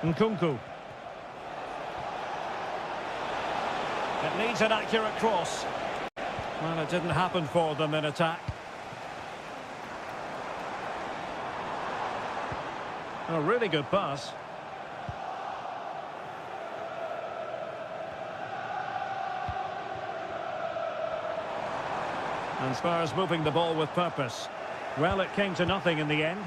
Nkunku. It needs an accurate cross. Well, it didn't happen for them in attack. A really good pass. And Spurs moving the ball with purpose. Well, it came to nothing in the end.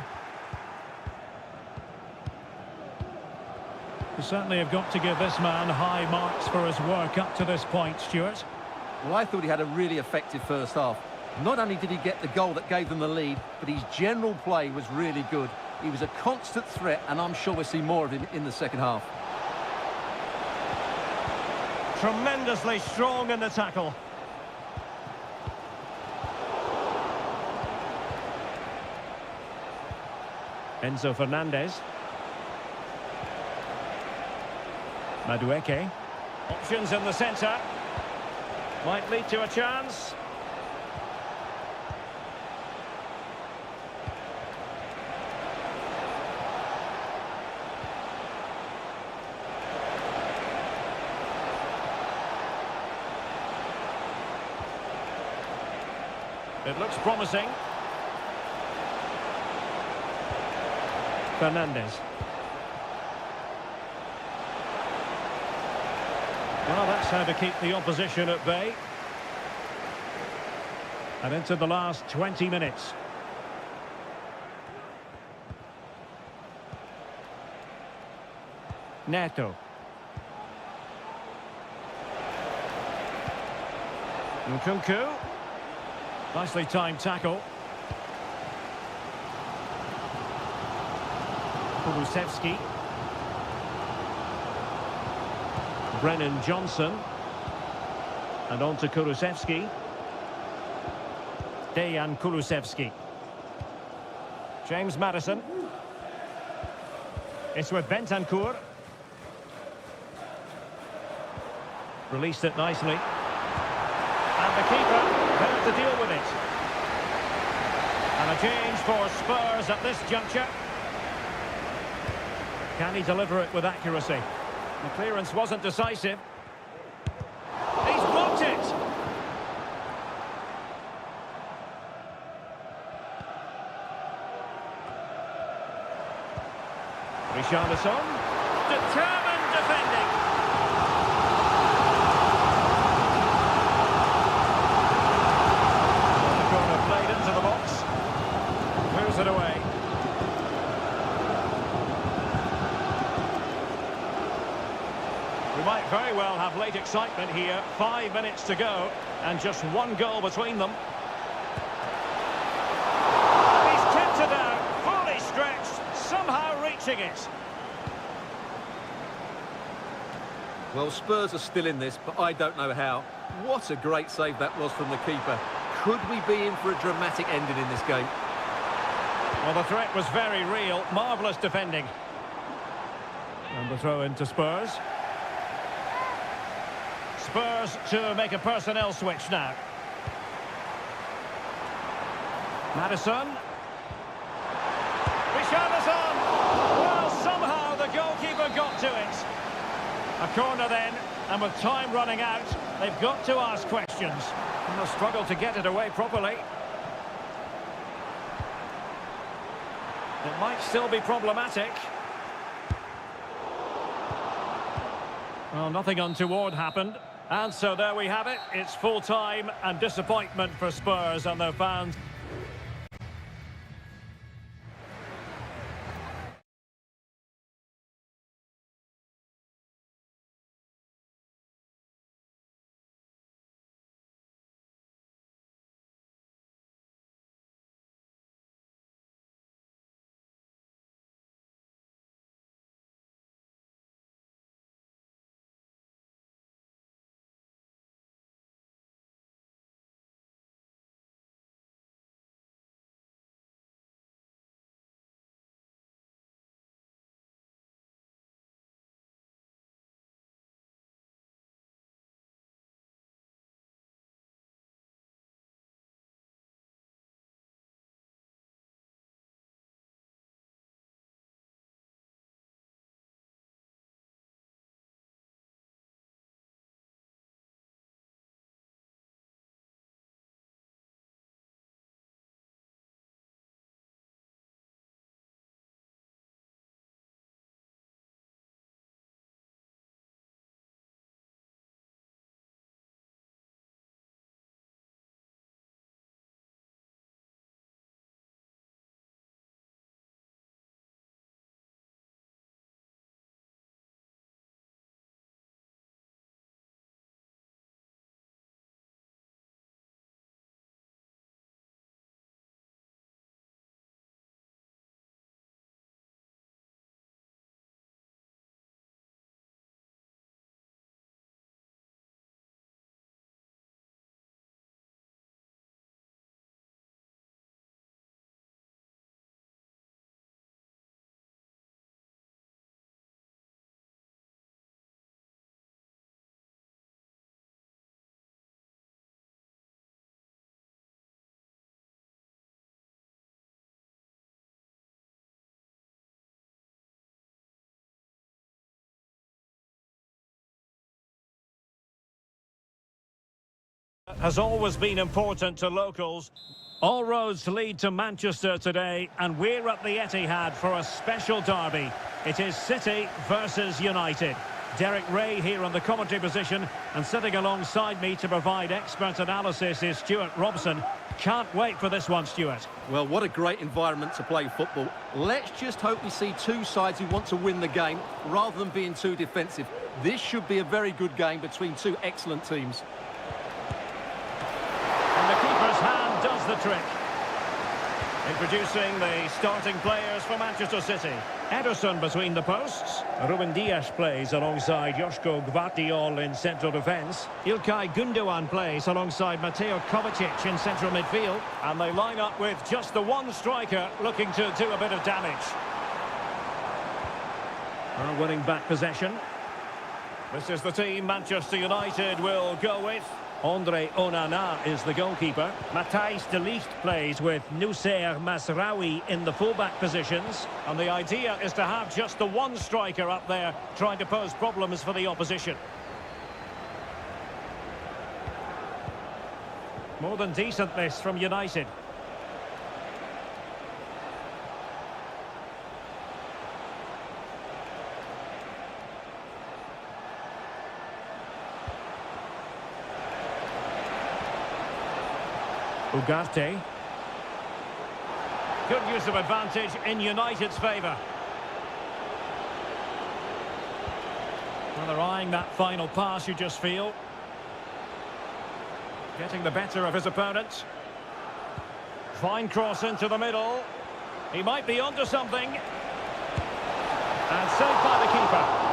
You certainly have got to give this man high marks for his work up to this point, Stuart. Well, I thought he had a really effective first half. Not only did he get the goal that gave them the lead, but his general play was really good. He was a constant threat, and I'm sure we'll see more of him in the second half. Tremendously strong in the tackle. Enzo Fernandez. Madueke. Options in the centre. Might lead to a chance. It looks promising. Fernandez. Well, that's how to keep the opposition at bay. And into the last 20 minutes. Neto. Nkunku. Nicely timed tackle. Kulusevski. Brennan Johnson. And on to Kulusevski. Dejan Kulusevski. James Maddison. It's with Bentancur. Released it nicely. And the keeper there to deal with it. And a change for Spurs at this juncture. Can he deliver it with accuracy? The clearance wasn't decisive. He's blocked it! Richarlison. Determined defending. The corner played into the box. Moves it away. We might very well have late excitement here. 5 minutes to go and just one goal between them. And he's kept it out, fully stretched, somehow reaching it. Well, Spurs are still in this, but I don't know how. What a great save that was from the keeper. Could we be in for a dramatic ending in this game? Well, the threat was very real. Marvellous defending. And the throw into Spurs. Spurs to make a personnel switch now. Maddison. Richarlison! Well, somehow the goalkeeper got to it. A corner then, and with time running out, they've got to ask questions. And they'll struggle to get it away properly. It might still be problematic. Well, nothing untoward happened. And so there we have it. It's full-time and disappointment for Spurs and their fans. Has always been important to locals. All roads lead to Manchester today, and we're at the Etihad for a special derby. It is City versus United. Derek Ray here on the commentary position, and sitting alongside me to provide expert analysis is Stuart Robson. Can't wait for this one, Stuart. Well, what a great environment to play football. Let's just hope we see two sides who want to win the game rather than being too defensive. This should be a very good game between two excellent teams. And the keeper's hand does the trick. Introducing the starting players for Manchester City. Ederson between the posts. Ruben Dias plays alongside Joško Gvardiol in central defence. İlkay Gündoğan plays alongside Mateo Kovacic in central midfield. And they line up with just the one striker looking to do a bit of damage. Well, winning back possession. This is the team Manchester United will go with. Andre Onana is the goalkeeper. Matthijs de Ligt plays with Noussair Mazraoui in the fullback positions. And the idea is to have just the one striker up there trying to pose problems for the opposition. More than decent this from United. Ugarte. Good use of advantage in United's favour. Well, they're eyeing that final pass, you just feel. Getting the better of his opponent. Fine cross into the middle. He might be onto something. And saved by the keeper.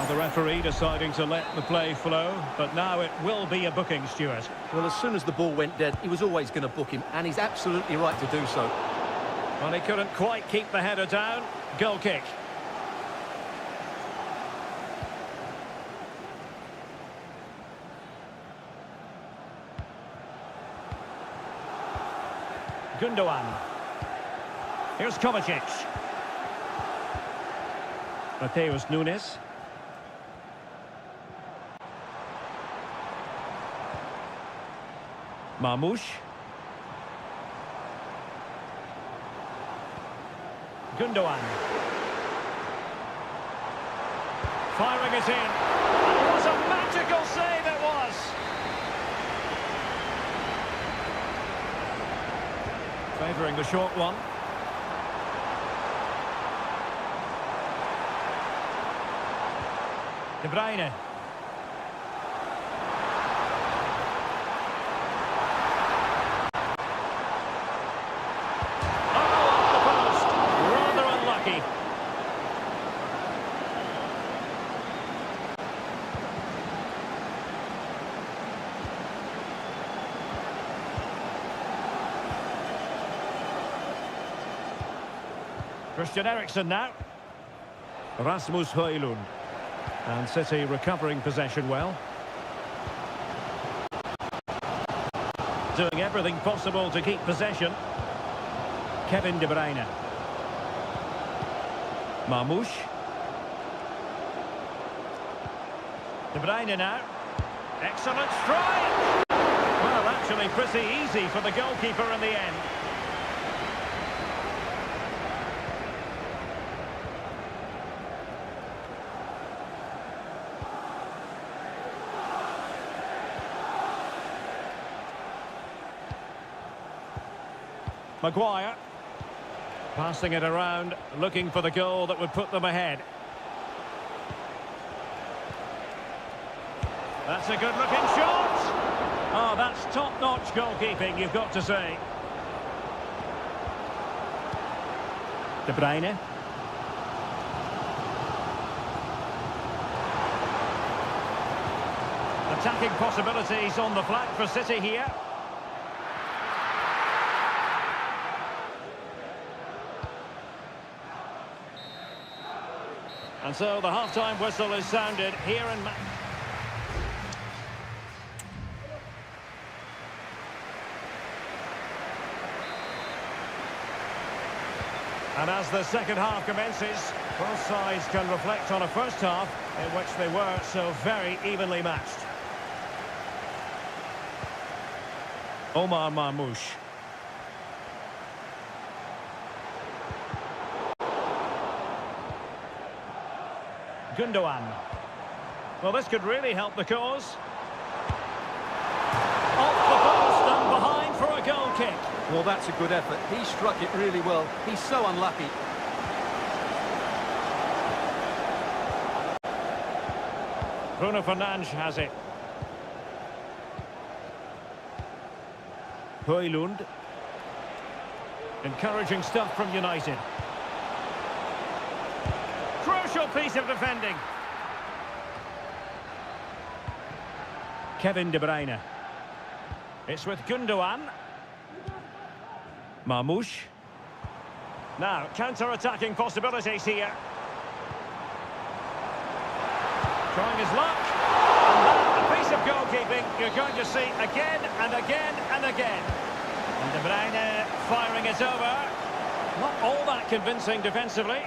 The referee deciding to let the play flow, but now it will be a booking, Stuart. Well, as soon as the ball went dead, he was always going to book him, and he's absolutely right to do so. Well, he couldn't quite keep the header down. Goal kick. Gündoğan. Here's Kovacic. Mateus Nunes. Marmoush. Gündoğan. Firing it in. It was a magical save, it was. Favouring the short one. De Bruyne. Christian Eriksen now. Rasmus Højlund. And City recovering possession well. Doing everything possible to keep possession. Kevin De Bruyne. Marmoush. De Bruyne now. Excellent strike! Well, actually pretty easy for the goalkeeper in the end. Maguire. Passing it around, looking for the goal that would put them ahead. That's a good-looking shot! Oh, that's top-notch goalkeeping, you've got to say. De Bruyne. Attacking possibilities on the flank for City here. And so the half-time whistle is sounded here in... And as the second half commences, both sides can reflect on a first half in which they were so very evenly matched. Omar Marmoush. Gundogan. Well, this could really help the cause. Off the post and behind for a goal kick. Well, that's a good effort. He struck it really well. He's so unlucky. Bruno Fernandes has it. Højlund. Encouraging stuff from United. Crucial piece of defending. Kevin De Bruyne. It's with Gundogan. Marmoush. Now, counter-attacking possibilities here. Trying his luck. And that, a piece of goalkeeping you're going to see again and again and again. And De Bruyne firing it over. Not all that convincing defensively.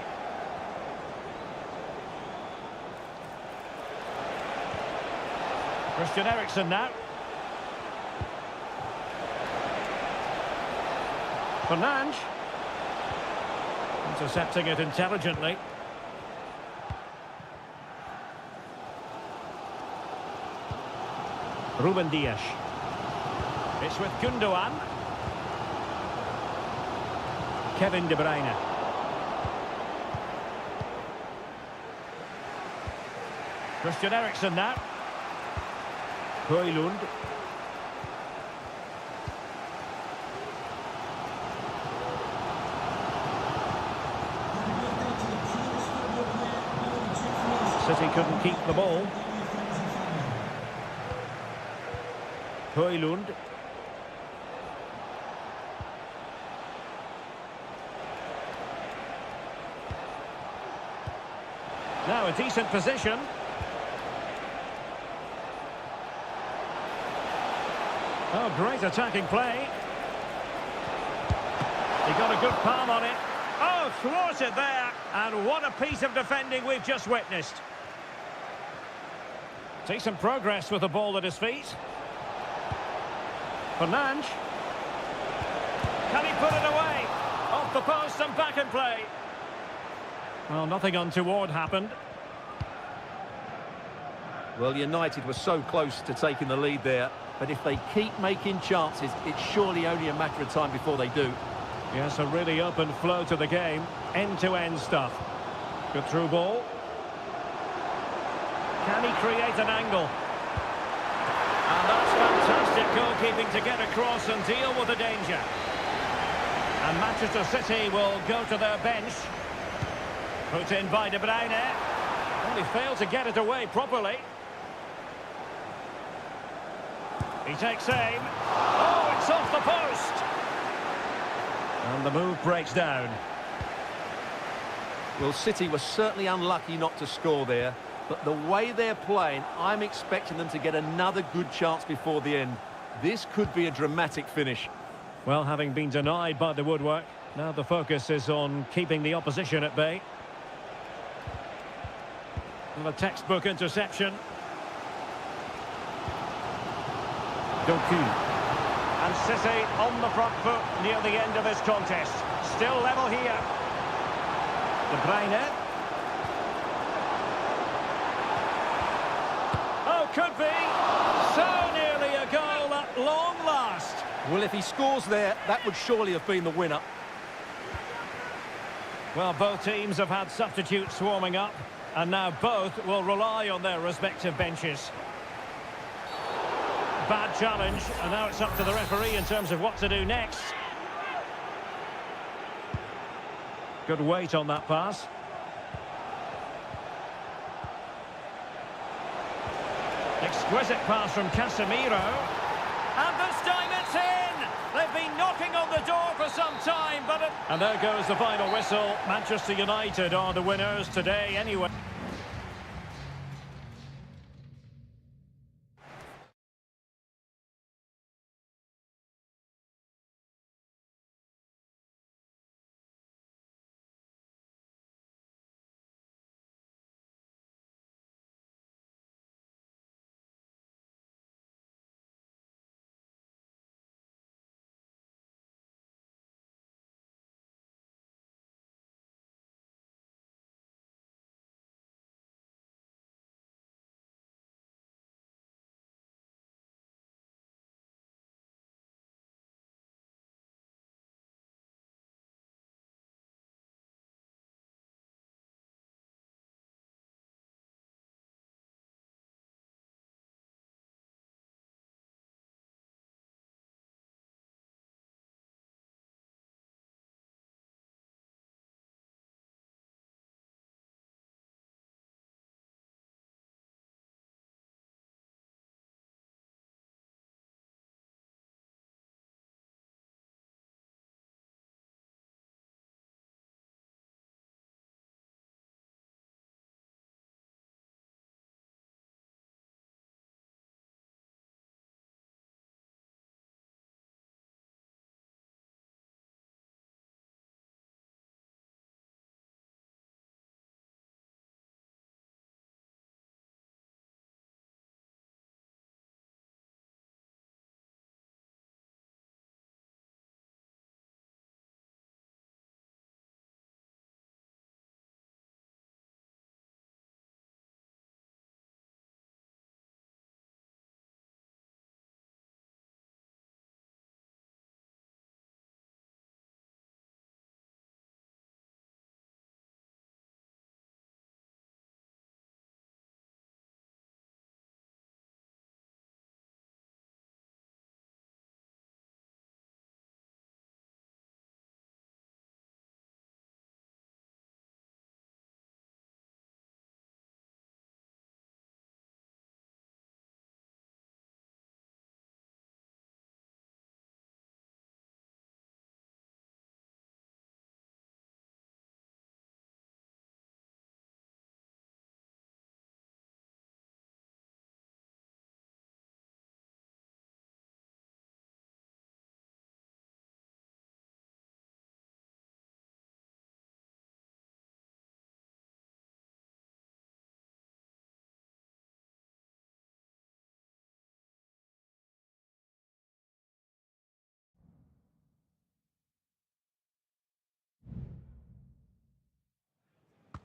Christian Eriksen now. Fernandes. Intercepting it intelligently. Ruben Dias. It's with Gundogan. Kevin De Bruyne. Christian Eriksen now. Højlund. City couldn't keep the ball. Højlund. Now a decent position. Oh, great attacking play. He got a good palm on it. Oh, thwarted there. And what a piece of defending we've just witnessed. Decent progress with the ball at his feet. Fernandes. Can he put it away? Off the post and back in play. Well, nothing untoward happened. Well, United were so close to taking the lead there, but if they keep making chances, it's surely only a matter of time before they do. Yes, a really open flow to the game. End-to-end stuff. Good through ball. Can he create an angle? And that's fantastic goalkeeping to get across and deal with the danger. And Manchester City will go to their bench. Put in by De Bruyne. Only failed to get it away properly. He takes aim. Oh, it's off the post. And the move breaks down. Well, City were certainly unlucky not to score there, but the way they're playing, I'm expecting them to get another good chance before the end. This could be a dramatic finish. Well, having been denied by the woodwork, now the focus is on keeping the opposition at bay. And a textbook interception. Doku. And City on the front foot near the end of this contest. Still level here. De Bruyne. Oh, could be. So nearly a goal at long last. Well, if he scores there, that would surely have been the winner. Well, both teams have had substitutes warming up, and now both will rely on their respective benches. Bad challenge, and now it's up to the referee in terms of what to do next. Good weight on that pass. Exquisite pass from Casemiro. And this time it's in! They've been knocking on the door for some time, but... And there goes the final whistle. Manchester United are the winners today anyway.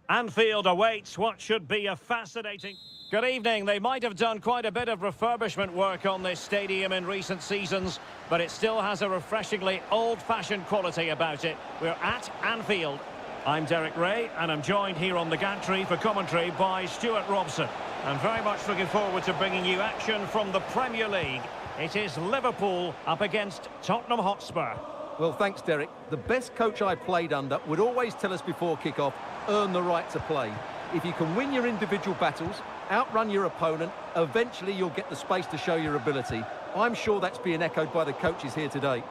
Anfield awaits what should be a fascinating... Good evening. They might have done quite a bit of refurbishment work on this stadium in recent seasons, but it still has a refreshingly old-fashioned quality about it. We're at Anfield. I'm Derek Ray, and I'm joined here on the gantry for commentary by Stuart Robson. And very much looking forward to bringing you action from the Premier League. It is Liverpool up against Tottenham Hotspur. Well, thanks, Derek. The best coach I played under would always tell us before kick-off, earn the right to play. If you can win your individual battles, outrun your opponent, eventually you'll get the space to show your ability. I'm sure that's being echoed by the coaches here today.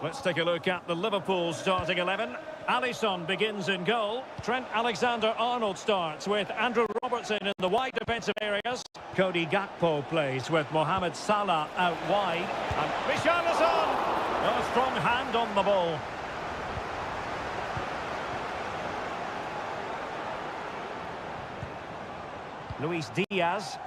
Let's take a look at the Liverpool starting 11. Alisson begins in goal. Trent Alexander-Arnold starts with Andrew Robertson in the wide defensive areas. Cody Gakpo plays with Mohamed Salah out wide. And Richarlison! A strong hand on the ball. Luis Diaz.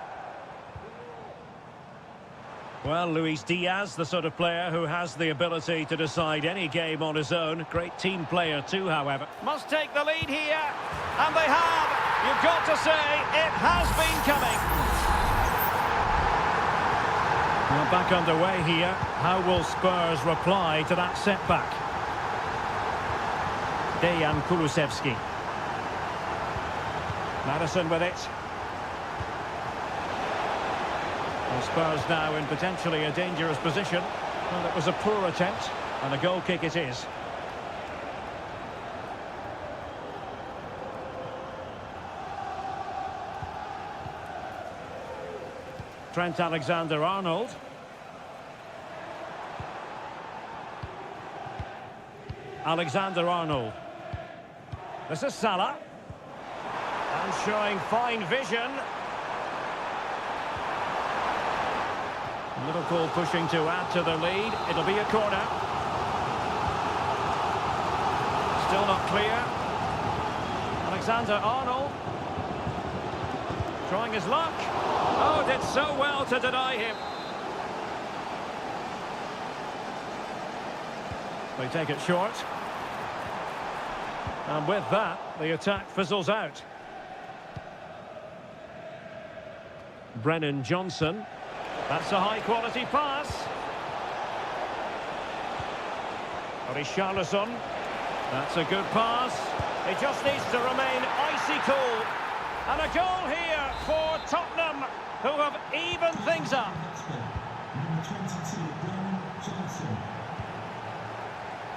Well, Luis Diaz, the sort of player who has the ability to decide any game on his own. Great team player too, however. Must take the lead here. And they have. You've got to say, it has been coming. Well, back underway here. How will Spurs reply to that setback? Dejan Kulusevski. Madison with it. Well, Spurs now in potentially a dangerous position. Well, it was a poor attempt, and a goal kick it is. Trent Alexander-Arnold. Alexander-Arnold. This is Salah. And showing fine vision. Liverpool pushing to add to their lead. It'll be a corner. Still not clear. Alexander-Arnold. Trying his luck. Oh, did so well to deny him. They take it short. And with that, the attack fizzles out. Brennan Johnson. That's a high-quality pass. Richarlison. That's a good pass. He just needs to remain icy cool. And a goal here for Tottenham, who have evened things up.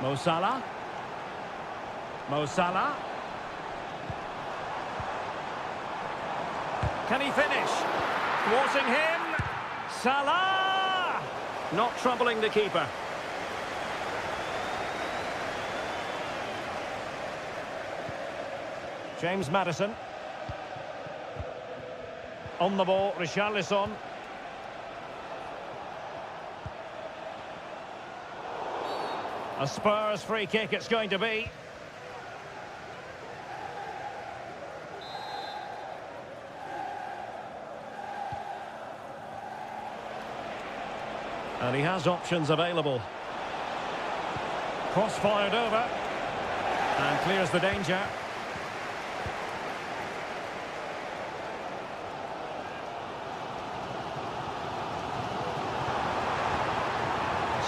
Mo Salah. Mo Salah. Can he finish? Thwarting him. Salah! Not troubling the keeper. James Maddison. On the ball, Richarlison. A Spurs free kick it's going to be. And he has options available. Cross fired over. And clears the danger.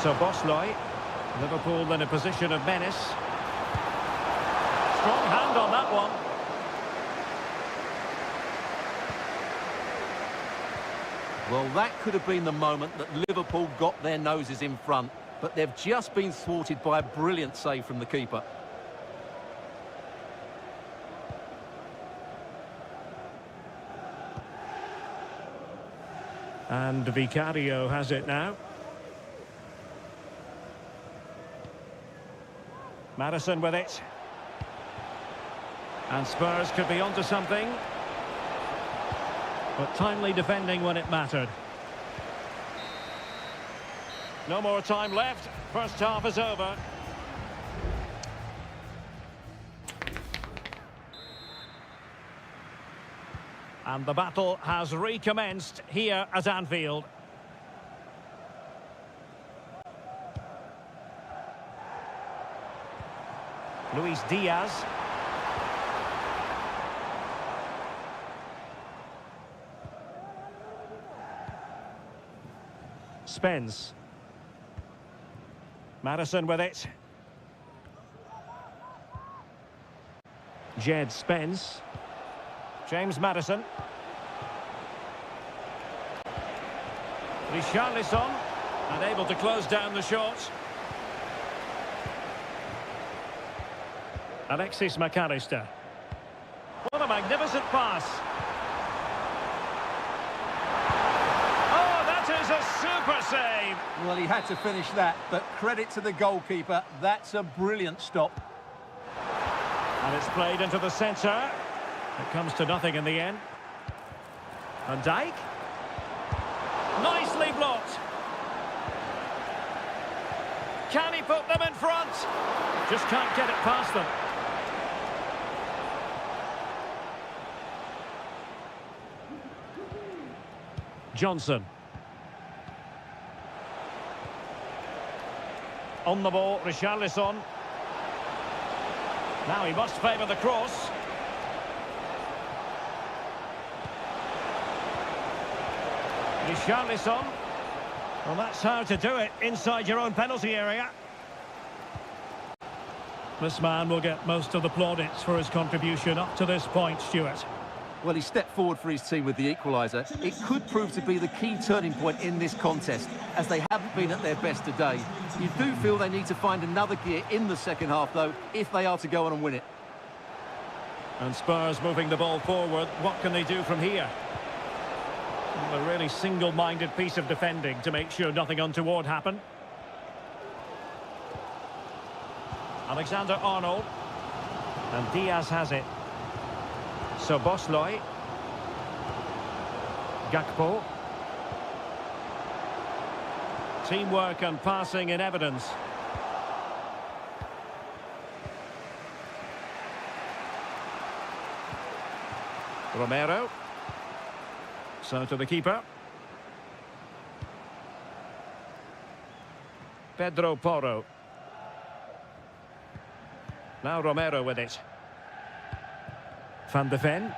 So Bosley. Liverpool in a position of menace. Strong hand on that one. Well, that could have been the moment that Liverpool got their noses in front, but they've just been thwarted by a brilliant save from the keeper. And Vicario has it now. Madison with it. And Spurs could be onto something. But timely defending when it mattered. No more time left. First half is over. And the battle has recommenced here at Anfield. Luis Diaz. Spence. Madison with it. Jed Spence. James Madison. Richarlison. Unable to close down the shot. Alexis McAllister. What a magnificent pass. Oh, that is a super save. Well, he had to finish that, but credit to the goalkeeper. That's a brilliant stop. And it's played into the centre. It comes to nothing in the end. Van Dijk. Nicely blocked. Can he put them in front? Just can't get it past them. Johnson. On the ball, Richarlison. Now he must favour the cross. Richarlison. Well, that's how to do it inside your own penalty area. This man will get most of the plaudits for his contribution up to this point, Stuart. Well, he stepped forward for his team with the equaliser. It could prove to be the key turning point in this contest, as they haven't been at their best today. You do feel they need to find another gear in the second half, though, if they are to go on and win it. And Spurs moving the ball forward. What can they do from here? Well, a really single-minded piece of defending to make sure nothing untoward happened. Alexander-Arnold. And Diaz has it. Szoboszlai. Gakpo. Teamwork and passing in evidence. Romero. So to the keeper. Pedro Porro. Now Romero with it. Van de Ven.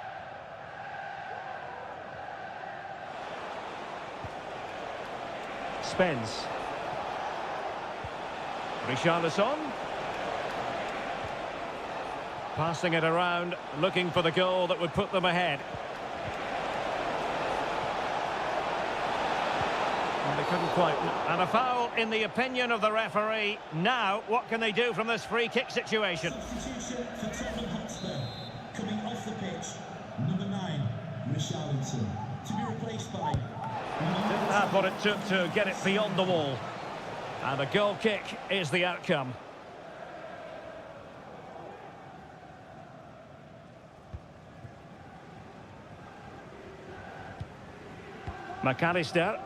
Spence. Richarlison. Passing it around, looking for the goal that would put them ahead. And they couldn't quite. And a foul in the opinion of the referee. Now, what can they do from this free kick situation? Substitution for Tottenham Hotspur. Coming off the pitch, number 9, Richarlison. To be replaced by... Didn't have what it took to get it beyond the wall. And a goal kick is the outcome. McAllister.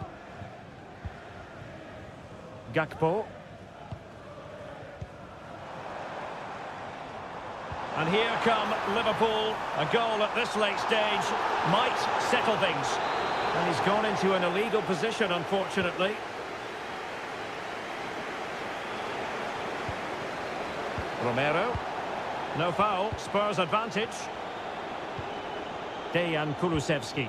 Gakpo. And here come Liverpool. A goal at this late stage might settle things. And he's gone into an illegal position, unfortunately. Romero. No foul. Spurs advantage. Dejan Kulusevski.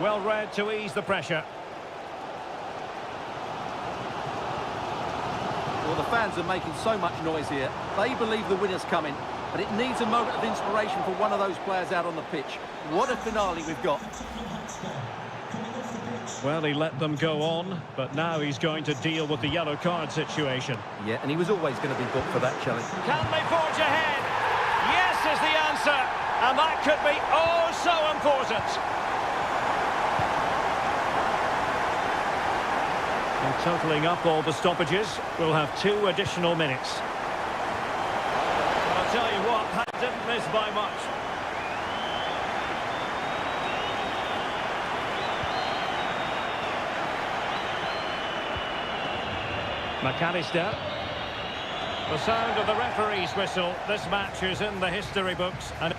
Well read to ease the pressure. Well, the fans are making so much noise here. They believe the winner's coming, but it needs a moment of inspiration for one of those players out on the pitch. What a finale we've got. Well, he let them go on, but now he's going to deal with the yellow card situation. Yeah, and he was always going to be booked for that challenge. Can they forge ahead? Yes is the answer, and that could be oh so important. And totalling up all the stoppages, we'll have 2 additional minutes. I'll tell you what, that didn't miss by much. McAllister. The sound of the referee's whistle. This match is in the history books. And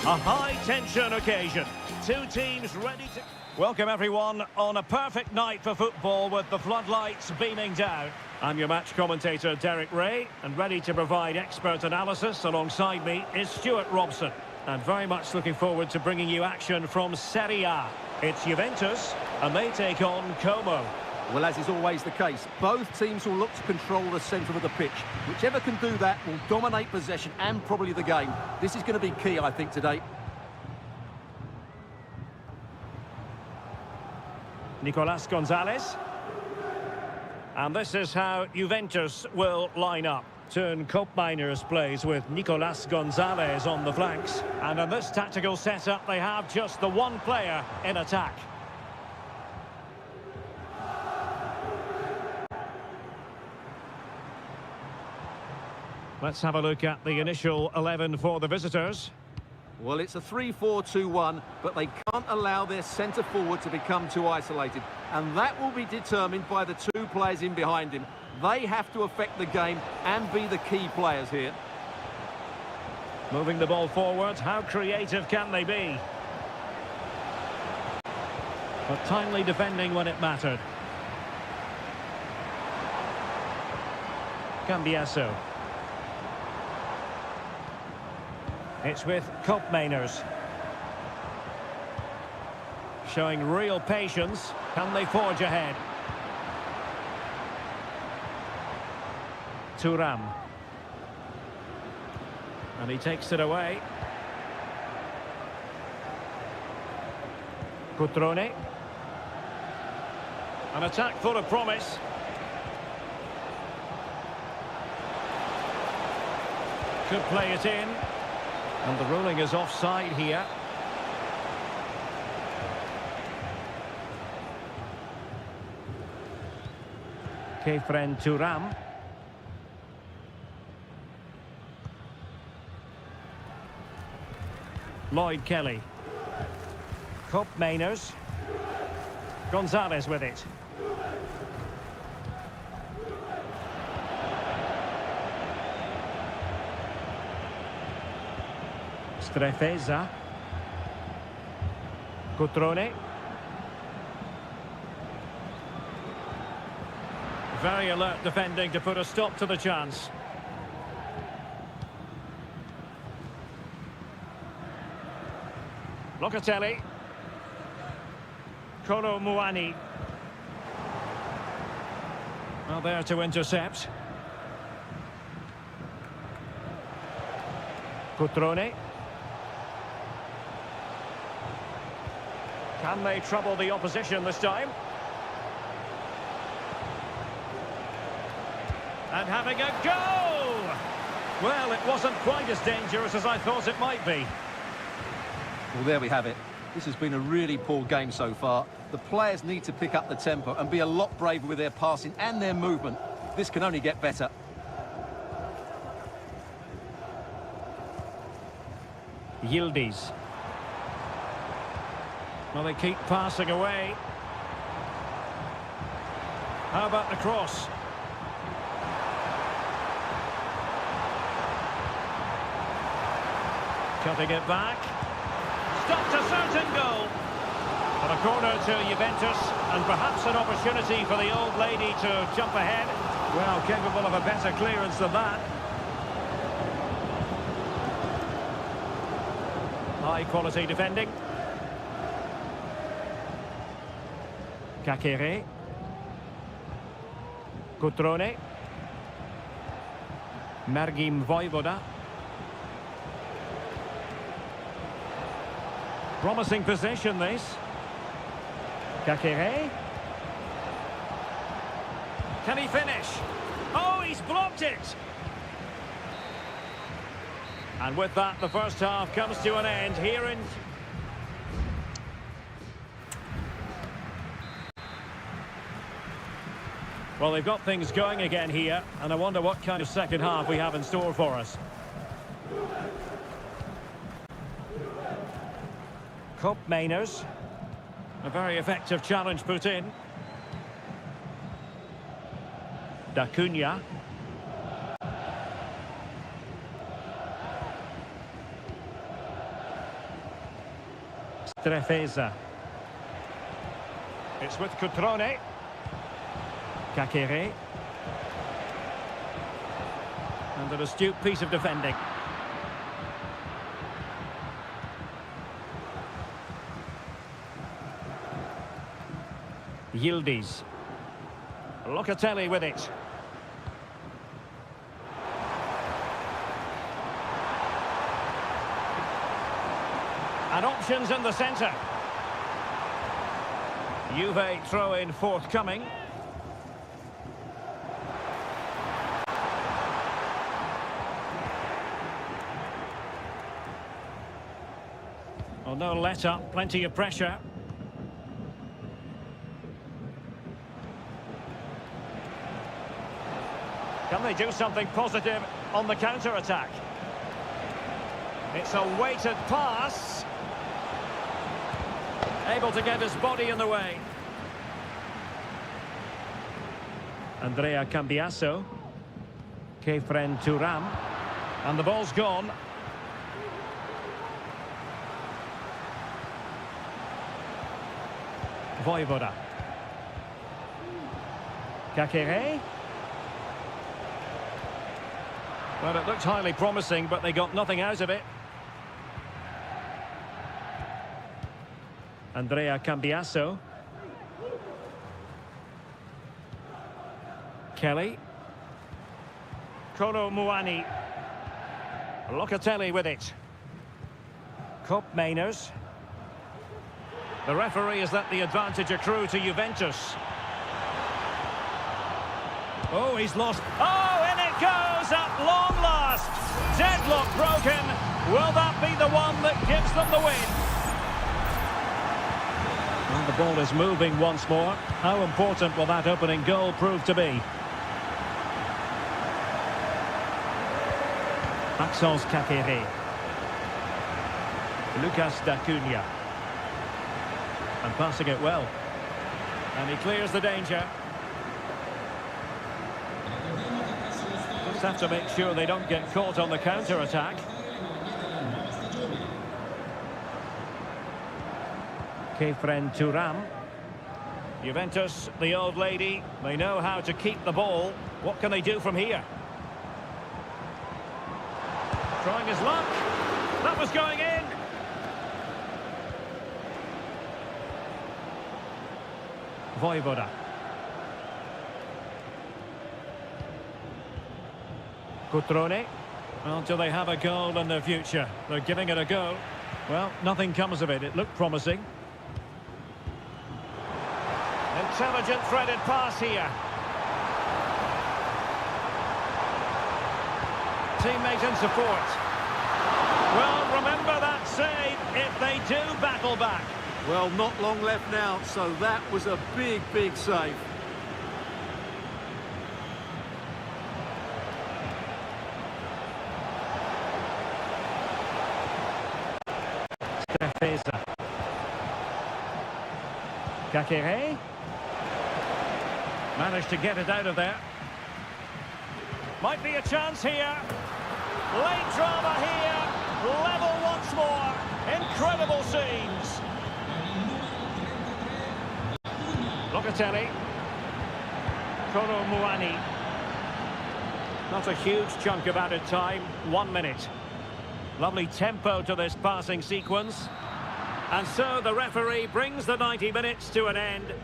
A high-tension occasion. Two teams ready to... Welcome, everyone, on a perfect night for football with the floodlights beaming down. I'm your match commentator, Derek Ray, and ready to provide expert analysis alongside me is Stuart Robson. And very much looking forward to bringing you action from Seria. It's Juventus, and they take on Como. Well, as is always the case, both teams will look to control the centre of the pitch. Whichever can do that will dominate possession and probably the game. This is going to be key, I think, today. Nicolas Gonzalez. And this is how Juventus will line up. Turn Koopmeiners plays with Nicolas Gonzalez on the flanks. And in this tactical setup, they have just the one player in attack. Let's have a look at the initial 11 for the visitors. Well, it's a 3-4-2-1, but they can't allow their centre forward to become too isolated. And that will be determined by the two players in behind him. They have to affect the game and be the key players here. Moving the ball forward, how creative can they be? But timely defending when it mattered. Cambiasso. It's with Koopmeiners. Showing real patience. Can they forge ahead? Thuram. And he takes it away. Cutrone. An attack full of promise. Could play it in. And the ruling is offside here. Kefren Thuram. Lloyd Kelly. Koopmeiners. Gonzalez with it. Strefeza. Cutrone. Very alert defending to put a stop to the chance. Locatelli. Kolo Muani. Well, there to intercept. Cutrone. Can they trouble the opposition this time? And having a go! Well, it wasn't quite as dangerous as I thought it might be. Well, there we have it. This has been a really poor game so far. The players need to pick up the tempo and be a lot braver with their passing and their movement. This can only get better. Yildiz. Well, they keep passing away. How about the cross? Cutting it back. Stopped a certain goal. And a corner to Juventus, and perhaps an opportunity for the old lady to jump ahead. Well, capable of a better clearance than that. High quality defending. Kakere. Cutrone. Mergim Vojvoda. Promising possession, this. Kakere. Can he finish? Oh, he's blocked it! And with that, the first half comes to an end here in... Well, they've got things going again here, and I wonder what kind of second half we have in store for us. Koopmeiners. A very effective challenge put in. Da Cunha. Trefeza. It's with Cutrone. Kakere. And an astute piece of defending. Yildiz. Locatelli with it. And options in the centre. Juve throw-in forthcoming. Oh, no let up, plenty of pressure. Can they do something positive on the counter-attack? It's a weighted pass. Able to get his body in the way. Andrea Cambiaso. Kefren Turam. And the ball's gone. Voivoda. Kakere. Well, it looked highly promising, but they got nothing out of it. Andrea Cambiaso. Kelly. Kolo Muani. Locatelli with it. Kopp Mainers. The referee has let the advantage accrue to Juventus. Oh, he's lost. Oh, in it goes at long last. Deadlock broken. Will that be the one that gives them the win? And the ball is moving once more. How important will that opening goal prove to be? Maxence Kakere. Lucas D'Acunha. And passing it well. And he clears the danger. Just have to make sure they don't get caught on the counter-attack. Kefren Turam. Juventus, the old lady, they know how to keep the ball. What can they do from here? Trying his luck. That was going in. Voivoda. Cutrone. Well, do they have a goal in their future? They're giving it a go. Well, nothing comes of it. It looked promising. Intelligent threaded pass here. Teammate in support. Well, remember that save if they do battle back. Well, not long left now, so that was a big, big save. Trefeza. Kakere. Managed to get it out of there. Might be a chance here. Late drama here. Level once more. Incredible scenes. Locatelli. Kolo Muani. Not a huge chunk of added time. 1 minute. Lovely tempo to this passing sequence. And so the referee brings the 90 minutes to an end.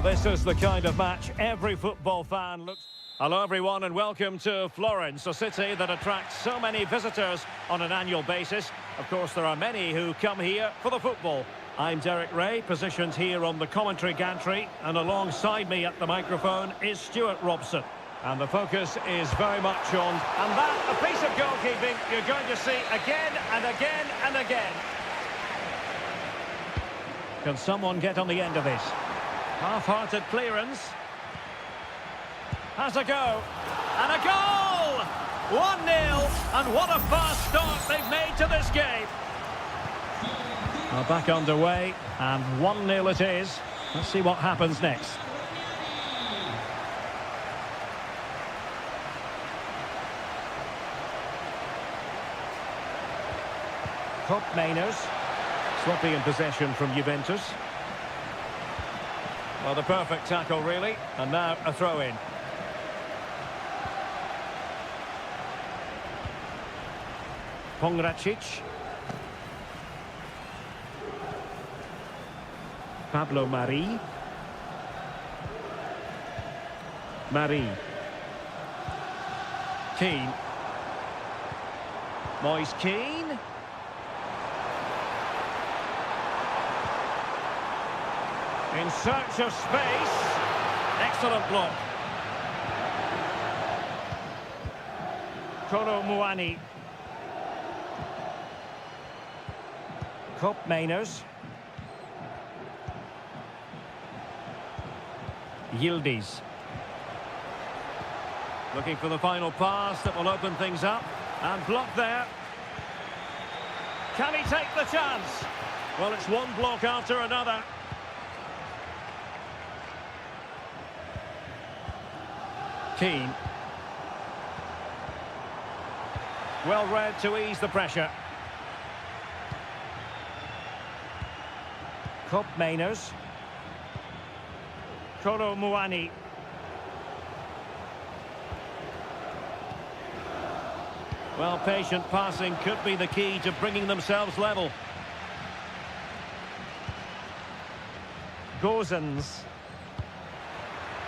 this is the kind of match every football fan looks... Hello everyone and welcome to Florence, a city that attracts so many visitors on an annual basis. Of course, there are many who come here for the football. I'm Derek Ray, positioned here on the commentary gantry, and alongside me at the microphone is Stuart Robson. And the focus is very much on... And that, a piece of goalkeeping you're going to see again and again and again. Can someone get on the end of this? Half-hearted clearance. Has a go. And a goal! 1-0. And what a fast start they've made to this game. Back underway, and 1-0 it is. Let's see what happens next. Mainers, swapping in possession from Juventus. Well, the perfect tackle, really. And now a throw-in. Pongracic. Pablo Mari. Keane. Moise Keane. In search of space. Excellent block. Kolo Muani. Mainers. Yildiz. Looking for the final pass that will open things up. And blocked there. Can he take the chance? Well, it's one block after another. Keane. Well read to ease the pressure. Mainers. Kolo Muani. Well, patient passing could be the key to bringing themselves level. Gozens.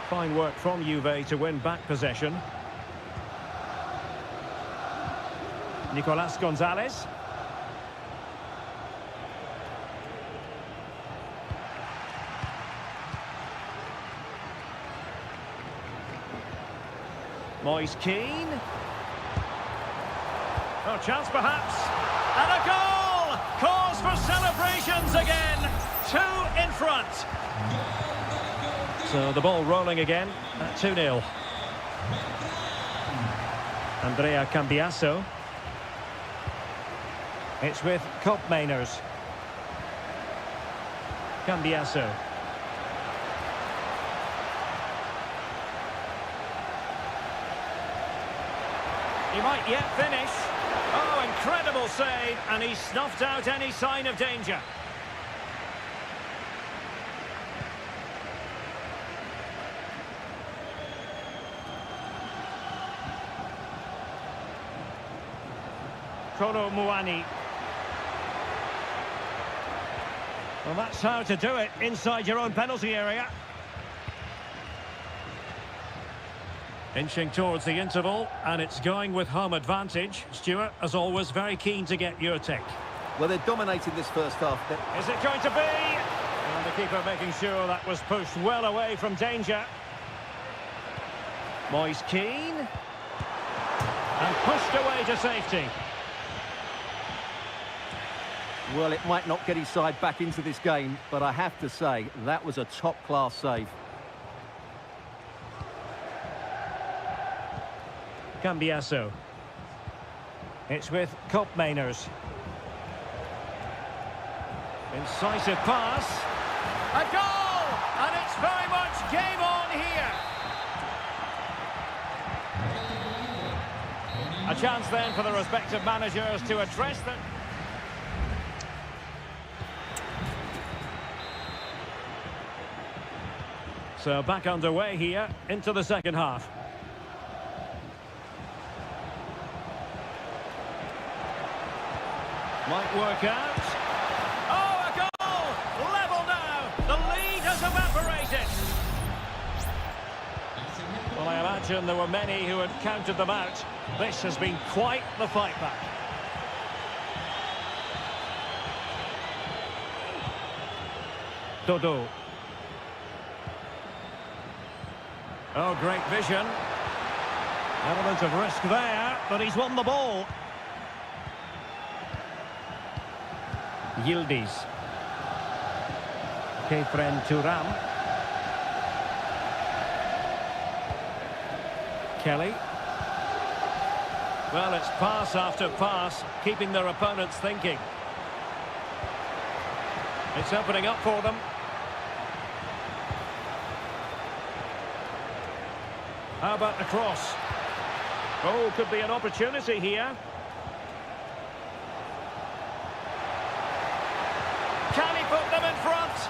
Fine work from Juve to win back possession. Nicolas Gonzalez. Moise Keane. Oh, chance perhaps. And a goal! Cause for celebrations again. 2 in front. So the ball rolling again at 2-0. Andrea Cambiaso. It's with Mainers. Cambiaso. He might yet finish. Oh, incredible save, and he snuffed out any sign of danger. Kolo Muani. Well, that's how to do it inside your own penalty area. Inching towards the interval, and it's going with home advantage. Stuart, as always, very keen to get your take. Well, they're dominating this first half. Is it going to be? And the keeper making sure that was pushed well away from danger. Moise Keane. And pushed away to safety. Well, it might not get his side back into this game, but I have to say, that was a top-class save. Cambiaso. It's with Mainers. Incisive pass. A goal! And it's very much game on here. A chance then for the respective managers to address them. So back underway here into the second half. Might work out. Oh, a goal! Level now! The lead has evaporated! imagine there were many who had counted them out. This has been quite the fight back. Dodo. Oh, great vision. Element of risk there, but he's won the ball. Yildiz. Kefren Turam. Kelly. Well, it's pass after pass, keeping their opponents thinking. It's opening up for them. How about the cross? Oh, could be an opportunity here. Can he put them in front?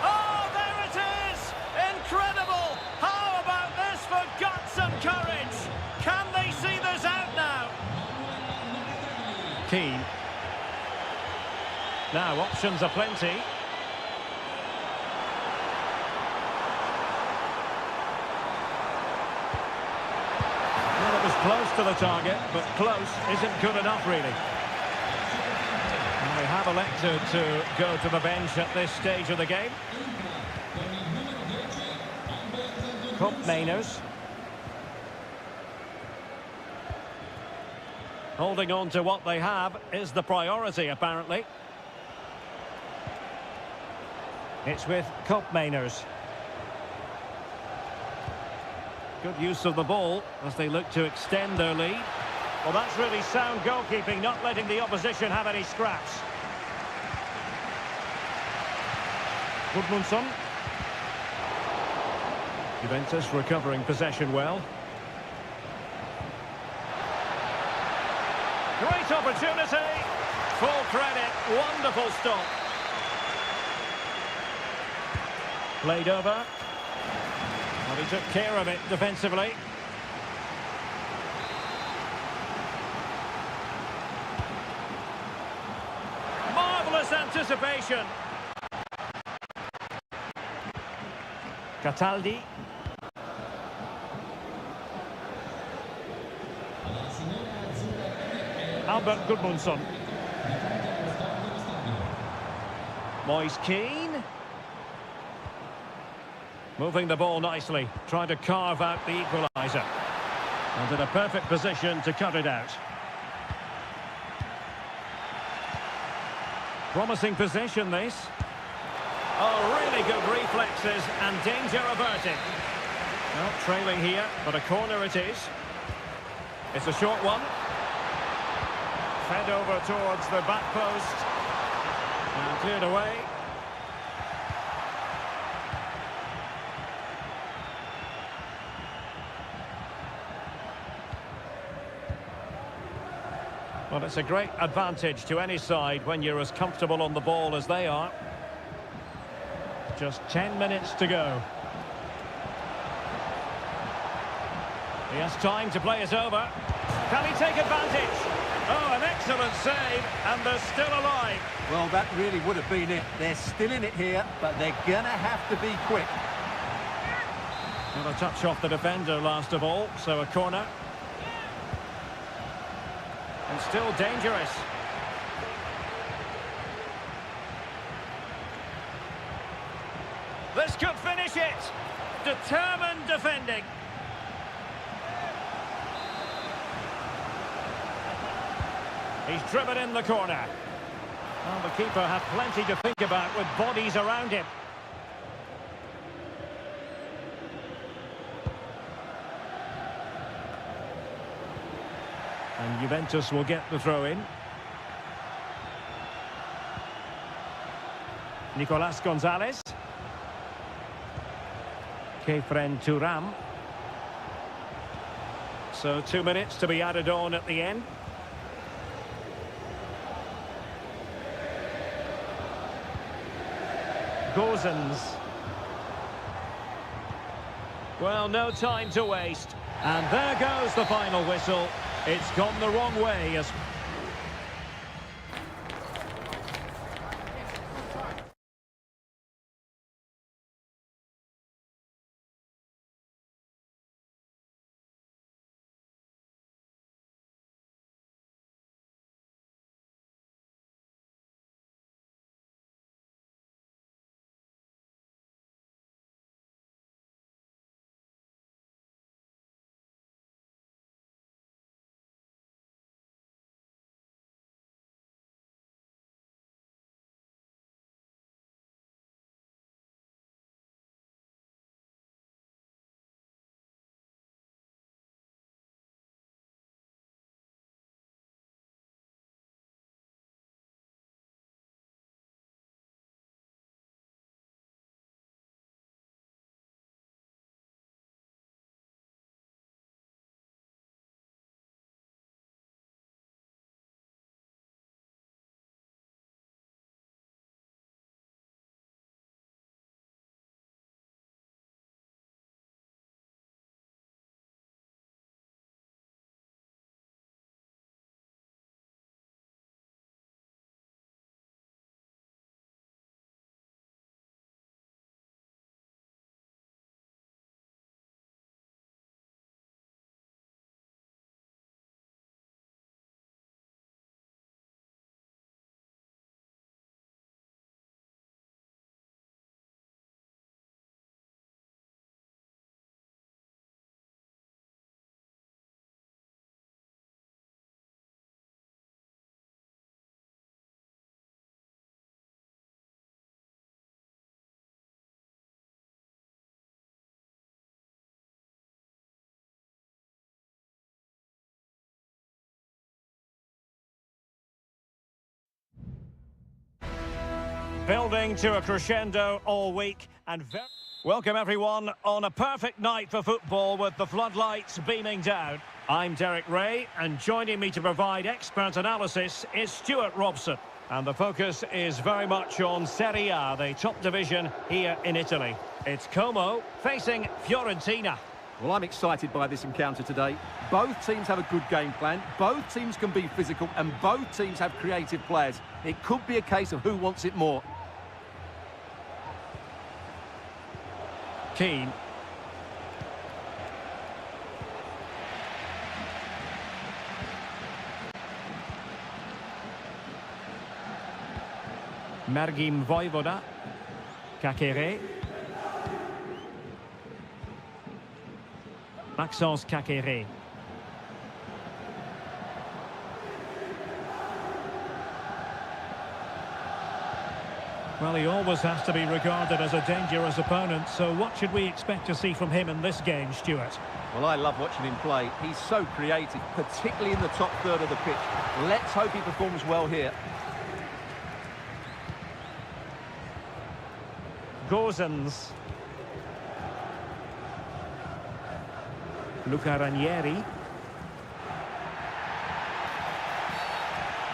Oh, there it is! Incredible! How about this for guts and courage? Can they see this out now? Keane. Now, options are plenty. Close to the target, but close isn't good enough, really. And they have elected to go to the bench at this stage of the game. Mainers. Holding on to what they have is the priority, apparently. It's with Mainers. Good use of the ball as they look to extend their lead. Well, that's really sound goalkeeping, not letting the opposition have any scraps. Gudmundsson. Juventus recovering possession well. Great opportunity. Full credit. Wonderful stop. Played over. Well, he took care of it defensively. Marvellous anticipation. Cataldi. Albert Gudmundsson. Moise Keane. Moving the ball nicely, trying to carve out the equaliser. And in a perfect position to cut it out. Promising position, this. Oh, really good reflexes and danger averted. Well, trailing here, but a corner it is. It's a short one. Fed over towards the back post. And cleared away. Well, it's a great advantage to any side when you're as comfortable on the ball as they are. Just 10 minutes to go. He has time to play it over. Can he take advantage? Oh, an excellent save, and they're still alive. Well, that really would have been it. They're still in it here, but they're going to have to be quick. Well, a touch off the defender last of all, so a corner. And still dangerous. This could finish it. Determined defending. He's driven in the corner. Well, the keeper had plenty to think about with bodies around him. And Juventus will get the throw in. Nicolas Gonzalez. Kefren Turam. So 2 minutes to be added on at the end. Gozens. Well, no time to waste. And there goes the final whistle. It's gone the wrong way as Building to a crescendo all week and welcome everyone on a perfect night for football with the floodlights beaming down. I'm Derek Ray and joining me to provide expert analysis is Stuart Robson. And the focus is very much on Seria, the top division here in Italy. It's Como facing Fiorentina. Well, I'm excited by this encounter today. Both teams have a good game plan, both teams can be physical, and both teams have creative players. It could be a case of who wants it more. Keane. Mergim Voivoda. Kakere. Maxence Kakere. Well, he always has to be regarded as a dangerous opponent, so what should we expect to see from him in this game, Stuart? Well, I love watching him play. He's so creative, particularly in the top third of the pitch. Let's hope he performs well here. Gozens. Luca Ranieri.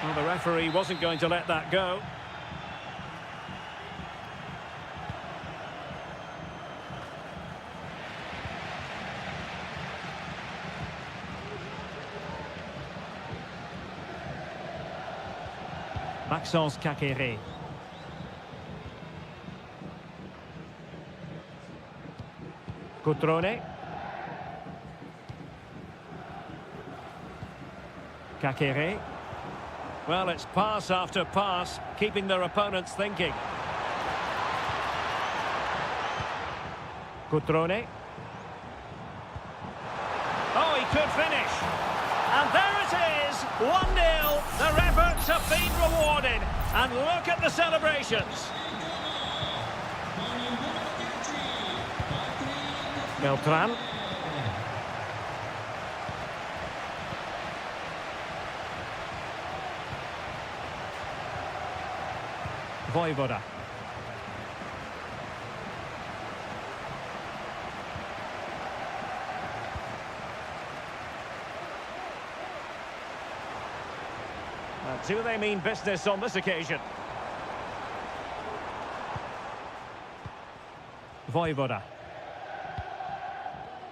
Well, the referee wasn't going to let that go. Maxence Kakere. Cutrone. Kakere. Well, it's pass after pass, keeping their opponents thinking. Cutrone. Oh, he could finish. And there it is, 1-0. Their efforts have been rewarded. And look at the celebrations. Beltran. Voivoda. Do they mean business on this occasion? Voivoda.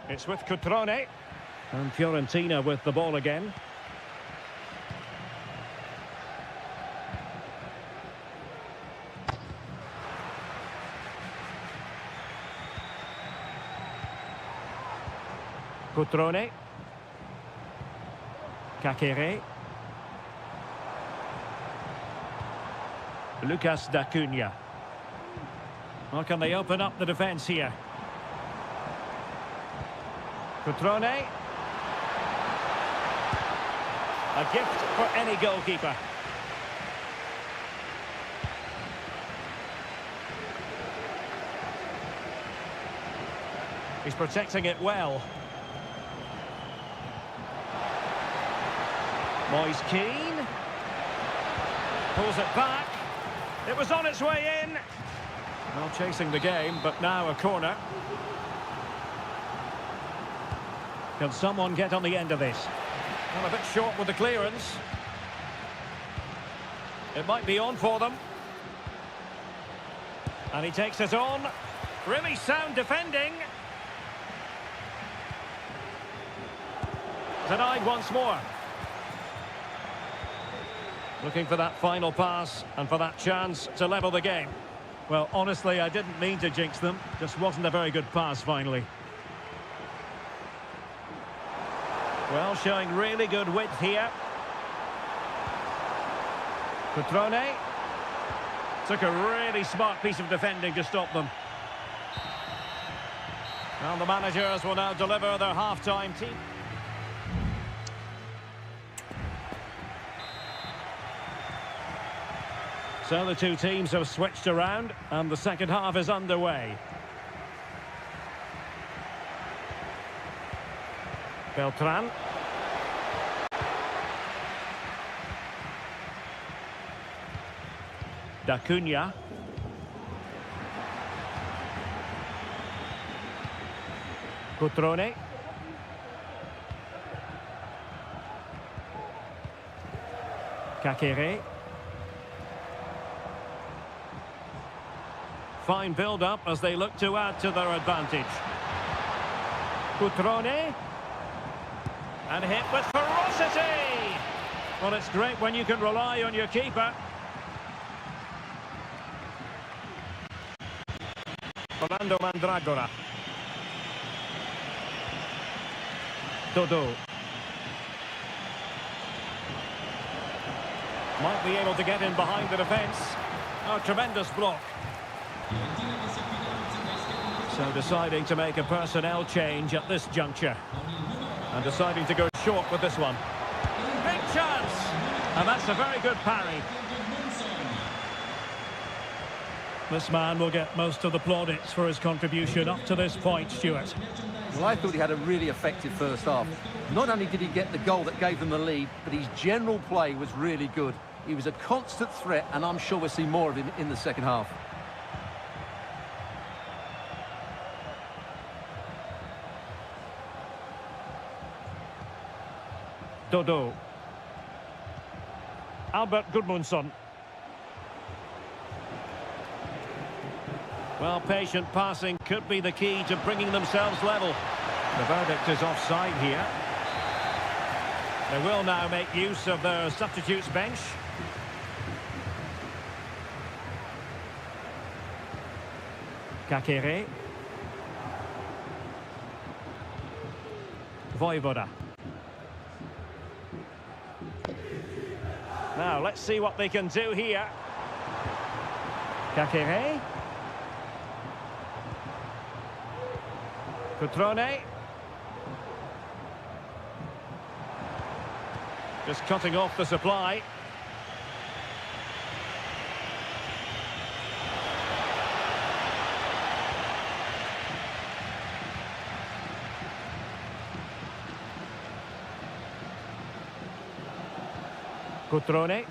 It's with Cutrone. And Fiorentina with the ball again. Cutrone. Kakere. Lucas D'Acunha. Well, can they open up the defence here? Cutrone. A gift for any goalkeeper. He's protecting it well. Moise Keane. Pulls it back. It was on its way in. Well, chasing the game, but now a corner. Can someone get on the end of this? Well, a bit short with the clearance. It might be on for them. And he takes it on. Really sound defending. Denied once more. Looking for that final pass and for that chance to level the game. Well, honestly, I didn't mean to jinx them. Just wasn't a very good pass, finally. Well, showing really good width here. Cutrone. Took a really smart piece of defending to stop them. Well, the managers will now deliver their half-time team. So the two teams have switched around and the second half is underway. Beltran. D'Acunha. Cutrone. Kakere. Fine build-up as they look to add to their advantage. Cutrone. And hit with ferocity! Well, it's great when you can rely on your keeper. Orlando Mandragora. Dodo. Might be able to get in behind the defence. Oh, tremendous block. So deciding to make a personnel change at this juncture. And deciding to go short with this one. Big chance! And that's a very good parry. This man will get most of the plaudits for his contribution up to this point, Stuart. Well, I thought he had a really effective first half. Not only did he get the goal that gave them the lead, but his general play was really good. He was a constant threat, and I'm sure we'll see more of him in the second half. Dodo. Albert Gudmundsson. Well, patient passing could be the key to bringing themselves level. The verdict is offside here. They will now make use of their substitutes bench. Kakere. Voivoda. Now, let's see what they can do here. Kakere. Cutrone. Just cutting off the supply. Cutrone.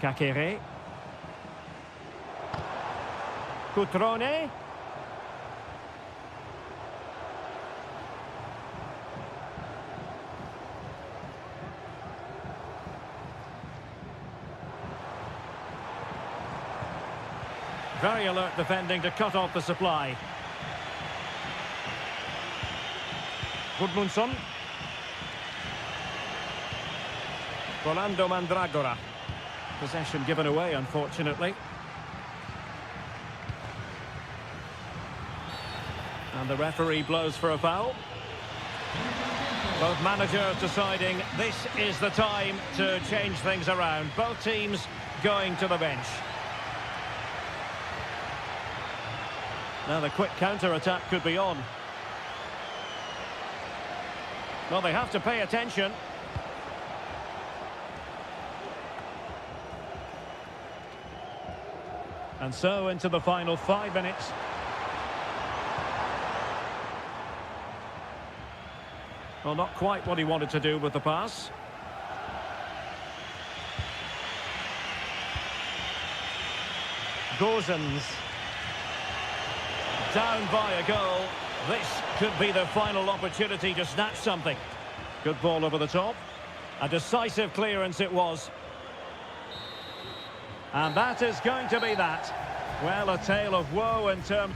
Kakere. Cutrone. Very alert defending to cut off the supply. Gudmundsson. Orlando Mandragora. Possession given away, unfortunately. And the referee blows for a foul. Both managers deciding this is the time to change things around. Both teams going to the bench. Now the quick counter-attack could be on. Well, they have to pay attention. And so into the final 5 minutes. Well, not quite what he wanted to do with the pass. Gozens. Down by a goal. This could be the final opportunity to snatch something. Good ball over the top. A decisive clearance it was. And that is going to be that. Well, a tale of woe in terms...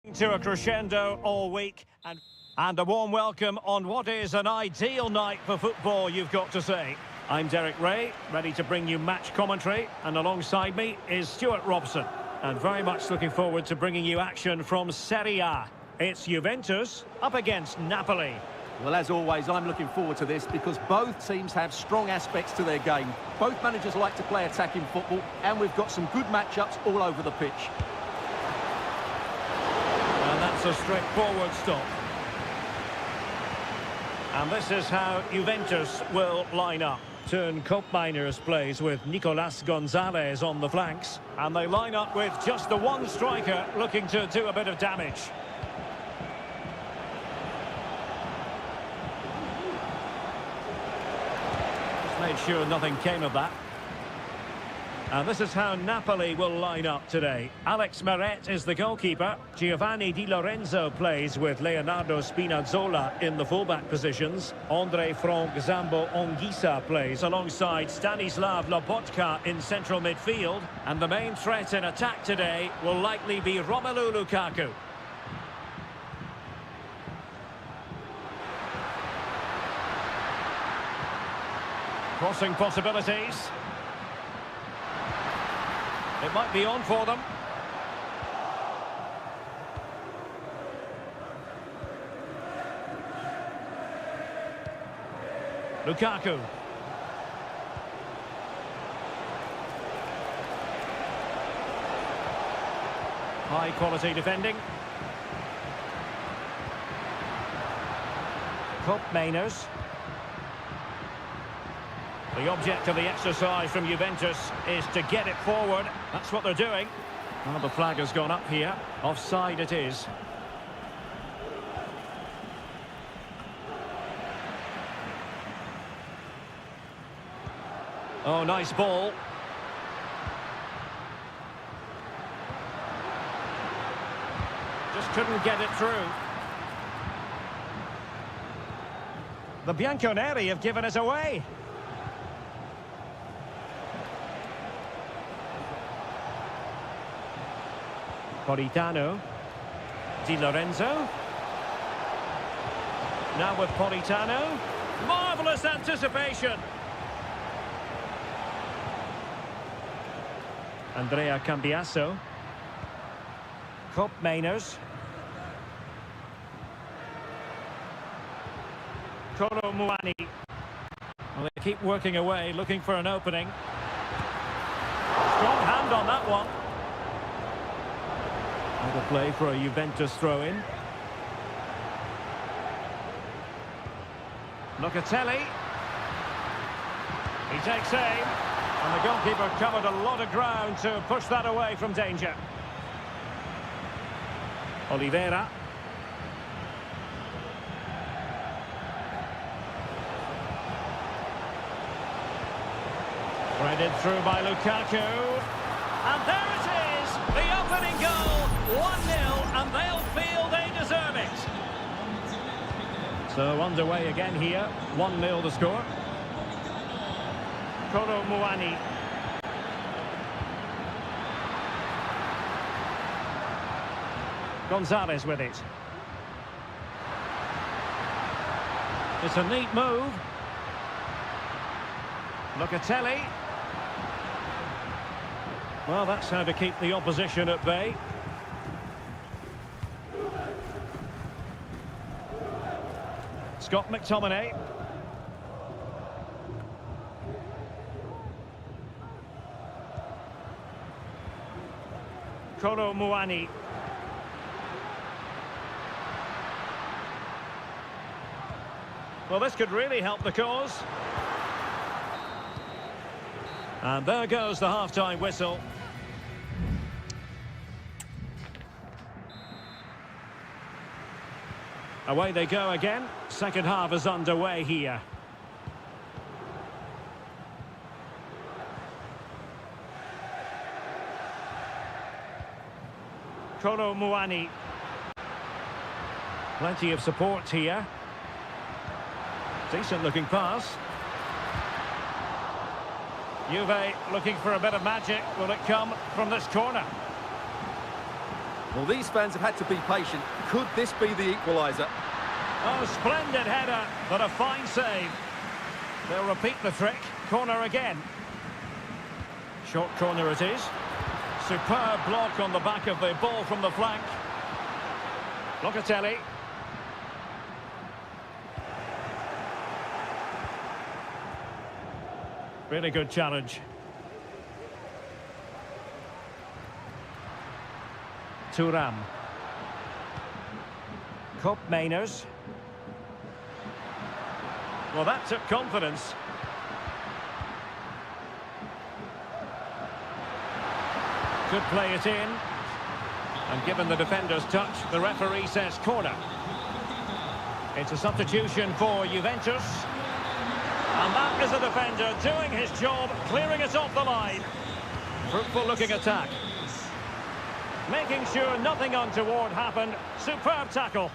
To a crescendo all week and a warm welcome on what is an ideal night for football, you've got to say. I'm Derek Ray, ready to bring you match commentary, and alongside me is Stuart Robson, and very much looking forward to bringing you action from Seria. It's Juventus up against Napoli. Well, as always, I'm looking forward to this because both teams have strong aspects to their game. Both managers like to play attacking football, and we've got some good matchups all over the pitch. And that's a straightforward stop. And this is how Juventus will line up. Turn Koopmeiners plays with Nicolas Gonzalez on the flanks. And they line up with just the one striker looking to do a bit of damage. Just made sure nothing came of that. And this is how Napoli will line up today. Alex Meret is the goalkeeper. Giovanni Di Lorenzo plays with Leonardo Spinazzola in the fullback positions. Andre Frank Zambo Onguisa plays alongside Stanislav Lobotka in central midfield. And the main threat in attack today will likely be Romelu Lukaku. Crossing possibilities. It might be on for them. Lukaku. High quality defending. Koopmeiners. The object of the exercise from Juventus is to get it forward. That's what they're doing. Well, the flag has gone up here. Offside it is. Oh, nice ball. Just couldn't get it through. The Bianconeri have given us away. Politano. Di Lorenzo. Now with Politano. Marvellous anticipation. Andrea Cambiasso. Koopmeiners. Kolo Muani. Well, they keep working away, looking for an opening. Strong hand on that one. The play for a Juventus throw-in. Locatelli. He takes aim. And the goalkeeper covered a lot of ground to push that away from danger. Oliveira. Threaded through by Lukaku. And there it is, the opening goal. 1-0, and they'll feel they deserve it. So underway again here. 1-0 the score. Kolo Muani. Gonzalez with it. It's a neat move. Locatelli. Well, that's how to keep the opposition at bay. Scott McTominay. Kolo Muani. Well, this could really help the cause. And there goes the half-time whistle. Away they go again. Second half is underway here. Kolo Muani. Plenty of support here. Decent looking pass. Juve looking for a bit of magic. Will it come from this corner? Well, these fans have had to be patient. Could this be the equaliser? Oh, splendid header, but a fine save. They'll repeat the trick. Corner again. Short corner it is. Superb block on the back of the ball from the flank. Locatelli. Really good challenge. Thuram. Kopp Mainers. Well, that took confidence. Could play it in. And given the defender's touch, the referee says corner. It's a substitution for Juventus. And that is a defender doing his job, clearing it off the line. Fruitful looking attack. Making sure nothing untoward happened. Superb tackle.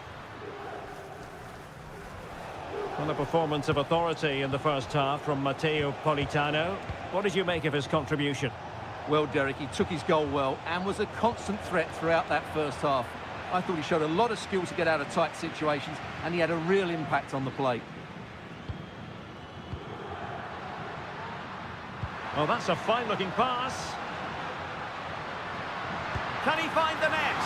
And a performance of authority in the first half from Matteo Politano. What did you make of his contribution? Well, Derek, he took his goal well and was a constant threat throughout that first half. I thought he showed a lot of skill to get out of tight situations, and he had a real impact on the plate. Oh, that's a fine-looking pass. Can he find the net?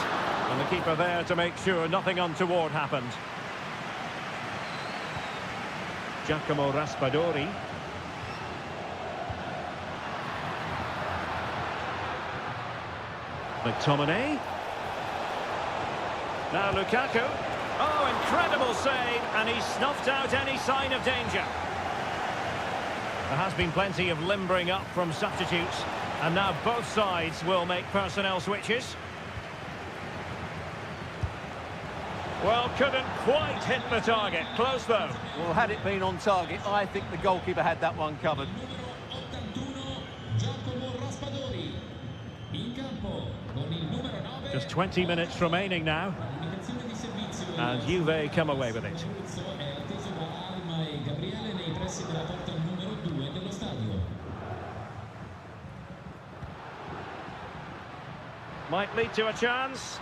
And the keeper there to make sure nothing untoward happened. Giacomo Raspadori. McTominay. Now Lukaku. Oh, incredible save, and he snuffed out any sign of danger. There has been plenty of limbering up from substitutes, and now both sides will make personnel switches. Well, couldn't quite hit the target. Close, though. Well, had it been on target, I think the goalkeeper had that one covered. Just 20 minutes remaining now. And Juve come away with it. Might lead to a chance.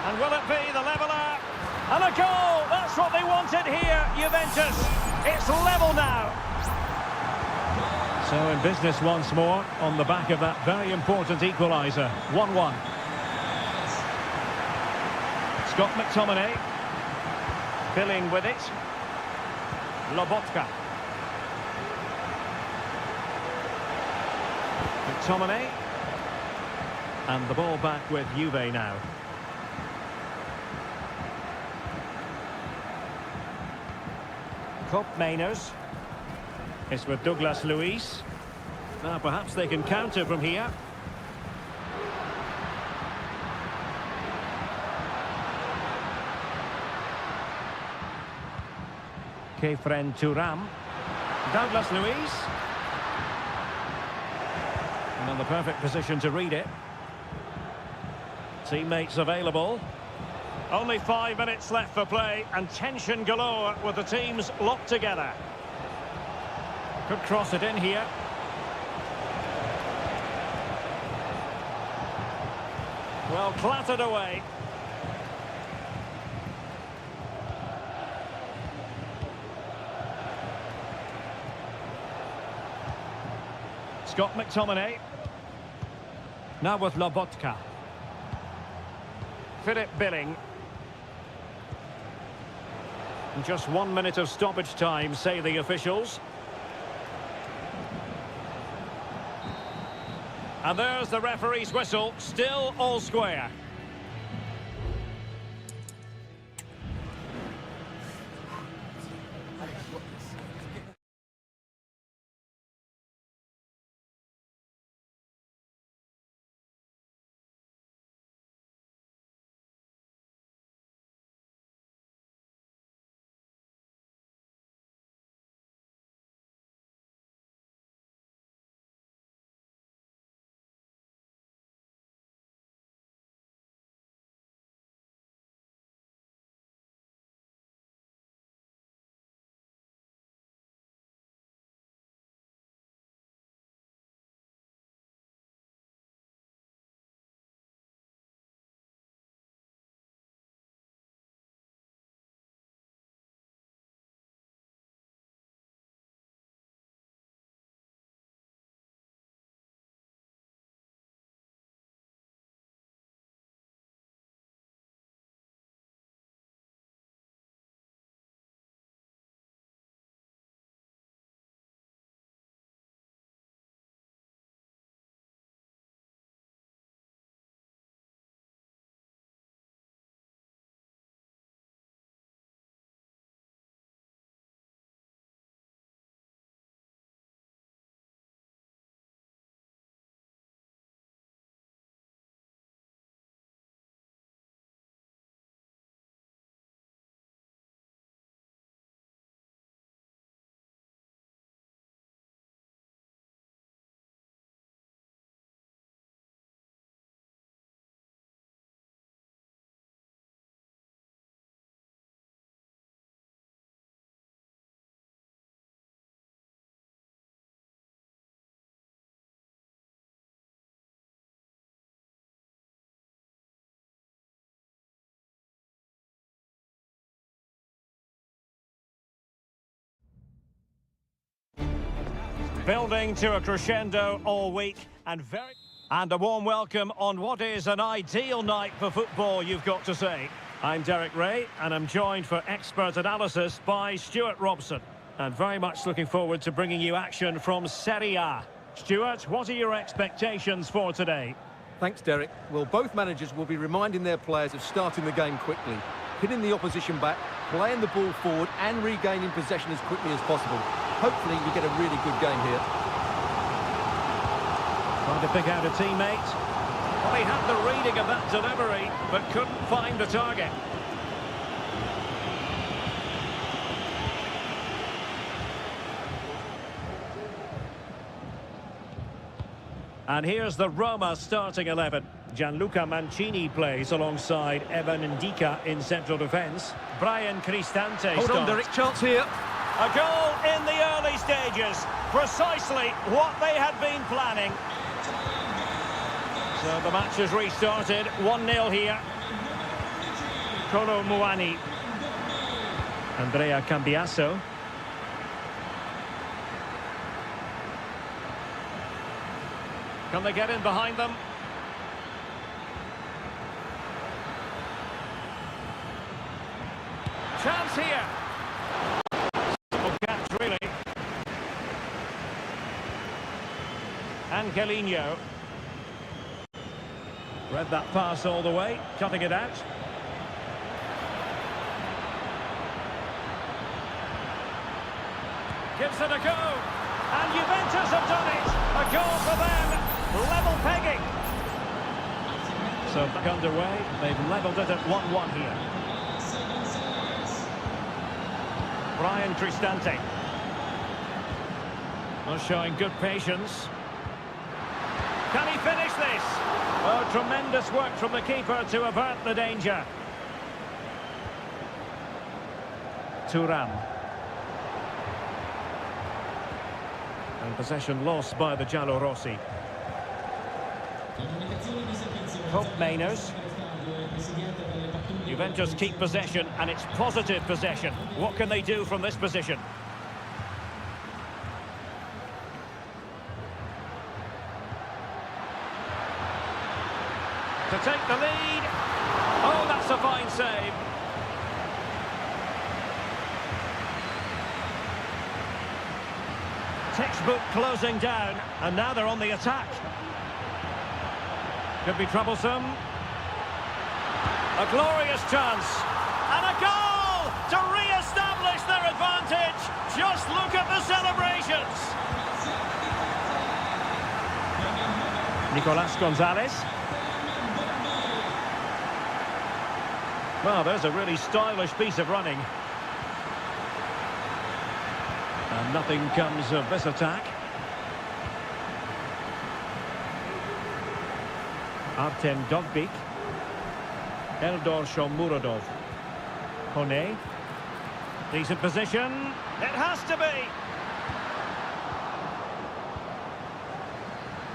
And will it be the leveller? And a goal! That's what they wanted here, Juventus. It's level now. So in business once more on the back of that very important equaliser. 1-1. Scott McTominay. Billing with it. Lobotka. McTominay. And the ball back with Juve now. Kopp Mainers. It's with Douglas Luiz. Now perhaps they can counter from here. Kefren Thuram. Douglas Luiz. And in the perfect position to read it. Teammates available. Only 5 minutes left for play, and tension galore with the teams locked together. Could cross it in here. Well, clattered away. Scott McTominay. Now with Lobotka. Philip Billing. Just 1 minute of stoppage time, say the officials. And there's the referee's whistle, still all square. Building to a crescendo all week and a warm welcome on what is an ideal night for football, you've got to say. I'm Derek Ray and I'm joined for expert analysis by Stuart Robson. And very much looking forward to bringing you action from Seria. Stuart, what are your expectations for today? Thanks, Derek. Well, both managers will be reminding their players of starting the game quickly, hitting the opposition back, playing the ball forward and regaining possession as quickly as possible. Hopefully we get a really good game here. Trying to pick out a teammate. Well, he had the reading of that delivery, but couldn't find the target. And here's the Roma starting 11. Gianluca Mancini plays alongside Evan Ndika in central defence. Brian Cristante Hold on, Derek, chance here. A goal in the early stages. Precisely what they had been planning. So the match has restarted. 1-0 here. Kolo Muani. Andrea Cambiasso. Can they get in behind them? Chance here. Simple catch, really. Angelino. Read that pass all the way, cutting it out. Gives it a go. And Juventus have done it. A goal for them. Level pegging. So back underway. They've levelled it at 1-1 here. Brian Cristante. Well, showing good patience. Can he finish this? Oh, tremendous work from the keeper to avert the danger. Thuram. And possession lost by the Giallorossi. Hope Mainers. Juventus keep possession, and it's positive possession. What can they do from this position? To take the lead. Oh, that's a fine save. Textbook closing down, and now they're on the attack. Could be troublesome. A glorious chance. And a goal to re-establish their advantage. Just look at the celebrations. Nicolas Gonzalez. Well, there's a really stylish piece of running. And nothing comes of this attack. Artem Dovbyk. Eldor Shomurodov. Hone. Decent position. It has to be.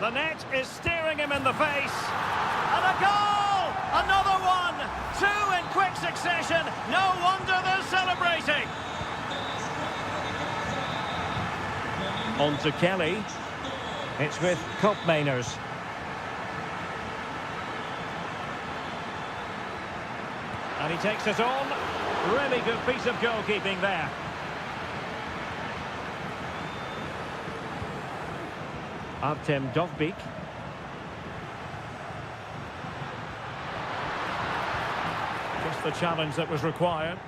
The net is staring him in the face. And a goal! Another one! Two in quick succession. No wonder they're celebrating. On to Kelly. It's with Koopmeiners. And he takes it on. Really good piece of goalkeeping there. Artem Dovbyk. Just the challenge that was required.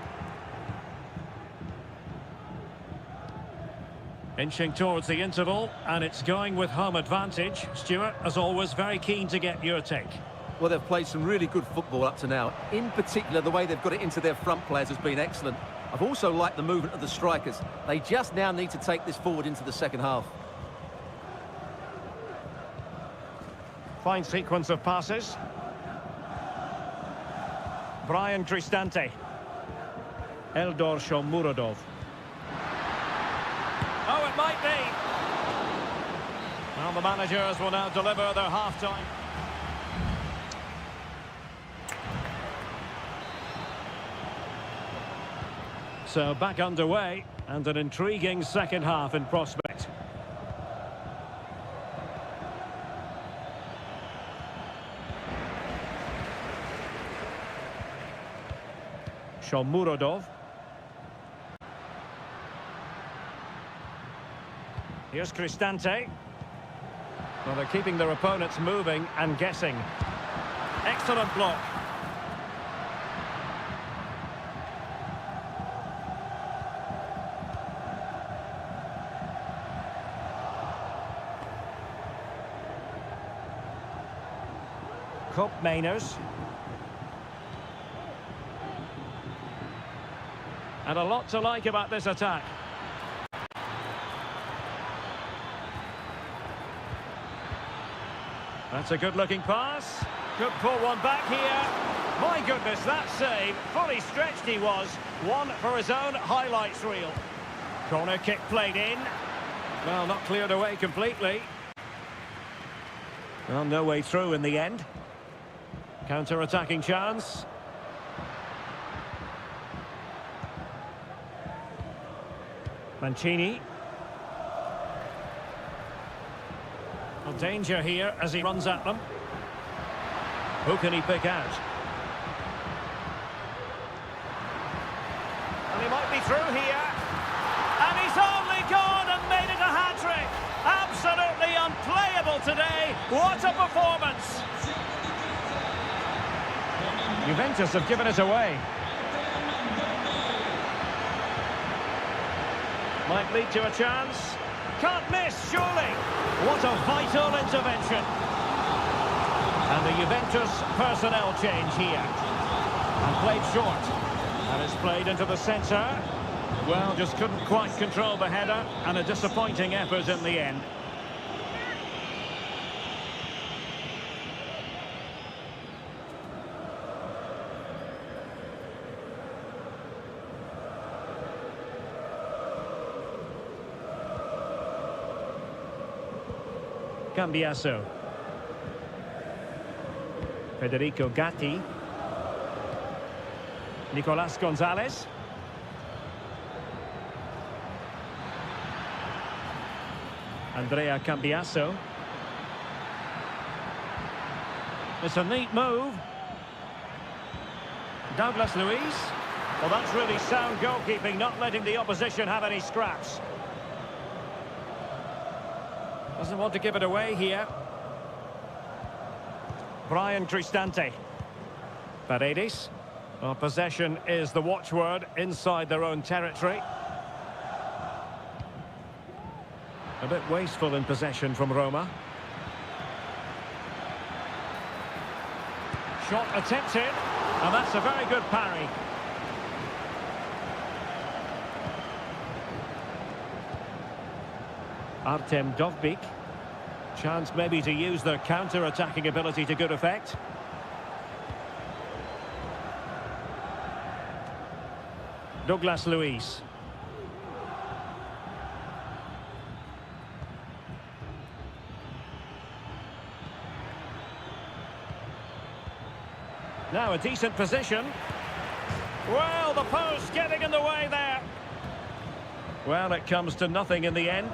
Inching towards the interval, and it's going with home advantage. Stuart, as always, very keen to get your take. Well, they've played some really good football up to now. In particular, the way they've got it into their front players has been excellent. I've also liked the movement of the strikers. They just now need to take this forward into the second half. Fine sequence of passes. Brian Cristante. Eldor Shomurodov. Oh, it might be. Well, the managers will now deliver their half-time. So back underway, and an intriguing second half in prospect. Shomurodov. Here's Cristante. Well, they're keeping their opponents moving and guessing. Excellent block. Cup Mainers. And a lot to like about this attack. That's a good-looking pass. Could pull one back here. My goodness, that save. Fully stretched he was. One for his own highlights reel. Corner kick played in. Well, not cleared away completely. Well, no way through in the end. Counter-attacking chance. Mancini. Well, danger here as he runs at them. Who can he pick out? And he might be through here. And he's only gone and made it a hat-trick. Absolutely unplayable today. What a performance. Juventus have given it away. Might lead to a chance. Can't miss, surely. What a vital intervention. And the Juventus personnel change here. And played short. And it's played into the centre. Well, just couldn't quite control the header. And a disappointing effort in the end. Cambiaso. Federico Gatti. Nicolas Gonzalez. Andrea Cambiaso. It's a neat move. Douglas Luiz. Well, that's really sound goalkeeping, not letting the opposition have any scraps. Doesn't want to give it away here. Brian Cristante. Paredes. Well, possession is the watchword inside their own territory. A bit wasteful in possession from Roma. Shot attempted, and that's a very good parry. Artem Dovbyk. Chance maybe to use their counter-attacking ability to good effect. Douglas Luiz. Now a decent position. Well, the post getting in the way there. Well, it comes to nothing in the end.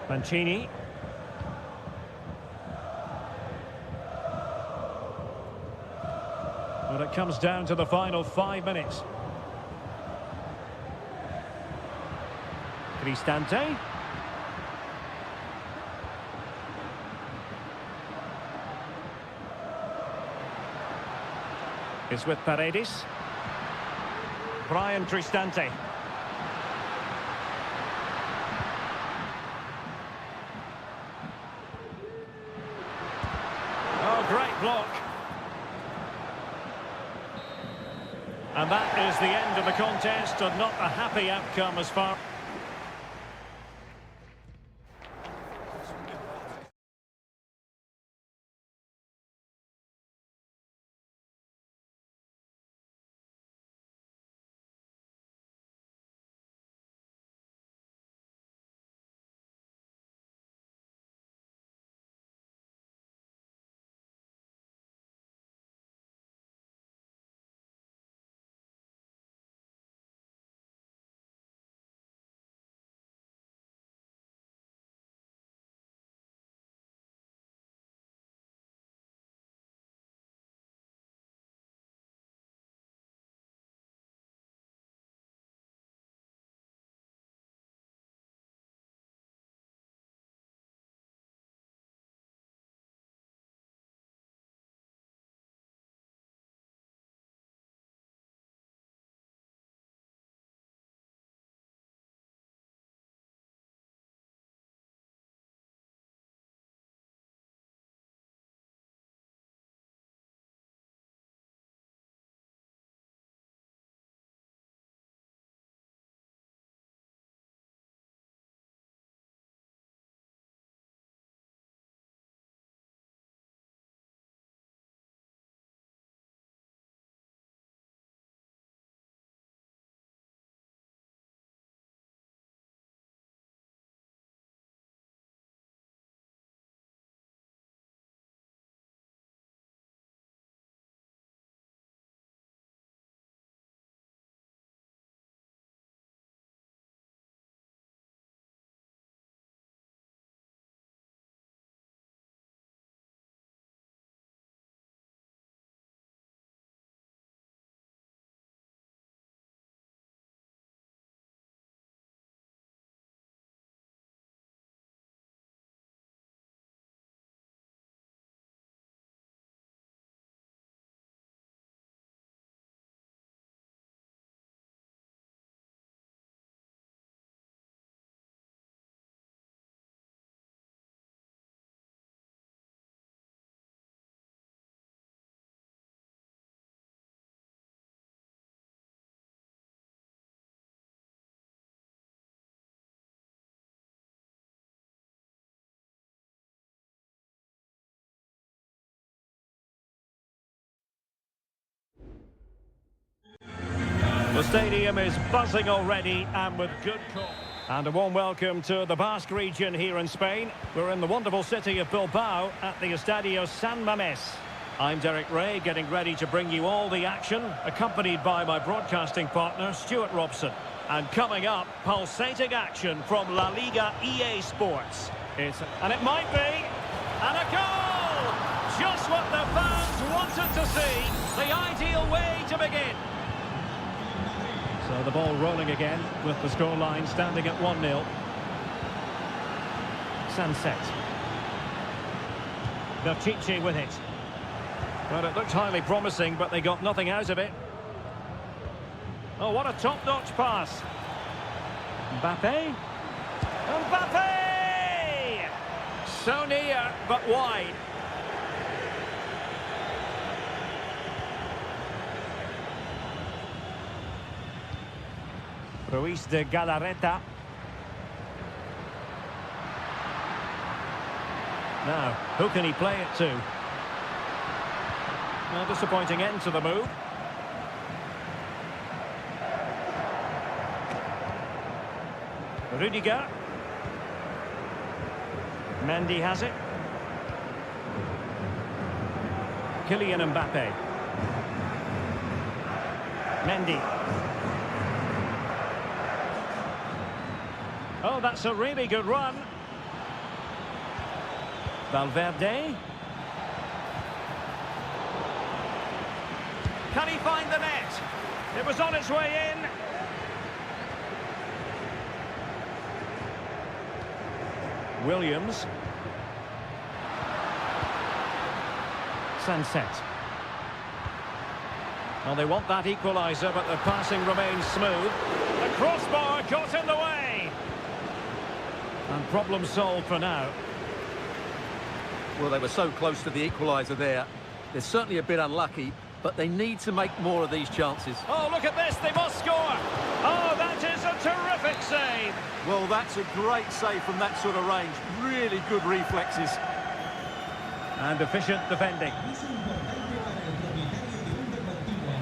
Mancini. But it comes down to the final 5 minutes. Cristante. It's with Paredes. Brian Cristante. Oh, great block. And that is the end of the contest, and not a happy outcome as far... The stadium is buzzing already and with good call. And a warm welcome to the Basque region here in Spain. We're in the wonderful city of Bilbao at the Estadio San Mamés. I'm Derek Ray, getting ready to bring you all the action, accompanied by my broadcasting partner, Stuart Robson. And coming up, pulsating action from La Liga EA Sports. And it might be, and a goal! Just what the fans wanted to see, the ideal way to begin. So the ball rolling again, with the scoreline standing at 1-0. Sunset. Pishit with it. Well, it looked highly promising, but they got nothing out of it. Oh, what a top-notch pass. Mbappe. Mbappe! So near, but wide. Ruiz de Galarreta. Now, who can he play it to? A disappointing end to the move. Rudiger. Mendy has it. Kylian Mbappe. Mendy. Oh, that's a really good run. Valverde. Can he find the net? It was on its way in. Williams. Sunset. Well, they want that equaliser, but the passing remains smooth. The crossbar got in the way. And problem solved for now. Well, they were so close to the equaliser there. They're certainly a bit unlucky, but they need to make more of these chances. Oh, look at this, they must score! Oh, that is a terrific save! Well, that's a great save from that sort of range. Really good reflexes. And efficient defending.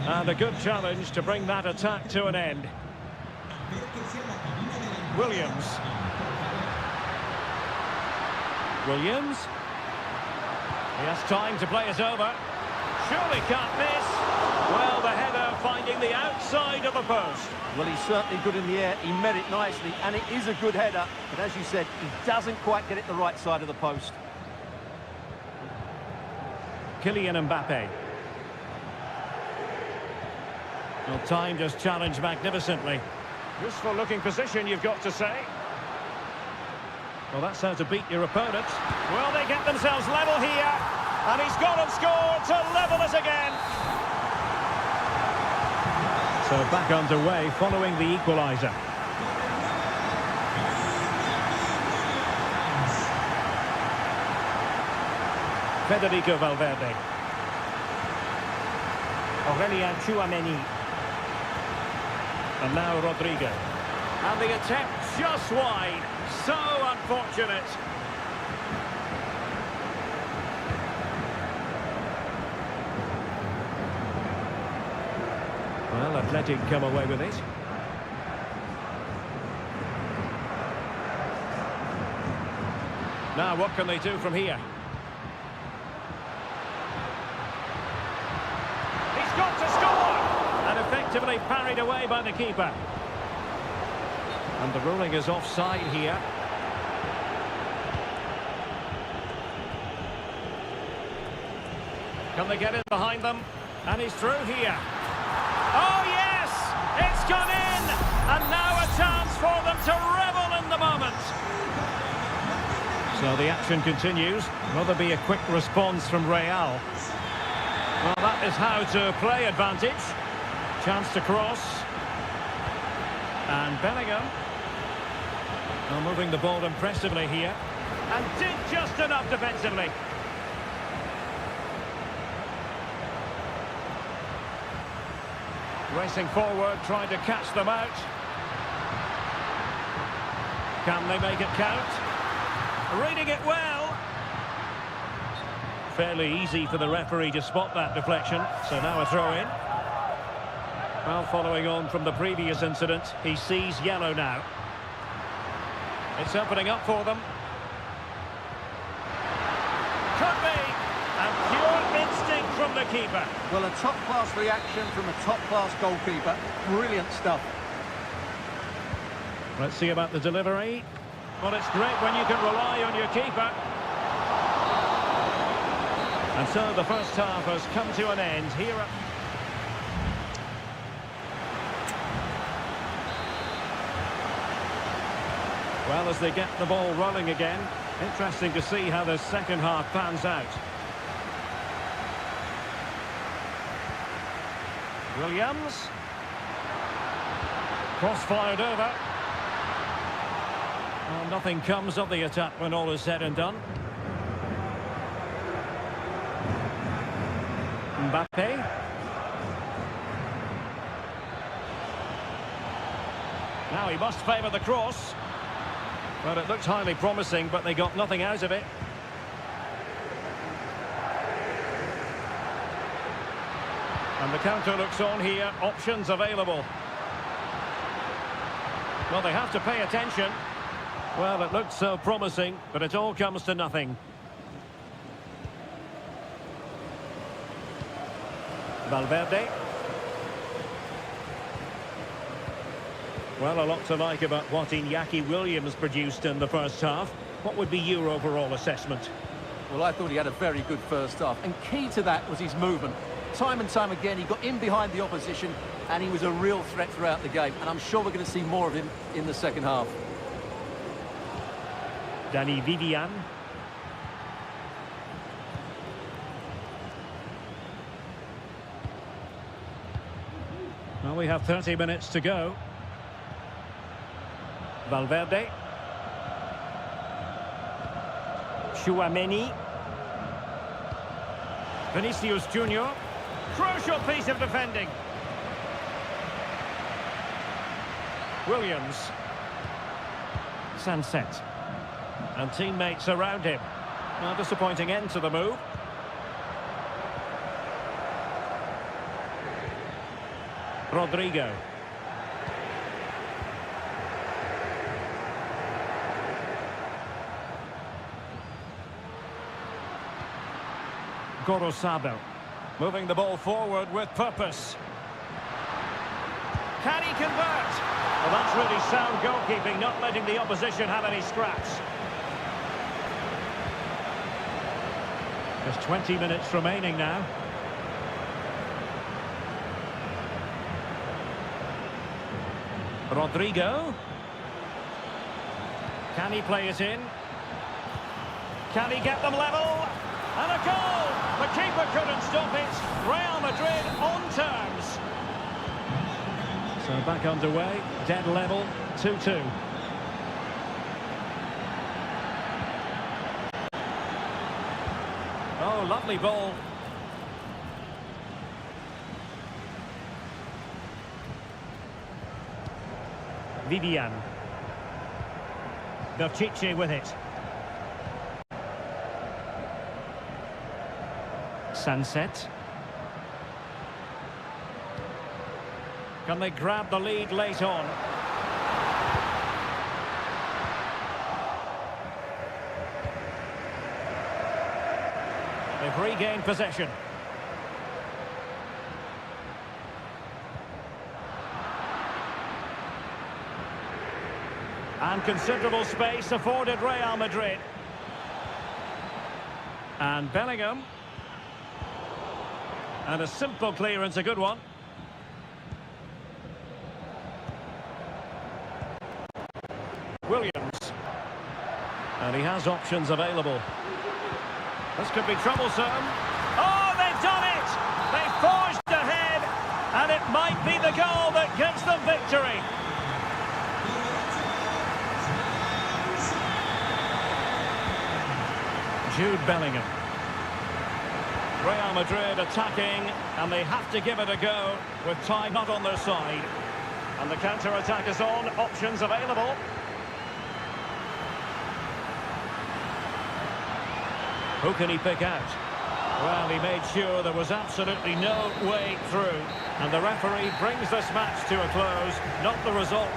And a good challenge to bring that attack to an end. Williams. Williams. He has time to play it over. Surely can't miss. Well, the header finding the outside of the post. Well, he's certainly good in the air. He met it nicely, and it is a good header. But as you said, he doesn't quite get it the right side of the post. Kylian Mbappe. Well, time just challenged magnificently. Useful looking position, you've got to say. Well, that's how to beat your opponent. Well, they get themselves level here. And he's gone and scored to level it again. So back underway following the equaliser. Federico Valverde. Aurelien Tchouameni. And now Rodrigo. And the attempt just wide. So unfortunate. Well, Athletic come away with it. Now, what can they do from here? He's got to score! And effectively parried away by the keeper. And the ruling is offside here. Can they get in behind them? And he's through here. Oh, yes! It's gone in! And now a chance for them to revel in the moment. So the action continues. Will there be a quick response from Real? Well, that is how to play advantage. Chance to cross. And Bellingham. Well, moving the ball impressively here. And did just enough defensively. Racing forward, trying to catch them out. Can they make it count? Reading it well. Fairly easy for the referee to spot that deflection. So now a throw in. Well, following on from the previous incident, he sees yellow now. It's opening up for them. Could be. And pure instinct from the keeper. Well, a top-class reaction from a top-class goalkeeper. Brilliant stuff. Let's see about the delivery. Well, it's great when you can rely on your keeper. And so the first half has come to an end here at... Well, as they get the ball rolling again, interesting to see how the second half pans out. Williams. Cross fired over. Well, nothing comes of the attack when all is said and done. Mbappe. Now he must favour the cross. Well, it looked highly promising, but they got nothing out of it. And the counter looks on here. Options available. Well, they have to pay attention. Well, it looked so promising, but it all comes to nothing. Valverde. Well, a lot to like about what Iñaki Williams produced in the first half. What would be your overall assessment? Well, I thought he had a very good first half, and key to that was his movement. Time and time again, he got in behind the opposition, and he was a real threat throughout the game, and I'm sure we're going to see more of him in the second half. Danny Vivian. Well, we have 30 minutes to go. Valverde. Chouameni. Vinicius Junior. Crucial piece of defending. Williams. Sunset. And teammates around him. Well, disappointing end to the move. Rodrigo. Gorosado. Moving the ball forward with purpose. Can he convert? Well, that's really sound goalkeeping, not letting the opposition have any scraps. Just 20 minutes remaining now. Rodrigo. Can he play it in? Can he get them level? And a goal! The keeper couldn't stop it. Real Madrid on terms. So back underway, dead level, 2-2. Oh, lovely ball. Vivian. Berchiche with it. Sunset. Can they grab the lead late on? They've regained possession. And considerable space afforded Real Madrid. And Bellingham. And a simple clearance, a good one. Williams. And he has options available. This could be troublesome. Oh, they've done it! They forged ahead, and it might be the goal that gives them victory. Jude Bellingham. Real Madrid attacking, and they have to give it a go with time not on their side. And the counter-attack is on, options available. Who can he pick out? Well, he made sure there was absolutely no way through. And the referee brings this match to a close, not the result.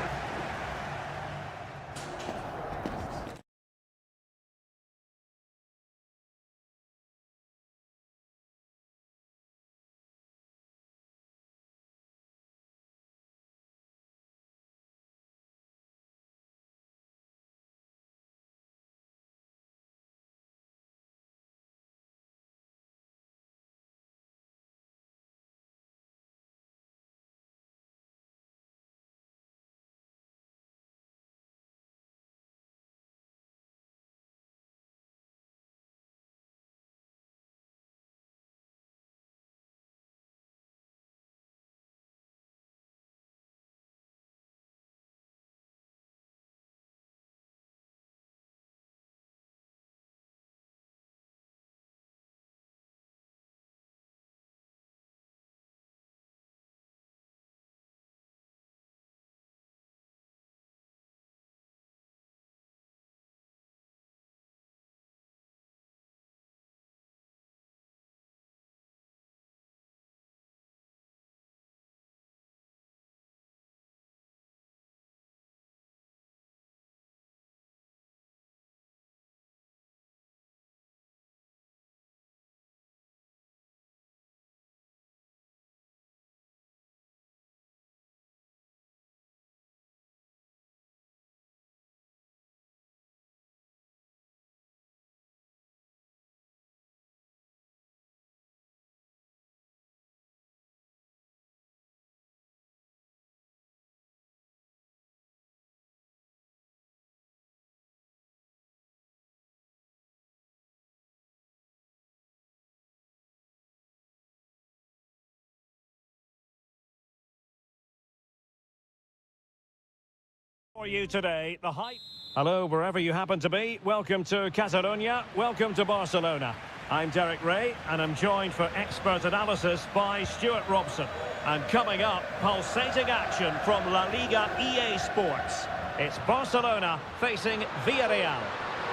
For you today, the hype. Hello, wherever you happen to be. Welcome to Catalonia. Welcome to Barcelona. I'm Derek Ray, and I'm joined for expert analysis by Stuart Robson. And coming up, pulsating action from La Liga EA Sports. It's Barcelona facing Villarreal.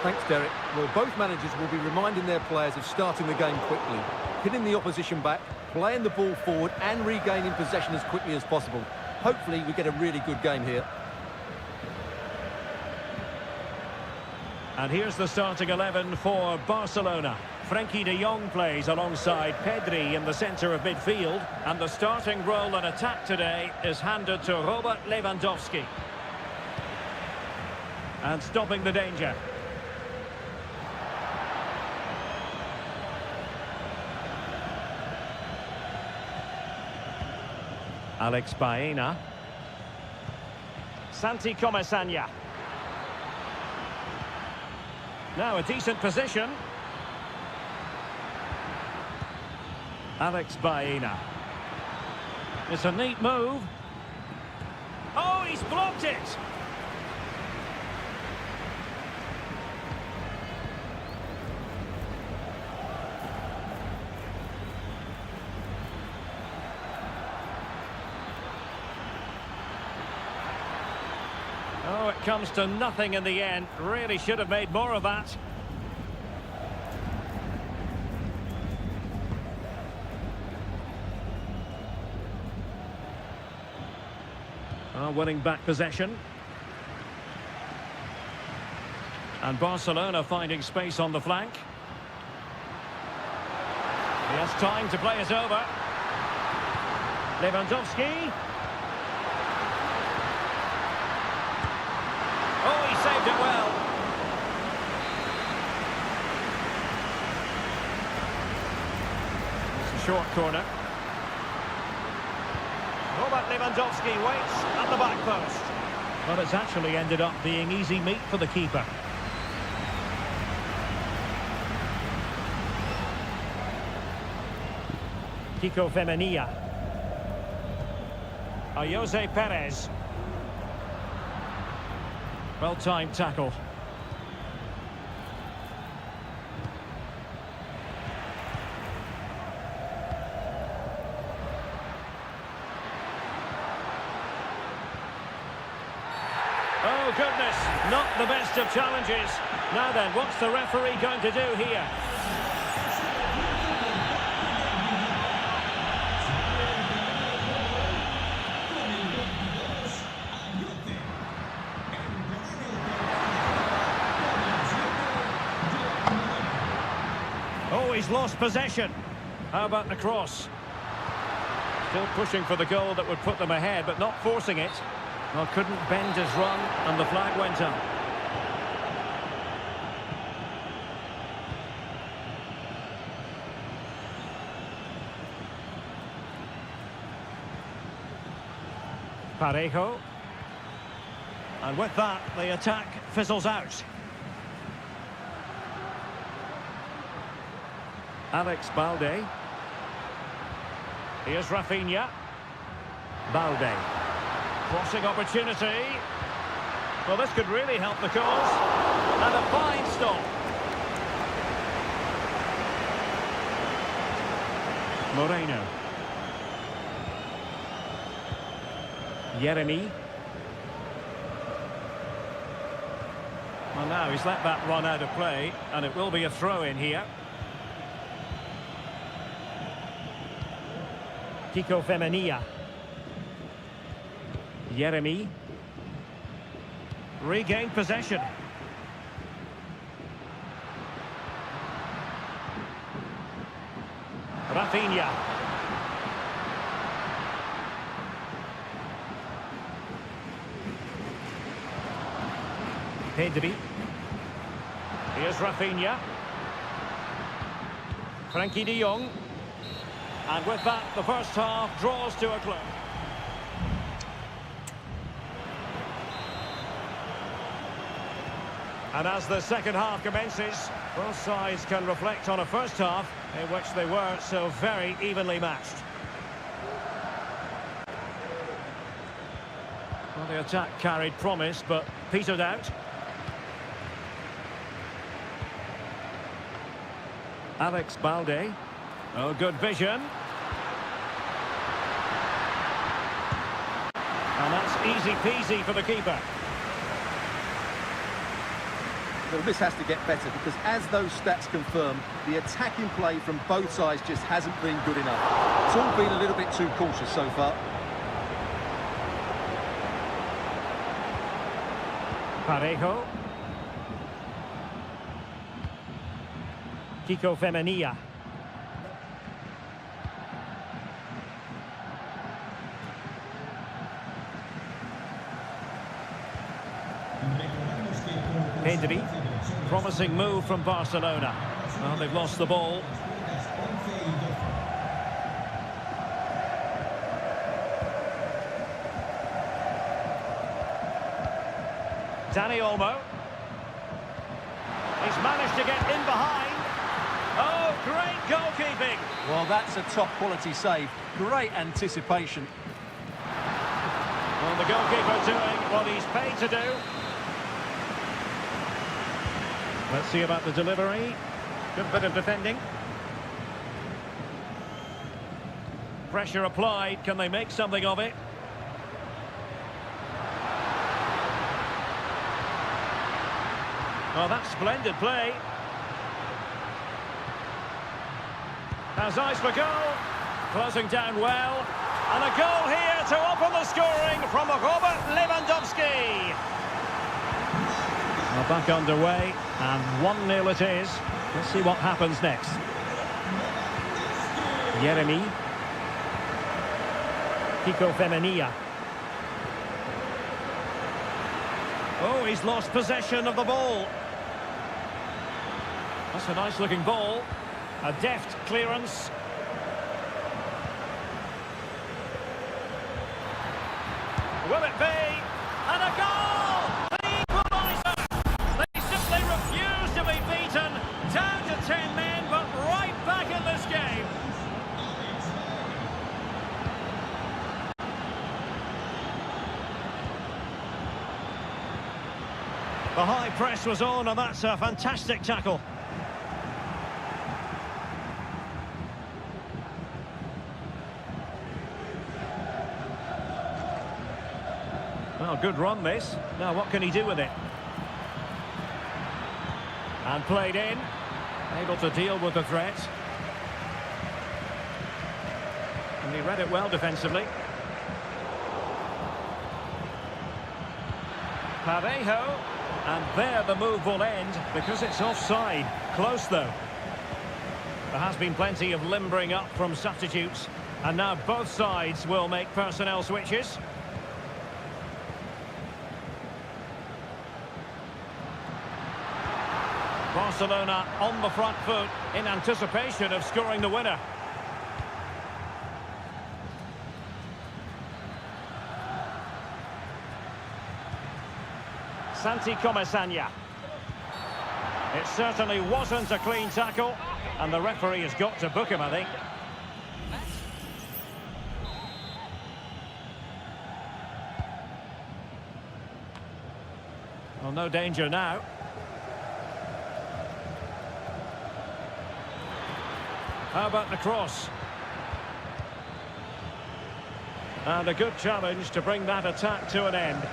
Thanks, Derek. Well, both managers will be reminding their players of starting the game quickly, hitting the opposition back, playing the ball forward and regaining possession as quickly as possible. Hopefully, we get a really good game here. And here's the starting 11 for Barcelona. Frenkie de Jong plays alongside Pedri in the centre of midfield. And the starting role in attack today is handed to Robert Lewandowski. And stopping the danger. Alex Baena. Santi Comesaña. Now a decent position. Alex Baena. It's a neat move. Oh, he's blocked it! Oh, it comes to nothing in the end. Really should have made more of that. Winning back possession. And Barcelona finding space on the flank. He has time to play it over. Lewandowski. Oh, he saved it well. It's a short corner. Robert Lewandowski waits at the back post. Well, it's actually ended up being easy meat for the keeper. Kiko Femenia. Jose Perez. Well-timed tackle. Oh, goodness, not the best of challenges. Now then, what's the referee going to do here? he's lost possession. How about the cross? Still pushing for the goal that would put them ahead, but not forcing it. Well, couldn't bend his run, and the flag went up. Parejo. And with that, the attack fizzles out. Alex Balde. Here's Rafinha. Balde. Crossing opportunity. Well, this could really help the cause. And a fine stop. Moreno. Jeremy. Well, now he's let that run out of play, and it will be a throw-in here. Kiko Femenia. Jeremy. Regained possession. Rafinha. Pedri. Here's Rafinha. Frankie de Jong. And with that, the first half draws to a close. And as the second half commences, both sides can reflect on a first half in which they were so very evenly matched. Well, the attack carried promise, but petered out. Alex Balde. Oh, good vision. And that's easy peasy for the keeper. Well, this has to get better because as those stats confirm, the attacking play from both sides just hasn't been good enough. It's all been a little bit too cautious so far. Parejo. Kiko Femenia. Pedri. Promising move from Barcelona. Well, they've lost the ball. Dani Olmo. He's managed to get in behind. Oh, great goalkeeping. Well, that's a top quality save. Great anticipation. Well, the goalkeeper doing what he's paid to do. Let's see about the delivery. Good bit of defending. Pressure applied. Can they make something of it? Oh, that's splendid play. Has eyes for goal. Closing down well. And a goal here to open the scoring from Robert Lewandowski. Well, back underway, and 1-0 it is. Let's see what happens next. Jeremy. Kiko Femenia. Oh, he's lost possession of the ball. That's a nice-looking ball. A deft clearance. Will it be? And a goal! The equaliser! They simply refuse to be beaten. Down to 10 men, but right back in this game. The high press was on, and that's a fantastic tackle. Well, good run this. Now what can he do with it? And played in. Able to deal with the threat. And he read it well defensively. Parejo. And there the move will end because it's offside. Close though. There has been plenty of limbering up from substitutes. And now both sides will make personnel switches. Barcelona on the front foot in anticipation of scoring the winner. Santi Comesaña. It certainly wasn't a clean tackle, and the referee has got to book him, I think. Well, no danger now. How about the cross? And a good challenge to bring that attack to an end.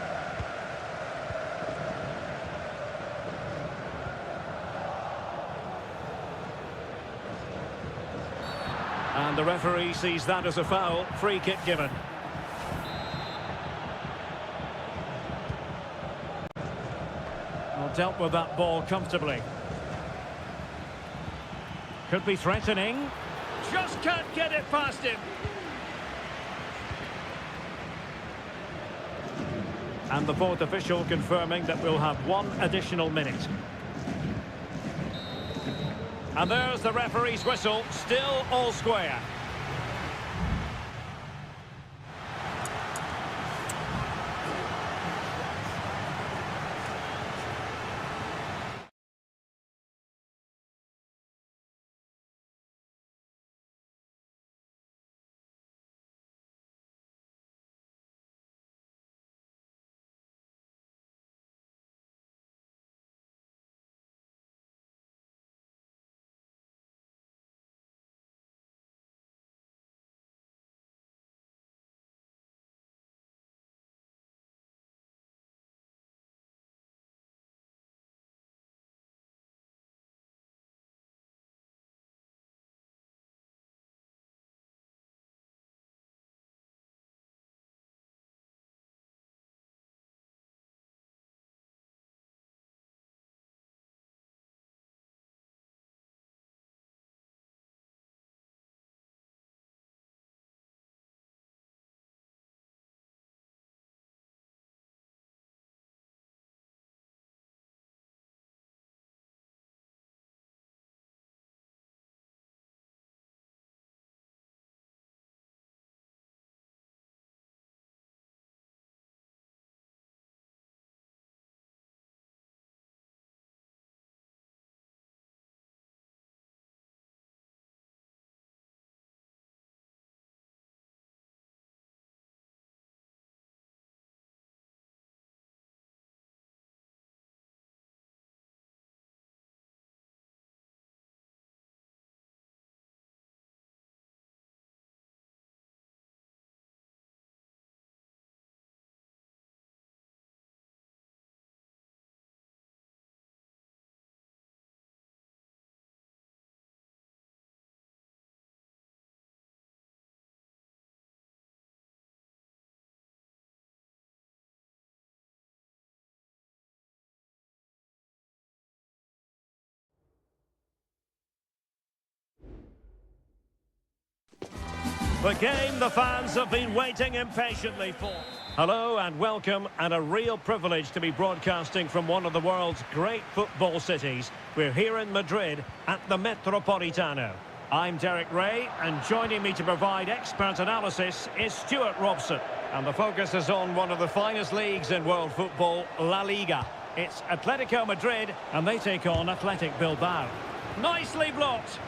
And the referee sees that as a foul. Free kick given. Well, dealt with that ball comfortably. Could be threatening. Just can't get it past him. And the fourth official confirming that we'll have one additional minute. And there's the referee's whistle, still all square. The game the fans have been waiting impatiently for. Hello and welcome, and a real privilege to be broadcasting from one of the world's great football cities. We're here in Madrid at the Metropolitano. I'm Derek Ray, and joining me to provide expert analysis is Stuart Robson. And the focus is on one of the finest leagues in world football, La Liga. It's Atletico Madrid, and they take on Athletic Bilbao. Nicely blocked.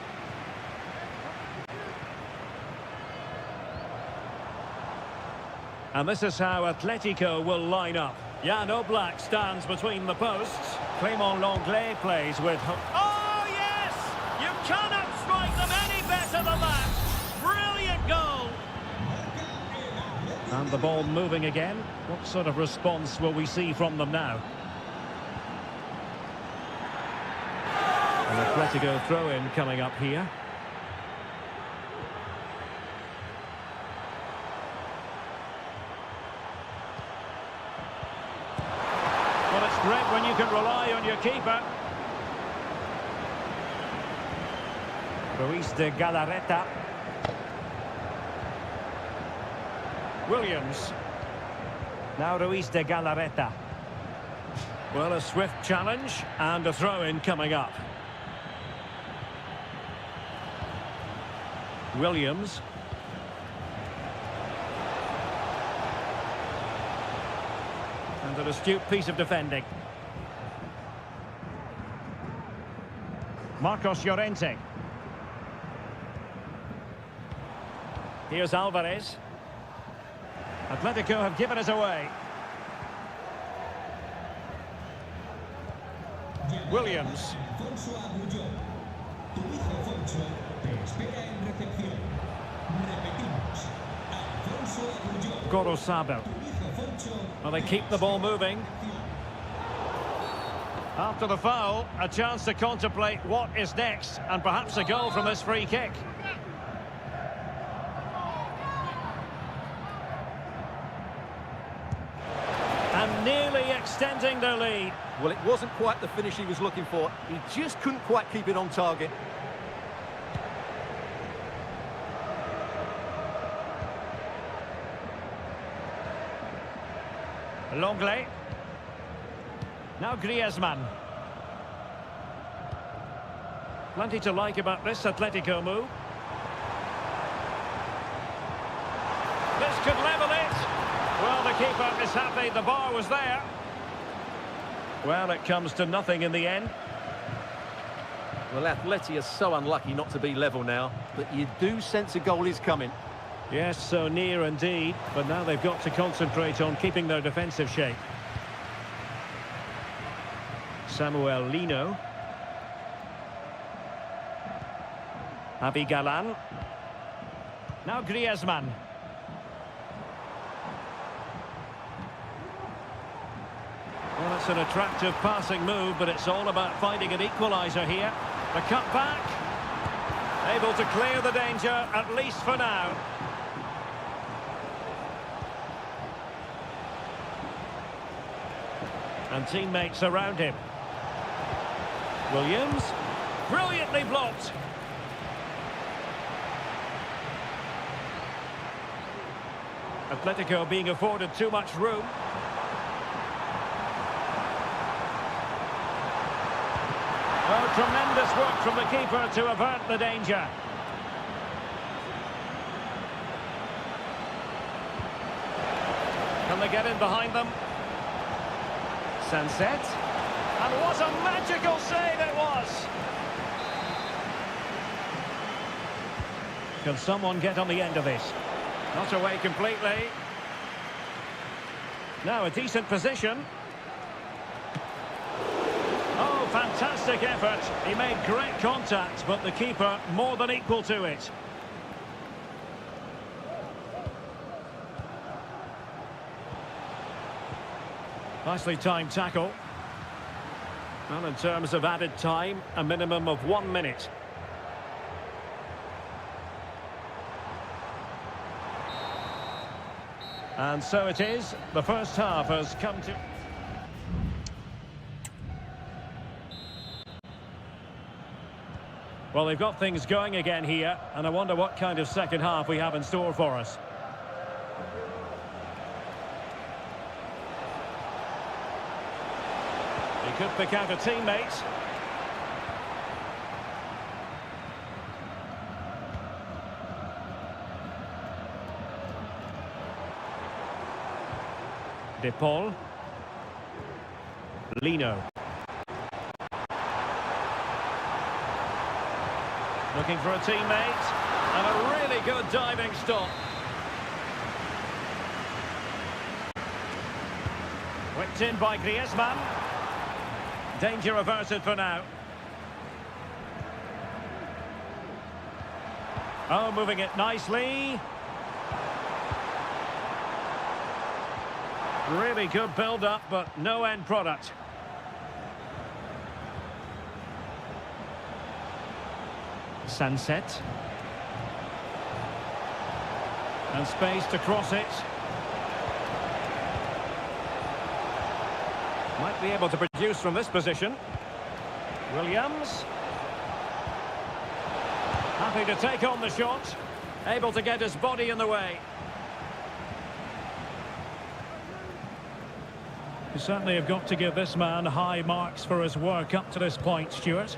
And this is how Atletico will line up. Jan Oblak stands between the posts. Clément Lenglet plays with... Oh, yes! You cannot strike them any better than that! Brilliant goal! And the ball moving again. What sort of response will we see from them now? An Atletico throw-in coming up here. Well, it's great when you can rely on your keeper. Ruiz de Galarreta. Williams. Now Ruiz de Galarreta. Well, a swift challenge and a throw-in coming up. Williams. And an astute piece of defending. Marcos Llorente. Here's Alvarez. Atletico have given us away. Williams. Gorosabel. Well, they keep the ball moving. After the foul, a chance to contemplate what is next, and perhaps a goal from this free kick. And nearly extending their lead. Well, it wasn't quite the finish he was looking for. He just couldn't quite keep it on target. Longley. Now Griezmann. Plenty to like about this Atletico move. This could level it. Well, the keeper is happy the bar was there. Well, it comes to nothing in the end. Well, Atleti are so unlucky not to be level now, but you do sense a goal is coming. Yes, so near indeed, but now they've got to concentrate on keeping their defensive shape. Samuel Lino. Abigalan. Now Griezmann. Well, it's an attractive passing move, but it's all about finding an equaliser here. The cut back. Able to clear the danger, at least for now. And teammates around him. Williams. Brilliantly blocked. Atletico being afforded too much room. Oh, tremendous work from the keeper to avert the danger. Can they get in behind them? Sunset. And what a magical save it was! Can someone get on the end of this? Not away completely. Now a decent position. Oh, fantastic effort. He made great contact, but the keeper more than equal to it. Nicely timed tackle. Well, in terms of added time, a minimum of 1 minute. And so it is. The first half has come to... Well, they've got things going again here, and I wonder what kind of second half we have in store for us. He could pick out a teammate. De Paul. Lino. Looking for a teammate. And a really good diving stop. Whipped in by Griezmann. Danger averted for now. Oh, moving it nicely. Really good build-up, but no end product. Sunset. And space to cross it. Might be able to produce from this position. Williams. Happy to take on the shot. Able to get his body in the way. You certainly have got to give this man high marks for his work up to this point, Stuart.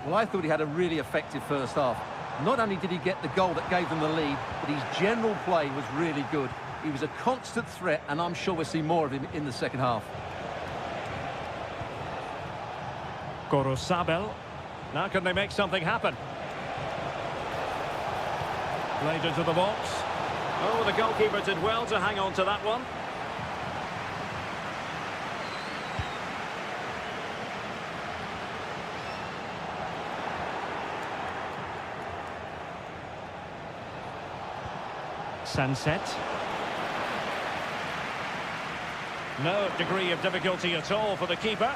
Well, I thought he had a really effective first half. Not only did he get the goal that gave them the lead, but his general play was really good. He was a constant threat, and I'm sure we'll see more of him in the second half. Sabel. Now can they make something happen? Played into the box. Oh, the goalkeeper did well to hang on to that one. Sunset. No degree of difficulty at all for the keeper.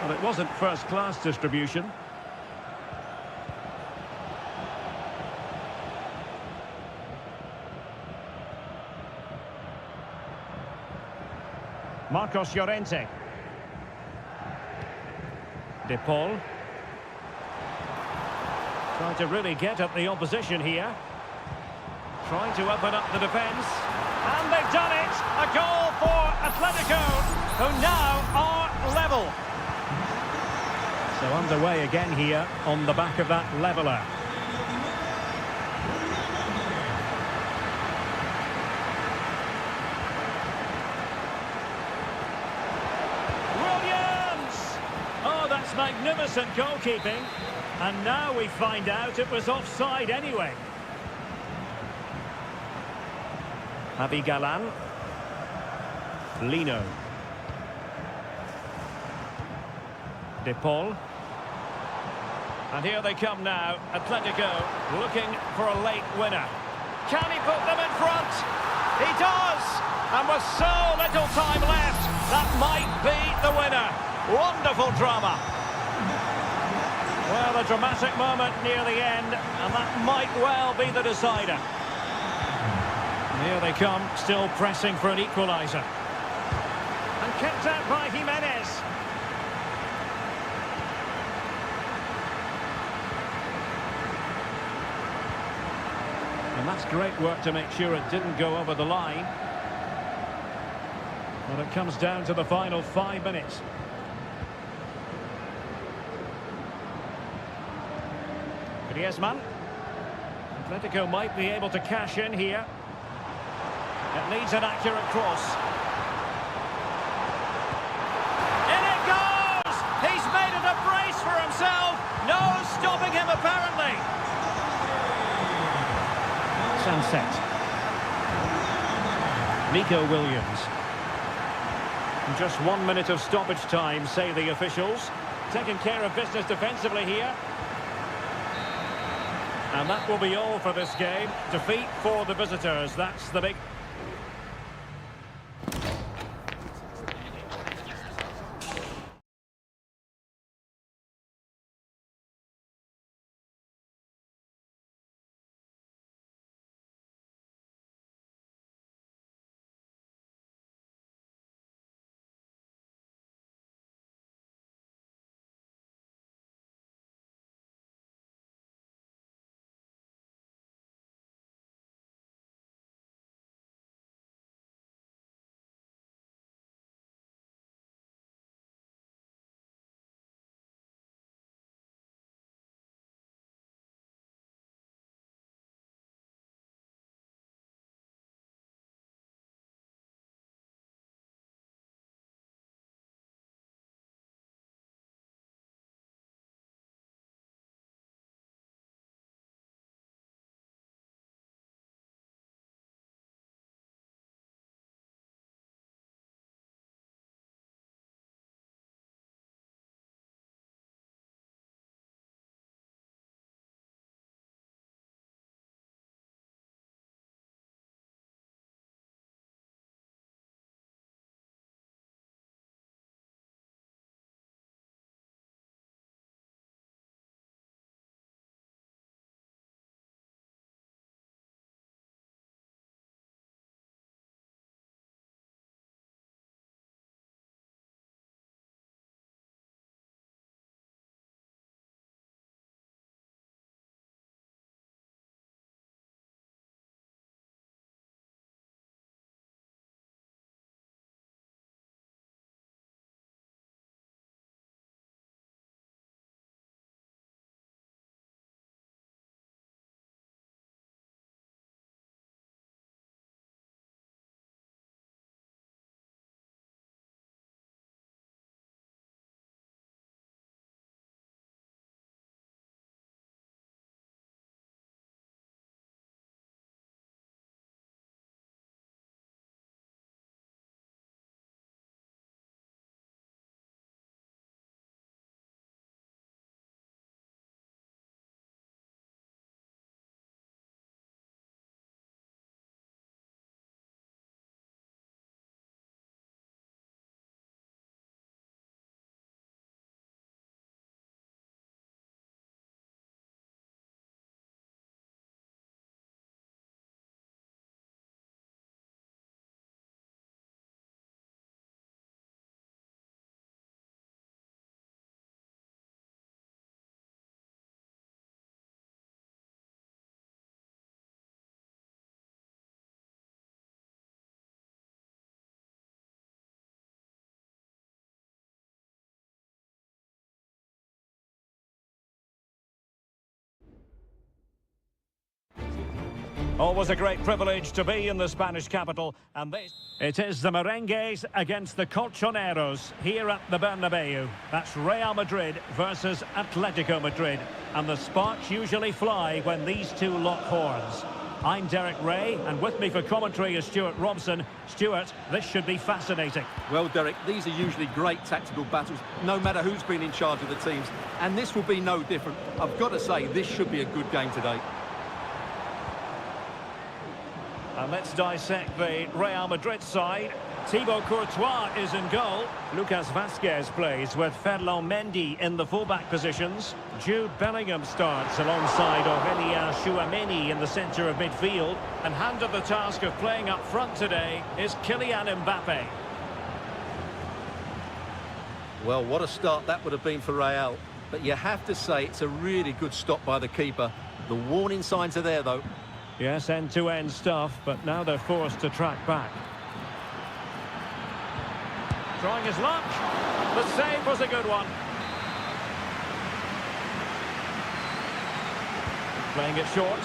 Well, it wasn't first-class distribution. Marcos Llorente. De Paul. Trying to really get at the opposition here. Trying to open up the defence. And they've done it! A goal for Atletico, who now are level. So underway again here on the back of that leveller. Williams! Oh, that's magnificent goalkeeping. And now we find out it was offside anyway. Javi Galan. Lino. De Paul. And here they come now, Atletico looking for a late winner. Can he put them in front? He does! And with so little time left, that might be the winner. Wonderful drama. Well, a dramatic moment near the end, and that might well be the decider. And here they come, still pressing for an equaliser. And kept out by Jimenez. And that's great work to make sure it didn't go over the line. But it comes down to the final 5 minutes. Griezmann. Atletico might be able to cash in here. It needs an accurate cross. In it goes! He's made it a brace for himself. No stopping him apparently. Sunset. Nico Williams. Just 1 minute of stoppage time, say the officials. Taking care of business defensively here. And that will be all for this game. Defeat for the visitors. That's the big... Always a great privilege to be in the Spanish capital, and this... It is the Merengues against the Colchoneros here at the Bernabeu. That's Real Madrid versus Atletico Madrid, and the sparks usually fly when these two lock horns. I'm Derek Ray, and with me for commentary is Stuart Robson. Stuart, this should be fascinating. Well, Derek, these are usually great tactical battles, no matter who's been in charge of the teams, and this will be no different. I've got to say, this should be a good game today. And let's dissect the Real Madrid side. Thibaut Courtois is in goal. Lucas Vazquez plays with Ferland Mendy in the fullback positions. Jude Bellingham starts alongside Aurélien Tchouameni in the centre of midfield. And handed the task of playing up front today is Kylian Mbappe. Well, what a start that would have been for Real. But you have to say it's a really good stop by the keeper. The warning signs are there, though. Yes, end-to-end stuff, but now they're forced to track back. Trying his luck. The save was a good one. Playing it short.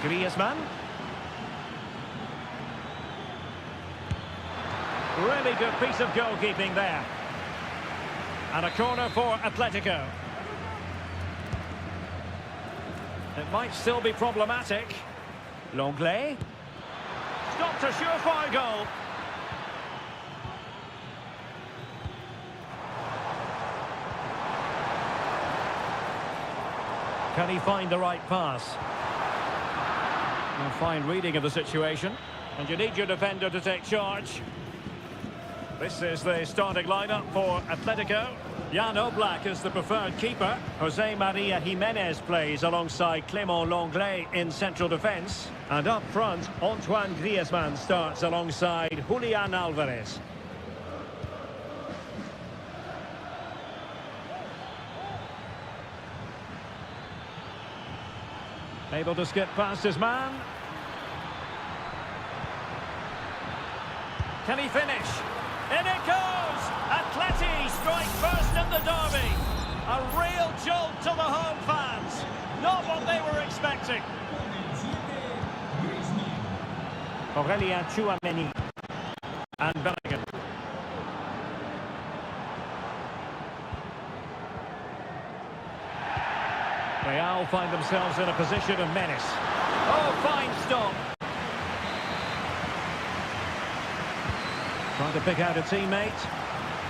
Griezmann. Really good piece of goalkeeping there. And a corner for Atletico. It might still be problematic. Longley. Stopped a surefire goal. Can he find the right pass? A fine reading of the situation. And you need your defender to take charge. This is the starting lineup for Atletico. Jan Oblak is the preferred keeper. Jose Maria Jimenez plays alongside Clément Longley in central defence. And up front, Antoine Griezmann starts alongside Julian Alvarez. Able to skip past his man. Can he finish? In it goes! Atleti strike first in the derby. A real jolt to the home fans. Not what they were expecting. Aurélien Tchouameni and Bellingham. Real find themselves in a position of menace. Oh, fine stop. Trying to pick out a teammate.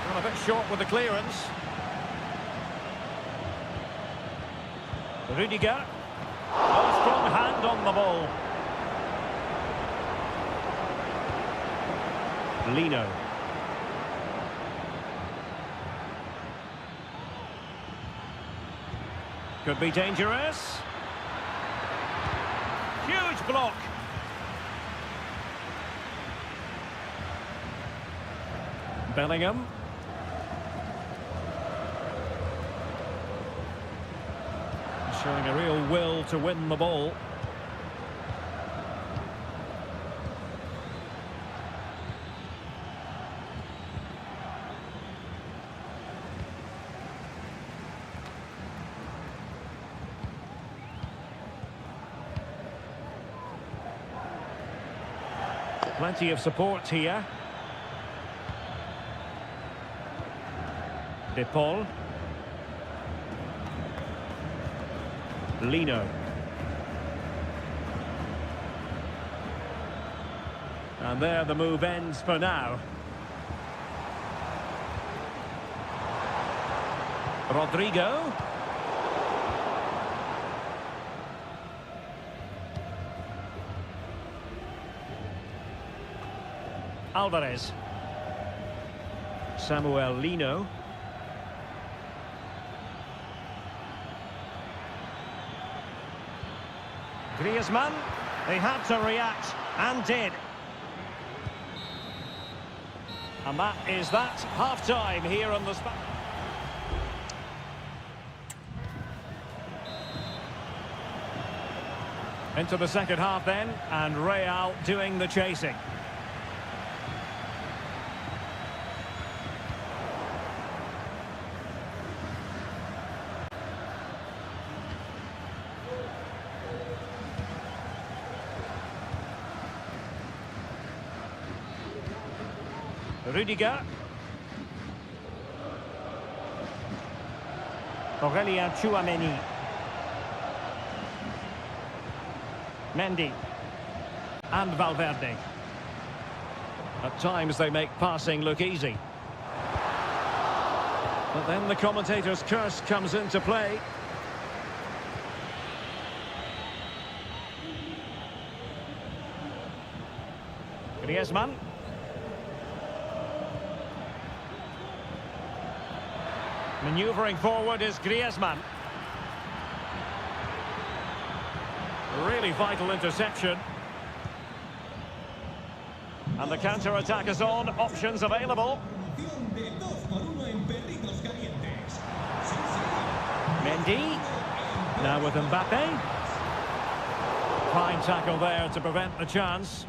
Well, a bit short with the clearance. Rudiger. Oh, strong hand on the ball. Lino. Could be dangerous. Huge block. Bellingham. Showing a real will to win the ball. Plenty of support here. De Paul. Lino. And there the move ends for now. Rodrigo. Alvarez. Samuel Lino. Griezmann, they had to react, and did. And that is that. Half-time here on the spot. Into the second half then, and Real doing the chasing. Rudiger. Aurelien Tchouameni. Mendy. And Valverde. At times they make passing look easy. But then the commentator's curse comes into play. Griezmann. Manoeuvring forward is Griezmann. Really vital interception. And the counter-attack is on. Options available. Mendy. Now with Mbappe. Fine tackle there to prevent the chance.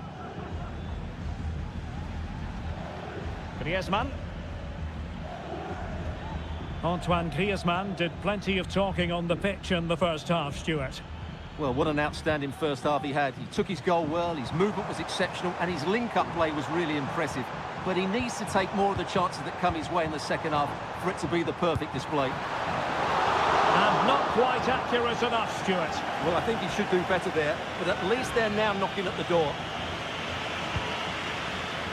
Griezmann. Antoine Griezmann did plenty of talking on the pitch in the first half, Stuart. Well, what an outstanding first half he had. He took his goal well, his movement was exceptional, and his link-up play was really impressive. But he needs to take more of the chances that come his way in the second half for it to be the perfect display. And not quite accurate enough, Stuart. Well, I think he should do better there, but at least they're now knocking at the door.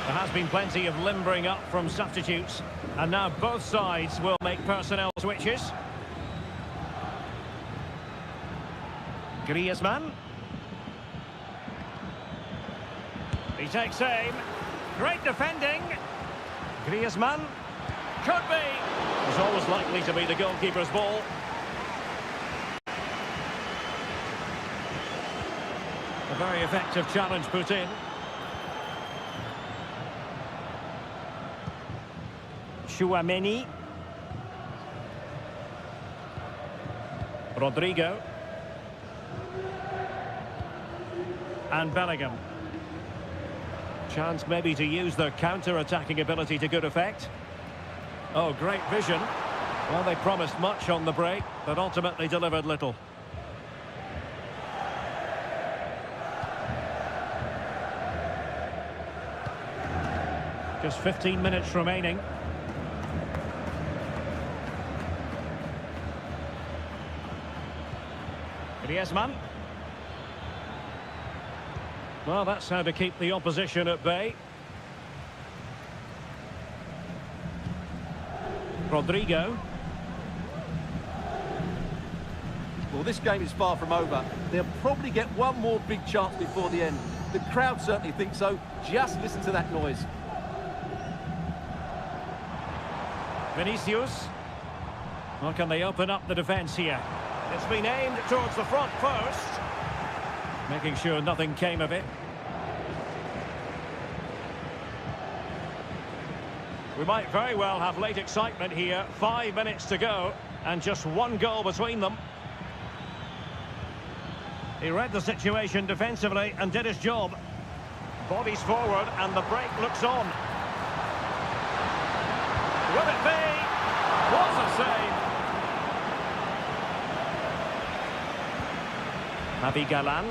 There has been plenty of limbering up from substitutes, and now both sides will make personnel switches. Griezmann. He takes aim. Great defending. Griezmann. Could be. It's always likely to be the goalkeeper's ball. A very effective challenge put in. Tchouameni. Rodrigo. And Bellingham. Chance maybe to use their counter-attacking ability to good effect. Oh, great vision. Well, they promised much on the break, but ultimately delivered little. Just 15 minutes remaining. Griezmann. Well, that's how to keep the opposition at bay. Rodrigo. Well, this game is far from over. They'll probably get one more big chance before the end. The crowd certainly think so. Just listen to that noise. Vinicius. Well, can they open up the defence here? It's been aimed towards the front post. Making sure nothing came of it. We might very well have late excitement here. 5 minutes to go and just one goal between them. He read the situation defensively and did his job. Bodies forward and the break looks on. Will it be? What a save! Javi Galan.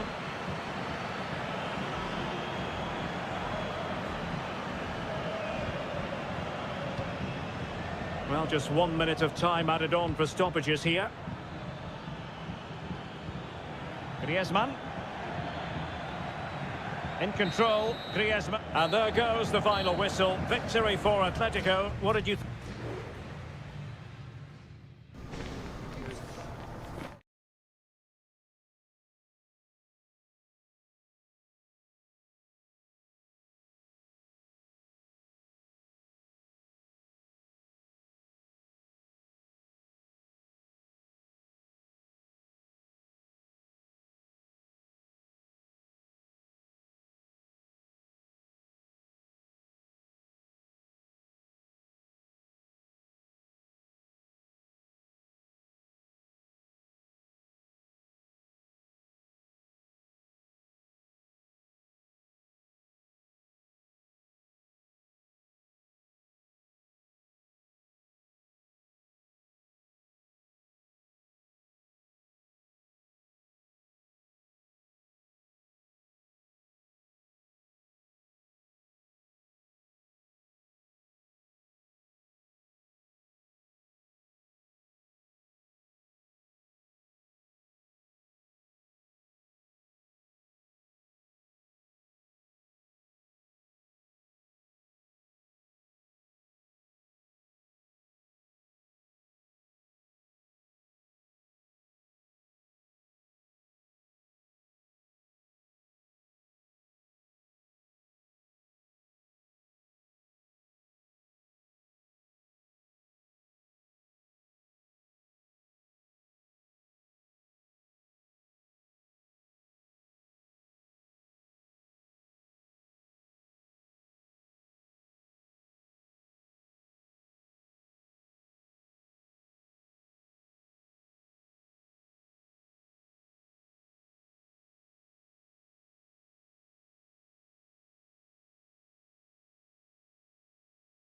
Well, just 1 minute of time added on for stoppages here. Griezmann. In control, Griezmann. And there goes the final whistle. Victory for Atletico. What did you think?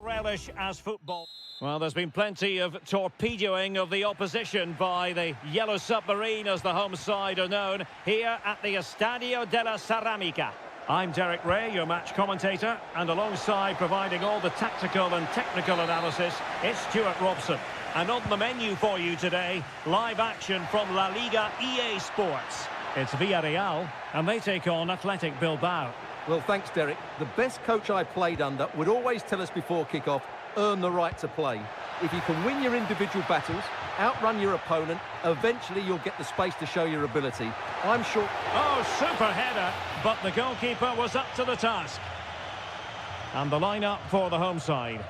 relish as football. Well, there's been plenty of torpedoing of the opposition by the Yellow Submarine, as the home side are known, here at the Estadio de la Ceramica. I'm Derek Ray, your match commentator, and alongside providing all the tactical and technical analysis, it's Stuart Robson. And on the menu for you today, live action from La Liga EA Sports. It's Villarreal, and they take on Athletic Bilbao. Well, thanks, Derek. The best coach I played under would always tell us before kick-off, earn the right to play. If you can win your individual battles, outrun your opponent, eventually you'll get the space to show your ability. I'm sure... Oh, super header, but the goalkeeper was up to the task. And the lineup for the home side.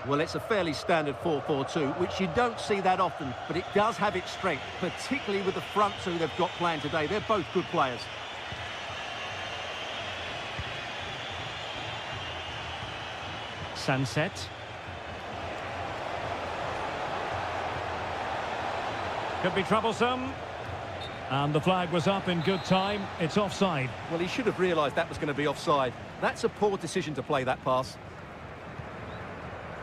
Well, it's a fairly standard 4-4-2, which you don't see that often, but it does have its strength, particularly with the front two they've got playing today. They're both good players. Sunset. Could be troublesome. And the flag was up in good time. It's offside. Well, he should have realised that was going to be offside. That's a poor decision to play that pass.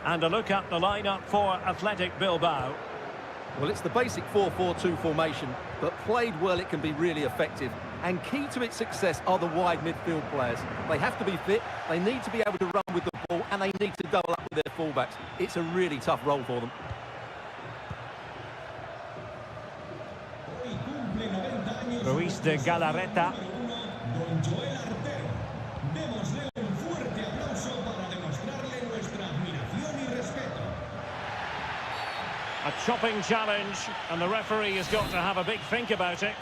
And a look at the lineup for Athletic Bilbao. Well, it's the basic 4-4-2 formation, but played well it can be really effective. And key to its success are the wide midfield players. They have to be fit, they need to be able to run with the ball, and they need to double up with their fullbacks. It's a really tough role for them. Ruiz de Galarreta. A chopping challenge, and the referee has got to have a big think about it.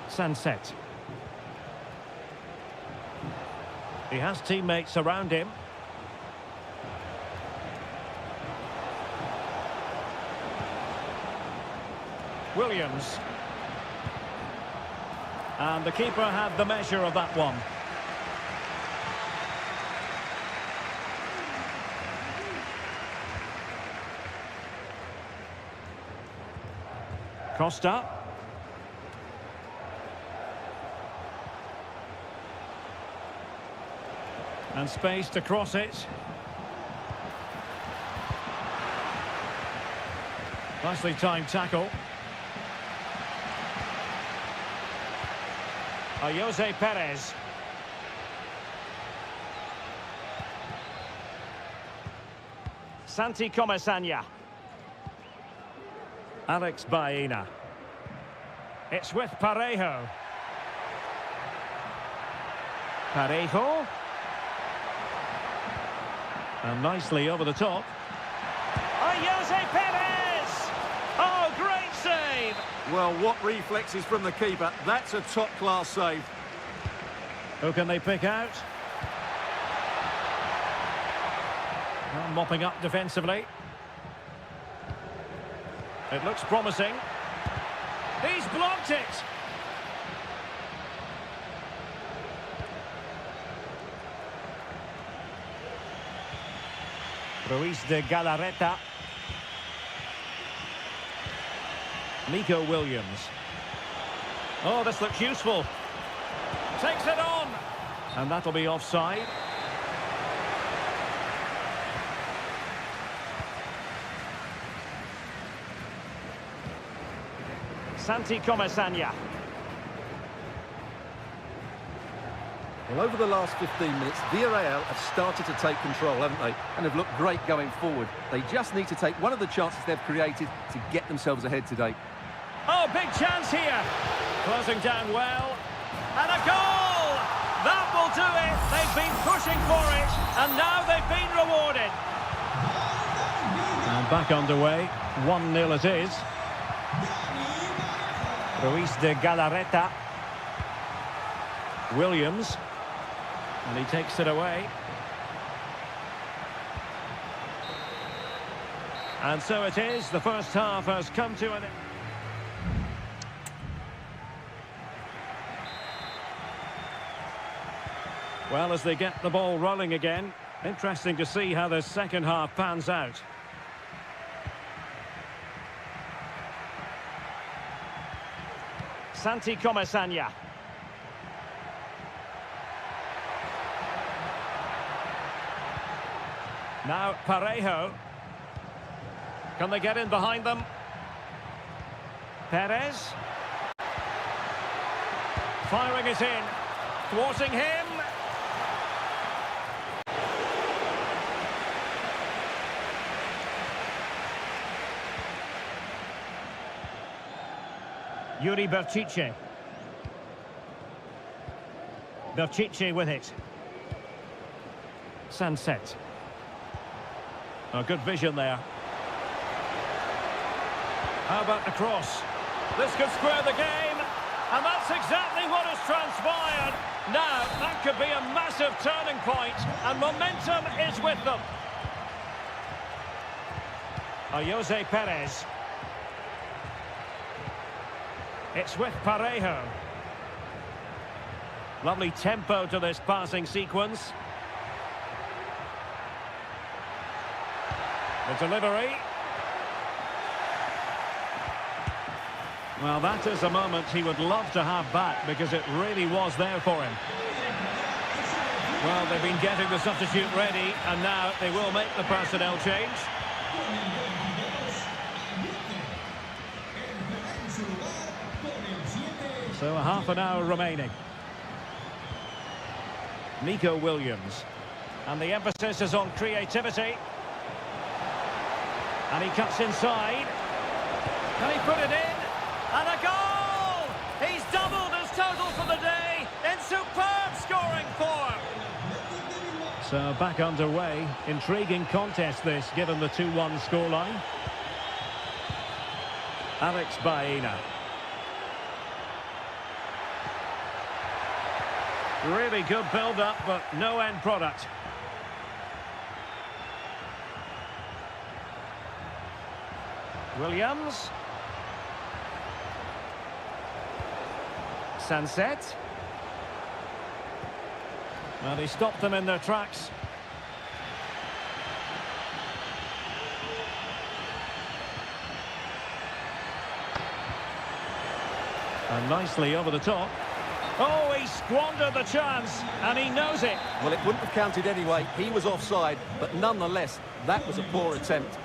Sunset. He has teammates around him. Williams. And the keeper had the measure of that one. Costa. And space to cross it. Nicely timed tackle. Jose Perez. Santi Comesaña. Alex Baena. It's with Parejo. Parejo. And nicely over the top. Jose Perez! Oh, great save! Well, what reflexes from the keeper. That's a top-class save. Who can they pick out? Well, mopping up defensively. It looks promising. He's blocked it! Ruiz de Galarreta. Nico Williams. Oh, this looks useful. Takes it on! And that'll be offside. Santi Comesaña. Well, over the last 15 minutes, Villarreal have started to take control, haven't they? And have looked great going forward. They just need to take one of the chances they've created to get themselves ahead today. Oh, big chance here. Closing down well. And a goal! That will do it. They've been pushing for it, and now they've been rewarded. And back underway. 1-0 it is. Ruiz de Galarreta. Williams. And he takes it away. And so it is. The first half has come to an end. Well, as they get the ball rolling again, interesting to see how the second half pans out. Santi Comesaña. Now Parejo. Can they get in behind them? Perez. Firing it in. Thwarting him. Yuri Berchiche. Berchiche with it. Sunset. Oh, good vision there. How about the cross? This could square the game, and that's exactly what has transpired. Now, that could be a massive turning point, and momentum is with them. Jose Perez. It's with Parejo. Lovely tempo to this passing sequence. The delivery. Well, that is a moment he would love to have back because it really was there for him. Well, they've been getting the substitute ready and now they will make the personnel change. So a half an hour remaining. Nico Williams. And the emphasis is on creativity. And he cuts inside. Can he put it in? And a goal! He's doubled his total for the day in superb scoring form. So back underway. Intriguing contest this, given the 2-1 scoreline. Alex Baena. Really good build-up, but no end product. Williams. Sunset. Well, he stopped them in their tracks. And nicely over the top. Oh, he squandered the chance, and he knows it. Well, it wouldn't have counted anyway. He was offside, but nonetheless, that was a poor attempt.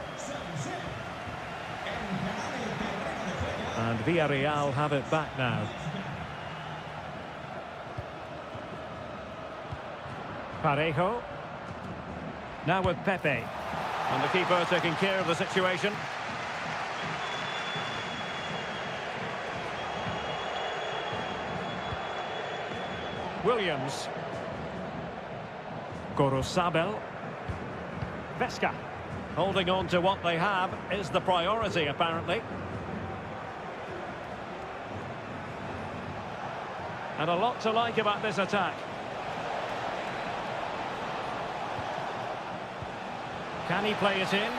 And Villarreal have it back now. Parejo. Now with Pepe. And the keeper taking care of the situation. Williams. Gorosabel. Vesca. Holding on to what they have is the priority, apparently. And a lot to like about this attack. Can he play it in?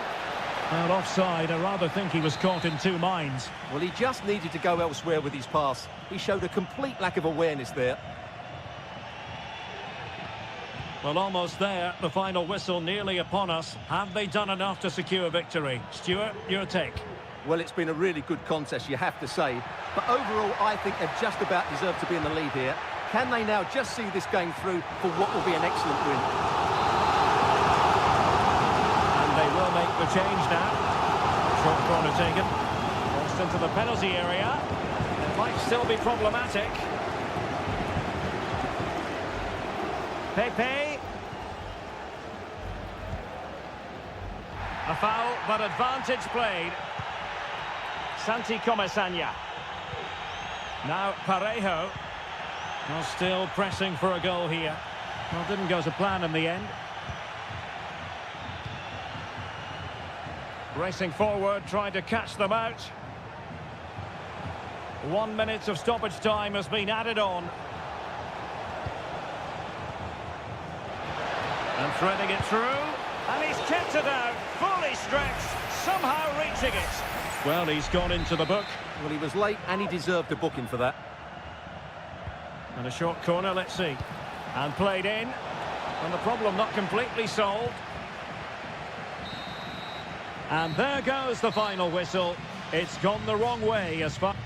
Well, offside. I rather think he was caught in two minds. Well, he just needed to go elsewhere with his pass. He showed a complete lack of awareness there. Well, almost there. The final whistle nearly upon us. Have they done enough to secure victory? Stuart, your take. Well, it's been a really good contest, you have to say. But overall, I think they've just about deserved to be in the lead here. Can they now just see this game through for what will be an excellent win? And they will make the change now. Short corner taken. Crossed into the penalty area. It might still be problematic. Pepe. A foul, but advantage played. Santi Comesaña. Now Parejo. Well, still pressing for a goal here. Well, didn't go to plan in the end. Racing forward, trying to catch them out. 1 minute of stoppage time has been added on. And threading it through. And he's kept it out, fully stretched, somehow reaching it. Well, he's gone into the book. Well, he was late and he deserved a booking for that. And a short corner, let's see. And played in. And the problem not completely solved. And there goes the final whistle. It's gone the wrong way as far...